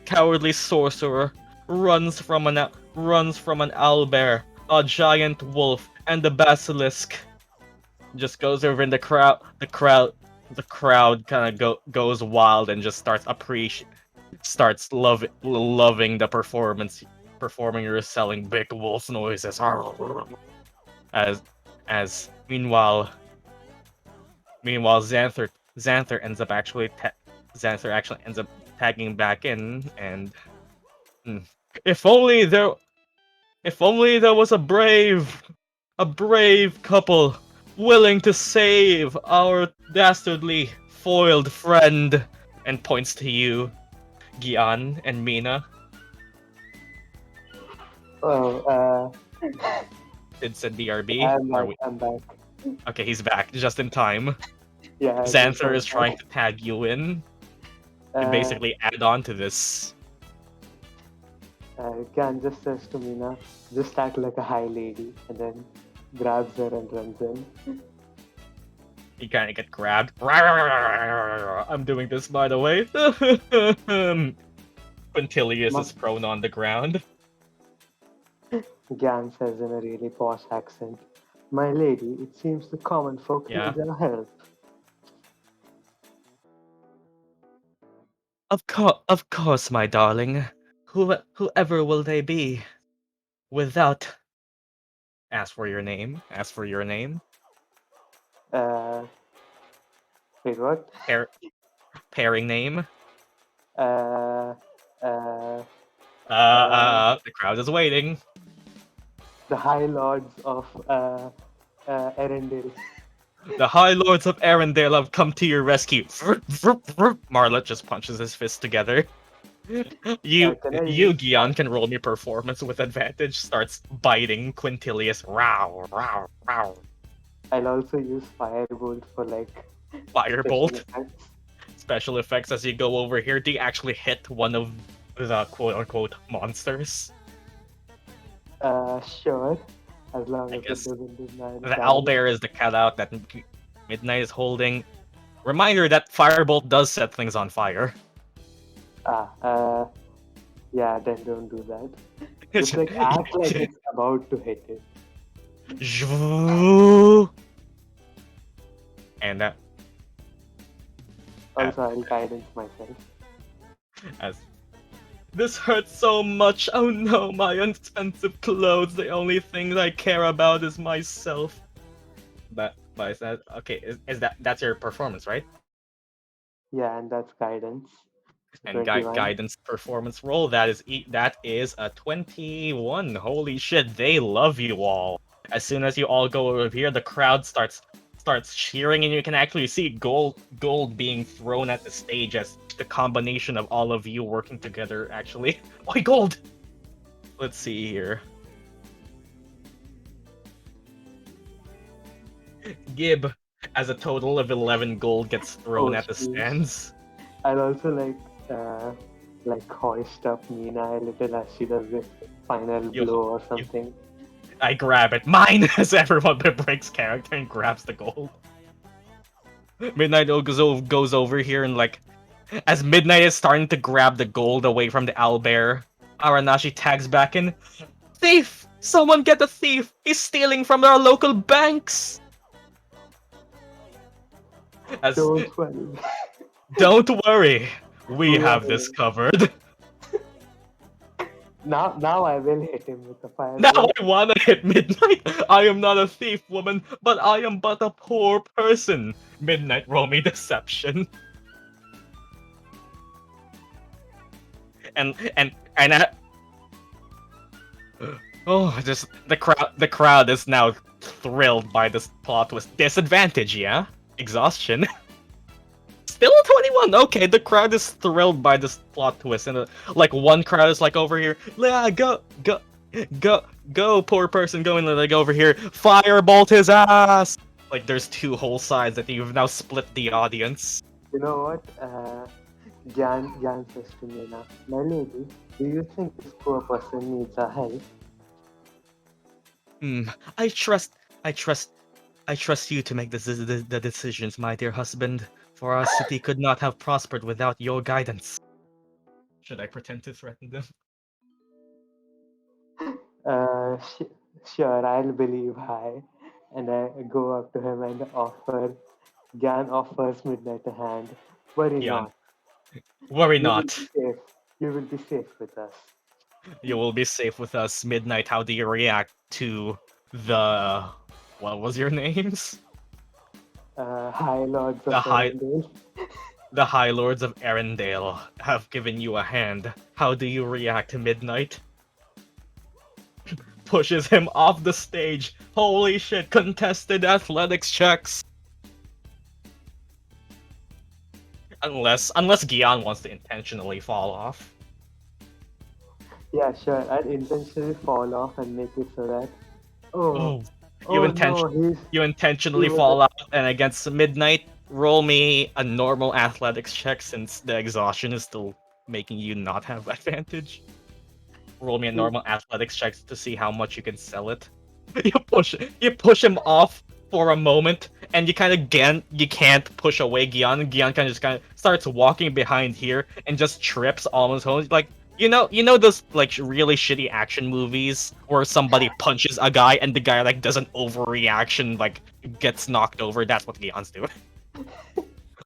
cowardly sorcerer runs from an owlbear, a giant wolf, and the basilisk. Just goes over in the crowd. The crowd kind of goes wild and just starts loving the performance. Performing or selling big wolf noises. As meanwhile Xanther ends up actually tagging back in, and if only there was a brave couple willing to save our dastardly foiled friend, and points to you, Gyan and Mina. Oh, It's a DRB. I'm back. Okay, he's back just in time. Yeah. Xanther is trying to tag you in to Uh, basically add on to this. Gyan just says to Mina, just act like a high lady, and then grabs her and runs in. You kind of get grabbed. I'm doing this, by the way. Quintilius is prone on the ground. Gyan says in a really posh accent, "My lady, it seems the common folk need our help." Of course, my darling. Whoever will they be? Without. Ask for your name. Wait, what? Pairing name. The The crowd is waiting. High Lords of Arendelle. The High Lords of Arendelle have come to your rescue. Marlet just punches his fists together. You, Gyan, can roll me performance with advantage. Starts biting Quintilius. Row, row, row. I'll also use Firebolt for Firebolt. Special effects as you go over here. Do you actually hit one of the quote-unquote monsters? Sure. As long as it guess doesn't do nine The damage. owlbear is the cutout that Midnight is holding. Reminder that Firebolt does set things on fire. Yeah, then don't do that. Just act like it's about to hit it. And that. Also, I'll guidance myself. As this hurts so much. Oh no, my expensive clothes. The only thing I care about is myself. But is that okay? Is that's your performance, right? Yeah, and that's guidance. And 21. guidance performance roll. That is a 21. Holy shit! They love you all. As soon as you all go over here, the crowd starts cheering, and you can actually see gold being thrown at the stage as the combination of all of you working together. Actually, why gold? Let's see here. Gib, as a total of 11 gold gets thrown at the stands. I'll also hoist up Mina a little as she does this final blow or something. I grab it. Mine! As everyone breaks character and grabs the gold. Midnight goes over here and as Midnight is starting to grab the gold away from the owlbear, Aranashi tags back in. Thief! Someone get the thief! He's stealing from our local banks! Don't worry. Don't worry. We have this covered. Now I will hit him with the fire. Now I wanna hit Midnight. I am not a thief, woman, but I am but a poor person. Midnight, roll me deception. And just the crowd is now thrilled by this plot twist. Disadvantage, yeah? Exhaustion. Still a 21. Okay, the crowd is thrilled by this plot twist, and one crowd is over here. Yeah, Go, poor person, go and like over here, firebolt his ass. Like there's two whole sides that you've now split the audience. You know what? Gyan says to me now, my lady, do you think this poor person needs our help? I trust you to make the decisions, my dear husband. For our city could not have prospered without your guidance. Should I pretend to threaten them? Sure, I'll believe Hare. And I go up to him and Gyan offers Midnight a hand. Worry Yeah. not. Worry You will not. be safe. You will be safe with us. You will be safe with us, Midnight. How do you react to the... What was your names? High Lords The of High... Arendelle. The High Lords of Arendelle have given you a hand. How do you react to Midnight? Pushes him off the stage. Holy shit, contested athletics checks. Unless Gyan wants to intentionally fall off. Yeah, sure. I'll intentionally fall off and make it so that. You he intentionally was fall out, and against Midnight, roll me a normal athletics check since the exhaustion is still making you not have advantage. Roll me a normal athletics check to see how much you can sell it. You push him off for a moment, and you can't push away Gyan. Gyan just starts walking behind here and just trips almost home. Like you know those like really shitty action movies where somebody punches a guy and the guy like does an overreaction, like gets knocked over. That's what Gyan's doing.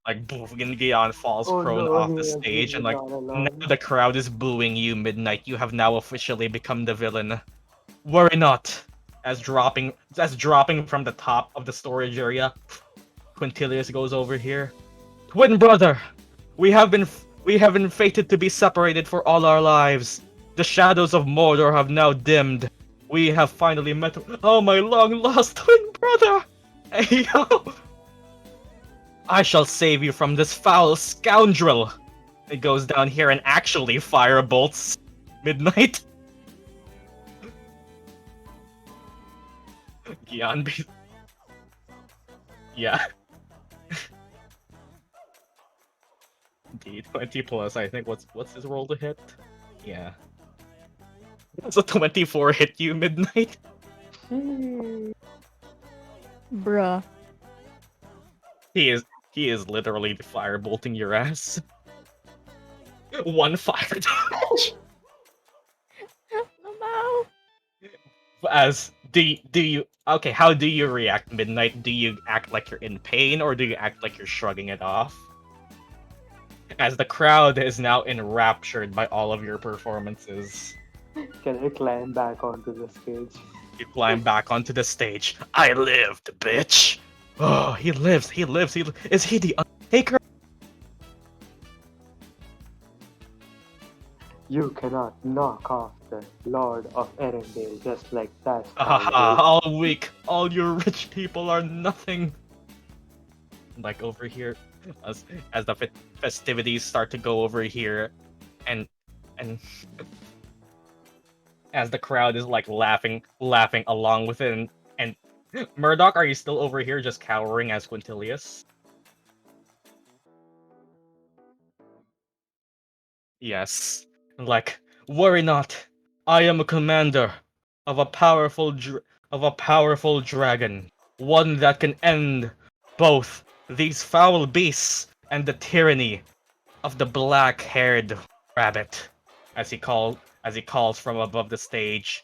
Like Gyan falls prone off the stage, and like now the crowd is booing you, Midnight. You have now officially become the villain. Worry not. As dropping from the top of the storage area, Quintilius goes over here. Twin brother, we have been fated to be separated for all our lives. The shadows of Mordor have now dimmed. We have finally met. Oh, my long lost twin brother! Hey yo! I shall save you from this foul scoundrel. It goes down here and actually firebolts Midnight. Gyan yeah. D20 plus, I think. What's his roll to hit? Yeah. Does a 24 hit you, Midnight? Bruh. He is literally firebolting your ass. One fire damage. No. As do you okay, how do you react, Midnight? Do you act like you're in pain, or do you act like you're shrugging it off? As the crowd is now enraptured by all of your performances. Can I climb back onto the stage? You climb back onto the stage. I lived, bitch! Oh, he lives. Is he the Undertaker? You cannot knock off the Lord of Arendelle just like that. All weak. All your rich people are nothing. Like over here, as the festivities start to go over here, and as the crowd is like laughing along with it, and Murdock, are you still over here just cowering as Quintilius? Yes. Like, worry not. I am a commander of a powerful dragon, one that can end both these foul beasts and the tyranny of the black-haired rabbit, as he calls from above the stage.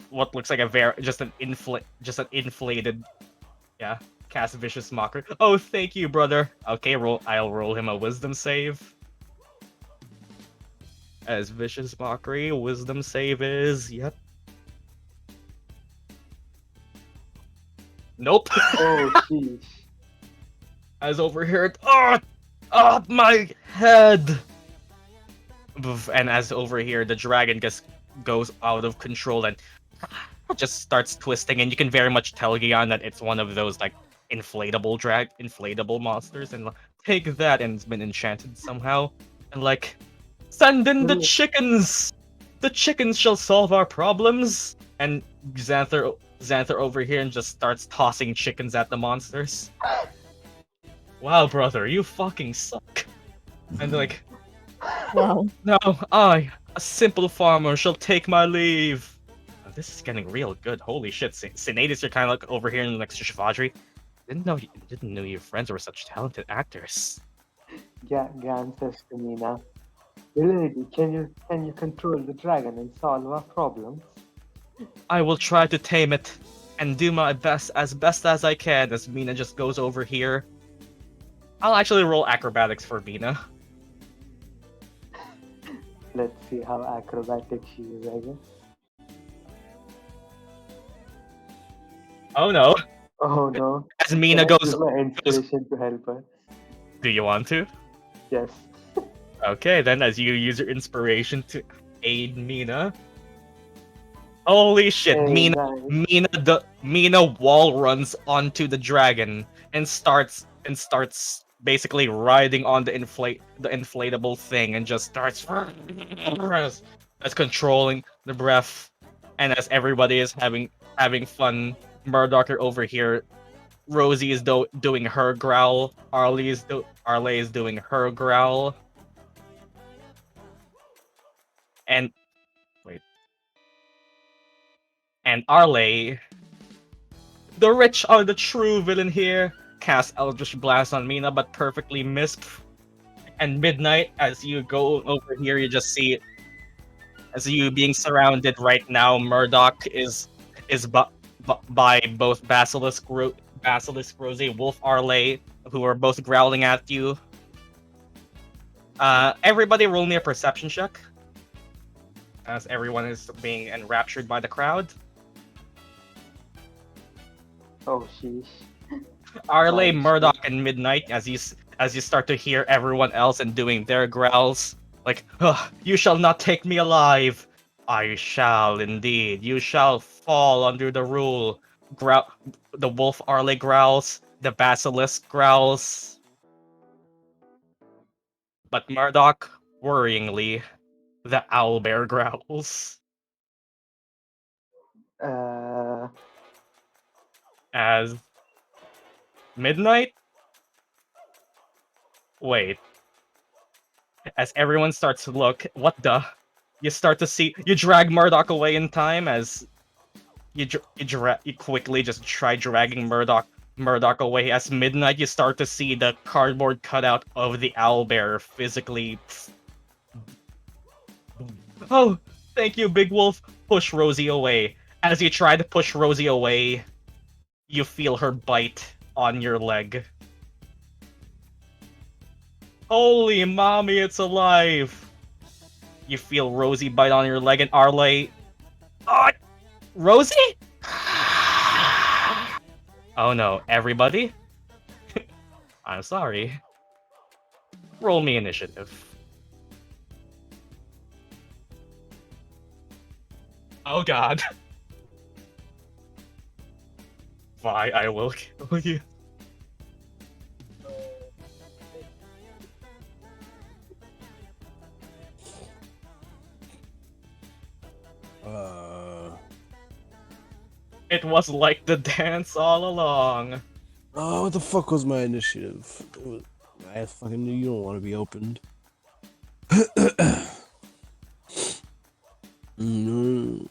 What looks like just an inflated, yeah, cast vicious mockery. Oh, thank you, brother. Okay, I'll roll him a wisdom save. As vicious mockery, wisdom save is, yep. Nope. Oh, sheesh. As overheard, my head. And as over here, the dragon just goes out of control and just starts twisting, and you can very much tell, Gyan, that it's one of those like inflatable monsters, and take that, and it's been enchanted somehow, and like Send in the chickens! The chickens shall solve our problems! And Xanther over here and just starts tossing chickens at the monsters. Wow, brother, you fucking suck. And they're like, Wow. no, I, a simple farmer, shall take my leave. Oh, this is getting real good. Holy shit, Sinetis, you're kind of like over here next to Shivadri. Didn't know your friends were such talented actors. Gyan says to Mina, "Lady, can you control the dragon and solve our problems?" I will try to tame it and do my best as I can. As Mina just goes over here. I'll actually roll acrobatics for Mina. Let's see how acrobatic she is, I guess. Oh no! Oh no. As Mina Can I goes, use my inspiration to help her? do you want to? Yes. Okay, then as you use your inspiration to aid Mina. Holy shit, Hey, Mina, nice. Mina wall runs onto the dragon and starts basically riding on the inflatable thing and just starts as controlling the breath, and as everybody is having fun. Murdock are over here. Rosie is doing her growl. Arleigh is doing her growl. And wait. And Arleigh, the rich are the true villain here. Cast Eldritch Blast on Mina, but perfectly missed. And Midnight, as you go over here, you just see, as you being surrounded right now, Murdock is by both Basilisk Rosie, Wolf Arleigh, who are both growling at you. Everybody roll me a perception check, as everyone is being enraptured by the crowd. Oh, sheesh. Arleigh, Nice. Murdock, and Midnight, as you start to hear everyone else and doing their growls, like, you shall not take me alive. I shall indeed. You shall fall under the rule. The Wolf Arleigh growls. The Basilisk growls. But Murdock, worryingly, the Owlbear growls. Uh, As Midnight? Wait. As everyone starts to look, what the? You start to see, you drag Murdock away in time as you quickly just try dragging Murdock away. As Midnight, you start to see the cardboard cutout of the owlbear physically. Oh, thank you, Big Wolf. Push Rosie away. As you try to push Rosie away, you feel her bite on your leg. Holy mommy, it's alive! You feel Rosie bite on your leg, and Arleigh. Oh, Rosie? Oh no, everybody? I'm sorry. Roll me initiative. Oh god. Why, I will kill you. It was like the dance all along. Oh, what the fuck was my initiative? I fucking knew you don't want to be opened. No.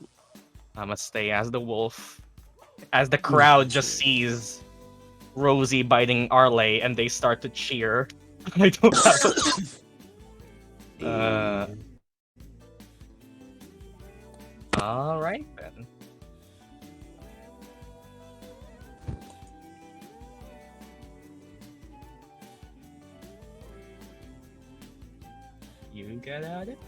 I'ma stay as the wolf. As the crowd just sees Rosie biting Arleigh and they start to cheer. I don't have Alright then. You get at it?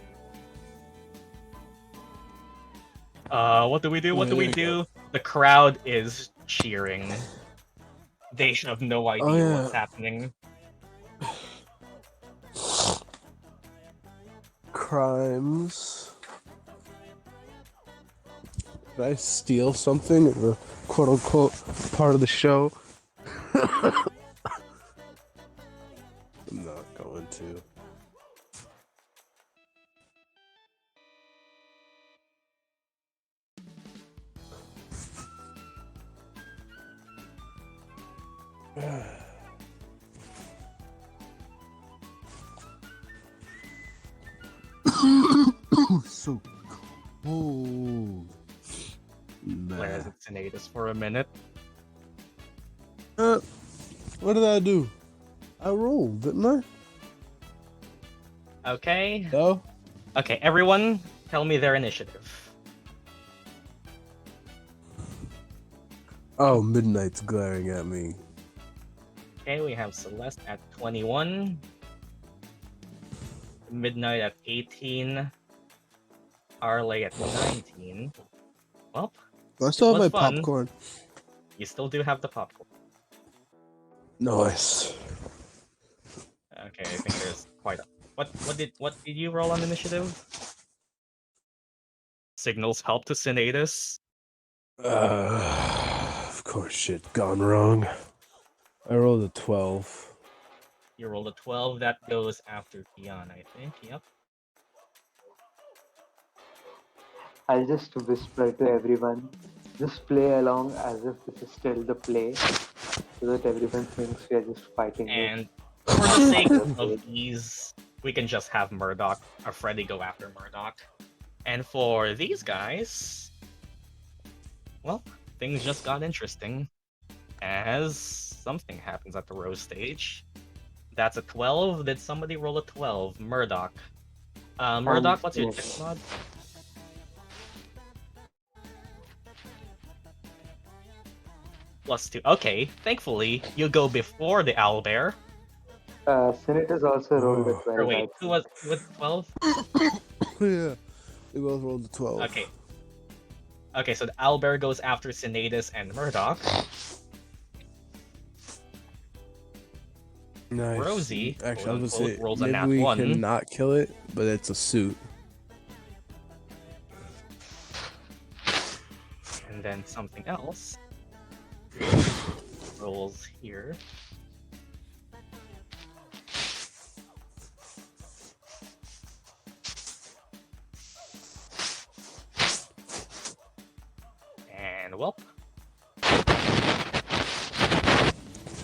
What do we do? What do we do? The crowd is cheering. They have no idea what's happening. Crimes. Did I steal something in the quote-unquote part of the show? I'm not going to. So cold. Glares at Sinetis for a minute. What did I do? I rolled, didn't I? Okay. No? Okay, everyone, tell me their initiative. Oh, Midnight's glaring at me. Okay, we have Celeste at 21. Midnight at 18. Arleigh at 19. Well, I still have was my fun. popcorn. You still do have the popcorn. Nice. Okay, I think there's quite a... What did you roll on initiative? Signals help to Sinetis. Of course, shit gone wrong. I rolled a 12. You rolled a 12, that goes after Gyan, I think. Yep. I'll just whisper to everyone, just play along as if this is still the play, so that everyone thinks we are just fighting it. And for the sake of ease, we can just have Murdock or Freddy go after Murdock. And for these guys, well, things just got interesting as something happens at the row stage. That's a 12. Did somebody roll a 12? Murdock. Murdock, what's your dex mod? +2. Okay, thankfully, you go before the owlbear. Sinetis also rolled a 12. Or wait, who was 12? Yeah, we both rolled a 12. Okay. Okay, so the owlbear goes after Sinetis and Murdock. Nice. Rosie, Actually, I was gonna say, rolls a maybe nat we 1. cannot kill it, but it's a suit. And then something else rolls here. And welp.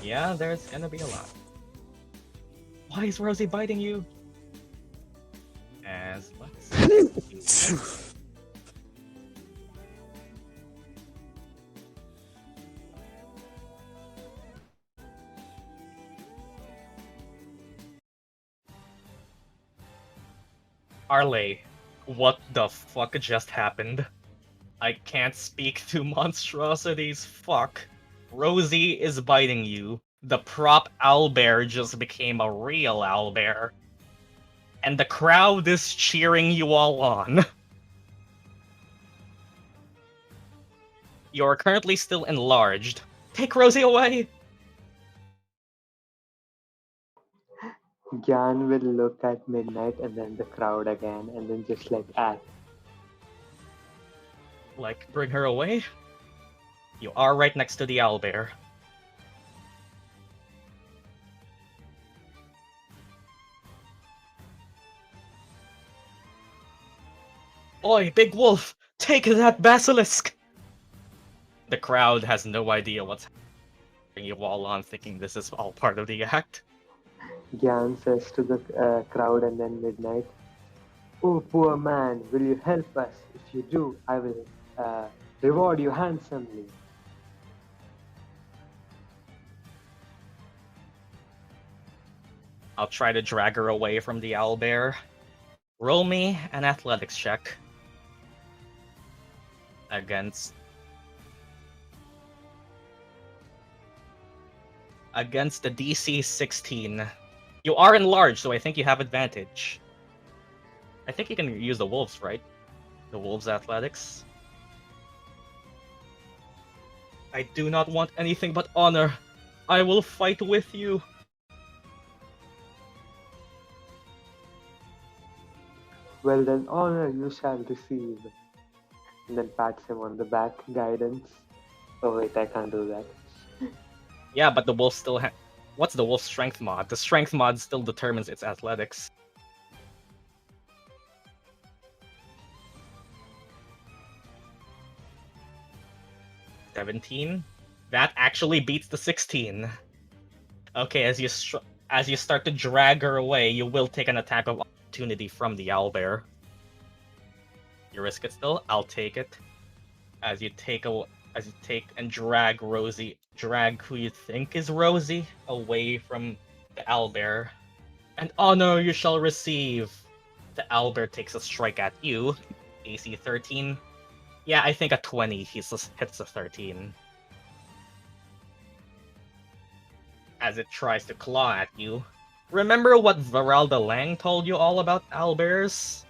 Yeah, there's gonna be a lot. Why is Rosie biting you? As let's Arleigh, what the fuck just happened? I can't speak to monstrosities, fuck. Rosie is biting you. The prop owlbear just became a real owlbear. And the crowd is cheering you all on. You're currently still enlarged. Take Rosie away! Gyan will look at Midnight and then the crowd again, and then just like act. Like, bring her away? You are right next to the owlbear. Oi, big wolf! Take that basilisk! The crowd has no idea what's happening. You all on thinking this is all part of the act. Gyan says to the crowd and then Midnight, "Oh, poor man, will you help us? If you do, I will reward you handsomely." I'll try to drag her away from the owlbear. Roll me an athletics check. Against the DC 16. You are enlarged, so I think you have advantage. I think you can use the wolves, right? The wolves' athletics. I do not want anything but honor. I will fight with you. "Well then, honor you shall receive." And then pats him on the back, guidance. Oh wait, I can't do that. Yeah, but the wolf still what's the wolf's strength mod? The strength mod still determines its athletics. "17? That actually beats the 16. Okay, as you start to drag her away, you will take an attack of opportunity from the owlbear. You risk it still? I'll take it. As you take and drag who you think is Rosie away from the owlbear. And honor you shall receive. The owlbear takes a strike at you. AC 13. Yeah, I think a 20 hits a 13. As it tries to claw at you. Remember what Varalda Lang told you all about owlbears?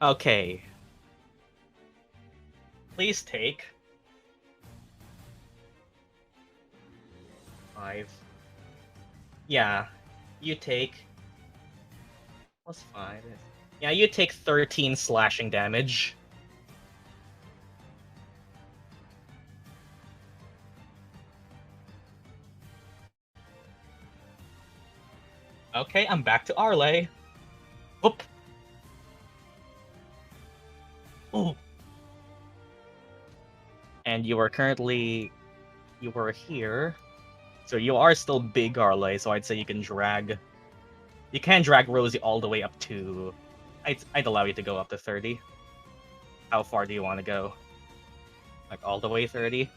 Okay. Please take 5. Yeah, you take +5. Yeah, you take 13 slashing damage. Okay, I'm back to Arleigh. Whoop. Ooh. And you were here. So you are still big, Arleigh, so I'd say you can drag Rosie all the way up to... I'd allow you to go up to 30. How far do you want to go? Like all the way 30?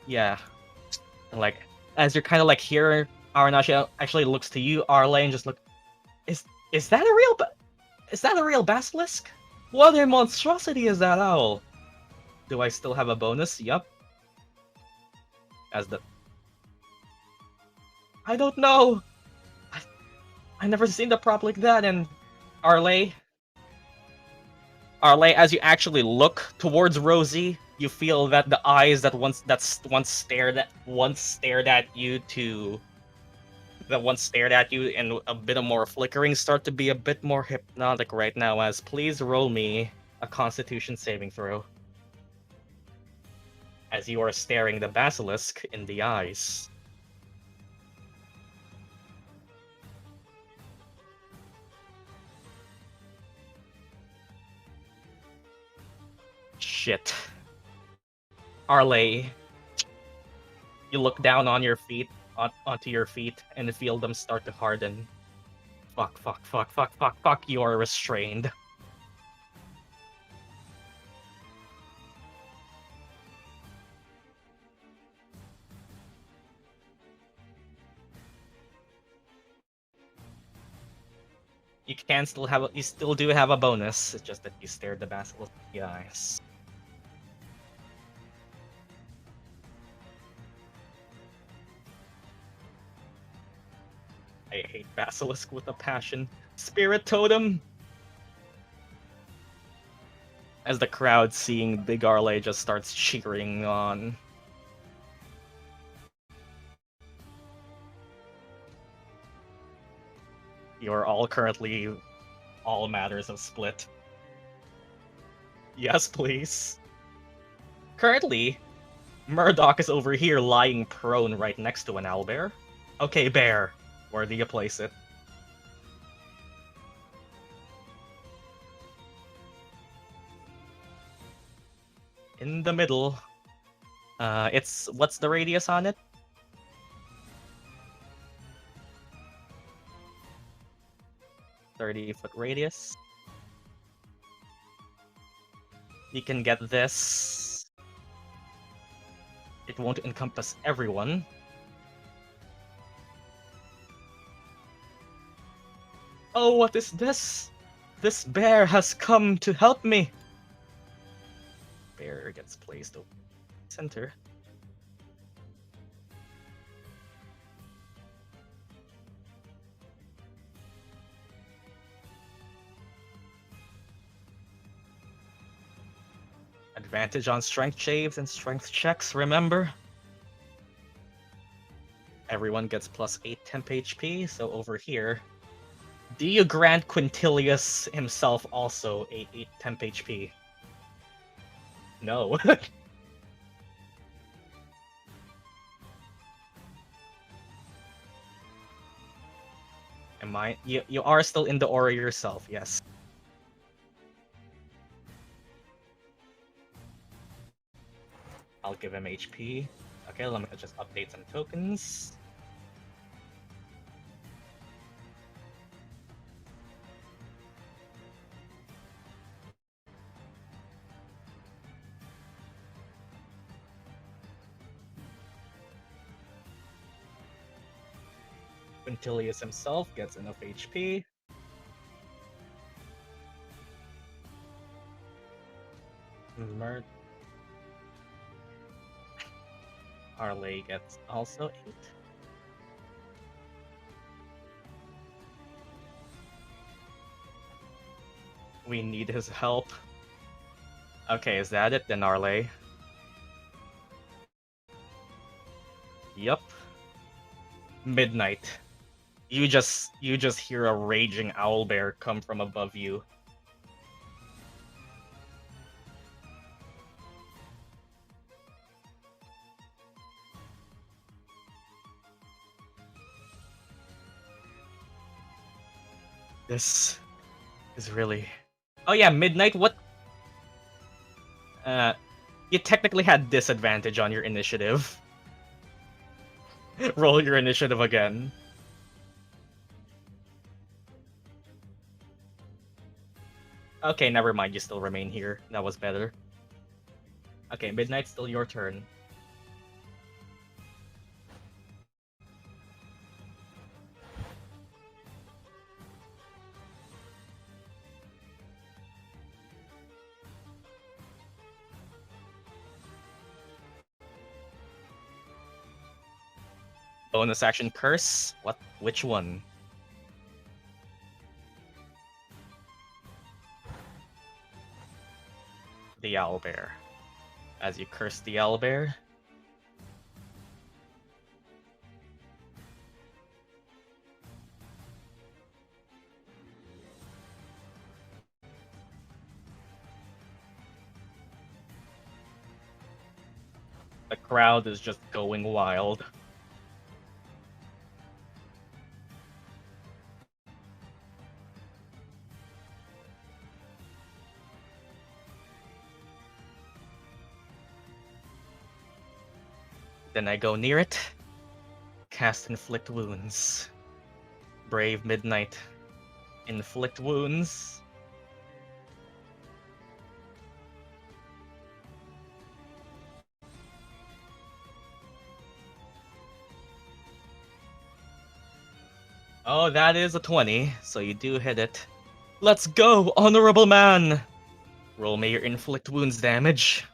Yeah. And like, as you're kind of like here, Arnashi actually looks to you, Arleigh, and just look... Is that a real basilisk? What a monstrosity is that owl? Do I still have a bonus? Yup. I don't know! I never seen the prop like that, and Arleigh, as you actually look towards Rosie, you feel that the eyes that once stared at you and a bit of more flickering start to be a bit more hypnotic right now. As please roll me a Constitution saving throw. As you are staring the basilisk in the eyes. Shit. Arleigh, you look down on your feet, onto your feet, and feel them start to harden. Fuck, you are restrained. You still do have a bonus, it's just that you stared the basilisk in the eyes. I hate basilisk with a passion. Spirit totem! As the crowd seeing Big Arleigh just starts cheering on. You are all currently all matters of split. Yes, please. Currently, Murdock is over here lying prone right next to an owlbear. Okay, bear. Where do you place it? In the middle. What's the radius on it? 30-foot radius. You can get this. It won't encompass everyone. Oh, what is this? This bear has come to help me. Bear gets placed over center. Advantage on strength saves and strength checks, remember? Everyone gets +8 temp HP, so over here. Do you grant Quintilius himself also 8 temp HP? No. You are still in the aura yourself, yes. I'll give him HP. Okay, let me just update some tokens. Quintilius himself gets enough HP. Arleigh gets also 8. We need his help. Okay, is that it then, Arleigh? Yup. Midnight. You just hear a raging owlbear come from above you. This is really... Oh yeah, Midnight, what... You technically had disadvantage on your initiative. Roll your initiative again. Okay, never mind, you still remain here. That was better. Okay, Midnight, still your turn. Bonus action curse? What? Which one? The owlbear. As you curse the owlbear. The crowd is just going wild. Then I go near it. Cast Inflict Wounds. Brave Midnight. Inflict Wounds. Oh, that is a 20, so you do hit it. Let's go, honorable man! Roll me your Inflict Wounds damage.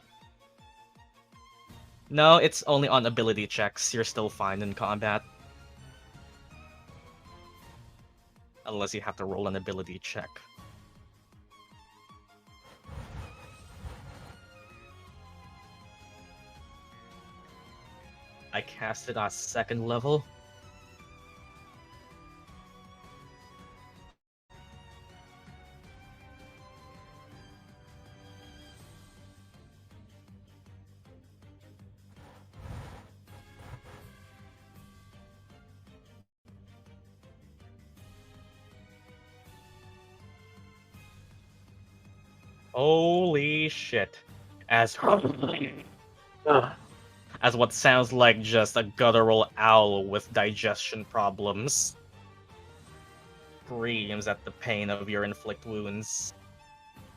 No, it's only on ability checks. You're still fine in combat. Unless you have to roll an ability check. I cast it at 2nd level. Holy shit. As what sounds like just a guttural owl with digestion problems screams at the pain of your inflict wounds.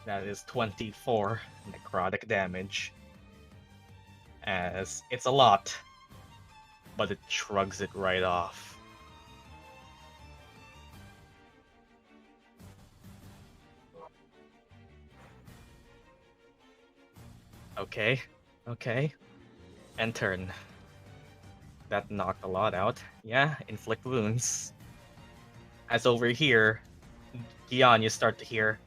That is 24 necrotic damage. As it's a lot, but it shrugs it right off. Okay, okay. And turn. That knocked a lot out. Yeah, inflict wounds. As over here, Gyan, you start to hear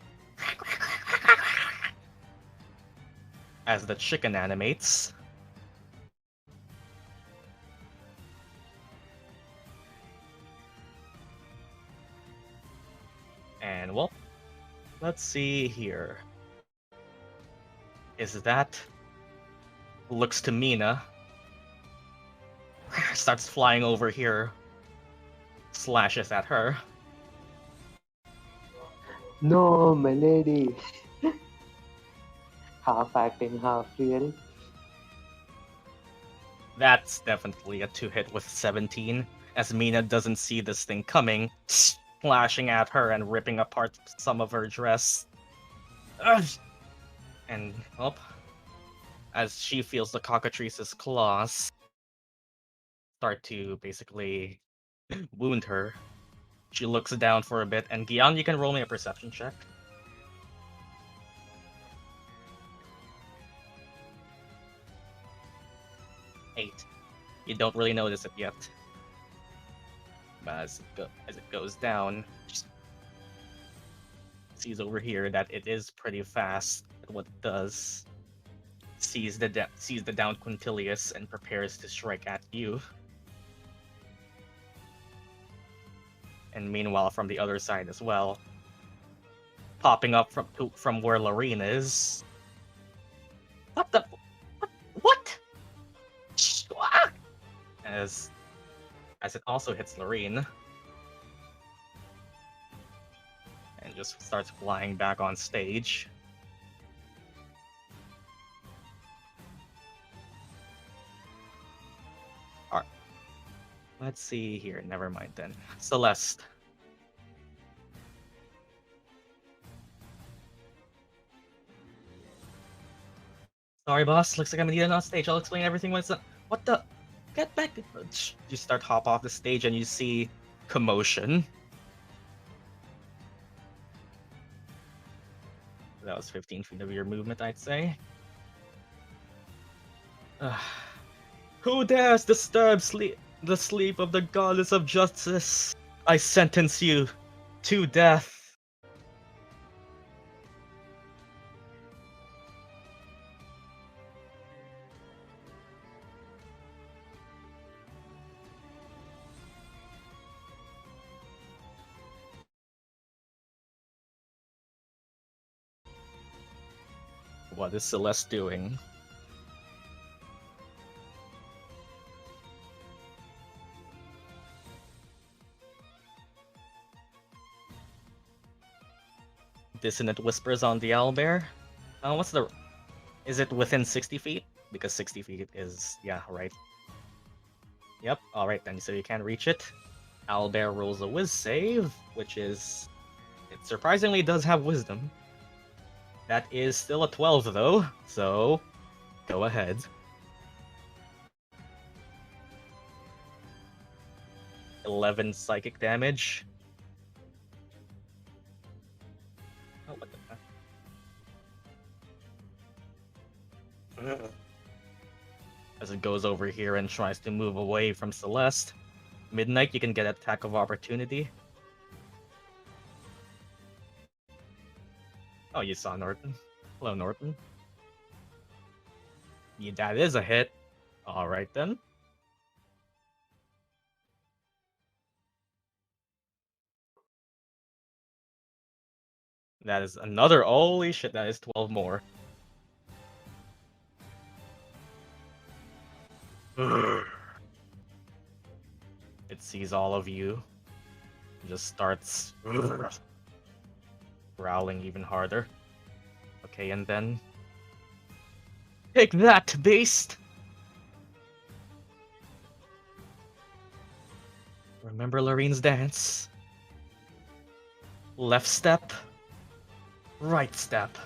as the chicken animates. And well, let's see here. Is that looks to Mina. Starts flying over here. Slashes at her. No, my lady. Half acting, half real. That's definitely a 2-hit with 17, as Mina doesn't see this thing coming, splashing at her and ripping apart some of her dress. Ugh! And, well, as she feels the cockatrice's claws start to basically wound her, she looks down for a bit, and Gyan, you can roll me a perception check. 8. You don't really notice it yet. But as it goes down, she sees over here that it is pretty fast at what it does. Sees the downed Quintilius and prepares to strike at you. And meanwhile, from the other side as well, popping up from where Lorene is. What the? What? As it also hits Lorene. And just starts flying back on stage. Alright. Let's see here. Never mind then. Celeste. Sorry, boss. Looks like I'm needed on stage. I'll explain everything when it's done. What the? Get back! You start hop off the stage and you see commotion. That was 15 feet of your movement, I'd say. Who dares disturb the sleep of the goddess of justice? I sentence you to death. What is Celeste doing? Dissonant whispers on the owlbear. What's the... Is it within 60 feet? Because 60 feet is... Yeah, right. Yep, alright then, so you can't reach it. Owlbear rolls a whiz save, which is... It surprisingly does have wisdom. That is still a 12 though, so... Go ahead. 11 psychic damage. Oh, what the heck? As it goes over here and tries to move away from Celeste. Midnight, you can get attack of opportunity. Oh, you saw Norton. Hello, Norton. Yeah, that is a hit. Alright then. That is another... Holy shit, that is 12 more. It sees all of you. It just starts growling even harder. Okay, and then... Take that, beast! Remember Lorene's dance? Left step, right step.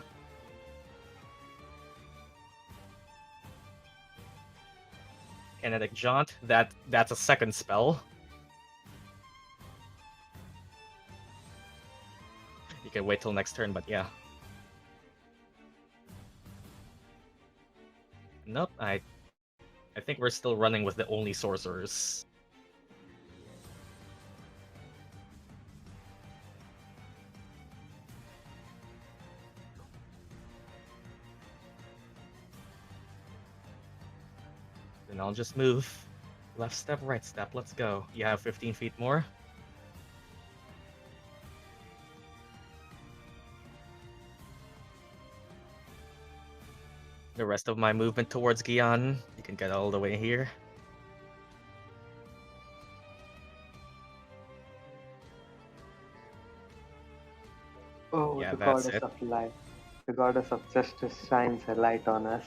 Kinetic Jaunt, that's a second spell. You can wait till next turn, but yeah. Nope, I think we're still running with the only sorcerers. Then I'll just move. Left step, right step, let's go. You have 15 feet more. The rest of my movement towards Gyan, you can get all the way here. Oh, Yeah, the that's goddess it. of light. The goddess of justice shines her light on us.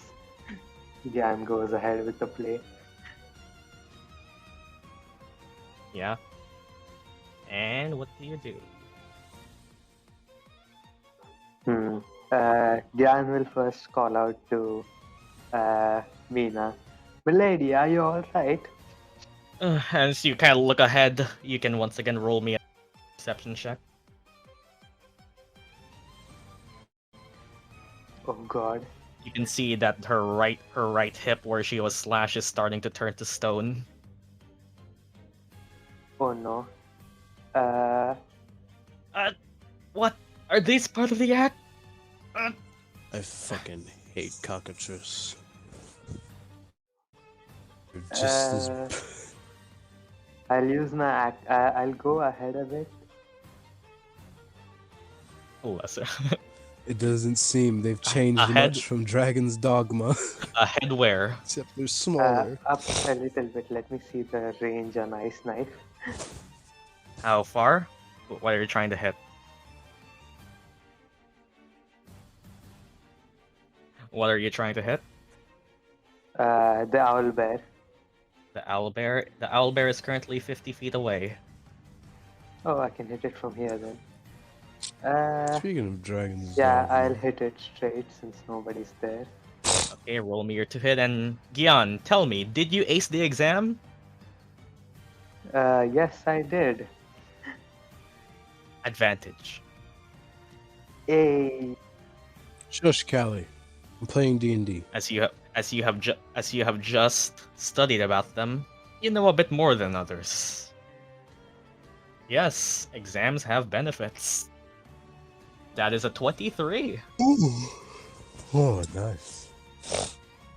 Gyan goes ahead with the play. Yeah. And what do you do? Gyan will first call out to Mina. Milady, are you alright? As you kind of look ahead, you can once again roll me a perception check. Oh god. You can see that her right hip where she was slashed is starting to turn to stone. Oh no. What? Are these part of the act? I fucking hate cockatrice. They're just as... I'll use my act. I'll go ahead a bit. Lesser. It doesn't seem they've changed Ahead? much from Dragon's Dogma. Ahead where? Except they're smaller. Up a little bit. Let me see the range on Ice Knife. How far? What are you trying to hit? What are you trying to hit? The Owl Bear. The owlbear. The owlbear is currently 50 feet away. Oh, I can hit it from here then. Speaking of Dragon's Yeah, Dogma, I'll hit it straight since nobody's there. Okay, roll me your to hit. And Gyan, tell me, did you ace the exam? Yes, I did. Advantage. Yay. Shush, Callie. I'm playing D&D. As you have just studied about them, you know a bit more than others. Yes, exams have benefits. That is a 23. Ooh. Oh, nice.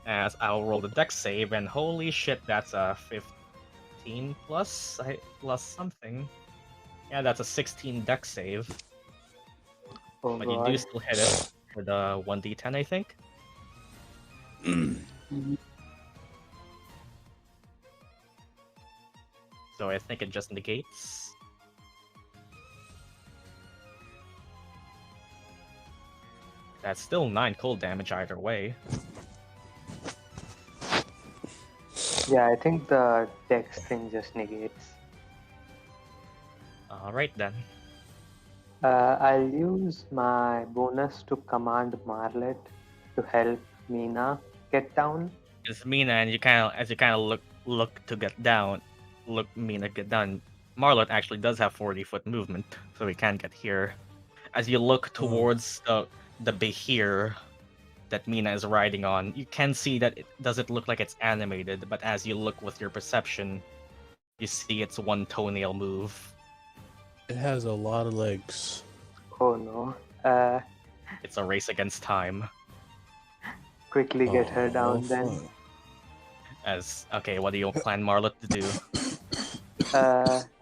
As I'll roll the dex save, and holy shit, that's a 15 plus something. Yeah, that's a 16 dex save. Oh But you god. do still hit it with a 1d10, I think. So I think it just negates. That's still 9 cold damage either way. Yeah, I think the dex thing just negates. Alright then. I'll use my bonus to command Marlet to help Mina get down. As Mina and you kind of look to get down, Mina get down. Marlot actually does have 40-foot movement, so he can get here. As you look towards the behir that Mina is riding on, you can see that it doesn't look like it's animated, but as you look with your perception, you see its one toenail move. It has a lot of legs. Oh no. It's a race against time. Quickly get her down then. Fun. Okay, what do you plan Marlot to do?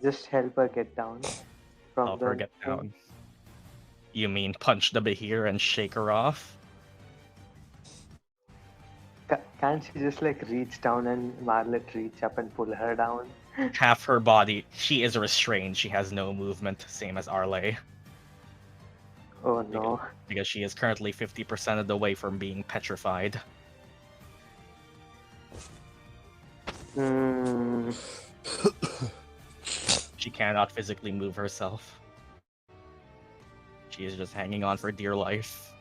Just help her get down. From Help her the get down. You mean punch the behir and shake her off? Can't she just like reach down and Marlet reach up and pull her down? Half her body, she is restrained. She has no movement, same as Arleigh. Oh no. Because she is currently 50% of the way from being petrified. She cannot physically move herself. She is just hanging on for dear life.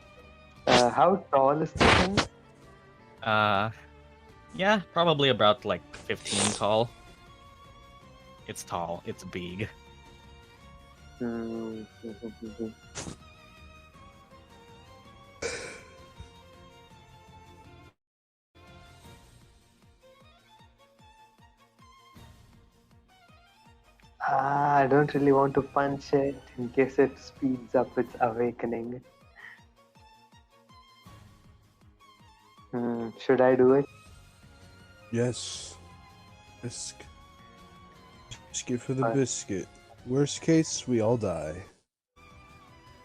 How tall is the thing? Yeah, probably about like 15 tall. It's tall, it's big. I don't really want to punch it in case it speeds up its awakening. Should I do it? Yes. Biscuit. Biscuit for the biscuit. Worst case, we all die.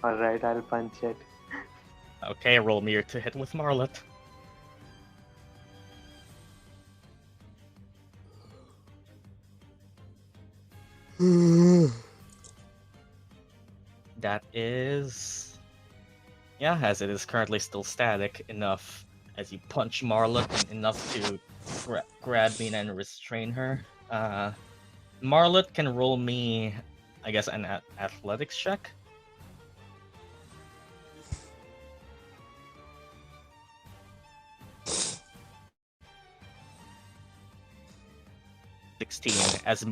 Alright, I'll punch it. Okay, roll me to hit with Marlet. That is... Yeah, as it is currently still static, enough as you punch Marlet, enough to grab Mina and restrain her. Marlet can roll me, I guess, an athletics check. As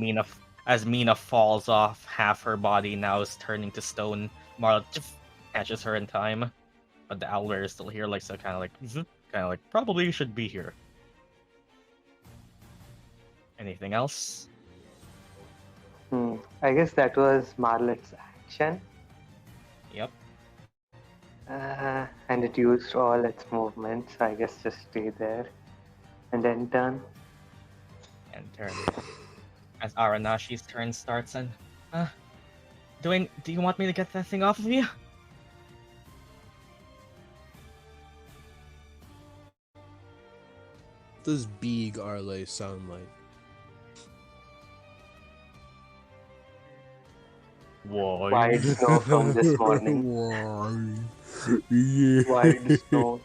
Mina falls off, half her body now is turning to stone. Marlet catches her in time, but the owlbear is still here, like so, kind of like probably you should be here. Anything else? I guess that was Marlet's action. Yep. And it used all its movements, so I guess just stay there. And then turn. And turn. As Aranashi's turn starts, and do you want me to get that thing off of you? What does big Arleigh sound like? Why? White snow from this morning. White snow.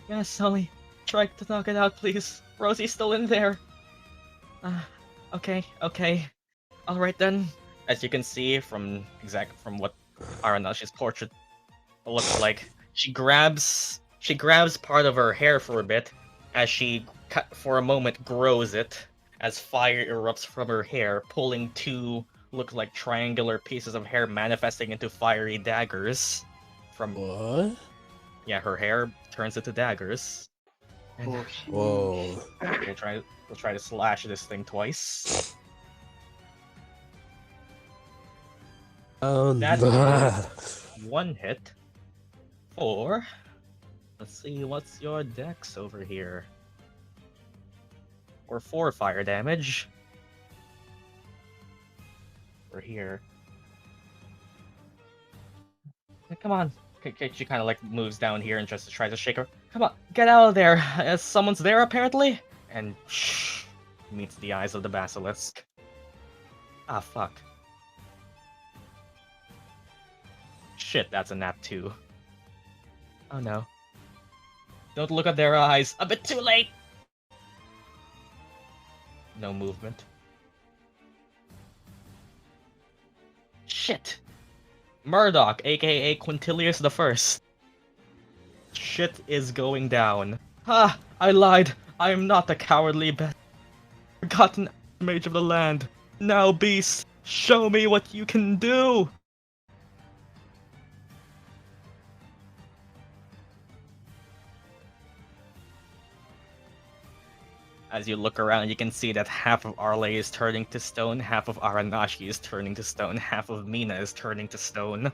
Yes, Sully. Try to knock it out, please. Rosie's still in there. Okay. Alright then. As you can see from what Aranashi's portrait looks like, she grabs part of her hair for a bit, as she for a moment grows it, as fire erupts from her hair, pulling two look like triangular pieces of hair manifesting into fiery daggers. From What? Yeah, her hair turns into daggers. And Whoa. we'll try to slash this thing twice. That is one hit. Four. Let's see, what's your dex over here? Or 4 fire damage. We're here. Come on. She kind of like moves down here and just tries to shake her. Come on, get out of there. Someone's there apparently. And meets the eyes of the basilisk. Ah, fuck. Shit, that's a nat 2. Oh no. Don't look at their eyes. A bit too late. No movement. Shit. Murdock, aka Quintilius the First. Shit is going down. Ha! I lied. I am not the cowardly forgotten mage of the land. Now, beast, show me what you can do. As you look around, you can see that half of Arleigh is turning to stone, half of Aranashi is turning to stone, half of Mina is turning to stone.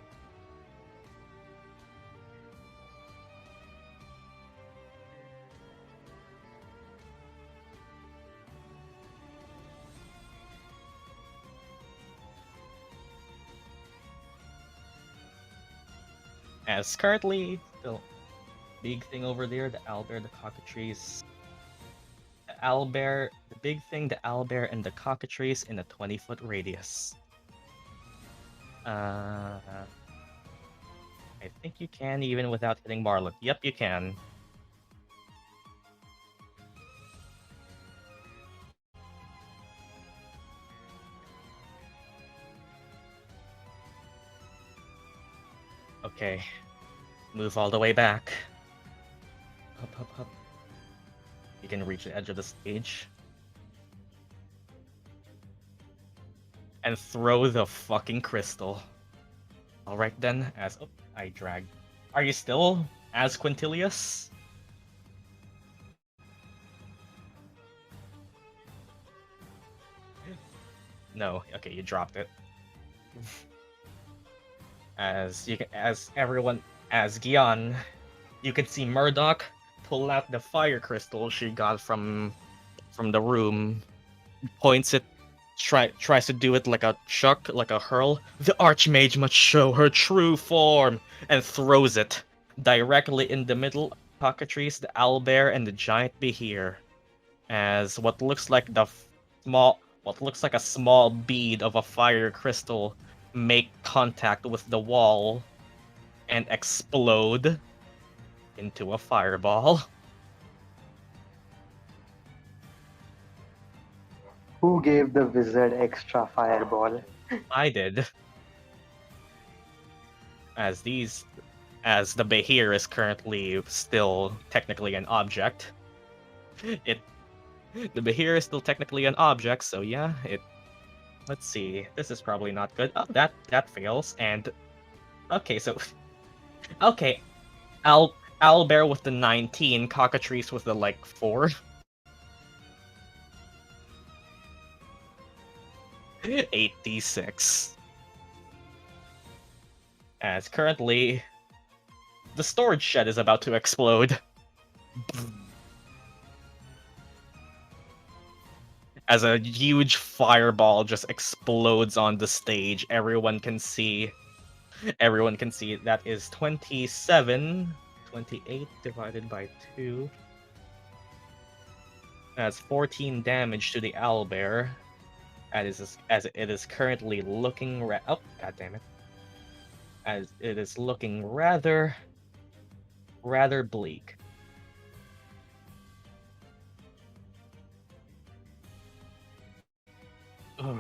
As currently, the big thing over there, the owlbear, the cockatrice. The big thing, the owlbear, and the cockatrice in a 20-foot radius. I think you can even without hitting Marlet. Yep, you can. Okay. Move all the way back. Up. You can reach the edge of the stage. And throw the fucking crystal. Alright then, I dragged. Are you still as Quintilius? No, okay, you dropped it. As Gyan, you can see Murdock pull out the fire crystal she got from the room, points it, tries to do it like a chuck, like a hurl. The Archmage must show her true form, and throws it directly in the middle of the cockatrice, the owlbear, and the giant behir. As what looks like a small bead of a fire crystal make contact with the wall and explode into a fireball. Who gave the wizard extra fireball? I did. As the Behir is currently still technically an object. The Behir is still technically an object, so yeah, let's see. This is probably not good. Oh, that fails. And okay, so okay, Owlbear with the 19, Cockatrice with the 4. 8d6. As currently, the storage shed is about to explode. As a huge fireball just explodes on the stage, everyone can see that is 27, 28 divided by 2. That's 14 damage to the owlbear. As it is currently looking oh, god damn it. As it is looking rather bleak. Ugh.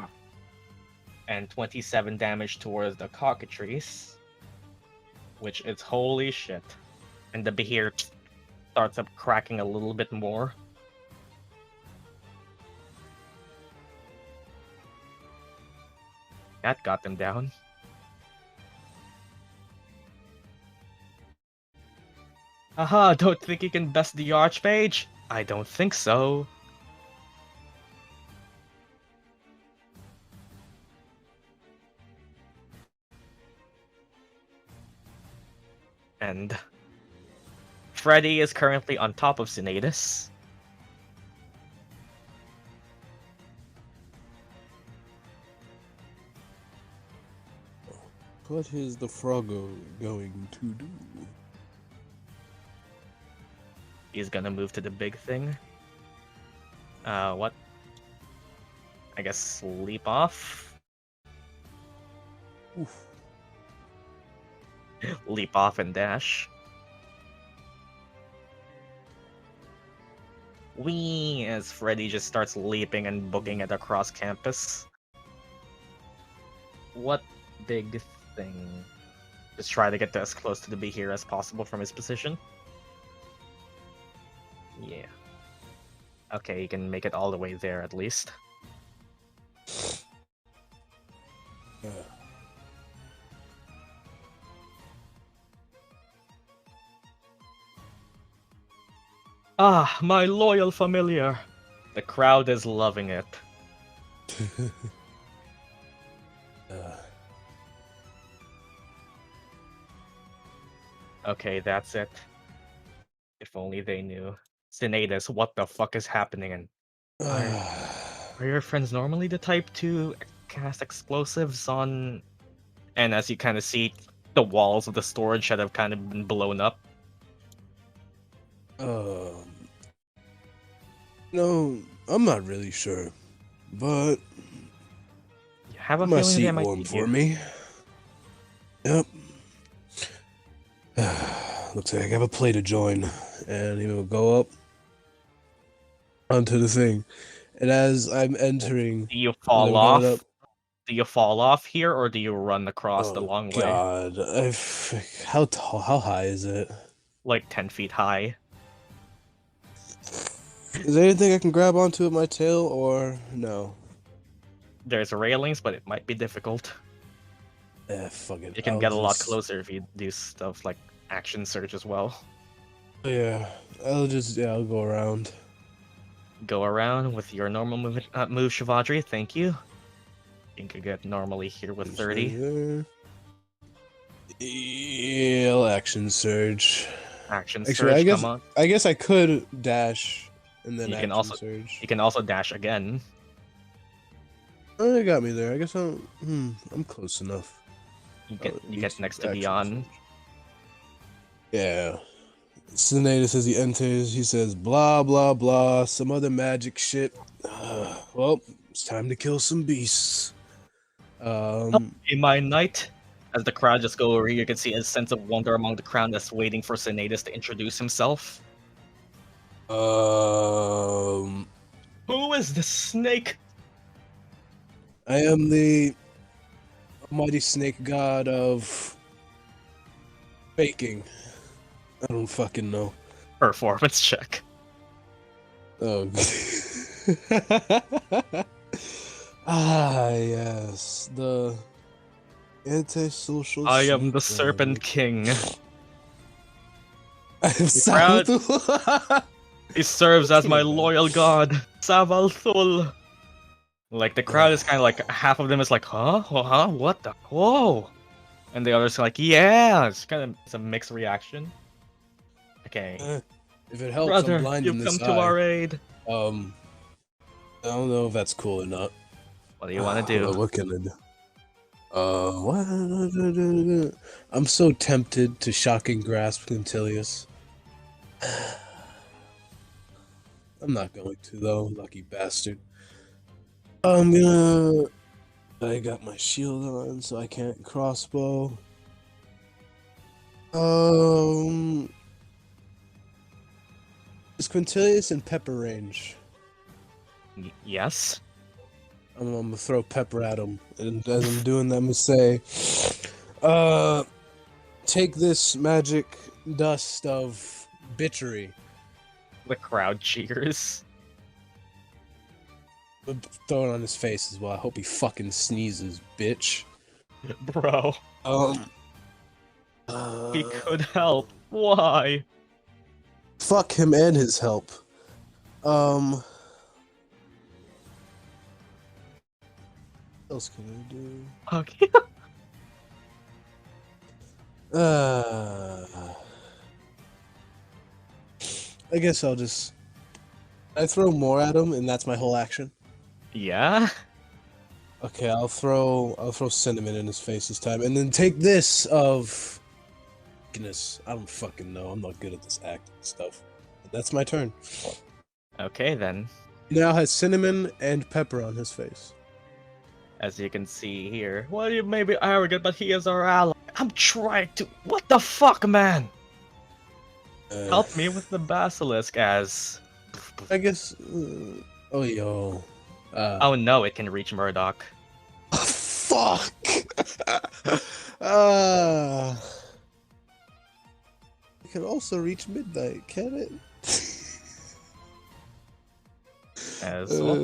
And 27 damage towards the cockatrice, which is holy shit. And the Behir starts up cracking a little bit more. That got them down. Aha, don't think you can best the Archmage? I don't think so. And Freddy is currently on top of Sinetis. What is the Froggo going to do? He's gonna move to the big thing. What? I guess leap off? Oof. Leap off and dash. Whee! As Freddy just starts leaping and booking it across campus. What big thing? Just try to get as close to the Behir as possible from his position. Yeah. Okay, you can make it all the way there at least. Ah, my loyal familiar. The crowd is loving it. Okay, that's it. If only they knew. Sinetis, what the fuck is happening? And are your friends normally the type to cast explosives on? And as you kind of see, the walls of the storage shed have kind of been blown up. No, I'm not really sure, but You have a my feeling they seat might warm need for you. me. Yep. Looks like I have a play to join, and he will go up onto the thing. And as I'm entering, Do you as fall I'm going off? up, Do you fall off here, or do you run across the oh long way? God, how tall? How high is it? Like 10 feet high. Is there anything I can grab onto with my tail, or no? There's railings, but it might be difficult. Fuck it. You can I'll get a lot just- closer if you do stuff like action surge as well. Yeah, I'll go around. Go around with your normal move, Shivadri. Thank you. You can get normally here with 30. Yeah, I'll action surge. Action Actually, surge, come on. I guess I could dash and then You can action also- surge. You can also dash again. Oh, it got me there. I guess I'm close enough. You Oh, get next to action Gyan. surge. Yeah. Sinetis as he enters, he says, blah, blah, blah, some other magic shit. Well, it's time to kill some beasts. In my night, as the crowd just go over, you can see a sense of wonder among the crowd that's waiting for Sinetis to introduce himself. Um, Who is the snake? I am the almighty snake god of baking. I don't fucking know. Performance check. Oh. Ah, yes. The antisocial. I am the snake Serpent god. King. I am crowd- Sabathul. He serves as my Pretty bad. loyal god, Sabalthul. Like, the crowd is kind of like, half of them is like, huh? Huh? What the? Whoa! And the others are like, yeah! It's a mixed reaction. Okay. If it helps, I'm Brother, blind you've in come this to eye. our aid. I don't know if that's cool or not. What do you want to do? What can I do? What? I'm so tempted to shocking grasp Quintilius. I'm not going to though, lucky bastard. I'm gonna. I got my shield on, so I can't crossbow. Is Quintilius in pepper range? Yes. I'm gonna throw pepper at him, and as I'm doing that, I'm gonna say, take this magic dust of bitchery. The crowd cheers. Throw it on his face as well. I hope he fucking sneezes, bitch. Bro, he could help. Why? Fuck him and his help. What else can I do? Okay. I guess I'll just. I throw more at him, and that's my whole action. Yeah? Okay, I'll throw cinnamon in his face this time, and then take this of. Goodness, I don't fucking know. I'm not good at this acting stuff. But that's my turn. Okay, then. He now has cinnamon and pepper on his face. As you can see here. Well, you may be arrogant, but he is our ally. I'm trying to. What the fuck, man? Help me with the basilisk as. I guess. Oh, yo. Oh no, it can reach Murdock. Fuck! It can also reach midnight, can it? As I well.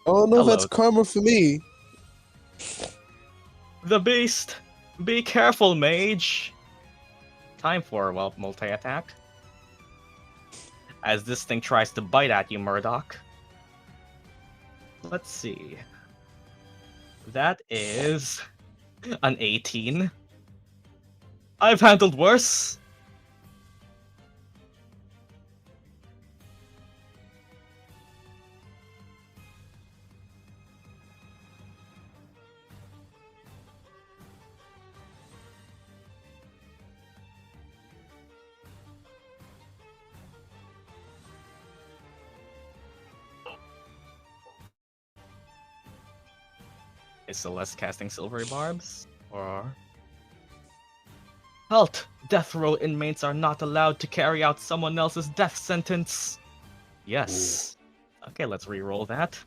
don't know if that's Hello. karma for me. The beast! Be careful, mage! Time for, well, multi-attack. As this thing tries to bite at you, Murdock. Let's see. That is an 18. I've handled worse. Is Celeste casting silvery barbs? Or... Halt! Death row inmates are not allowed to carry out someone else's death sentence. Yes. Okay, let's re-roll that.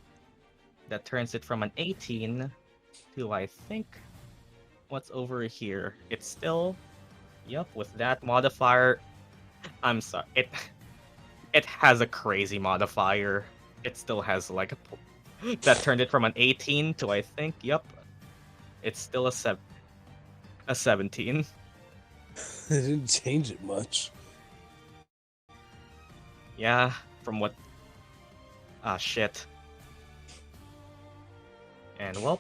That turns it from an 18 to, I think, what's over here. It's still... Yep, with that modifier... I'm sorry, it has a crazy modifier. It still has, like, a... That turned it from an 18 to, I think, yep. It's still a 17. It didn't change it much. Yeah, from what... Ah, shit. And, welp.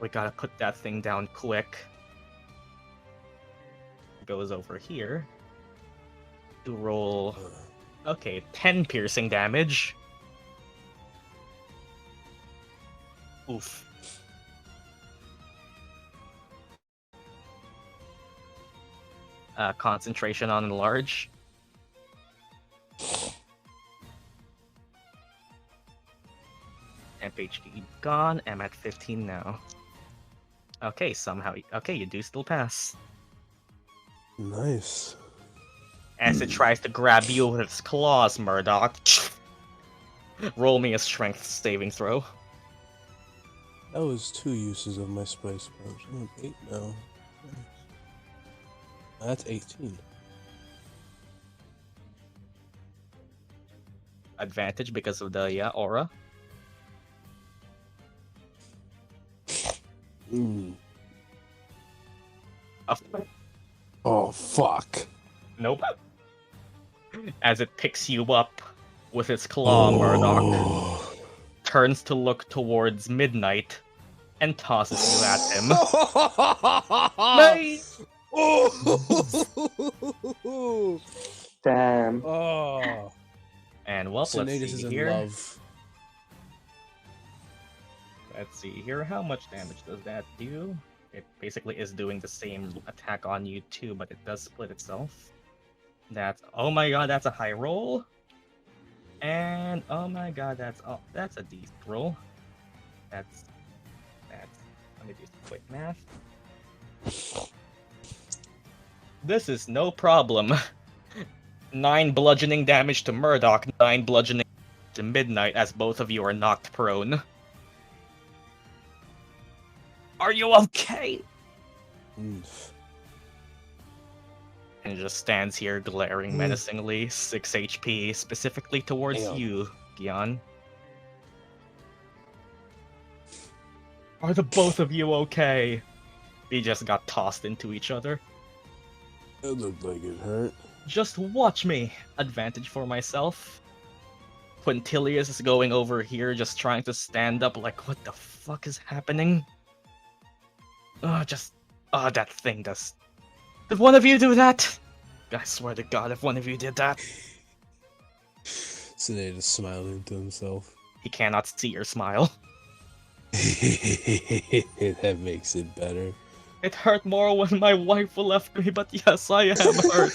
We gotta put that thing down quick. Goes over here. To roll... Okay, 10 piercing damage. Oof. Concentration on enlarge. MP gone. I'm at 15 now. Okay, somehow. Okay, you do still pass. Nice. As it tries to grab you with its claws, Murdock. Roll me a strength saving throw. That was 2 uses of my spice pouch. I have 8 now. That's 18. Advantage because of the aura. Oh, fuck. Nope. As it picks you up with its claw, Murdock turns to look towards Midnight and tosses you at him. Mate! Damn. Oh. And well, let's Sinetis see is in here. love. Let's see here. How much damage does that do? It basically is doing the same attack on you too, but it does split itself. That's, oh my god, that's a high roll. And oh my god, that's a decent roll. That's let me do some quick math. This is no problem. 9 bludgeoning damage to Murdock, 9 bludgeoning to Midnight as both of you are knocked prone. Are you okay? And just stands here glaring menacingly, 6 HP, specifically towards you, Gyan. Are the both of you okay? We just got tossed into each other. It looked like it hurt. Just watch me. Advantage for myself. Quintilius is going over here, just trying to stand up like, what the fuck is happening? That thing does... Did one of you do that? I swear to god, if one of you did that. Sinetis smiling to himself. He cannot see your smile. That makes it better. It hurt more when my wife left me, but yes, I am hurt.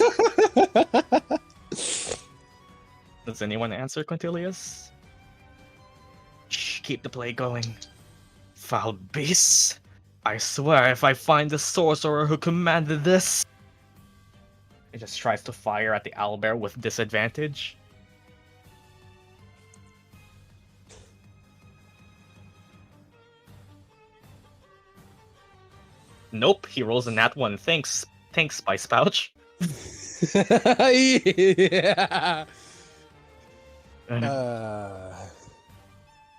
Does anyone answer, Quintilius? Shh, keep the play going. Foul beasts. I swear, if I find the sorcerer who commanded this... It just tries to fire at the owlbear with disadvantage. Nope, he rolls a nat 1. Thanks, Spice Pouch. Yeah.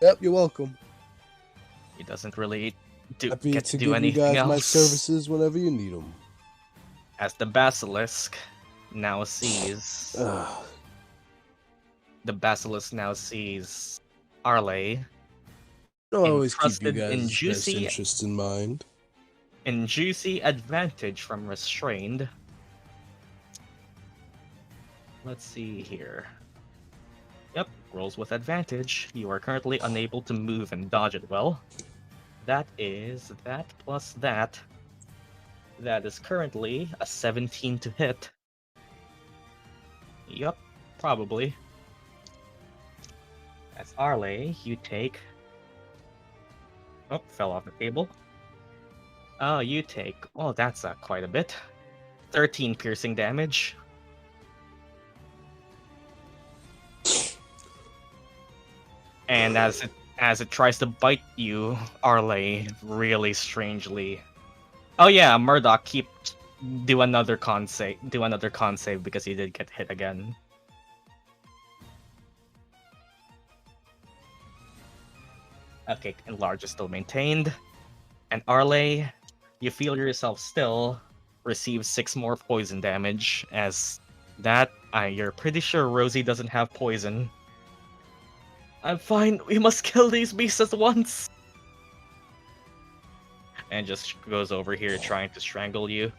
Yep, you're welcome. He doesn't really Happy get to to do give anything you guys else. my services whenever you need them. As the Basilisk now sees... The Basilisk now sees Arleigh. I'll always keep you Encrusted in guys' best juicy- interest in mind. In juicy advantage from Restrained. Let's see here. Yep, rolls with advantage. You are currently unable to move and dodge it well. That is that plus that. That is currently a 17 to hit. Yup, probably. As Arleigh, you take... Oh, fell off the table. Oh, you take... Oh, that's quite a bit. 13 piercing damage. And as it tries to bite you, Arleigh, really strangely... Oh yeah, Murdock, do another con save because he did get hit again. Okay, enlarge is still maintained. And Arleigh, you feel yourself still receive 6 more poison damage, as that, you're pretty sure Rosie doesn't have poison. I'm fine, we must kill these beasts at once! And just goes over here trying to strangle you.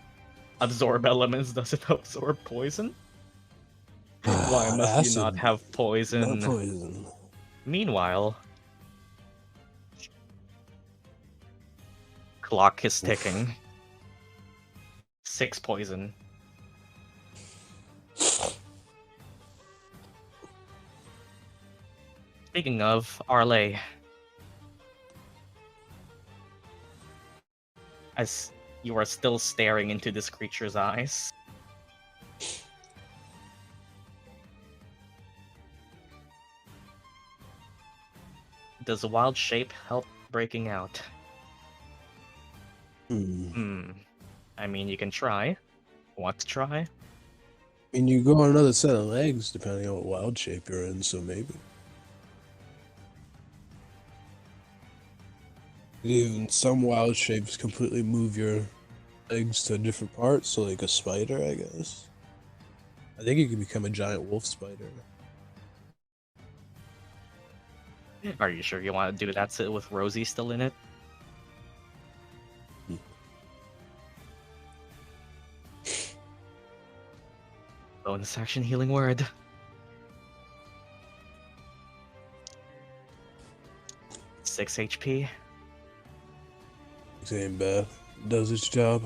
Absorb elements doesn't absorb poison? Why must you not Acid, have poison? not poison. Meanwhile, clock is ticking. 6 poison. Speaking of, Arleigh. As you are still staring into this creature's eyes. Does wild shape help breaking out? Hmm. I mean, you can try. Want to try? I mean, you go on another set of legs depending on what wild shape you're in, so maybe. Even some wild shapes completely move your legs to different parts, so like a spider, I guess. I think you can become a giant wolf spider. Are you sure you want to do that with Rosie still in it? Bonus action healing word. Six HP. It ain't bad. It does its job.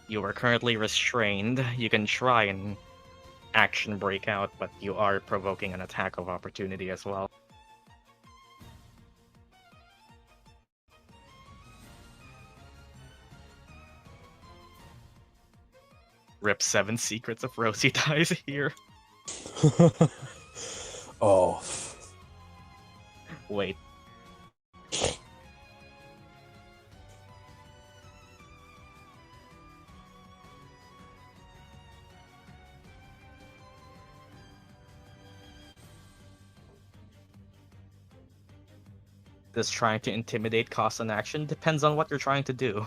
You are currently restrained. You can try and action breakout, but you are provoking an attack of opportunity as well. Rip 7 Secrets of Rosie dies here. Oh. Wait. Does trying to intimidate cost an action? Depends on what you're trying to do.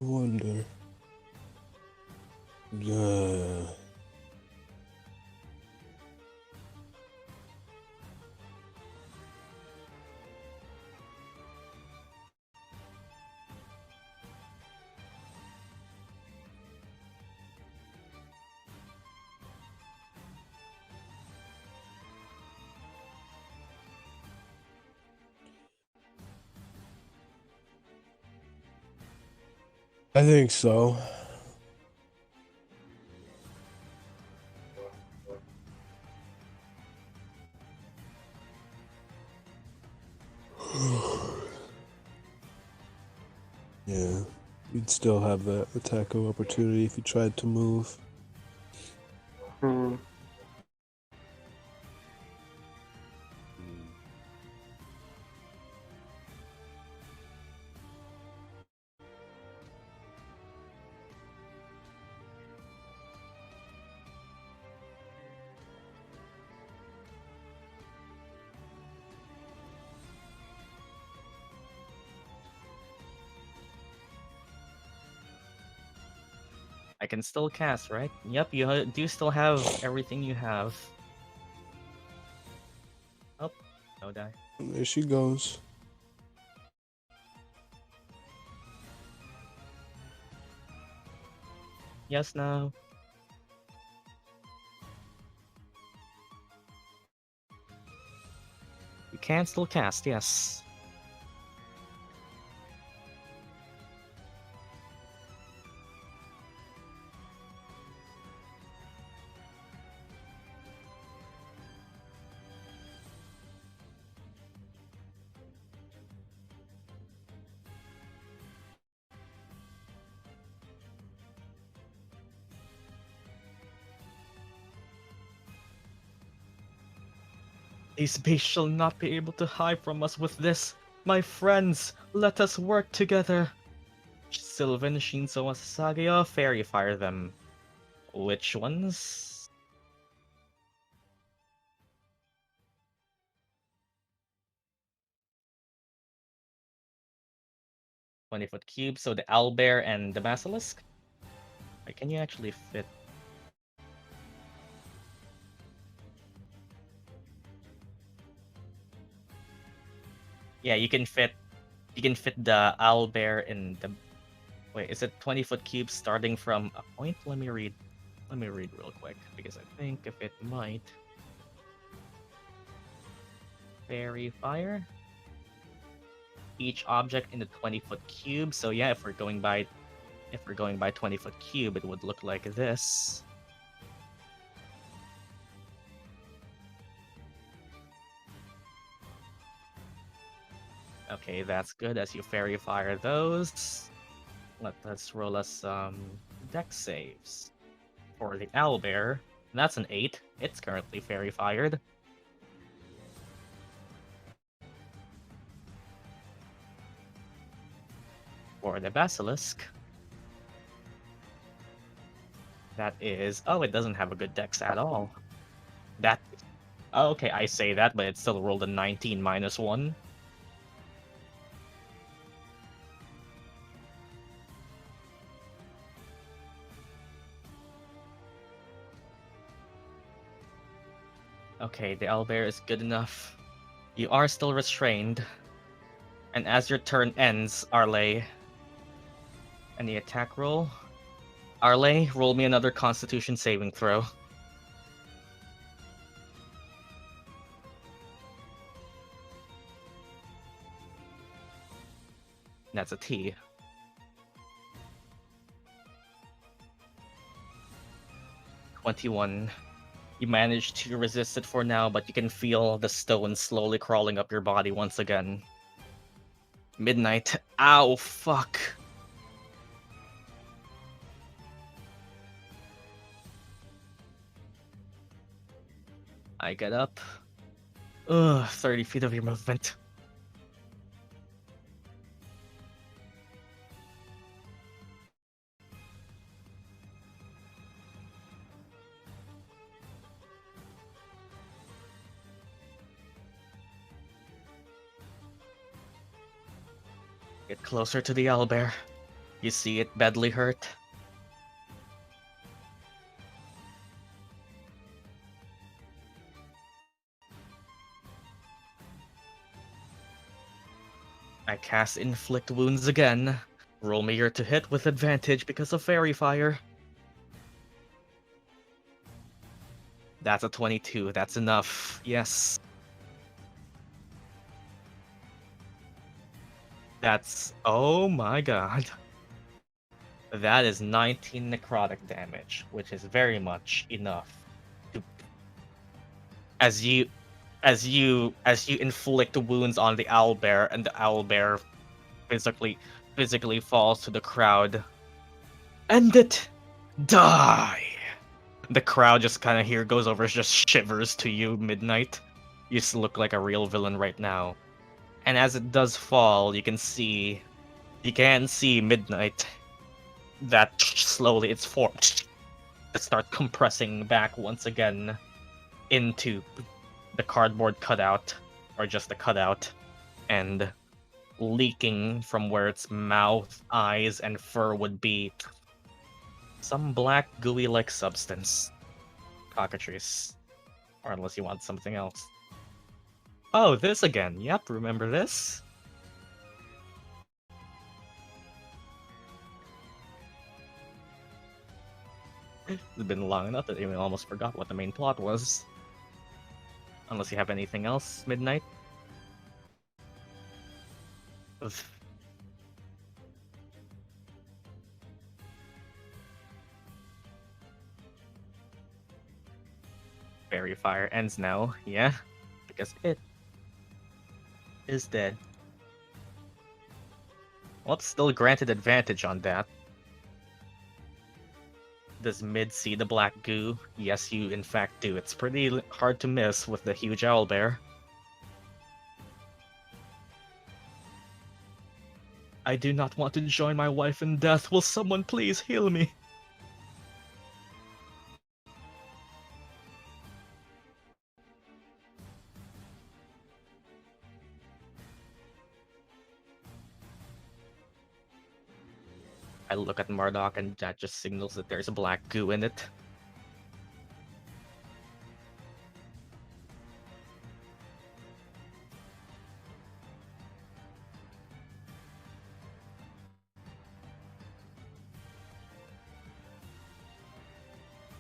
Wonder. I think so. Yeah, you'd still have that attack of opportunity if you tried to move. I can still cast, right? Yep, you do still have everything you have. Oh, no die. There she goes. Yes, no. You can still cast, yes. These beasts shall not be able to hide from us with this. My friends, let us work together. Sylvan, Shinso, and Sasageo, fairy fire them. Which ones? "20-foot cube," so the owlbear and the basilisk? Wait, can you actually fit? Yeah, you can fit the owlbear in the... Wait, is it 20-foot cube starting from a point? Let me read real quick, because I think if it might... Fairy fire? Each object in the 20-foot cube, so yeah, if we're going by 20-foot cube, it would look like this. Okay, that's good as you fairy fire those. Let's roll us some dex saves. For the owlbear, that's an 8. It's currently fairy fired. For the basilisk, that is... Oh, it doesn't have a good dex at all. That... Oh, okay, I say that, but it still rolled a 19 minus 1. Okay, the owlbear is good enough. You are still restrained. And as your turn ends, Arleigh, any attack roll? Arleigh, roll me another Constitution saving throw. That's a T. 21. You managed to resist it for now, but you can feel the stone slowly crawling up your body once again. Midnight. Ow, fuck. I get up. Ugh, 30 feet of your movement. Get closer to the owlbear. You see it badly hurt. I cast Inflict Wounds again. Roll me your to hit with advantage because of Fairy Fire. That's a 22. That's enough. Yes. That's... Oh my god. That is 19 necrotic damage, which is very much enough to... As you inflict wounds on the owlbear, and the owlbear physically falls to the crowd. End it! Die! The crowd just kind of here goes over, just shivers to you, Midnight. You just look like a real villain right now. And as it does fall, you can see Midnight. That slowly its form it starts compressing back once again into the cardboard cutout, or just the cutout, and leaking from where its mouth, eyes, and fur would be some black gooey-like substance. Cockatrice. Or unless you want something else. Oh, this again. Yep, remember this? It's been long enough that I even almost forgot what the main plot was. Unless you have anything else, Midnight? Ugh. Fairy Fire ends now, yeah? Because it is dead. Well, still granted advantage on that. Does Mid see the black goo? Yes, you in fact do. It's pretty hard to miss with the huge owlbear. I do not want to join my wife in death. Will someone please heal me? I look at Murdock and that just signals that there's a black goo in it.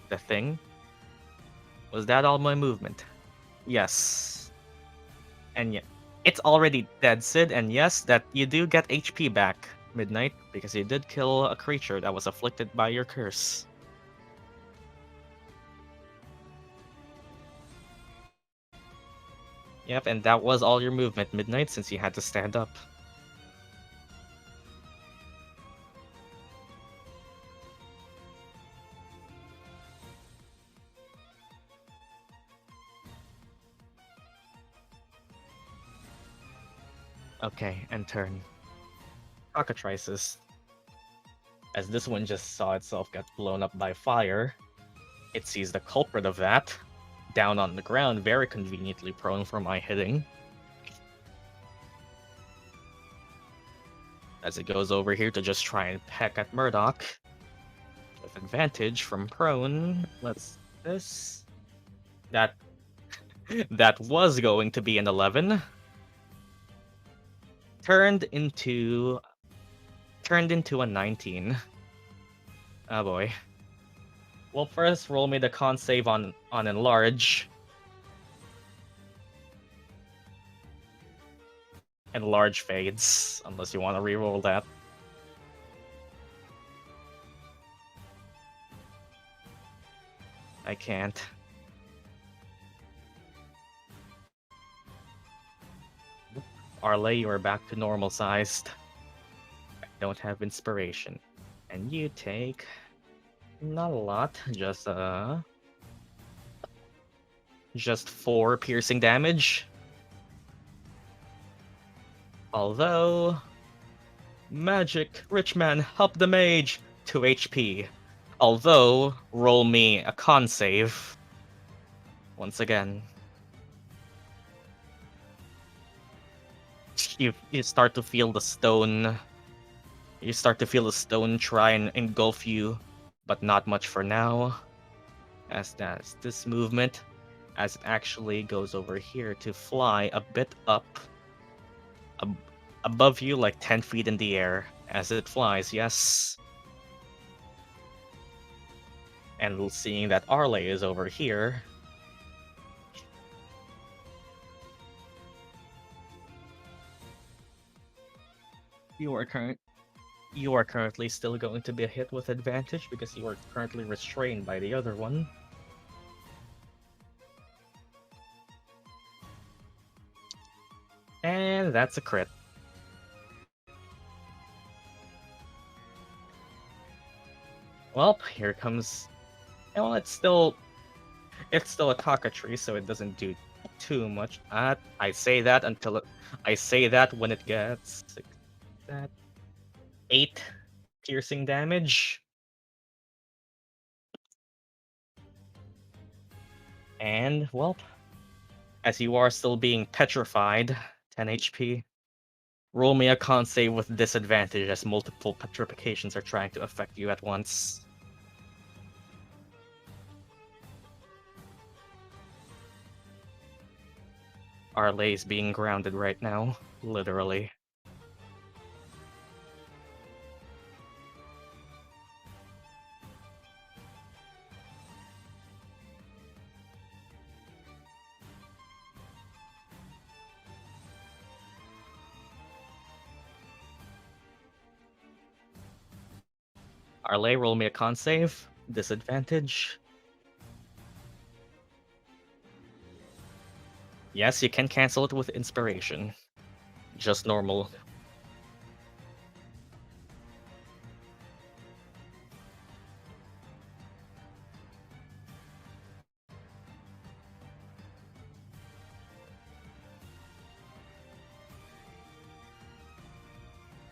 The thing? Was that all my movement? Yes. And yeah, it's already dead, Sid, and yes, that you do get HP back, Midnight, because you did kill a creature that was afflicted by your curse. Yep, and that was all your movement, Midnight, since you had to stand up. Okay, and turn. Cockatrices. As this one just saw itself get blown up by fire, it sees the culprit of that, down on the ground, very conveniently prone for my hitting. As it goes over here to just try and peck at Murdock. With advantage from prone. Let's this. That that was going to be an 11. Turned into a 19. Oh boy. Well, first roll me the con save on enlarge. Enlarge fades, unless you want to reroll that. I can't. Arleigh, you are back to normal sized. I don't have inspiration. And you take not a lot, just 4 piercing damage. Although magic, rich man, help the mage, 2 HP. Although, roll me a con save. Once again. You start to feel the stone. You start to feel the stone try and engulf you, but not much for now. As that's this movement, as it actually goes over here to fly a bit up, above you, like 10 feet in the air, as it flies. Yes. And seeing that Arleigh is over here, you are currently still going to be a hit with advantage because you are currently restrained by the other one. And that's a crit. Well, here comes. Well, it's still a cockatrice, so it doesn't do too much. I say that when it gets that 8 piercing damage. And well, as you are still being petrified, 10 HP. Roll me a con save with disadvantage as multiple petrifications are trying to affect you at once. Arleigh is being grounded right now, literally. Arleigh, roll me a con save. Disadvantage. Yes, you can cancel it with inspiration. Just normal.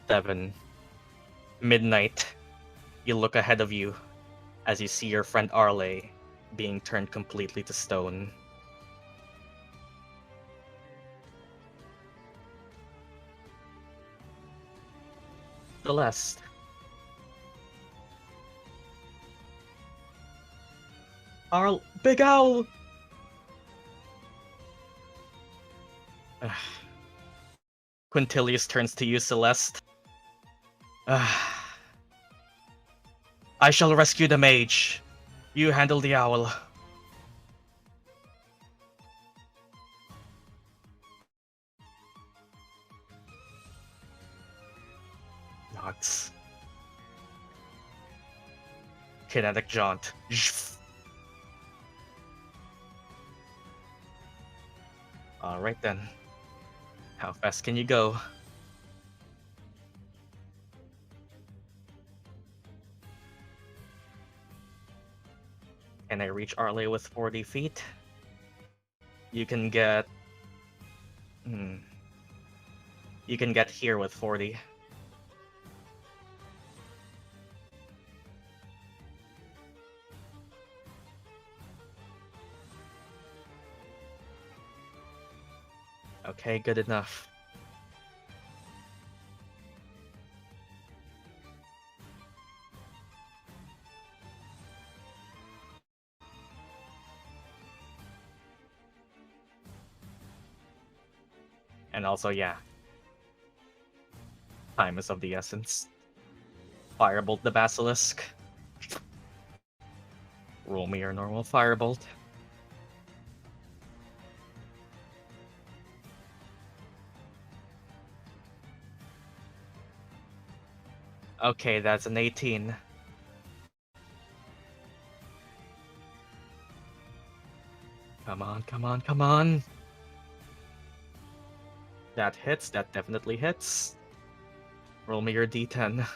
Seven. Midnight. You look ahead of you as you see your friend Arleigh being turned completely to stone. Celeste. Big Owl! Quintilius turns to you, Celeste. I shall rescue the mage. You handle the owl. Nods. Kinetic jaunt. Alright then. How fast can you go? Can I reach Arleigh with 40 feet? You can get... You can get here with 40. Okay, good enough. And also, yeah. Time is of the essence. Firebolt the Basilisk. Roll me your normal Firebolt. Okay, that's an 18. Come on, come on, come on! That hits, that definitely hits. Roll me your d10.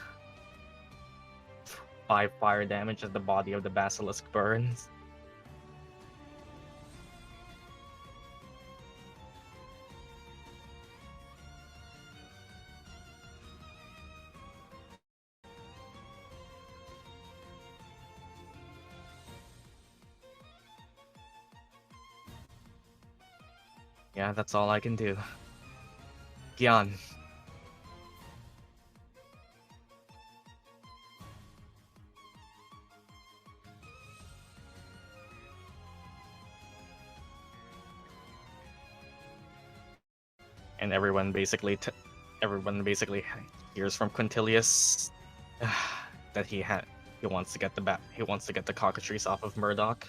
5 fire damage as the body of the Basilisk burns. Yeah, that's all I can do. Gyan. And everyone basically hears from Quintilius that he wants to get the cockatrice off of Murdock.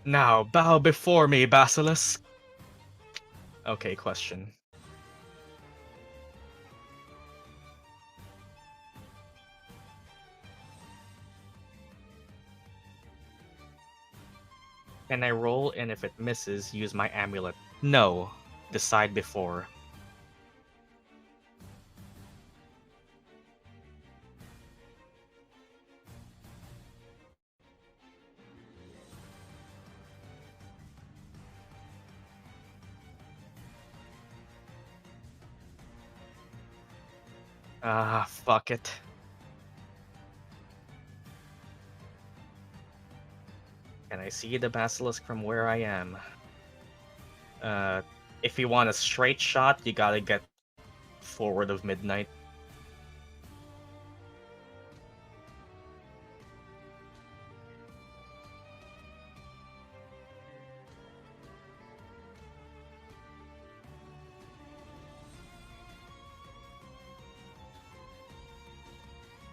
Now bow before me, Basilisk. Okay, question. Can I roll, and if it misses, use my amulet? No. Decide before. Ah, fuck it. Can I see the Basilisk from where I am? If you want a straight shot, you gotta get forward of midnight.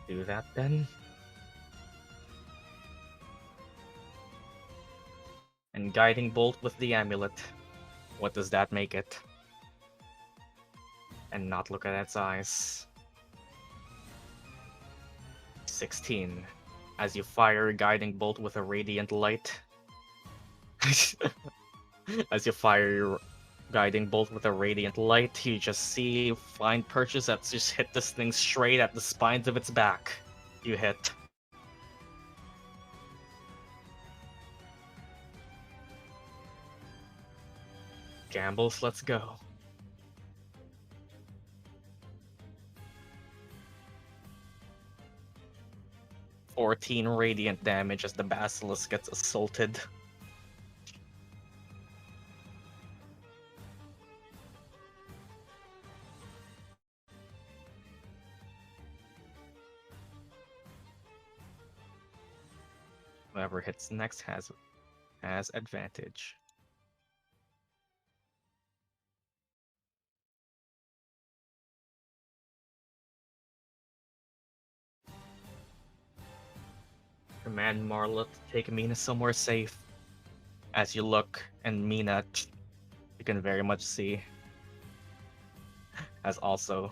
Do that then. And guiding bolt with the amulet. What does that make it? And not look at its eyes. 16. As you fire a guiding bolt with a radiant light. As you fire your guiding bolt with a radiant light, you just see flying perches that just hit this thing straight at the spines of its back. You hit. Gambles, let's go. "14 radiant damage as the Basilisk gets assaulted. Whoever hits next has advantage. Command Marla to take Mina somewhere safe. as you look, and Mina, you can very much see, as also.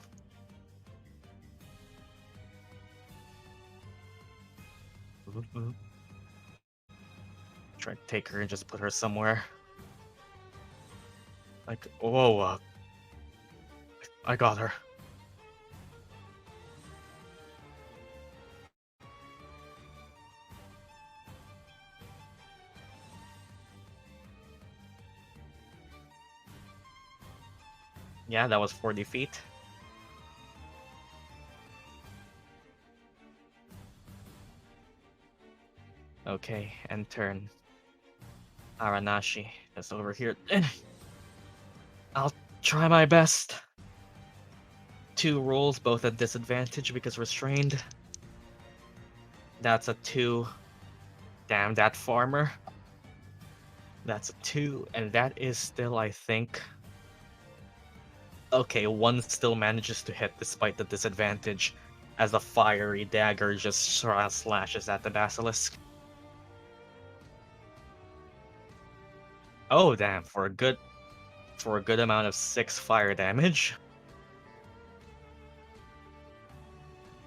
Try to take her and just put her somewhere. Like, whoa, I got her. Yeah, that was 40 feet. Okay, and turn. Aranashi is over here. I'll try my best. 2 rolls, both at disadvantage because restrained. That's a 2. Damn that farmer. That's a 2, and that is still, I think. Okay, 1 still manages to hit despite the disadvantage, as the fiery dagger just slashes at the basilisk. Oh damn! For a good amount of 6 fire damage.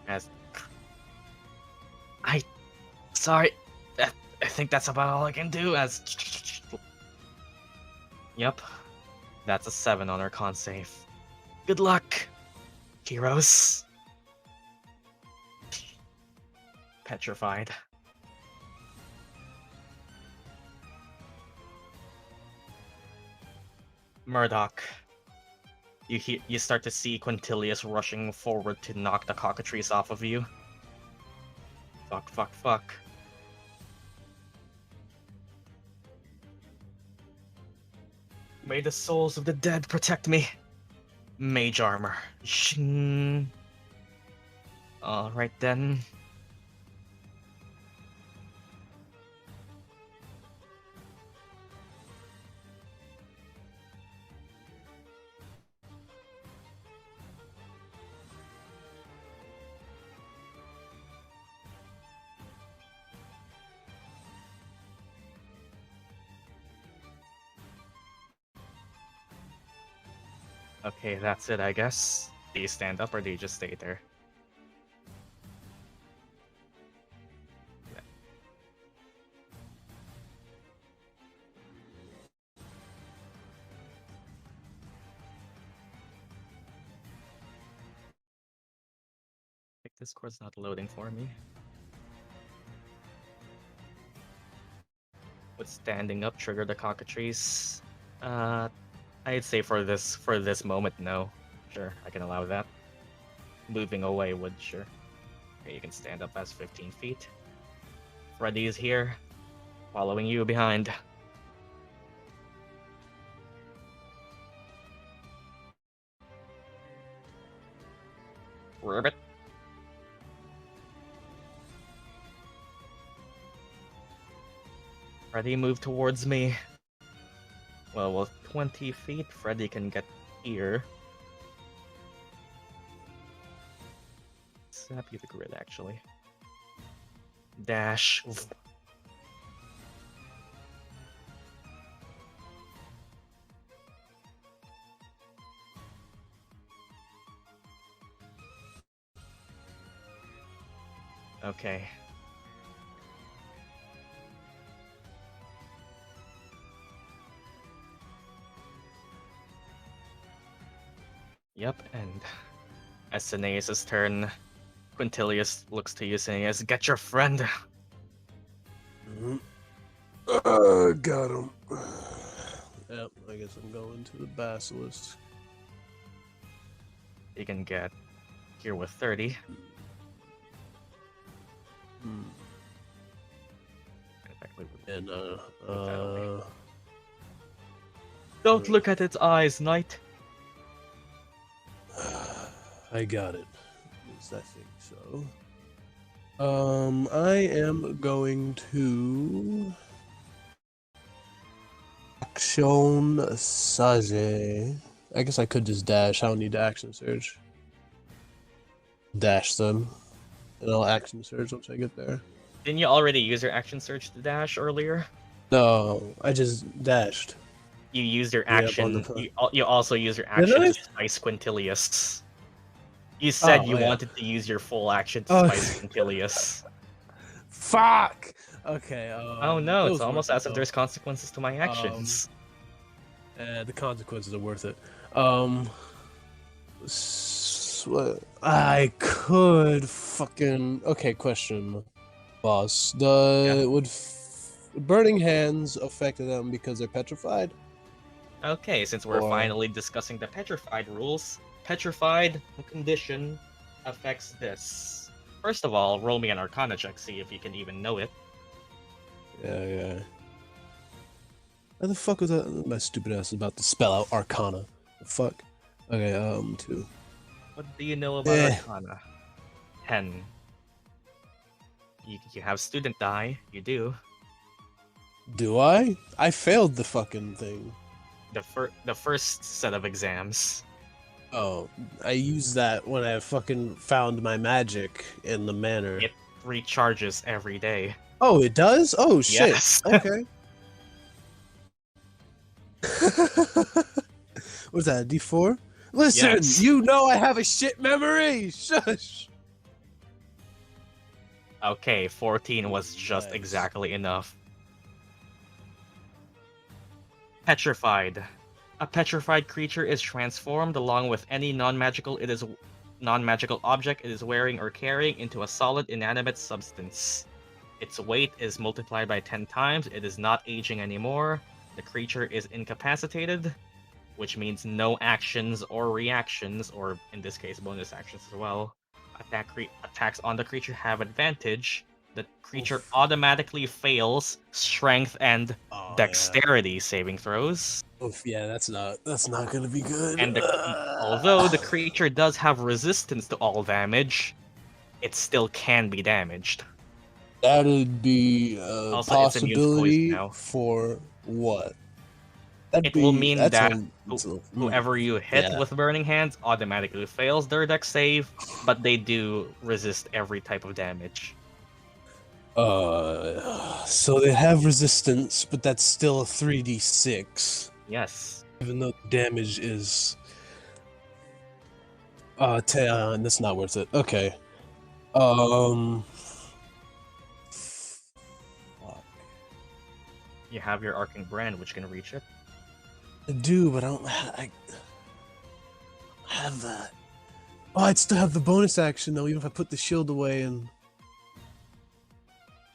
As sorry, I think that's about all I can do. As yep, that's a 7 on her con save. Good luck, heroes. Petrified. Murdock. You start to see Quintilius rushing forward to knock the cockatrice off of you. Fuck. May the souls of the dead protect me. Mage armor. Shing. Alright then. Okay, that's it, I guess. Do you stand up or do you just stay there? Yeah. I think Discord's not loading for me. Would standing up trigger the cockatrice? I'd say for this moment, no. Sure, I can allow that. Moving away would, sure. Okay, you can stand up as 15 feet. Freddy is here, following you behind. Ribbit. Freddy, move towards me. Well, 20 feet, Freddy can get here. Snap you the grid, actually. Dash. Okay. Yep, and as Sinetis' turn, Quintilius looks to you, Sinetis, get your friend! Got him. Yep, I guess I'm going to the basilisk. You can get here with 30. And, Don't look at its eyes, knight! I got it. Yes, I think so. I am going to Action Sage. I guess I could just dash. I don't need to action surge. Dash them, and I'll action surge once I get there. Didn't you already use your action surge to dash earlier? No, I just dashed. You used your Yeah, up on action. the front. You also use your Did action I? to spice Quintilius. You said Oh, you yeah. wanted to use your full action to Oh. spice Quintilius. Fuck. Okay. Oh no, it it's was almost worth it, as if though. there's consequences to my actions. The consequences are worth it. I could fucking okay. Question, boss. Would burning hands affect them because they're petrified? Okay, since we're Or- finally discussing the petrified rules, petrified condition affects this. First of all, roll me an Arcana check, see if you can even know it. Yeah. How the fuck was that? My stupid ass is about to spell out Arcana. The fuck? Okay, 2. What do you know about Arcana? 10. You have student die, you do. Do I? I failed the fucking thing. The first set of exams. Oh, I used that when I fucking found my magic in the manor. It recharges every day. Oh, it does? Oh, shit. Yes. Okay. What's that, D4? Listen, Yes. you know I have a shit memory! Shush! Okay, 14 was just Nice. exactly enough. Petrified. A petrified creature is transformed along with any non-magical object it is wearing or carrying into a solid inanimate substance. Its weight is multiplied by 10 times. It is not aging anymore. The creature is incapacitated, which means no actions or reactions, or in this case bonus actions as well. Attacks on the creature have advantage. The creature Oof. automatically fails strength and Oh, dexterity saving throws. Yeah. Oof, yeah, that's not gonna be good. And although the creature does have resistance to all damage, it still can be damaged. That'd be a Also, it's immune to poison possibility now. for what? It will mean that whoever you hit yeah. with Burning Hands automatically fails their dex save, but they do resist every type of damage. So they have resistance, but that's still a 3d6. Yes. Even though the damage is that's not worth it. Okay. Fuck. You have your Arcing Brand, which can reach it. I do, but I don't have that. Oh, I'd still have the bonus action though, even if I put the shield away, and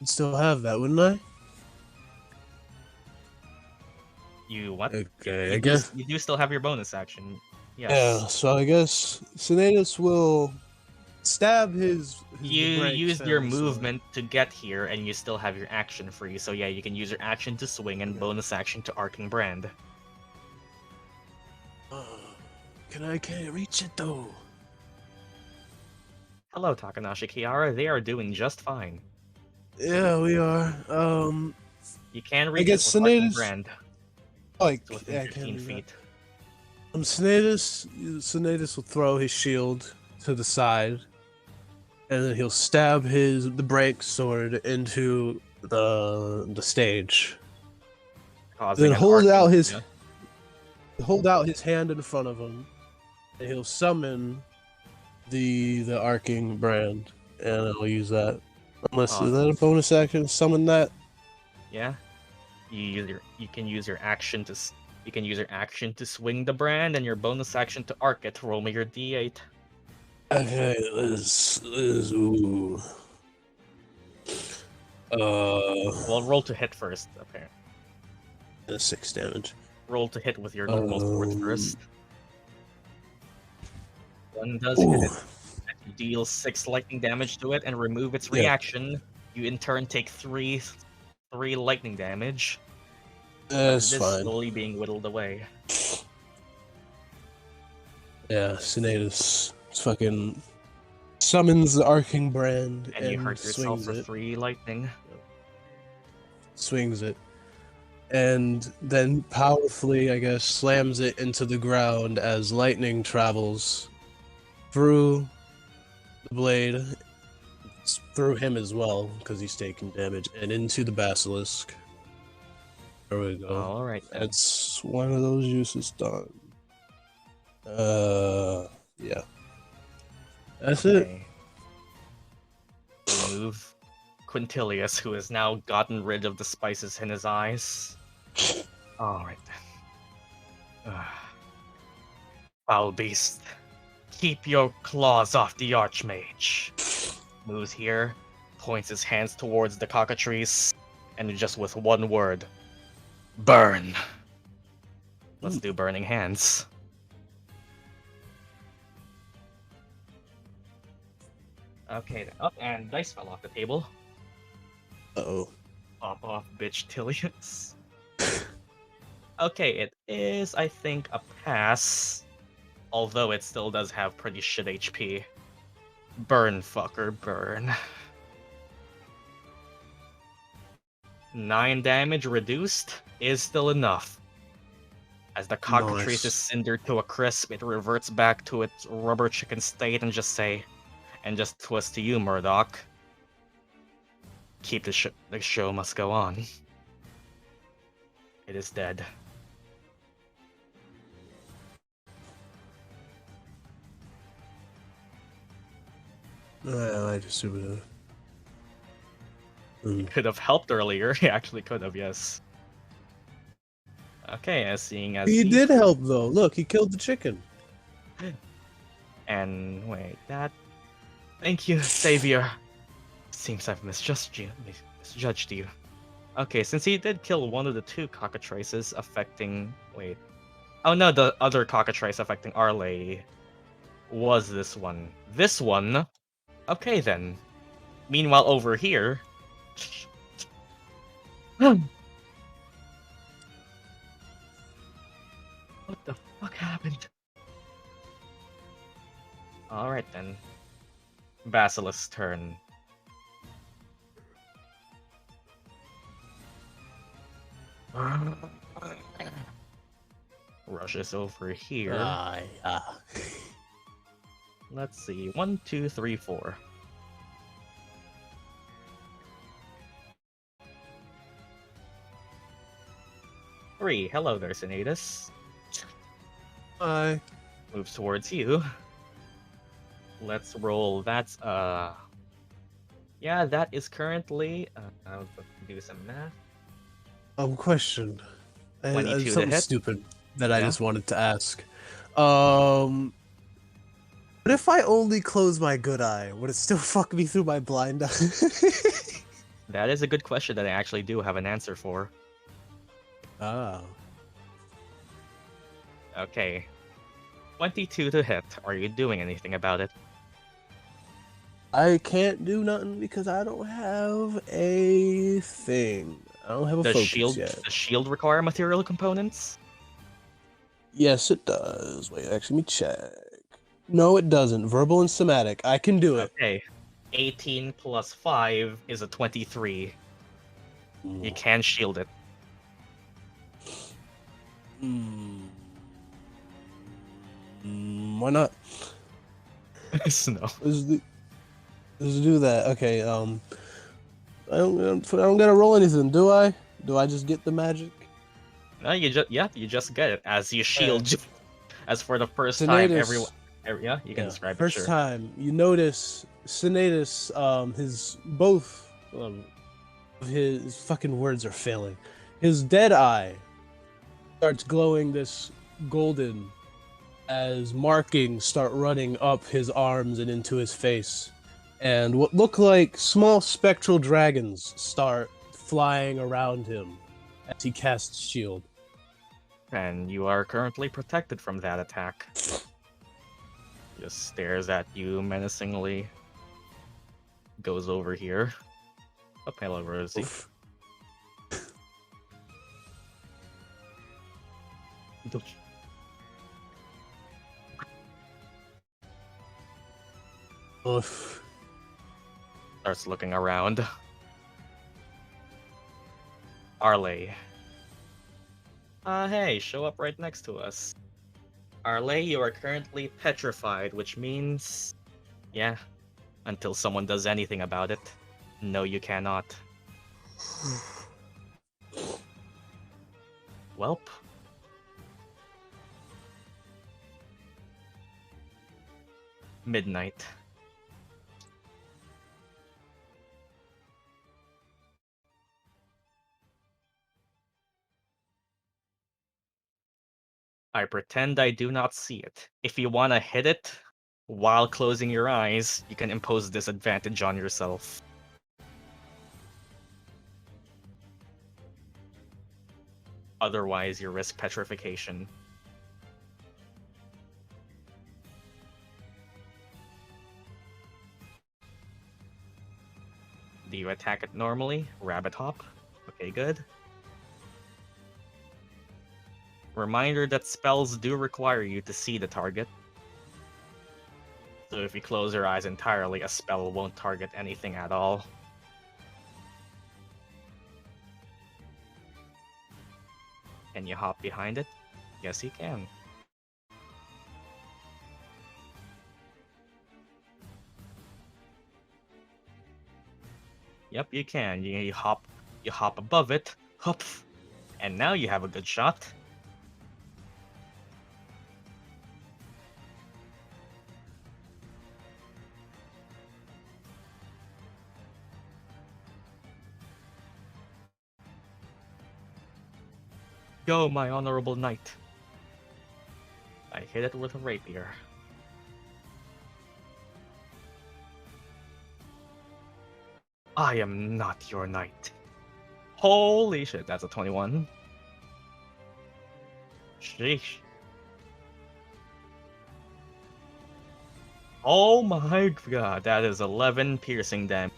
I'd still have that, wouldn't I? You what? Okay, You I guess. you do still have your bonus action. Yes. Yeah, so I guess Sinetis will stab his You Branx used your down, so- movement to get here, and you still have your action free. So yeah, you can use your action to swing and bonus action to Arcing Brand. Can't reach it though. Hello, Takanashi Kiara. They are doing just fine. Yeah, we are. You can reach guess it with Arcing Sinetis- Brand. Like, It's within yeah, I 15 can't do that. feet. Sinetis will throw his shield to the side, and then he'll stab the Branx sword into the stage. Causing Then an hold arcing- out his yeah. hand in front of him, and he'll summon the Arcing Brand, and I'll use that. Unless is that a bonus action? Summon that. Yeah. You can use your action to swing the brand, and your bonus action to arc it. Roll me your d8. Okay, ooh. Well, roll to hit first, apparently. 6 damage. Roll to hit with your normal sword first. One does Ooh. hit it. You deal 6 lightning damage to it and remove its Yeah. reaction. You in turn take 3 lightning damage. That's This fine. slowly being whittled away. Yeah, Sinetis fucking summons the Arcing Brand And you hurt yourself swings for it. 3 lightning. Swings it. And then powerfully, I guess, slams it into the ground as lightning travels through the blade, through him as well, because he's taking damage, and into the basilisk. There we go. All right then. That's one of those uses done. Yeah. That's it. Okay. Remove Quintilius, who has now gotten rid of the spices in his eyes. Alright then. Foul beast. Keep your claws off the Archmage. Moves here, points his hands towards the cockatrice, and just with one word. Burn. Let's do burning hands. Okay, then. Up and dice fell off the table. Uh-oh. Pop off, bitch, Tilius. Okay, it is, I think, a pass. Although it still does have pretty shit HP. Burn, fucker, burn. 9 damage reduced is still enough. As the cockatrice is cindered to a crisp, it reverts back to its rubber chicken state and just twist to you, Murdock. Keep the show must go on. It is dead. I just assume it. Could have helped earlier. He actually could have, yes. Okay, seeing as He did help though. Look, he killed the chicken. And wait, that. Thank you, Savior. Seems I've misjudged you. Okay, since he did kill one of the 2 cockatrices affecting. Wait. Oh no, the other cockatrice affecting Arleigh was this one. This one? Okay then. Meanwhile, over here. What the fuck happened? Alright then. Basilisk's turn. Rushes over here. Let's see. 1, 2, 3, 4. Three. Hello there, Sinetis. Hi. Moves towards you. Let's roll. That's yeah, that is currently I'll do some math. Question. 22 to something hit. stupid that I Yeah. just wanted to ask. But if I only close my good eye, would it still fuck me through my blind eye? That is a good question that I actually do have an answer for. Oh. Okay. 22 to hit. Are you doing anything about it? I can't do nothing because I don't have a thing. I don't have a focus yet. Does shield require material components? Yes, it does. Wait, actually, let me check. No, it doesn't. Verbal and somatic. I can do it. Okay. 18 plus 5 is a 23. You can shield it. Why not? No. Let's do that. Okay. I don't gotta roll anything, do I? Do I just get the magic? No, you just get it as you shield. As for the first time, Sinetis. everyone. Yeah, you can describe it. First Sure. time you notice Sinetis, his both his fucking words are failing. His dead eye starts glowing this golden as markings start running up his arms and into his face. And what look like small spectral dragons start flying around him as he casts shield. And you are currently protected from that attack. Just stares at you menacingly. Goes over here. Oh, hello, Rosie. Oof. Oof. Starts looking around. Arleigh. Hey, show up right next to us. Arleigh, you are currently petrified, which means... Yeah, until someone does anything about it. No, you cannot. Welp. Midnight. I pretend I do not see it. If you want to hit it while closing your eyes, you can impose disadvantage on yourself. Otherwise, you risk petrification. Do you attack it normally? Rabbit hop? Okay, good. Reminder that spells do require you to see the target. So if you close your eyes entirely, a spell won't target anything at all. Can you hop behind it? Yes, you can. Yep, you can. You hop above it, hop, and now you have a good shot. Go, my honorable knight. I hit it with a rapier. I am not your knight. Holy shit, that's a 21. Sheesh. Oh my god, that is 11 piercing damage.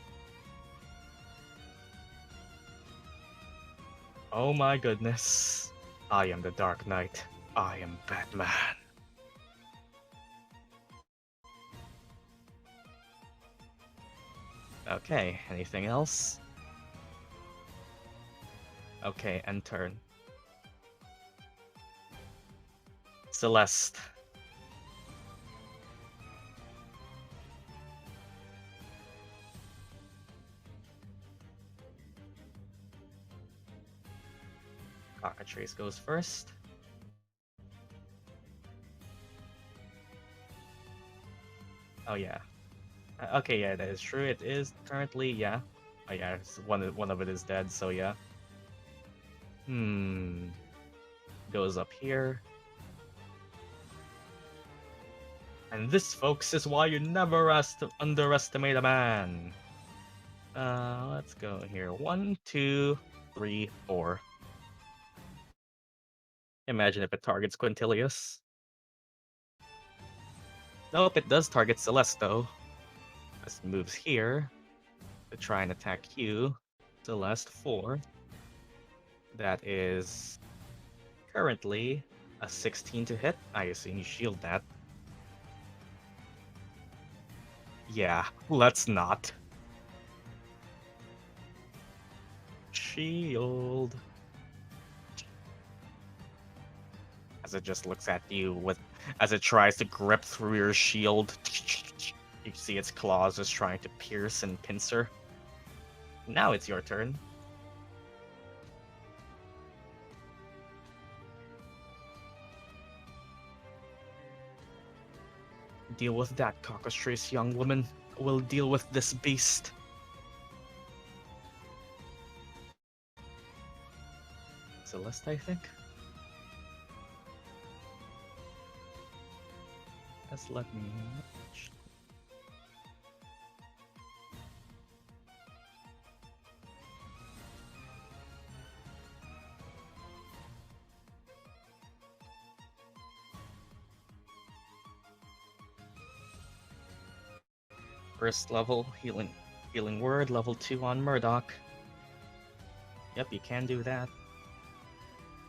Oh my goodness. I am the Dark Knight. I am Batman. Okay, anything else? Okay, end turn. Celeste. Cockatrice goes first. Oh yeah. Okay, yeah, that is true. It is currently, yeah. Oh yeah, one of it is dead, so yeah. Goes up here. And this, folks, is why you never underestimate a man. Let's go here. 1, 2, 3, 4. Imagine if it targets Quintilius. Nope, it does target Celeste, though. This moves here to try and attack you. Celeste, 4. That is currently a 16 to hit. I assume you shield that. Yeah, let's not. Shield. As it just looks at you as it tries to grip through your shield. You see its claws just trying to pierce and pincer. Now it's your turn. Deal with that, cockatrice, young woman. We'll deal with this beast. Celeste, I think? Just let me... First level, healing word, level 2 on Murdock. Yep, you can do that.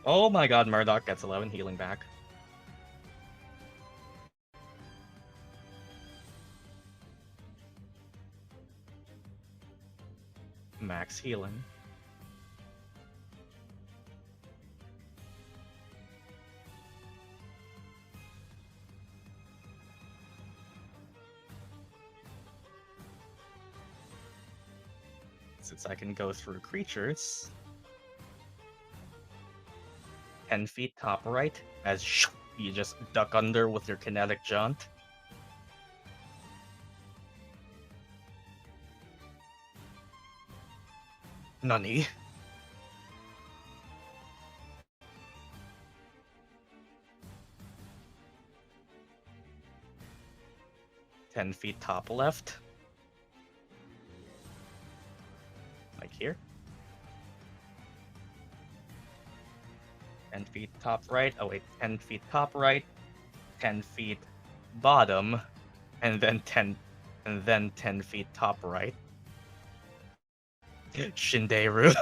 Oh my god, Murdock gets 11 healing back. Max healing. Since I can go through creatures, 10 feet top right as you just duck under with your kinetic jaunt. Nani? Ten feet top left. Like here. 10 feet top right. Oh wait, 10 feet top right, 10 feet bottom, and then 10 feet top right. Shinderu.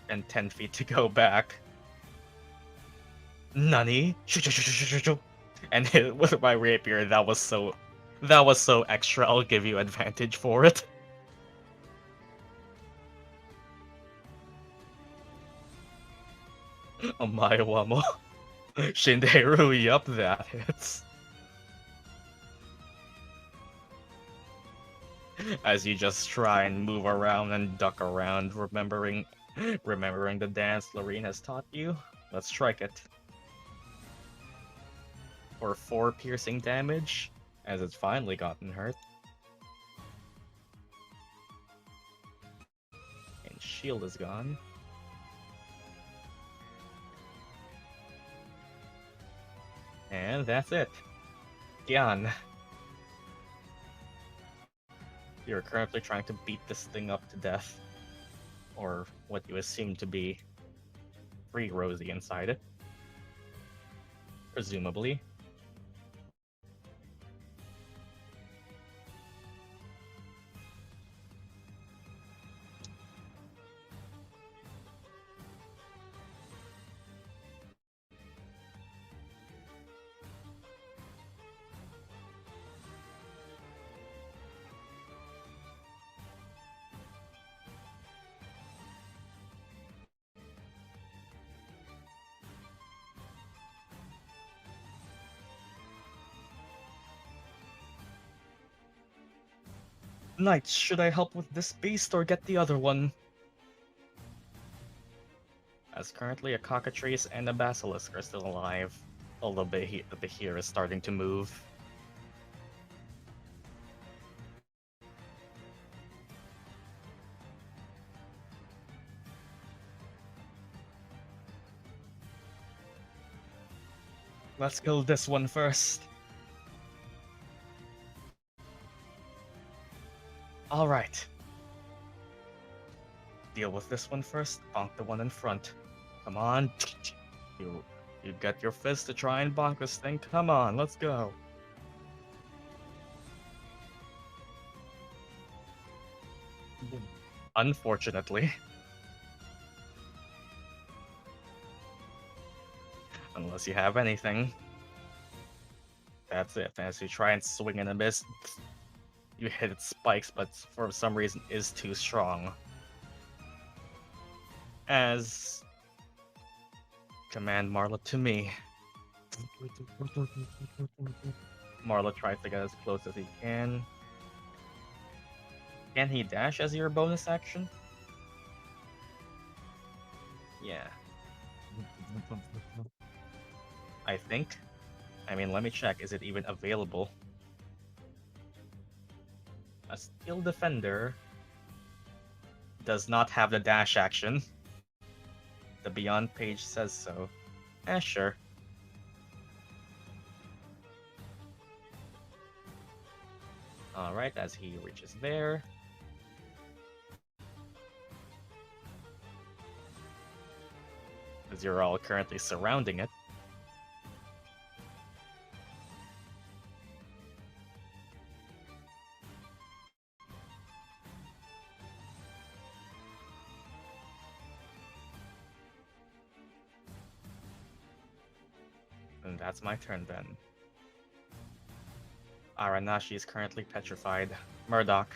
And 10 feet to go back. Nani? And hit with my rapier. That was so extra. I'll give you advantage for it. Omayawamo. Shinderu, yup, that hits. As you just try and move around and duck around, remembering the dance Lorene has taught you, let's strike it. For 4 piercing damage, as it's finally gotten hurt. And shield is gone. And that's it. Gyan. You're currently trying to beat this thing up to death. Or what you assume to be free Rosie inside it. Presumably. Knights, should I help with this beast or get the other one? As currently a cockatrice and a basilisk are still alive, although the Hare is starting to move. Let's kill this one first. Alright. Deal with this one first, bonk the one in front. Come on. You get your fist to try and bonk this thing. Come on, let's go. Unfortunately. Unless you have anything. That's it. As you try and swing and miss, you hit its spikes, but for some reason is too strong. As command Marla to me. Marla tries to get as close as he can. Can he dash as your bonus action? Yeah. I think. I mean, let me check. Is it even available? A Steel Defender does not have the dash action. The Beyond page says so. Sure. Alright, as he reaches there. As you're all currently surrounding it. And that's my turn then. Aranashi is currently petrified. Murdock.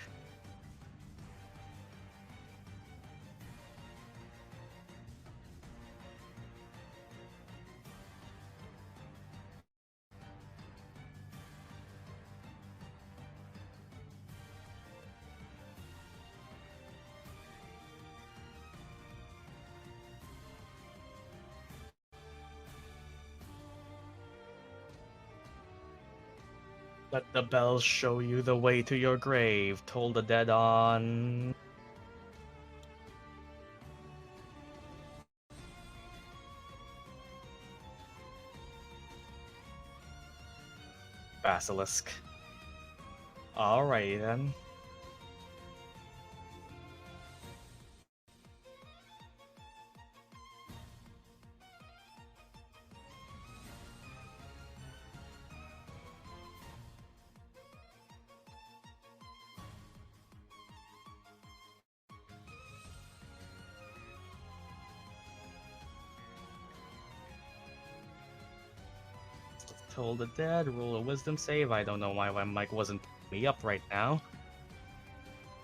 Let the bells show you the way to your grave. Toll the dead on. Basilisk. Alrighty then. Toll the dead, roll a wisdom save. I don't know why my mic wasn't picking me up right now.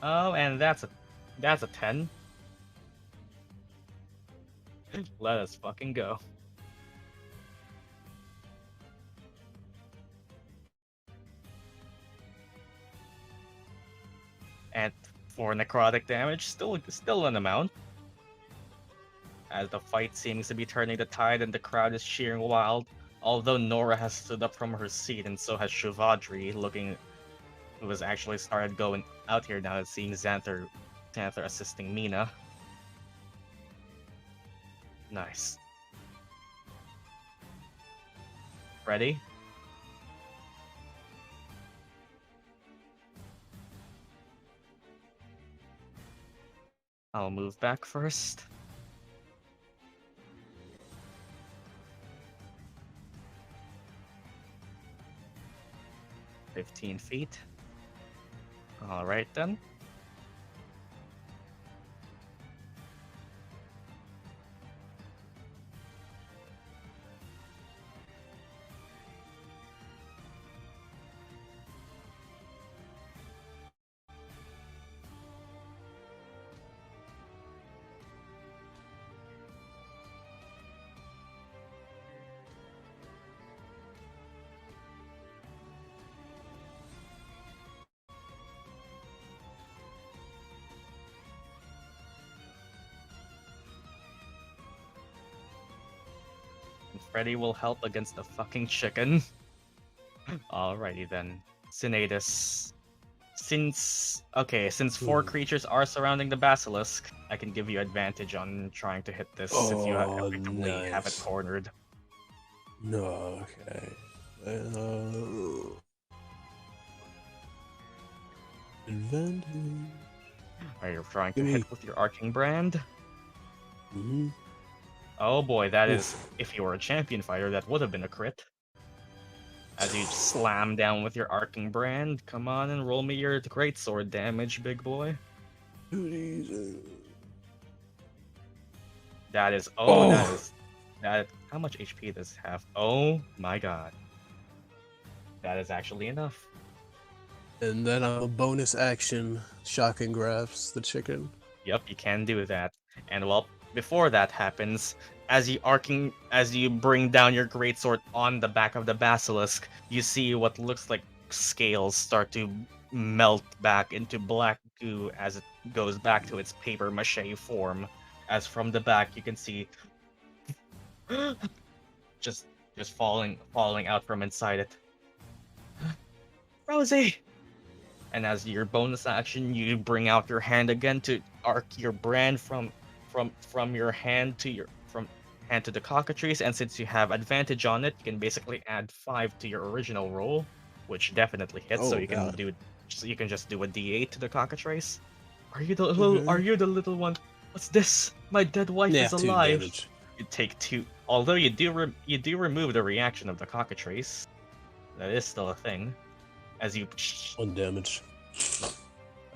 Oh, and that's a 10. Let us fucking go. And for necrotic damage, still an amount. As the fight seems to be turning the tide and the crowd is cheering wild. Although Nora has stood up from her seat and so has Shuvadri, who has actually started going out here now, seeing Xanther assisting Mina. Nice. Ready? I'll move back first. $15 feet. Alright then. Freddy will help against the fucking chicken. Alrighty then. Sinetis. Since 4 creatures are surrounding the basilisk, I can give you advantage on trying to hit this if you effectively have it cornered. No, okay. Advantage. Are you trying to hit with your arcing brand? Mm-hmm. Oh boy, that is, if you were a champion fighter, that would have been a crit. As you slam down with your arcing brand, come on and roll me your greatsword damage, big boy. That is, how much HP does it have? Oh my god. That is actually enough. And then a bonus action, shocking grabs the chicken. Yep, you can do that. And well, before that happens, as you bring down your greatsword on the back of the basilisk, you see what looks like scales start to melt back into black goo as it goes back to its paper mache form. As from the back you can see just falling out from inside it. Rosie! And as your bonus action, you bring out your hand again to arc your brand from your hand to the cockatrice, and since you have advantage on it, you can basically add 5 to your original roll, which definitely hits. So you can just do a D8 to the cockatrice. Are you the little one? What's this? My dead wife is alive. 2 damage. You take 2. Although you do remove the reaction of the cockatrice, that is still a thing. As you 1 damage.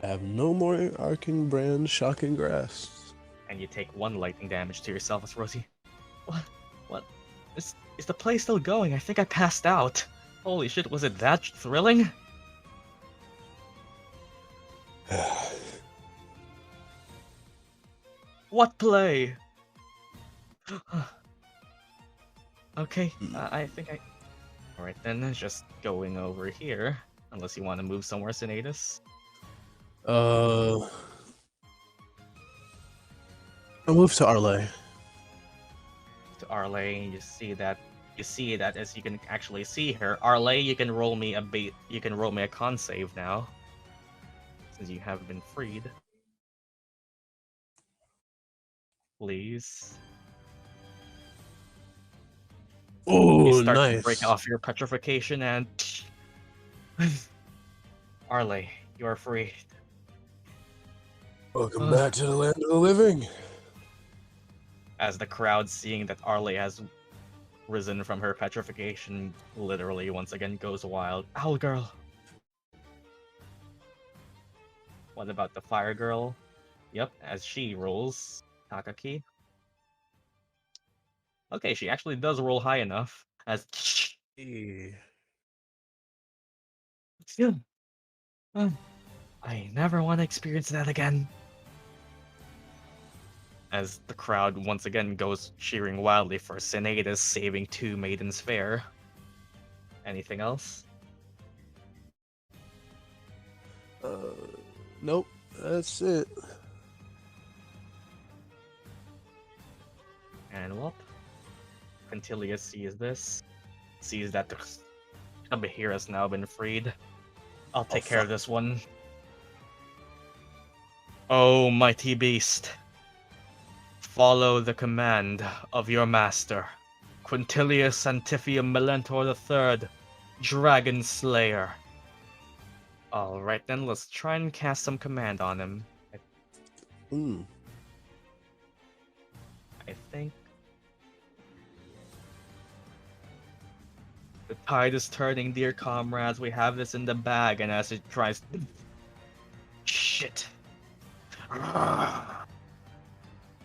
I have no more arcing brand, shocking grasp. And you take 1 lightning damage to yourself, as Rosie. What? Is the play still going? I think I passed out. Holy shit, was it that thrilling? What play? Okay, I think I... Alright then, just going over here. Unless you want to move somewhere, Sinetis. I'll move to Arleigh. To Arleigh, you see that You see that as you can actually see her. Arleigh, you can roll me a con save now. Since you have been freed. Please. You Oh, start to break nice. off your petrification and Arleigh, you are free. Welcome back to the land of the living. As the crowd, seeing that Arleigh has risen from her petrification, literally once again goes wild. Owl girl. What about the fire girl? Yep, as she rolls Takaki. Okay, she actually does roll high enough. As I never want to experience that again. As the crowd once again goes cheering wildly for Sinetis saving 2 maidens fair. Anything else? Nope, that's it. And whoop. Quintilius sees this. Sees that the Behir has now been freed. I'll take care of this one. Oh, mighty beast. Follow the command of your master, Quintilius Antifium Melentor III, Dragon Slayer. Alright then, let's try and cast some command on him. I think the tide is turning, dear comrades. We have this in the bag, and as it tries... Shit.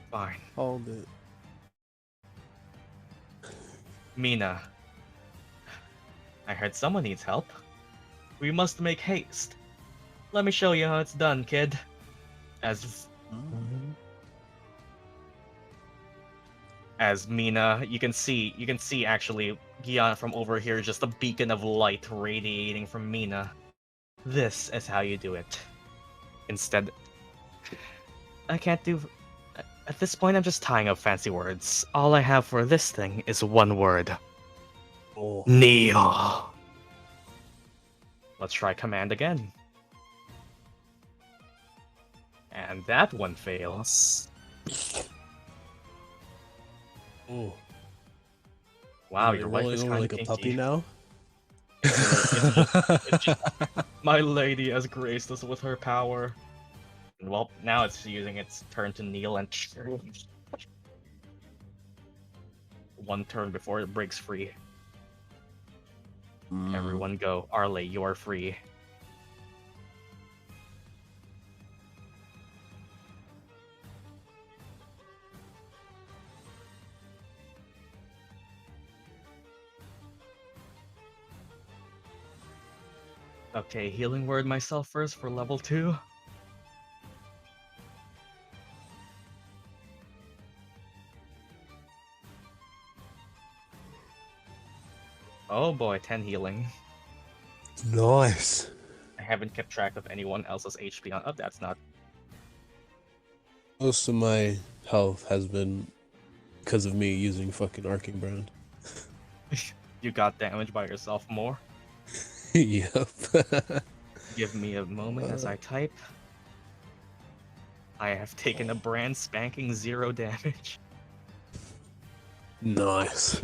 Fine. Hold it. Mina. I heard someone needs help. We must make haste. Let me show you how it's done, kid. As Mina, you can see actually Gyan from over here, just a beacon of light radiating from Mina. This is how you do it. Instead, I can't do... At this point, I'm just tying up fancy words. All I have for this thing is one word. Kneel. Let's try command again. And that one fails. Oh. Wow, your wife is rolling over kind of like a puppy now. It's just, my lady has graced us with her power. And well, now it's using its turn to kneel and one turn before it breaks free. Everyone go. Arleigh, you are free. Okay, healing word myself first for level 2. Oh boy, 10 healing. Nice. I haven't kept track of anyone else's HP on... Oh, that's not... Most of my health has been because of me using fucking Arcing Brand. You got damaged by yourself more. Yep. Give me a moment as I type. I have taken a brand spanking 0 damage. Nice.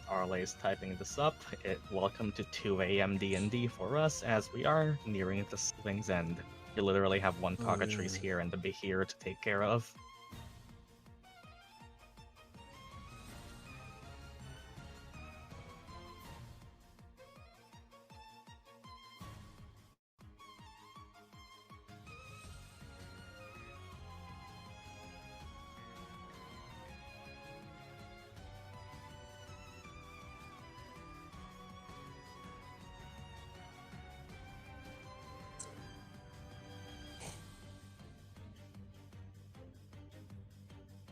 Arleigh is typing this up. Welcome to 2 a.m. D&D for us, as we are nearing the thing's end. You literally have one cockatrice here and the Behir to take care of.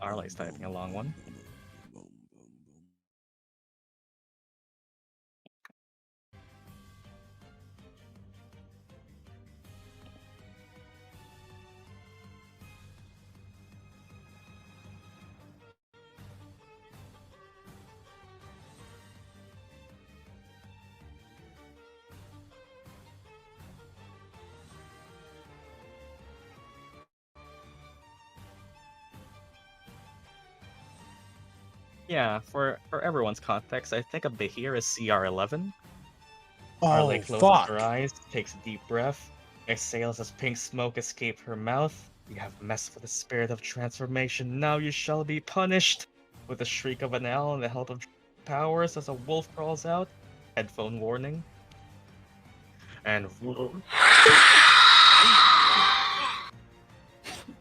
Arleigh's typing a long one. Yeah, for everyone's context, I think a Behir is CR11. Arleigh closes her eyes, takes a deep breath, exhales as pink smoke escapes her mouth. You have messed with the spirit of transformation, now you shall be punished! With a shriek of an owl and the help of powers as a wolf crawls out. Headphone warning. And...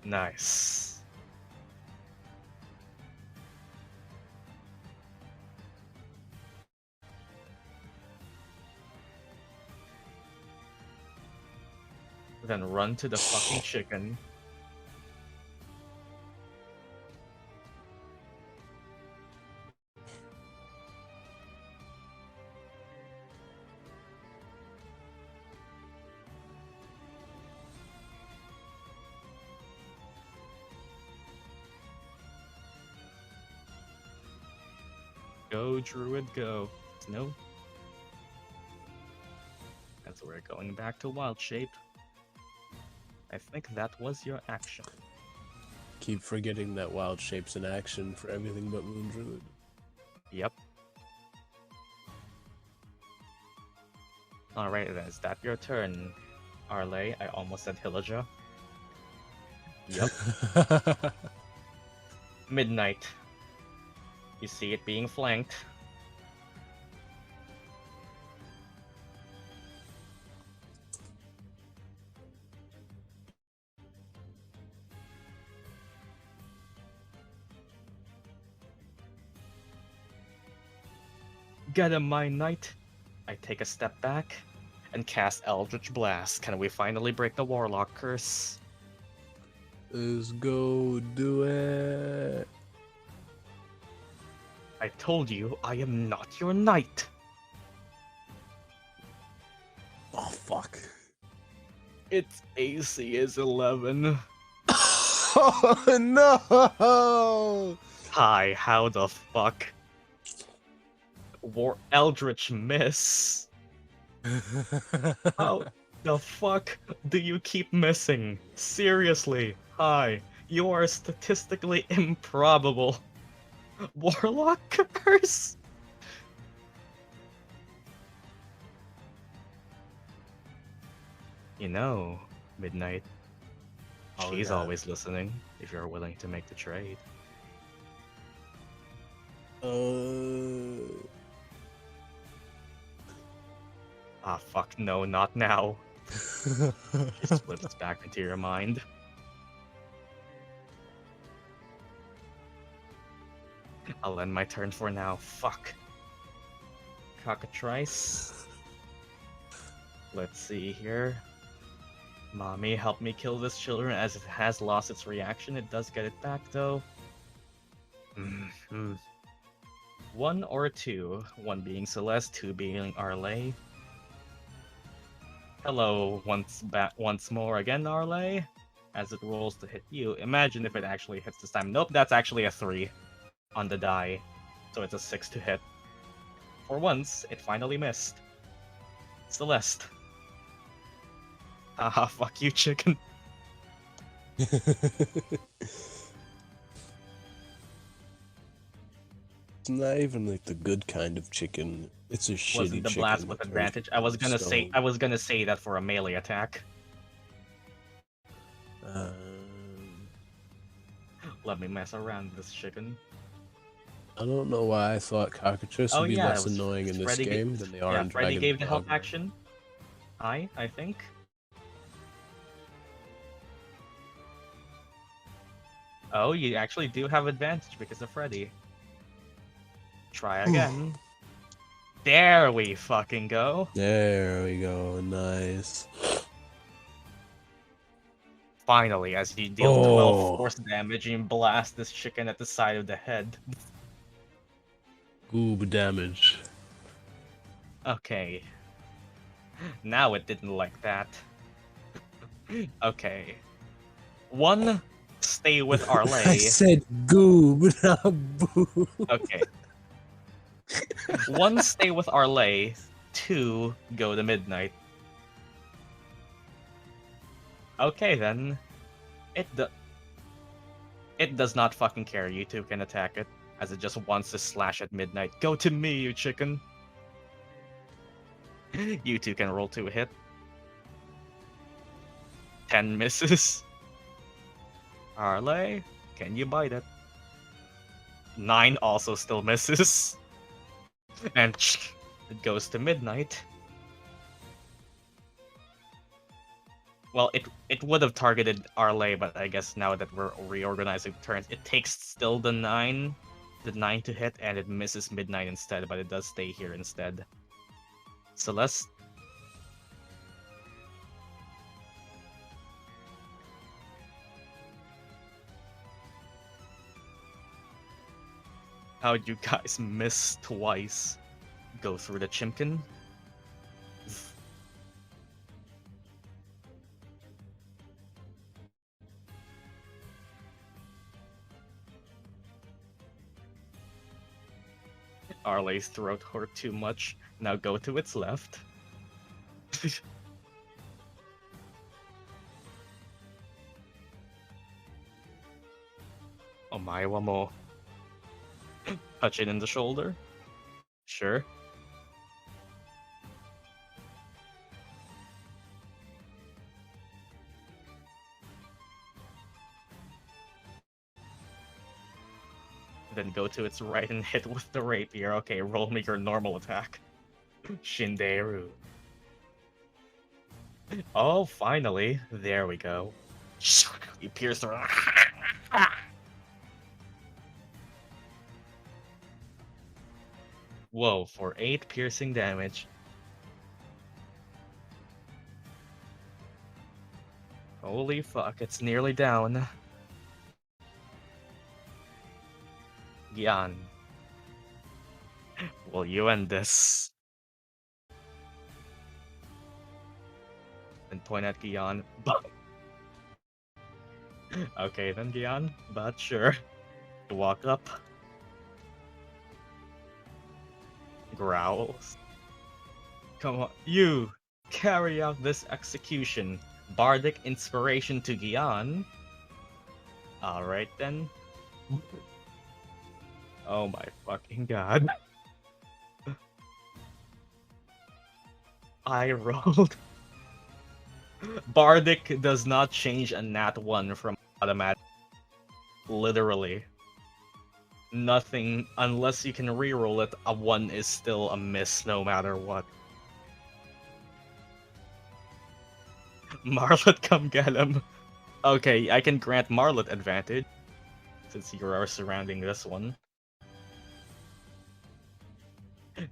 Nice. Then run to the fucking chicken. Go, Druid, go. No. And so we're going back to wild shape. I think that was your action. Keep forgetting that wild shape's in action for everything but Moon Druid. Yep. Alright then, is that your turn, Arleigh? I almost said Hilaja. Yep. Midnight. You see it being flanked. Get him, my knight! I take a step back and cast Eldritch Blast. Can we finally break the Warlock curse? Let's go do it. I told you, I am not your knight. Oh, fuck. Its AC is 11. Oh, no! Hi, how the fuck? Eldritch miss. How the fuck do you keep missing? Seriously, hi, you are statistically improbable. Warlock curse? You know, Midnight, she's always listening if you're willing to make the trade. Ah, fuck, no, not now. She slips back into your mind. I'll end my turn for now. Fuck. Cockatrice. Let's see here. Mommy, help me kill this children as it has lost its reaction. It does get it back, though. One or two. One being Celeste, two being Arleigh. Hello, once more again, Arleigh. As it rolls to hit you. Imagine if it actually hits this time. Nope, that's actually a 3 on the die. So it's a 6 to hit. For once, it finally missed. Celeste. Haha, fuck you, chicken. It's not even like the good kind of chicken. It's a shitty Wasn't the chicken. blast with advantage? I was gonna say that for a melee attack. Let me mess around with this chicken. I don't know why I thought cockatrice would be less annoying in this game than they are in Dragon Freddy gave the help Dogma. action. I think. Oh, you actually do have advantage because of Freddy. Try again. There we fucking go. There we go. Nice. Finally, as you deal 12 force damage, you blast this chicken at the side of the head. Goob damage. Okay. Now it didn't like that. Okay. One, stay with Arleigh. I said goob, not boo. Okay. One, stay with Arleigh. Two, go to midnight. Okay then. It does not fucking care. You two can attack it, as it just wants to slash at midnight. Go to me, you chicken. You two can roll to a hit. 10 misses. Arleigh, can you bite it? 9 also still misses. And it goes to midnight. Well, it would have targeted Arleigh, but I guess now that we're reorganizing turns, it takes still the 9 to hit, and it misses midnight instead, but it does stay here instead. Celeste? How'd you guys miss twice? Go through the chimkin? Arleigh's throat hurt too much. Now go to its left. Omae mo. Touch it in the shoulder. Sure. Then go to its right and hit with the rapier. Okay, roll me your normal attack. Shinderu. Oh, finally. There we go. You pierce the... Whoa, for 8 piercing damage. Holy fuck, it's nearly down. Gyan. Will you end this? And point at Gyan. Okay then, Gyan, but sure. Walk up. Growls. Come on, you! Carry out this execution. Bardic inspiration to Gyan. Alright then. Oh my fucking god. I rolled. Bardic does not change a nat 1 from automatic. Literally. Nothing, unless you can reroll it, a 1 is still a miss no matter what. Marlet, come get him. Okay, I can grant Marlet advantage, since you are surrounding this one.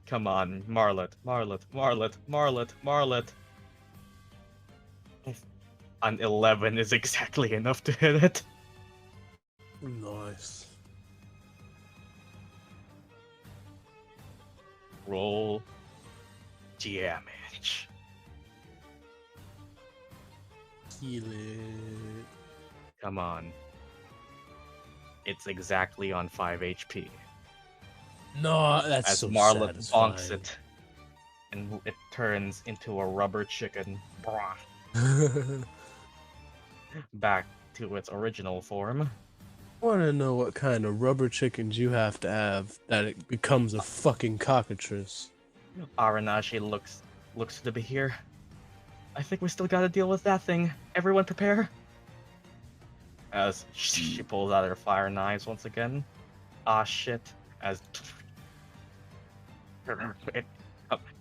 Come on, Marlet, Marlet, Marlet, Marlet, Marlet. An 11 is exactly enough to hit it. Nice. Roll damage. Heal it. Come on. It's exactly on 5 HP. No, that's As so Marlet satisfying. bonks it, and it turns into a rubber chicken. Brah. Back to its original form. I want to know what kind of rubber chickens you have that it becomes a fucking cockatrice. Aranashi looks to be here. I think we still gotta deal with that thing. Everyone prepare. As she pulls out her fire knives once again. Ah shit. As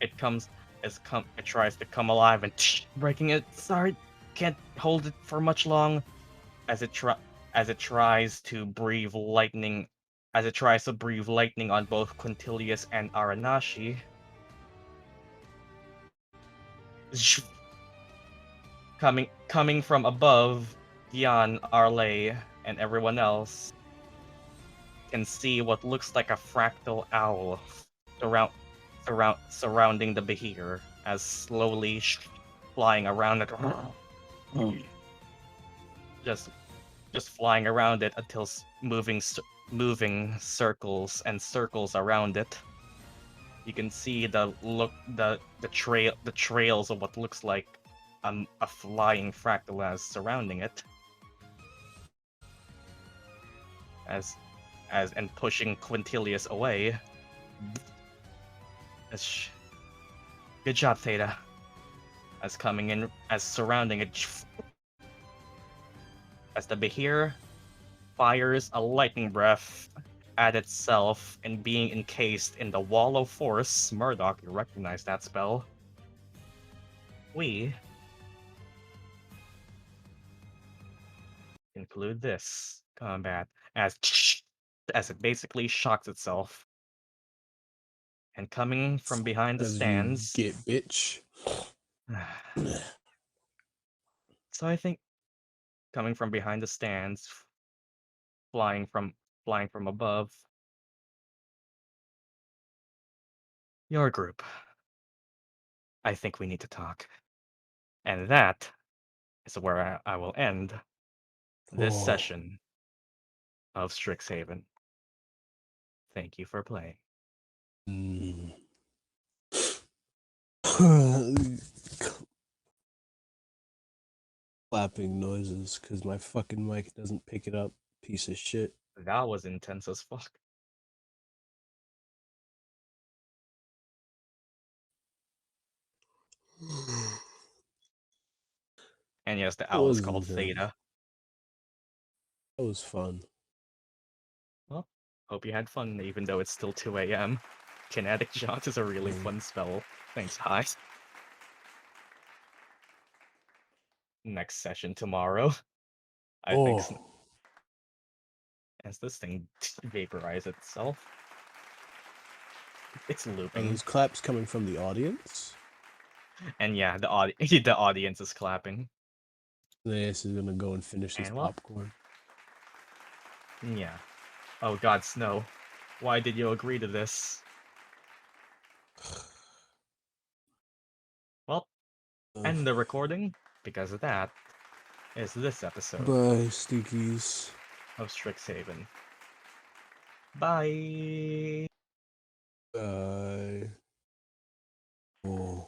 it tries to come alive and breaking it. Sorry, can't hold it for much long. As it tries to breathe lightning on both Quintilius and Aranashi. Coming from above, Gyan, Arleigh, and everyone else can see what looks like a fractal owl surrounding the Behir as slowly flying around it. just flying around it until moving circles and circles around it. You can see the trails of what looks like a flying fractal as surrounding it, as and pushing Quintilius away. Good job, Theta. As coming in, as surrounding it, as the Behir fires a lightning breath at itself and being encased in the wall of force. Murdock, you recognize that spell. We include this combat as it basically shocks itself. And coming from behind the As stands. you get, bitch. So I think coming from behind the stands, flying from above. Your group. I think we need to talk. And that is where I will end this session of Strixhaven. Thank you for playing. Clapping noises because my fucking mic doesn't pick it up. Piece of shit. That was intense as fuck. And yes, the owl is called Theta. That was fun. Well, hope you had fun, even though it's still 2 a.m. Kinetic Shot is a really fun spell. Thanks, Hi. Next session tomorrow. I think. As this thing vaporizes itself. It's looping. Are those claps coming from the audience? And yeah, the audience is clapping. This is gonna go and finish this popcorn. Yeah. Oh god, Snow. Why did you agree to this? Well, end the recording, because of that is this episode. Bye, Stinkies. Of Strixhaven. Bye! Bye. Oh.